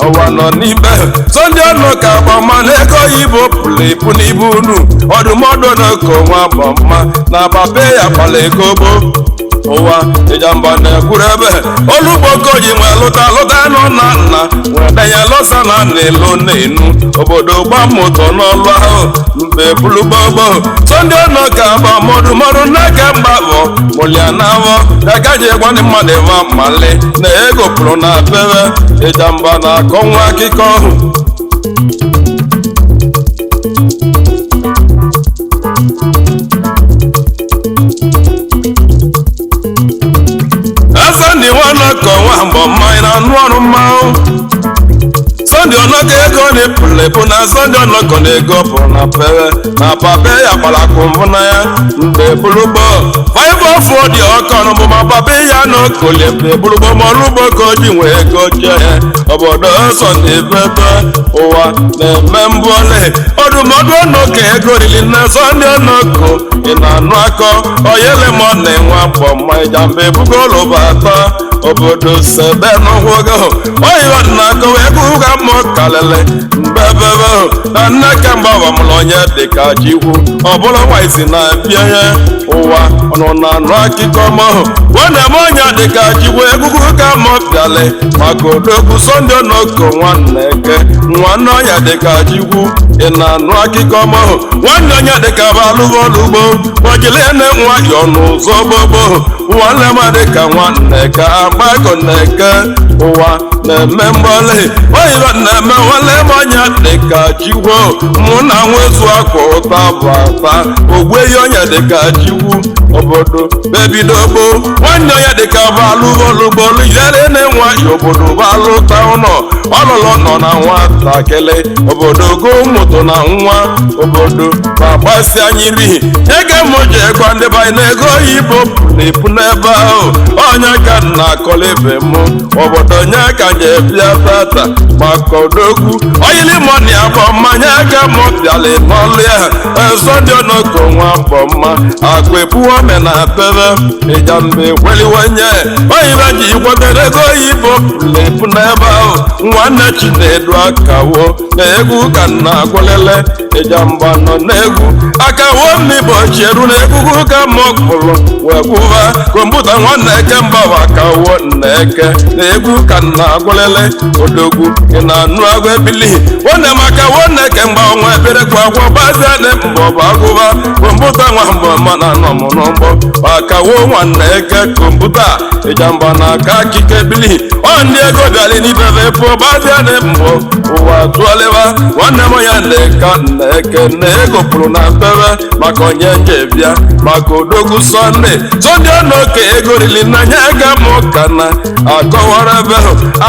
ụwa nọ n'ibe sọndị ọnọkọ agbama na ego oyibo pụrụ ibu n'ibu unu ọdụmọdụ ọnọkọ nwa bụ mma na papa ya gbala ego gboo ụwa Ijamba na-ekwuru ebe olugbo ji nwee lụta nọ na nna wee denye lọsa na na-elu na-enu obodo gba moto n'ọlụ ahụ mgbe bulugbogbo sọndị ọnọkọ agbama ọdụmọdụ n'aka mgbabọ mụlia na avọ agaji egwandị mmadụ ebe mmali na ego pụrụ na bebe Ijamba na-akọ nwa akụkọ ahụ sọndị nwanọkọ nwa mbọ mmanya na anụ ọrụ mmanwụ sọndị ọnọkọ ego na pulepu na Sunday ọnọkọ na-ego bụ na pere na pape ya kpalakụ mbụ na ya mgbe bulugbo 504 dị ọkọnụ bụ ma pape ya n'okolie bulugbo ma ọlụgbo ka o ji nwee ego chee obodo nsọ na-ebebe ụwa na-eme mbụole ọdụmọdụ ọnọkọ ego rili na Sunday ọnọkọ ị na-anụ akọ oyele ma ọ na-enwe afọ ma Ijamba ebugo ụlọba atọ obodo sebe n'ụgwọgo oyiwa dị na-akọ wee bụga mmụọ kalele mbebebe na nne ka mgbawa mụrụ onye dịka Chikwu ọbụla nwaisi na-abịa ya ụwa ọnụ na anụ akụkọ mahụ nwanne m onye dịka Chikwu egwugwu ka mụ bịale maka odogwu Sunday ọnọkọ nwanne eke nwanne onye dịka Chikwu ị na-anụ akụkọ mahụ nwanne onye dịka balụvolugbo gbajile na-enwayọ n'ụzọ gbogbo nwanne m dịka nwanne ka agbakọ na-eke ụwa na-eme mgbali oyibo na-eme nwanne m onye dịka Chikwu mụ na nwezu akwa ụta bụ ata ogbeyi onye dịka Chikwu obodo bebidogbo nwanne onye dịka balụvolugbo yere na-enwayọ obodo balụta ụlọ ọlụlụ nọ na nwatakịrị obodo go moto na nwa obodo na-agbasi anyị nri ege m ji egwa ndị banyị na ego oyibo na-epu n'ebe ahụ onye ka na-akọla ebe m obodo nye ka ga-ebịa tata maka odogwu oyilimoni abọ mmanya aka m bịala n'ọlụ ya Sunday ọnọkọ nwa abọ mma akwa epuwe ome na bebe Ijamba ekweliwenye oyibo ji igwebere ego oyibo na-epu n'ebe ahụ nwanne Chinedu akawo na egwu ka na-agwụlele Ijamba nọ n'egwu akawo mmigbochi eru na egwugwu ka mụ kpụrụ wee gwụba kọmputa nwanne eke mgbawa akawo nna eke na egwu ka na-agwụlele odogwu ị na-anụ agwa ebili nwanne m akawo nna eke mgbawa nwa ebere kwa agwọ baziane mbọbụ agwụba kọmputa nwa mbọ mana nọ m n'ụgbọ akawo nwanne eke kọmputa Ijamba na aka akike ebili ọ ndị ego bịara n'ibebe pụọ baziane mbọ ụwa tụọlewa nwanne m ya na-eka nna eke na ego pụrụ na bebe maka onye njebịa maka odogwu Sunday ọnọkọ ego rili n'anya ga mụ ka na akọwara ebe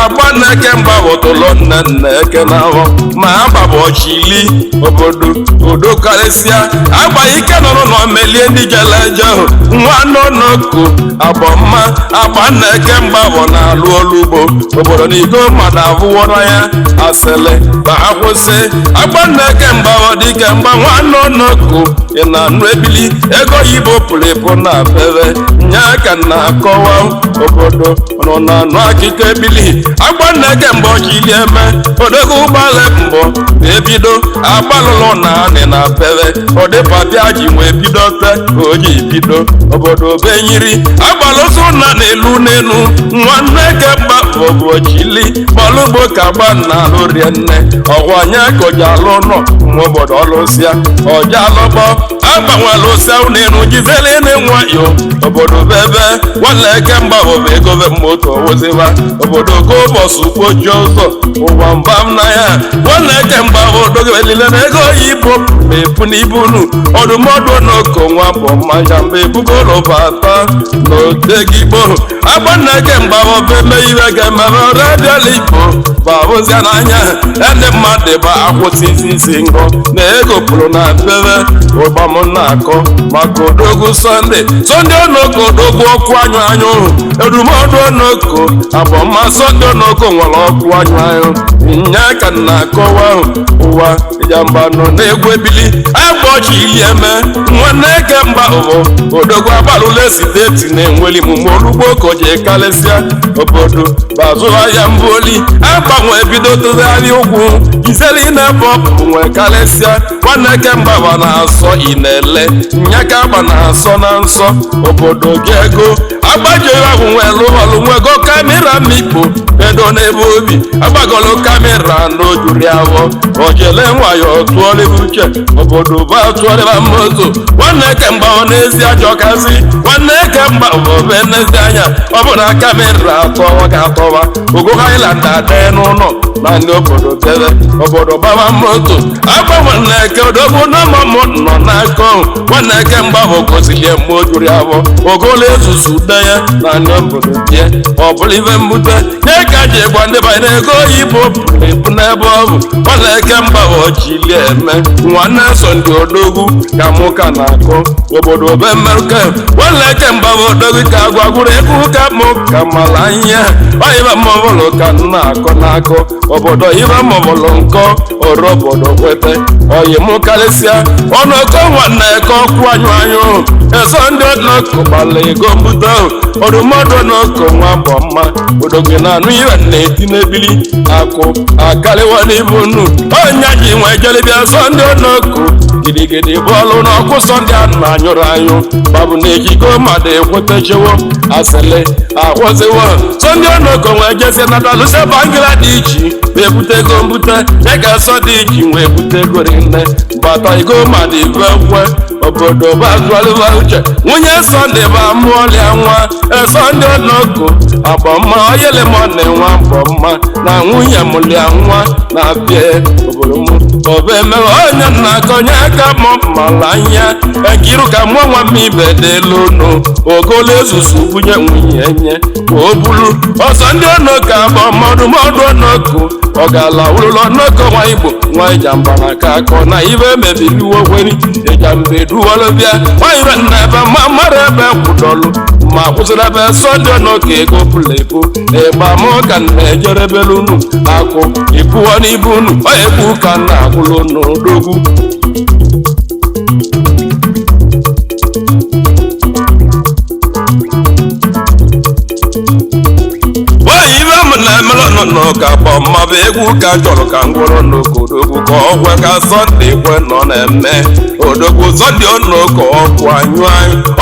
agba na-eke mgbabọtụlọ nne eke na ahụ ma agbabọchili obodo udo karịsịa agba ike nọrọ na omelie ndị jele eje ahụ nwa n'ọnọkọ abọmma agba na-eke mgbabọ na-alụ olugbo obodo na igo mmadụ abụwọra ya asịlị ka akwụsị agba na-eke mgbabọ dike mgba nwa n'ọnọkọ ị na-anụ ebili ego oyibo pụrụ ịpụ na bebe nye ka na-akọwa obodo nọ na anụ akụkọ ebili agba na-eke mgbe ọchịli eme odego ụgbọala mbọ na-ebido agbalụlọ na anị na pere ọdịpapịa ji nwee bido te ka o ji bido obodo benyiri agbalụsụ na n'elu n'elu nwanne ke mgba obochili gbalụgbo ka gba na alụrie nne ọgwanye ka oji alụ nọ nwa obodo ọlụsịa ọja alụgbọ agbanwelụsịa n'elu jizeli na-enwayọ obodo bebe nwanne eke mgba obe egobe moto woziba obodo go ụbọchị ukpoji ụzọ ụwa mbam na ya nwanne eke mgba odogobelile na ego oyibo na-epu n'ibunu ọdụmọdụ n'oko nwa bụ mmanya mgbe ebugo ụlọba atọ na otegigbo agba nna eke mgba obe mee iwe ga-ememe ọrịadịala igbo babụzia n'anya ndị mmadụ ba akwụsịzi isi ngọ na ego pụrụ na bebe ụgbam na-akọ maka odogwu Sunday ọnọkọ odogwu ọkụ anyụ anyụ edumọdụ ọnọkọ abọmma Sunday ọnọkọ nwere ọkụ anyụ anyụ nya ka na-akọwa ụwa Ijamba nọ na-egwu ebili agbochi ili eme nwanne eke mgba ụbọ odogwu agbalụla esiteti na-enweli mụmụ olugbo koji kalịsịa obodo bazụwa ya mbụoli agbanwe bido tụgharị ụkwụ izeli na-ebe ọpụ nwe kalịsịa nwanne eke mgba ba na-asọ inele nya ka agba na-asọ na nsọ obodo gị ego agbajoghị ahụ nwelụọlụ nwego kamera mikpo edo n'ebe obi agbagolo kamera n'ojuri ahụ ojele nwayọ tụọrịba uche obodo ba tụọrịba moto nwanne eke mgba ọ n'ezi ajọkazi nwanne eke mgba obe n'ezi anya ọ bụ na kamera atọwa ga-atọwa ogo Highland adee n'ụlọ na ndị obodo debe obodo gbaba moto agbanwe nwanne eke odogwu na mamụ nọ n'aka nwanne eke mgba bụ gosili mgbe o juru ahụ ogolo ezuzu de ya na ndị obodo tie ọ bụla ibe mbute nye ka ji gwa ndị banyere ego oyibo ebu n'ebe ọ bụ Nwaneke mba ochili eme nwanne Sunday odogwu ka mụ ka na-akọ obodo be mmerụke Nwaneke mba odogwu ka gwagwuru egwu ka mụ ka mala ihe oyiba mọbụlụ ka na-akọ n'akọ obodo ibe mọbụlụ nkọ ọrụ obodo kwete oyi mụ karịsịa ọnụkọ Nwaneke ọkwụ anyụ Sunday ọnọkọ gbala ego mbute ọdụmọdụ ọnọkọ nwa bụ mma odogwu na-anụ ihe na-eti n'ebili akụ akarịwa n'ibu nnu onye ji nwe jelibịa Sunday ọnọkọ gidigidi bọọlụ n'ọkụ Sunday a na-anyụrụ anyụ babụ na-ejigo mmadụ ekwetechewo asịlị ahụziwo Sunday ọnọkọ nwee jesi natalụse bangla dị iche wee bute ego mbute ya ka sọ dị iche wee bute ego rinne bata ego mmadụ igwe kwe obodo bazụalụba uche nwunye Sunday ba mụọlịa nwa Sunday ọnọkọ agbamma oyelemọna nwa mbọmma na nwunye mụlịa nwa na-abịa obodo m obe mere onye na-akọnye aka mala anya ekiru ka mụọ nwa m ibe delu unu ogolo ezuzu bunye nwunye nye o bulu Sunday ọnọkọ agbammadụ mọdụ ọnọkọ ọ ga-ala ụlọ ọnọkọ nwa Igbo nwa Ijamba na aka akọ na ibe mebiriwo kweri Ijamba eduwolobịa nwa ibe nna ebe mmadụ ebe kwụdọlụ ma kwụsịrị ebe Sunday ọnọkọ ego pụrụ ebu ịgba mụ ka na-ejerebelu unu akụ ịpụọ n'ibu unu ọ egbu ka na-agwụlụ n'odogwu ka kpọ mmabụ egwu ka chọrọ ka ngwụrụ n'okodogwu ka ọgwe ka Sunday kwe nọ na-eme odogwu Sunday ọnọkọ ọkụ anyụ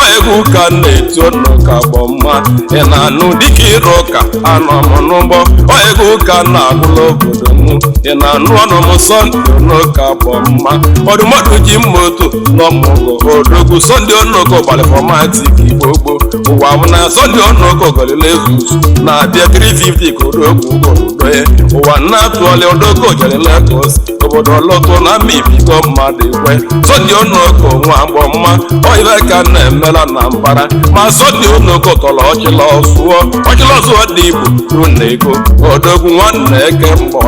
ọ egwu ka na-eti ọnọkọ kpọ mma ị na-anụ dịka ịrụ ụka anọ m n'ụgbọ ọ egwu ka na-agụla obodo m ị na-anụ ọnụ m Sunday ọnọkọ kpọ mma ọdụmọdụ ji moto n'ọmụgwọ odogwu Sunday ọnọkọ gbalịfọmatik Igbo gboo ụwa bụ na Sunday ọnọkọ gọlile ezuzu na-abịa 350 ka odogwu ụwa na-atụọlị odoko jere Lagos obodo ọlọtụ na mbibigo mmadụ ikwe Sunday ọnọkọ nwa agbọ mma oyibe ka na-emela na mbara ma Sunday ọnọkọ tọrọ ọchịlọzụọ dị Igbo n'ụlọ ego odogwu Nwaneke mba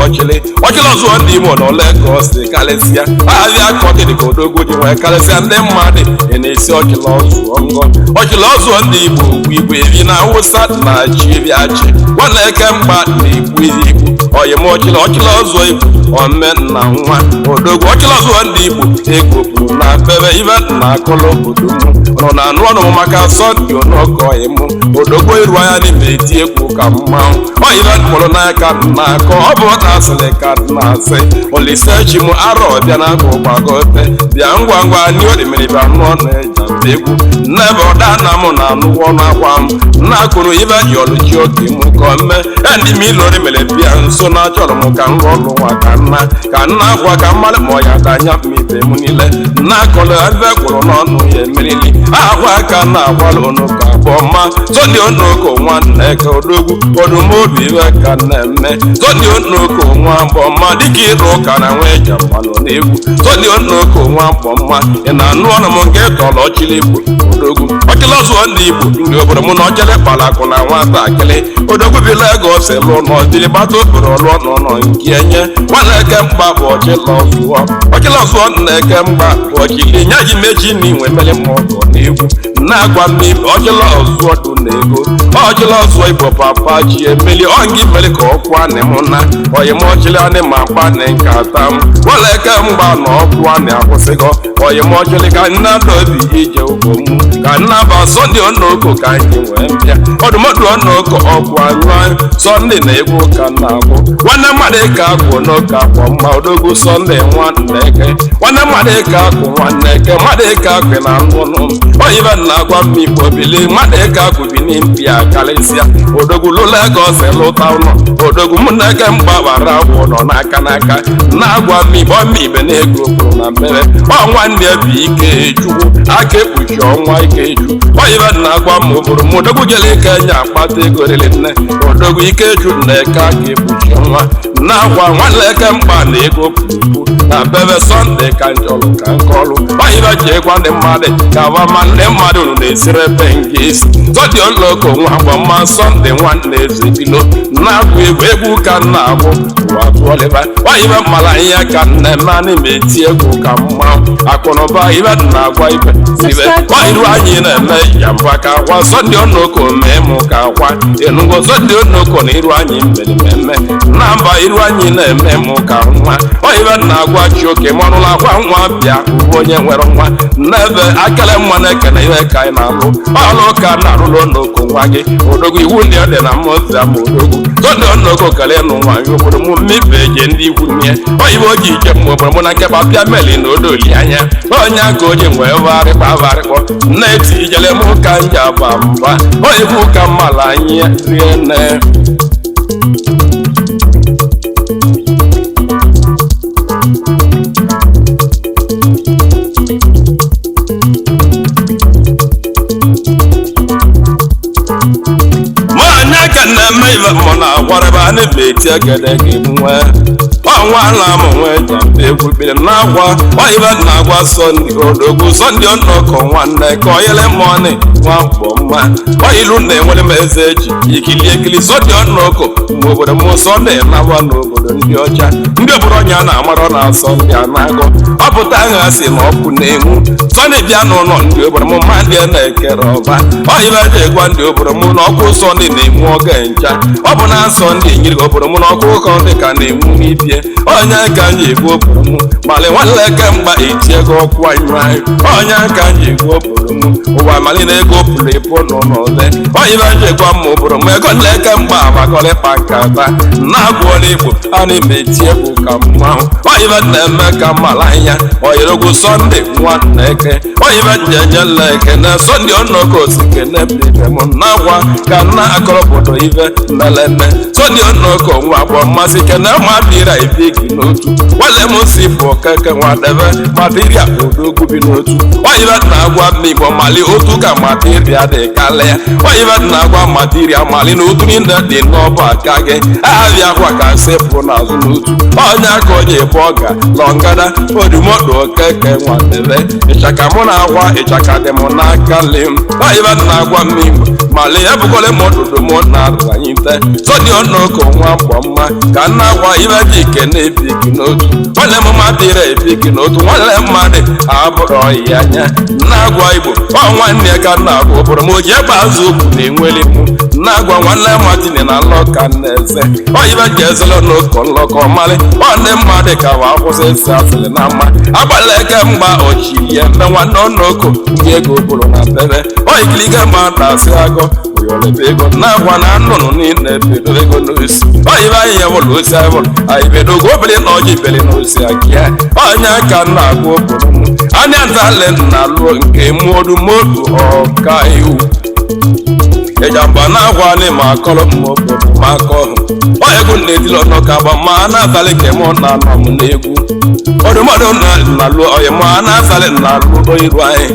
ọchịlọzụọ dị Igbo nọ Lagos dị karịsịa ahịa kọdịrị ka odogwu ji nwee karịsịa ndị mmadụ na-esi ọchịlọzụọ ngọ ọchịlọzụọ ndị Igbo Igbo ebi na Awụsa na Chibiachi Nwaneke mba na-egbu Igbo oyim ọchịlọzụọ Igbo omenna nwa odogwu ọchịlọzụọ ndị Igbo ego bụrụ na bebe ibe na akọlọ obodo m nọ na anụ ọnụ maka Sunday ọnọkọ oyim odogwu iru anya n'ime eti egwu ka mmanwụ oyibe mụrụ n'aka na-akọ ọ bụ na asịrị ka na-asị olisechi m arọ bịa na akụ gbagote bịa ngwa ngwa anyị odimiri bịa nụọ na-eja egwu nnebe ọda na m na anụwọ n'akwa m na-akụrụ ibe ji ọlụchi oke m ka mme ndị m ilori mere bịa nso na achọrọ m ka m rụọ ọrụ nwa ka nna agwa ka mmadụ ma ọya danya m ibe m niile na-akọrọ ebe kwụrụ n'ọnụ ya emerili ahụ aka na-agwala ọnụkọ abụọ mma Sunday ọnọkọ Nwaneke odogwu odumodu iwe ka na-eme Sunday ọnọkọ nwa mbọ mma dịka ịrụ ụka na nwa Ijamba nọ n'egwu Sunday ọnọkọ nwa mbọ mma ị na-anụ ọnụ m nke tọrọ ọchịlị Igbo odogwu ọchịlọzụọ ndị Igbo ndị obodo m na ọchịlị kpalakụ na nwatakịrị odogwu bi Lagos lụọ n'ọdịrị gbata okporo ọlụọ n'ụlọ nke enye Nwaneke mgba bụ ọchịlọzụọ Nwaneke mgba bụ ọchịlị nye ji mechi na inwe mere mmụọ n'egwu na-agwa m ibe ọchịlọzụọ dị n'ego ọchịlọzụọ Igbo papa ji emeli ọngị mere ka ọkụ anị m na oyim ọchịlị anị ma mkpa nị nkata m Nwaneke mgba na ọkụ anị akwụsịgo oyim ọchịlị ka nna dobi ije ụgwọ m ka nna ba Sunday ọnọkọ ka anyị nwee mbịa ọdụmọdụ ọnọkọ ọkụ anyụ Sunday na egwu ka na-agwụ nwanne mmadụ ka akwụ n'ụka akpọ mma odogwu Sunday Nwaneke nwanne mmadụ ka akwụ Nwaneke mmadụ ka akwụ na anụnụ oyibe na-agwa m Igbo bili mmadụ ka akwụ bi n'impịa karịsịa odogwu lụ Lagos lụta ụlọ odogwu Nwaneke mgba gbara agwụ nọ n'aka na-agwa m Igbo ibe na ego kwuru na mmere nwanne bụ Ikechukwu aka ekpuchi ọnwa Ikechukwu oyibe na-agwa m obodo m odogwu jere Kenya akpata ego riri nne odogwu Ikechukwu na-eke aka ekpuchi ọnwa na-agwa Nwaneke mgba na ego pụrụ na bebe Sunday ka njọlụ ka nke ọlụ oyibe ji ịgwa ndị mmadụ ka wa ma ndị mmadụ mmadụ na-esire bengis zọdị ọnọkọ nwa agba mma Sọnde nwanne eze bilo na-agụ egwu ka m na-agụ ụwa tụọlịba oyibe mara ihe ka nnemme anyị na-eti egwu ka mma akụnụba ibe na-agwa ibe sibe oyiru anyị na-eme Ijamba ka akwa Sọnde ọnọkọ mee mụ ka akwa enugo Sọnde ọnọkọ na iru anyị mmemme na mba iru anyị na-eme mụ ka nwa oyibe na-agwa Chioke mọrụla akwa nwa bịa bụ onye nwere nwa n'ebe akele mma na-ekene ihe ka anyị na-alụ ọlụ ka na-arụlụ ọnọkọ nwa gị odogwu iwu ndị ọ dị na mmụta ma odogwu Sọnde ọnọkọ kele nụ nwaanyị obodo m mmepe eje ndị ikwu nye oyibo oji ije m obodo mụ na nkeba pịa meli na odoli anya onye aka onye nwee varịkpa varịkpọ na-eti ijele m ka nje aba mba oyibo ka mmala anyị riene na-eme ibe mụ na agwarịba na-eti egede gị nwee ọnwa na-amụ nwee Ijamba egwu biri na-agwa oyibe na-agwa Sọnde odogwu Sọnde ọnọkọ nwanne ka oyele mọni nwa mbọ mma oyilu na-enwere m eze eji ikili ekili Sọnde ọnọkọ mgbe obodo m Sọnde na-agwa n'obodo ndị ọcha ndị obodo onye a na-amarụ na Sọnde a na-agụ ọ pụta agha si na ọkụ na-enwu Sọnde bịa n'ụlọ ndị obodo m ma ndị na-ekere ọba oyibe ji egwa ndị obodo m na ọkụ Sọnde na-enwu oge ncha ọ bụ na Sọnde nyere obodo m na ọkụ ụkọ dị ka na-enwu n'ibie onye ka anyị egwu obodo m mali nwanne kemgba eti ego ọkụ anyị onye ka anyị egwu obodo m ụwa mali na ego pụrụ ịpụ n'ụlọle oyibe ji egwa m obodo m ego nle kemgba agbakọrịkpa nkata na-agwụọla Igbo a na-eme eti egwu ka mmanwụ oyibe na-eme ka mala anya oyirogwu Sọnde nwanne eke oyibe ji enyela ekene Sọnde ọnọkọ osikene bibe m na-agwa ka nna akọrọ obodo ibe meleme Sọnde ọnọkọ nwa agbọ mmasị kene ma dịra ibi gị n'otu nwanne m si bụ okeke nwadebe materia odogwu bi n'otu oyibe na-agwa m Igbo mali otu ka materia dị karịa oyibe na-agwa materia mali na otu niile dị n'ọba aka gị abịa akwa ka sepụ n'azụ n'otu onye aka onye bụ ọga lọngada odimodo okeke nwadebe ịchaka mụ na-agwa ịchaka dị m n'aka lim oyibe na-agwa m Igbo mali ebukọle m ododo m na-aranyite Sọnde ọnọkọ nwa mbọ mma ka nna agwa ibe dị ike na-ebi gị n'otu nwanne m madịra ebi gị n'otu nwanne mmadụ abụrụ ya anya na-agwa Igbo nwanne ka na-agwa obodo m oji ebe azụ okwu na-enweli m na-agwa nwanne Martin na nlọka na-eze oyibe ji ezelo n'ụkọ nlọkọ mali nwanne mmadụ ka wa akwụsị esi asịrị na mma agbala eke mgba ochie mme nwanne ọnọkọ ndị ego bụrụ na bebe oyikiliga ma na-asị agọ ego na-agwa na nnụnụ niile ebedo ego n'osi oyibe anyị ya bụrụ osi anyị bụrụ anyị bedogo obele na ọjị bele n'osi akịa onye aka na-agwa obodo m anya ntale na alụ nke modu ọka iwu Ijamba na-agwa ni ma akọrọ m obodo ma akọ egwu na-etili ọnọka agba ma na-atalị ka mụ na anọ m n'egwu ọdụmọdụ na-alụ oyi ma na-atalị na-alụ oyiru anyị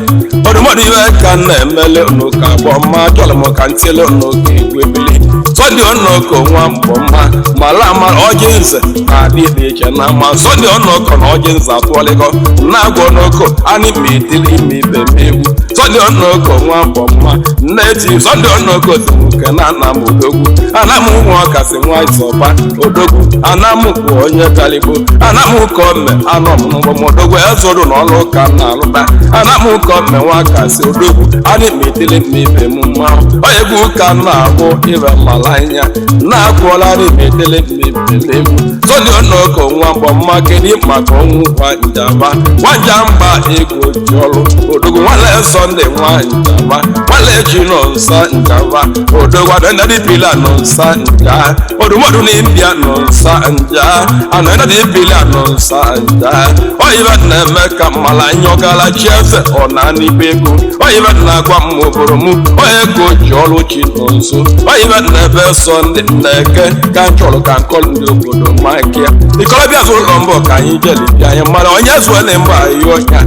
ọdụmọdụ iwe ka na-emele n'ụka abụọ ma chọrọ m ka ntịele n'oge egwu ebili Sọnde ọnọkọ nwa mbọ mma mala ama ọjị nze na-adị dị iche na ama Sọnde ọnọkọ na ọjị nze atụọlịgọ na-agwa ọnọkọ anyị ma etili ime ibe m egwu Sọnde ọnọkọ nwa mbọ mma nne-eti Sọnde ọnọkọ dị nwoke na ana m odogwu ana m nwa ọkasị nwa Izọba odogwu ana m bụ onye Kaligbo ana m ka ome anọ m n'ụgbọ m odogwu ezoro n'ọlụ ụka na-alụta ana m ka ome nwa kasị odogwu anyị ma etili ime ibe m mmanwụ egwu ụka na-abụ ibe mala anya na-akwụọla n'ime etele egwu Sọnde ọnọkọ nwa mbọ mma kedu maka ọnwụ nwa Ijamba ego ji ọrụ odogwu nwanne Sọnde nwa Ijamba nwanne ji nọ nsa Ijamba odogwu adịndị pila nọ nsa nja odumọdụ na India nọ nsa nja anadị pila nọ nsa nja oyibe na-eme ka mmala anya ọgala chi eze ọ na-anị ibe ego oyibe na-agwa m obodo m onye ego ji ọrụ chi nọ nso oyibe na-ebe Sọnde na-eke ka nchọrọ ka nkọlụ ndị obodo mike ya ikolobịa zụrụ ụlọ mbọ ka anyị jelibi anyị mara onye zuele mba anyị ọnya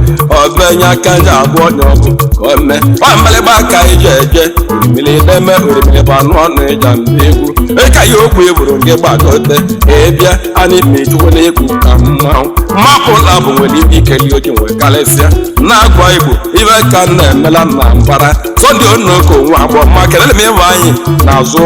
ọbenye aka nje abụọ onye ọbụ ka o mee ọmelịgba aka anyị ji eje orimiri deme orimiri bụ anụ ọnụ Ijamba egwu ịka ya okwu eburu nke gbagote ebịa anyị ma ejikwa na egwu ka mmanwụ mapụla bụ nwere ike ikeli oji nwee karịsịa na-agwa igbo ibe ka na-emela na mbara Sunday Onoko nwa agbọ ma kelele m ịba anyị na-azụ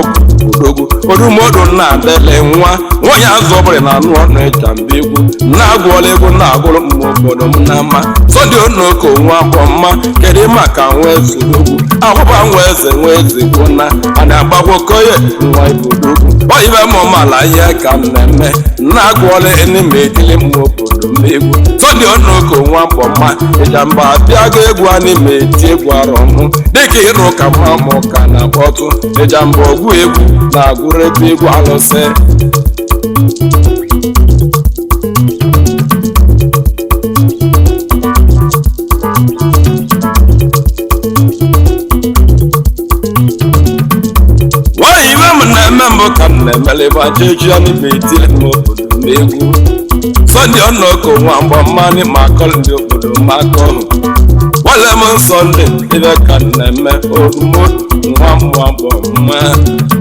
odogwu odumodu na-adele nwa nwanyị azụ ọbụla na anụ ọnụ Ijamba egwu na-agwụọla egwu na-agụrụ mma obodo m na mma Sunday Onoko nwa agbọ mma kedu maka nwa eze odogwu ahụba nwa eze gwụ na a na-agbagwokoye nwa ibodogwu oyibe mụmala ihe ka mmemme na-agwụọla enime etili mma obodo m egwu Sunday Onoko nwa agbọ mma Ijamba abịago egwu a n'ime eti egwu arọmụ dịka ịrụ ka mamụ ka na kpọtụ Ijamba ọgwụ egwu na-agụrụ ebe egwu alụsị nwaanyị iwe m na-eme mbụ ka m na-emeleba jeji ya n'ime etili m obodo m egwu Sunday Onoko nwa mgba mmanị ma akọlụ ndị obodo m aka ọhụ wale m Sunday ibe ka m na-eme odumodu nwa mbọ mma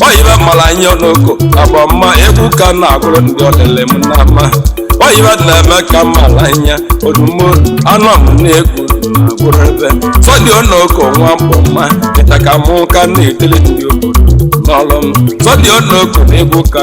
oyibe mara anyị Onoko agba mma egwu ka na-agụrụ ndị ọlele m na mma oyibe na-eme ka mara anya odumodu anụ m na-egwu na-agụrụ ebe Sunday Onoko nwa mbọ mma ịta ka mụ ka na-etele ndị obodo n'ọlụ m Sunday Onoko na-egwu ka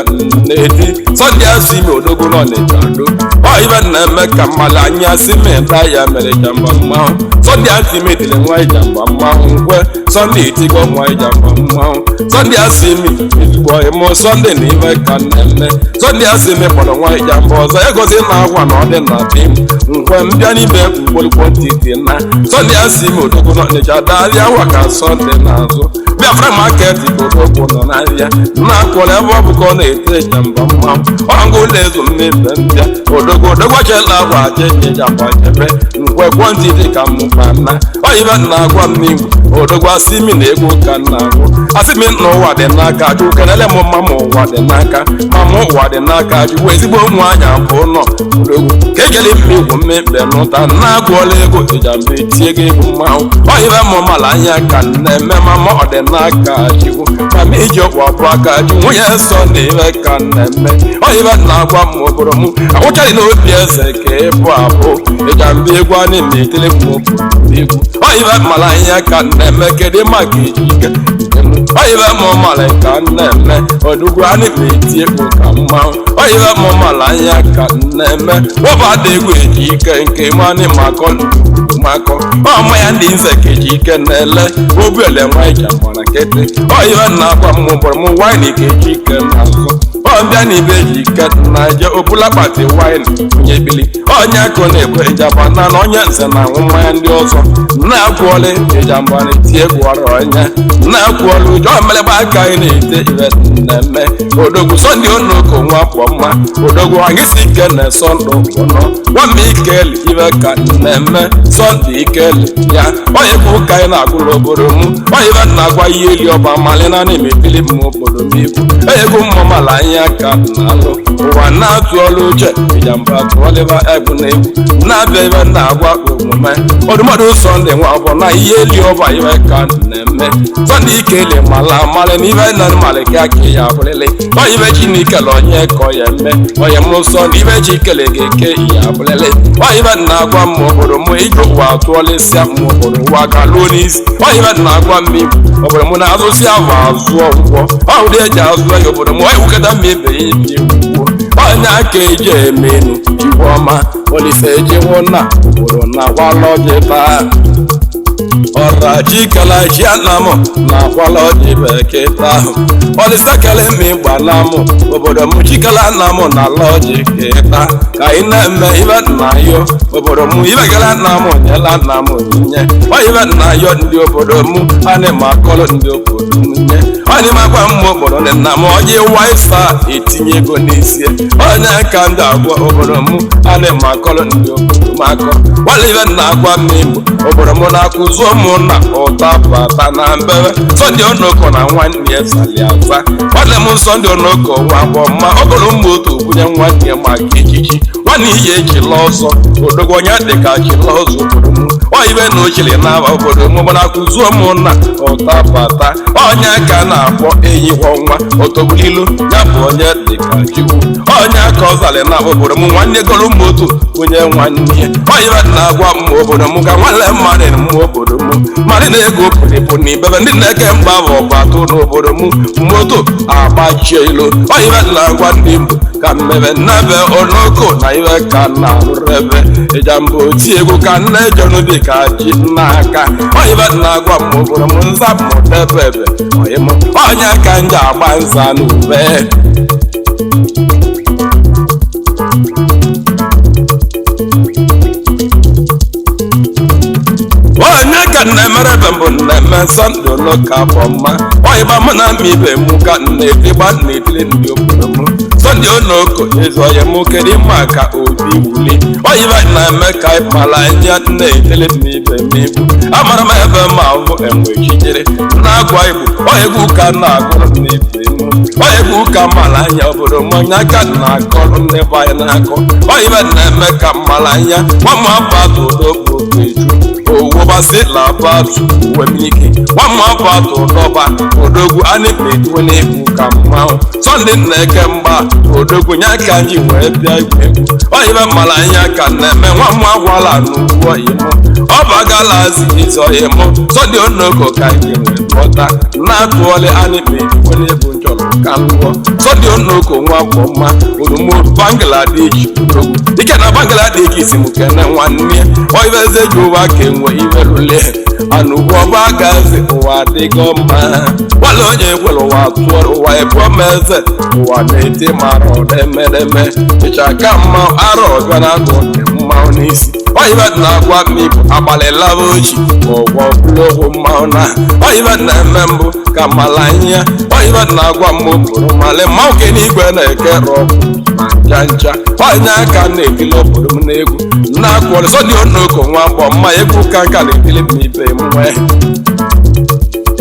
na-eti Sunday asị ime odogwu n'Ọnịcha ado oyibe na-eme ka mara anya si meta ya mere Ijamba mmanwụ Sunday asị ime etele nwa Ijamba mmanwụ nkwe Sunday etigo nwa Ijamba mmanwụ Sunday asị ime ezigbo ịmụ Sunday na ime ka na-eme Sunday asị ime kpọrọ nwa Ijamba ọzọ egosi na-agwa na ọ dị na di m nkwe mbịa n'ime egwugbolugbo ntiti na Sunday asị ime odogwu n'Ọnịcha darịa wa ka Sunday na-azụ Biafra market odogwu nọ n'ahịa na-akwụrụ ebe ọ bụ ka ọ na-ete Ijamba mmanwụ ọngụ ụlọ ezu mmepe mbịa odogwu chela agwa ajeje Ijamba jebe nkwe gwọ ntiti ka mụba na oyibe na-agwa m n'igbo odogwu asị imi na egwu ka na-agwụ asị m na ụwa dị n'aka Chukwu kenele m mma ma ụwa dị n'aka ma mụ ụwa dị n'aka Chukwu ezigbo nwa anya bụ ụlọ odogwu ka ekele mma igwu mmepe n'ụta na-agwụọla ego Ijamba etie gị egwu mmanwụ oyibe mụmala anya ka na-eme ma ma ọ dị n'aka Chukwu ma m iji ọkpụ abụ aka Chukwu nwunye Sunday ibe ka na-eme oyibe na-agwa m obodo m akwụchaghị n'obi eze ka ịbụ abụ Ijamba egwu a na-eme etele m obodo egwu oyibe mara anya ka na-eme kedu maka ejike oyibe mụmala ka na-eme odugwu a na-eme eti egwu ka mmanwụ oyibe mụmala anya ka na-eme wọbada egwu eji ike nke manị makọ ọma ya ndị nze ka eji ike na-ele obiele nwa Ijamba na nkịtị oyibe na-agwa m mụbụrụ m waịnị ka eji ike na-azụ ọbịa na ibe eji ike na-eje obula kpati waịnị onye bili onye akụ na-ekwe Ijamba na onye nze na-aṅụ mmanya ndị ọzọ na-akwụọla Ijamba na-eti egwu ọrụ onye na-akwụọla ụjọ meleba aka anyị na-ete ibe na-eme odogwu Sunday Onoko nwa kpọ mma odogwu anyị si ike na-eso ndụ ụnọ nwamba ikeli ibe ka na-eme Sunday ikeli ya onye bụ ụka anyị na-agụrụ obodo m onye ibe na-agwa ihe eli ọba mali na na-emebili m obodo m ibu egwu mmamala anya ka na-alụ ụwa na-atụ ọlụ uche Ijamba tụọlịba egwu na egwu na-abịa ibe na-agwa omume ọdụmọdụ Sunday nwa ọbụ na ihe eli ọba ibe ka na-eme Sunday ikeli mala amalị na ibe na mmalị ka ya abụrịlị onye ibe chi na-ikele onye ka ya eme onye mụ Sunday ibe chi ikele ga-eke ya abụrịlị onye ibe na-agwa m obodo m iji ụwa atụọlịsịa m obodo ụwa ga lụọ n'isi onye ibe na-agwa m igbo obodo m na-azụsi ahụ azụ ọgwụgwọ ọhụ dị eji azụ ya obodo m onye wuketa m ebe ya ibi egwugwo onye aka eji emenu igwe ọma Olise ejiwo na obodo na-agwala ọjị taa ọra chikala chi anamụ na-akwala ọjị bekee ahụ Olise kele m ịgba namụ obodo m chikala anamụ na ala ọjị keta ka anyị na-eme ibe nna yo obodo m ibe gala namụ nyela namụ onyinye ibe nna yo ndị obodo m a na-eme akọlụ ndị obodo m nye onye makwa m obodo dị nna m ọjị waịsa etinye ego n'isi onye ka ndị agwa obodo m a na-eme akọlụ ndị obodo m akọ wala ibe na-agwa m igbo obodo m na-akụzụ ụmụ na ụta bata na mbebe Sunday Onoko na nwanne ya sali aza nwanne m Sunday Onoko nwa agbọ mma ogolo mma otu bunye nwanne ya maka echichi nwanne ihe ejila ọzọ odogwu onye dị ka chila ọzọ obodo m oyibe na ochili na obodo m gbara kụzuo m na ụtabata onye ka na-akpọ enyi ọnwa otobulilu ya bụ onye dịka Chukwu onye aka ọzali na obodo m nwanne goro m otu onye nwanne oyibe na-agwa m obodo m ka nwanne mmadụ m obodo m mmadụ na-ego pụrịpụ na ibebe ndị na-eke mba bụ ọbatụ n'obodo m moto agbachie ilo oyibe na-agwa ndị mbụ ka mmebe nnebe onoko na iwe ka na-arụrebe Ijamba oti egwu ka nne jọnụ dị ka ji n'aka oyibe na-agwa m obodo m nzapụ debebe onye ka nje agba nza n'ube onye ka na-emerebe mbụ na-eme Sọnde ụlọka bụ mma oyiba mụ na mma ibe mụ ka na-etigba na-etili ndị obodo m Sọnde ụlọoko ezoghị m kedu mma ka obi wuli oyiba na-eme ka ịmala anya na-etili n'ibe m ibu amara m ebe ma bụ enwe chijere na-agwa igbo oyegwu ka na-agụrụ n'ibe m oyegwu ka mala anya obodo m onye aka na-akọrọ nnebe anyị na-akọ oyiba na-eme ka mala anya nwama batụ odogbo eju owobasi labatu uwemike nwamabatu ụdọba odogwu anyị na-etuwe n'egwu ka mmanwụ Sọnde na-eke mgba odogwu nye ka anyị wee bịa igwe egwu oyibe mala anya ka na-eme nwamma gwala n'ugwu oyimụ ọ bagalazi izoyimụ Sọnde onoko ka anyị wee pụta na-atụọlị anyị na-etuwe n'egwu nchọrọ ka lụọ Sọnde onoko nwa bụ mma odumo Bangladesh odogwu ike na Bangladesh isi m kene nwanne oyibe eze ji ụwa ka enwe iwerule anụgwọ ọba gazi ụwa dịgo mma gwala onye ekwere ụwa tụọ ụwa ebuo m eze ụwa na-eti mara ọdemedeme ịchaka mma arọ ọbịa na-agụ nke mmanwụ n'isi oyibe na-agwa m ibu abalị lava ochi ụgwọ bụlogwu mmanwụ na oyibe na-eme mbụ ka malanya oyibe na-agwa m obodo mali mmanwụ ke n'igwe na-eke rọbụ ma ncha onye aka na-ekele obodo m n'egwu na-akwọrị Sọnde onoko nwa mbọ mma egwu ka nka na-ekele m ibe m nwee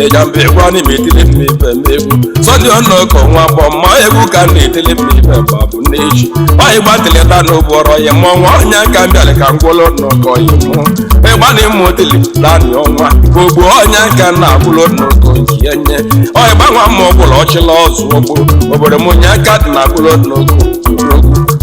Ijamba egwu anyị ma etele m ibe m egwu Sọnde onoko nwa mbọ mma egwu ka na-etele m ibe babụ n'echi onye gbateleta n'ụbọrọ ya mụọnwa onye aka mbịalị ka ngwụlọ nnọkọ ya mụọ ịgbana ịmụ otele dani ọnwa ogbo onye aka na-agwụlọ nnọkọ nke ya nye onye gbanwa mma ọgwụlọ ọchịla ọzụ ogboro obodo m onye aka dị na-agwụlọ nnọkọ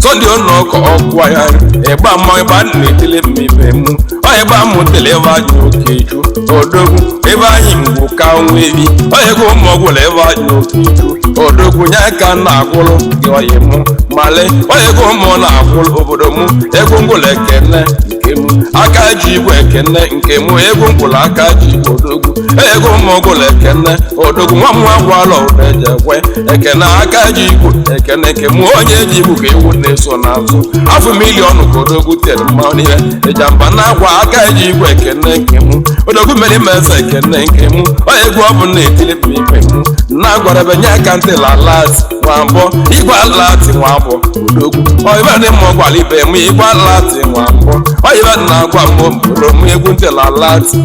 Sọnde onoko ọgwụ ya ịgba mma ịgba na-etele m ibe mụ onye gba mụtele ebe anyị oke ju odogwu ebe anyị mgbu ka nwa ebi onye gụ ụmụ ọgwụla ebe anyị oke ju odogwu nye aka na-agwụlụ gị oyi mụ male onye gụ ụmụ na-agwụlụ obodo mụ egwu ngwụla ekene nke mụ aka ji igwe ekene nke mụ egwu ngwụla aka ji igwe odogwu ego ụmụ ọgwụla ekene odogwu nwa m agwala ụda eji ekwe ekene aka ji igwe ekene nke mụ onye ji igwu ka iwu na-eso n'azụ afọ miliọnụ ka odogwu tere mmanwụ niile Ijamba na-agwa aka ji igwe ekene nke mụ odogwu mere imeze ekene nke mụ onye egwu ọ bụ na-etili m ibe mụ na-agwara ebe nye aka ntị lalati nwa mbọ igwe alati nwa mbọ odogwu oyibe ndị mmụọ gwara ibe m igwe alati nwa mbọ oyibe na-agwa m obodo m egwu ntị lalati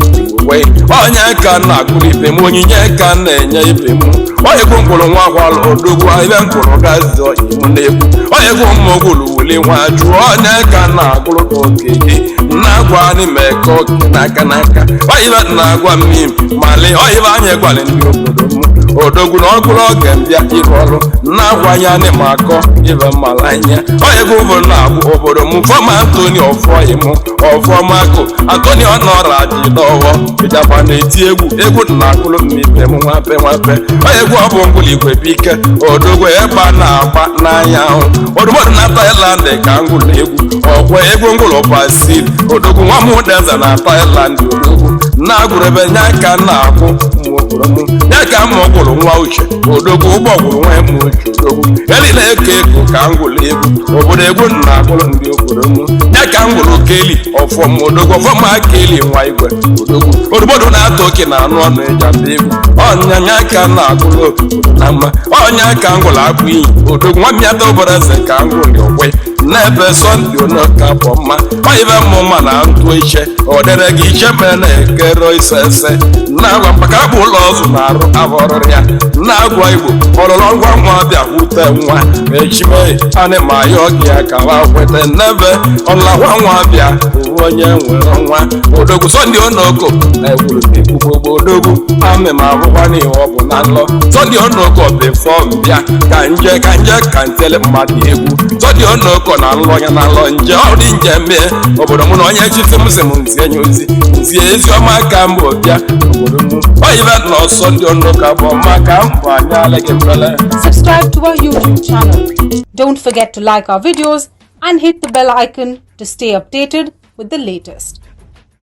wee onye ka na-agụrụ ibe m onyinye ka na-enye ibe m onye egwu mkpụrụ nwa gwara odogwu ibe mkpụrụ gazi imu na-egwu onye egwu mmụọgwụrụ wuli nwa jụọ onye ka na-agụrụ oke gị na-agwa anyị ma eke oke n'aka n'aka oyibe na-agwa m mali oyibe anyị gwara ndị obodo m odogwu na ọgụrụ oge mbịa ibe ọrụ na-agwanye anyị ma akọ ibe mmala anya onye egwu bụ na-agwụ obodo m fọma Antoni ọfọmako Antoni ọnọra ji dọwọ Ijamba na-eti egwu na-agụrụ m ibe m nwape onye egwu ọ bụ ngwụlọ igwe bike odogwu ịgba na-agba n'anya ahụ odogwu na Thailand ka ngwụlọ egwu ọgwụ egwu ngwụlọ Brazil odogwu nwa m deza na Thailand odogwu na-agụrụ ebe nye aka na-agwụ nye ka m gwụrụ nwa uche odogwu ụgbọ gwụrụ nwa m uche odogwu elile eke ego ka ngwụlọ egwu obodo egwu na-agụrụ ndị obodo m nye ka m gwụrụ keli ọfọm odogwu ọfọma keli nwa igwe odogwu obodo na-atọ oke na anụ ọnụ Ijamba egwu ọnyanya aka na-agụrụ obodo na mma onye aka ngwụrụ akpụ iyi odogwu nwa mmịata obodo eze ka ngwụlị okwe n'ebe Sọnde Onoka bụ mma ibe mmụma na ntụ iche ọ dere gị iche mere na-ekero ise na-agwa mpakara bụ ụlọ ọzụ na-arụ abọrịrị ya na-agwa Igbo ọlụlọ ngwa nwa bịa wute nwa echime anị ma ya ọgị ya ka wa kweta n'ebe ọlụlakwa nwa bịa bụ onye nwere nwa odogwu Sọnde Onoka na-ekwuru ikwugbo odogwu amị ma abụkwa n'ihe ọ bụ na nlọ Sọnde Onoka bụ fọm bịa ka ntele mmadụ egwu Sọnde Onoka na nlọ ya na nlọ nje ọ dị nje mee obodo mụ na onye chifte m sị m nzie nye ozi nzie eziọma ka mbụ bịa obodo mụ oyibe nọ Sọnde Onoka bụ maka mbụ anya alịghị mbele. Subscribe to our YouTube channel. Don't forget to like our videos and hit the bell icon to stay updated with the latest.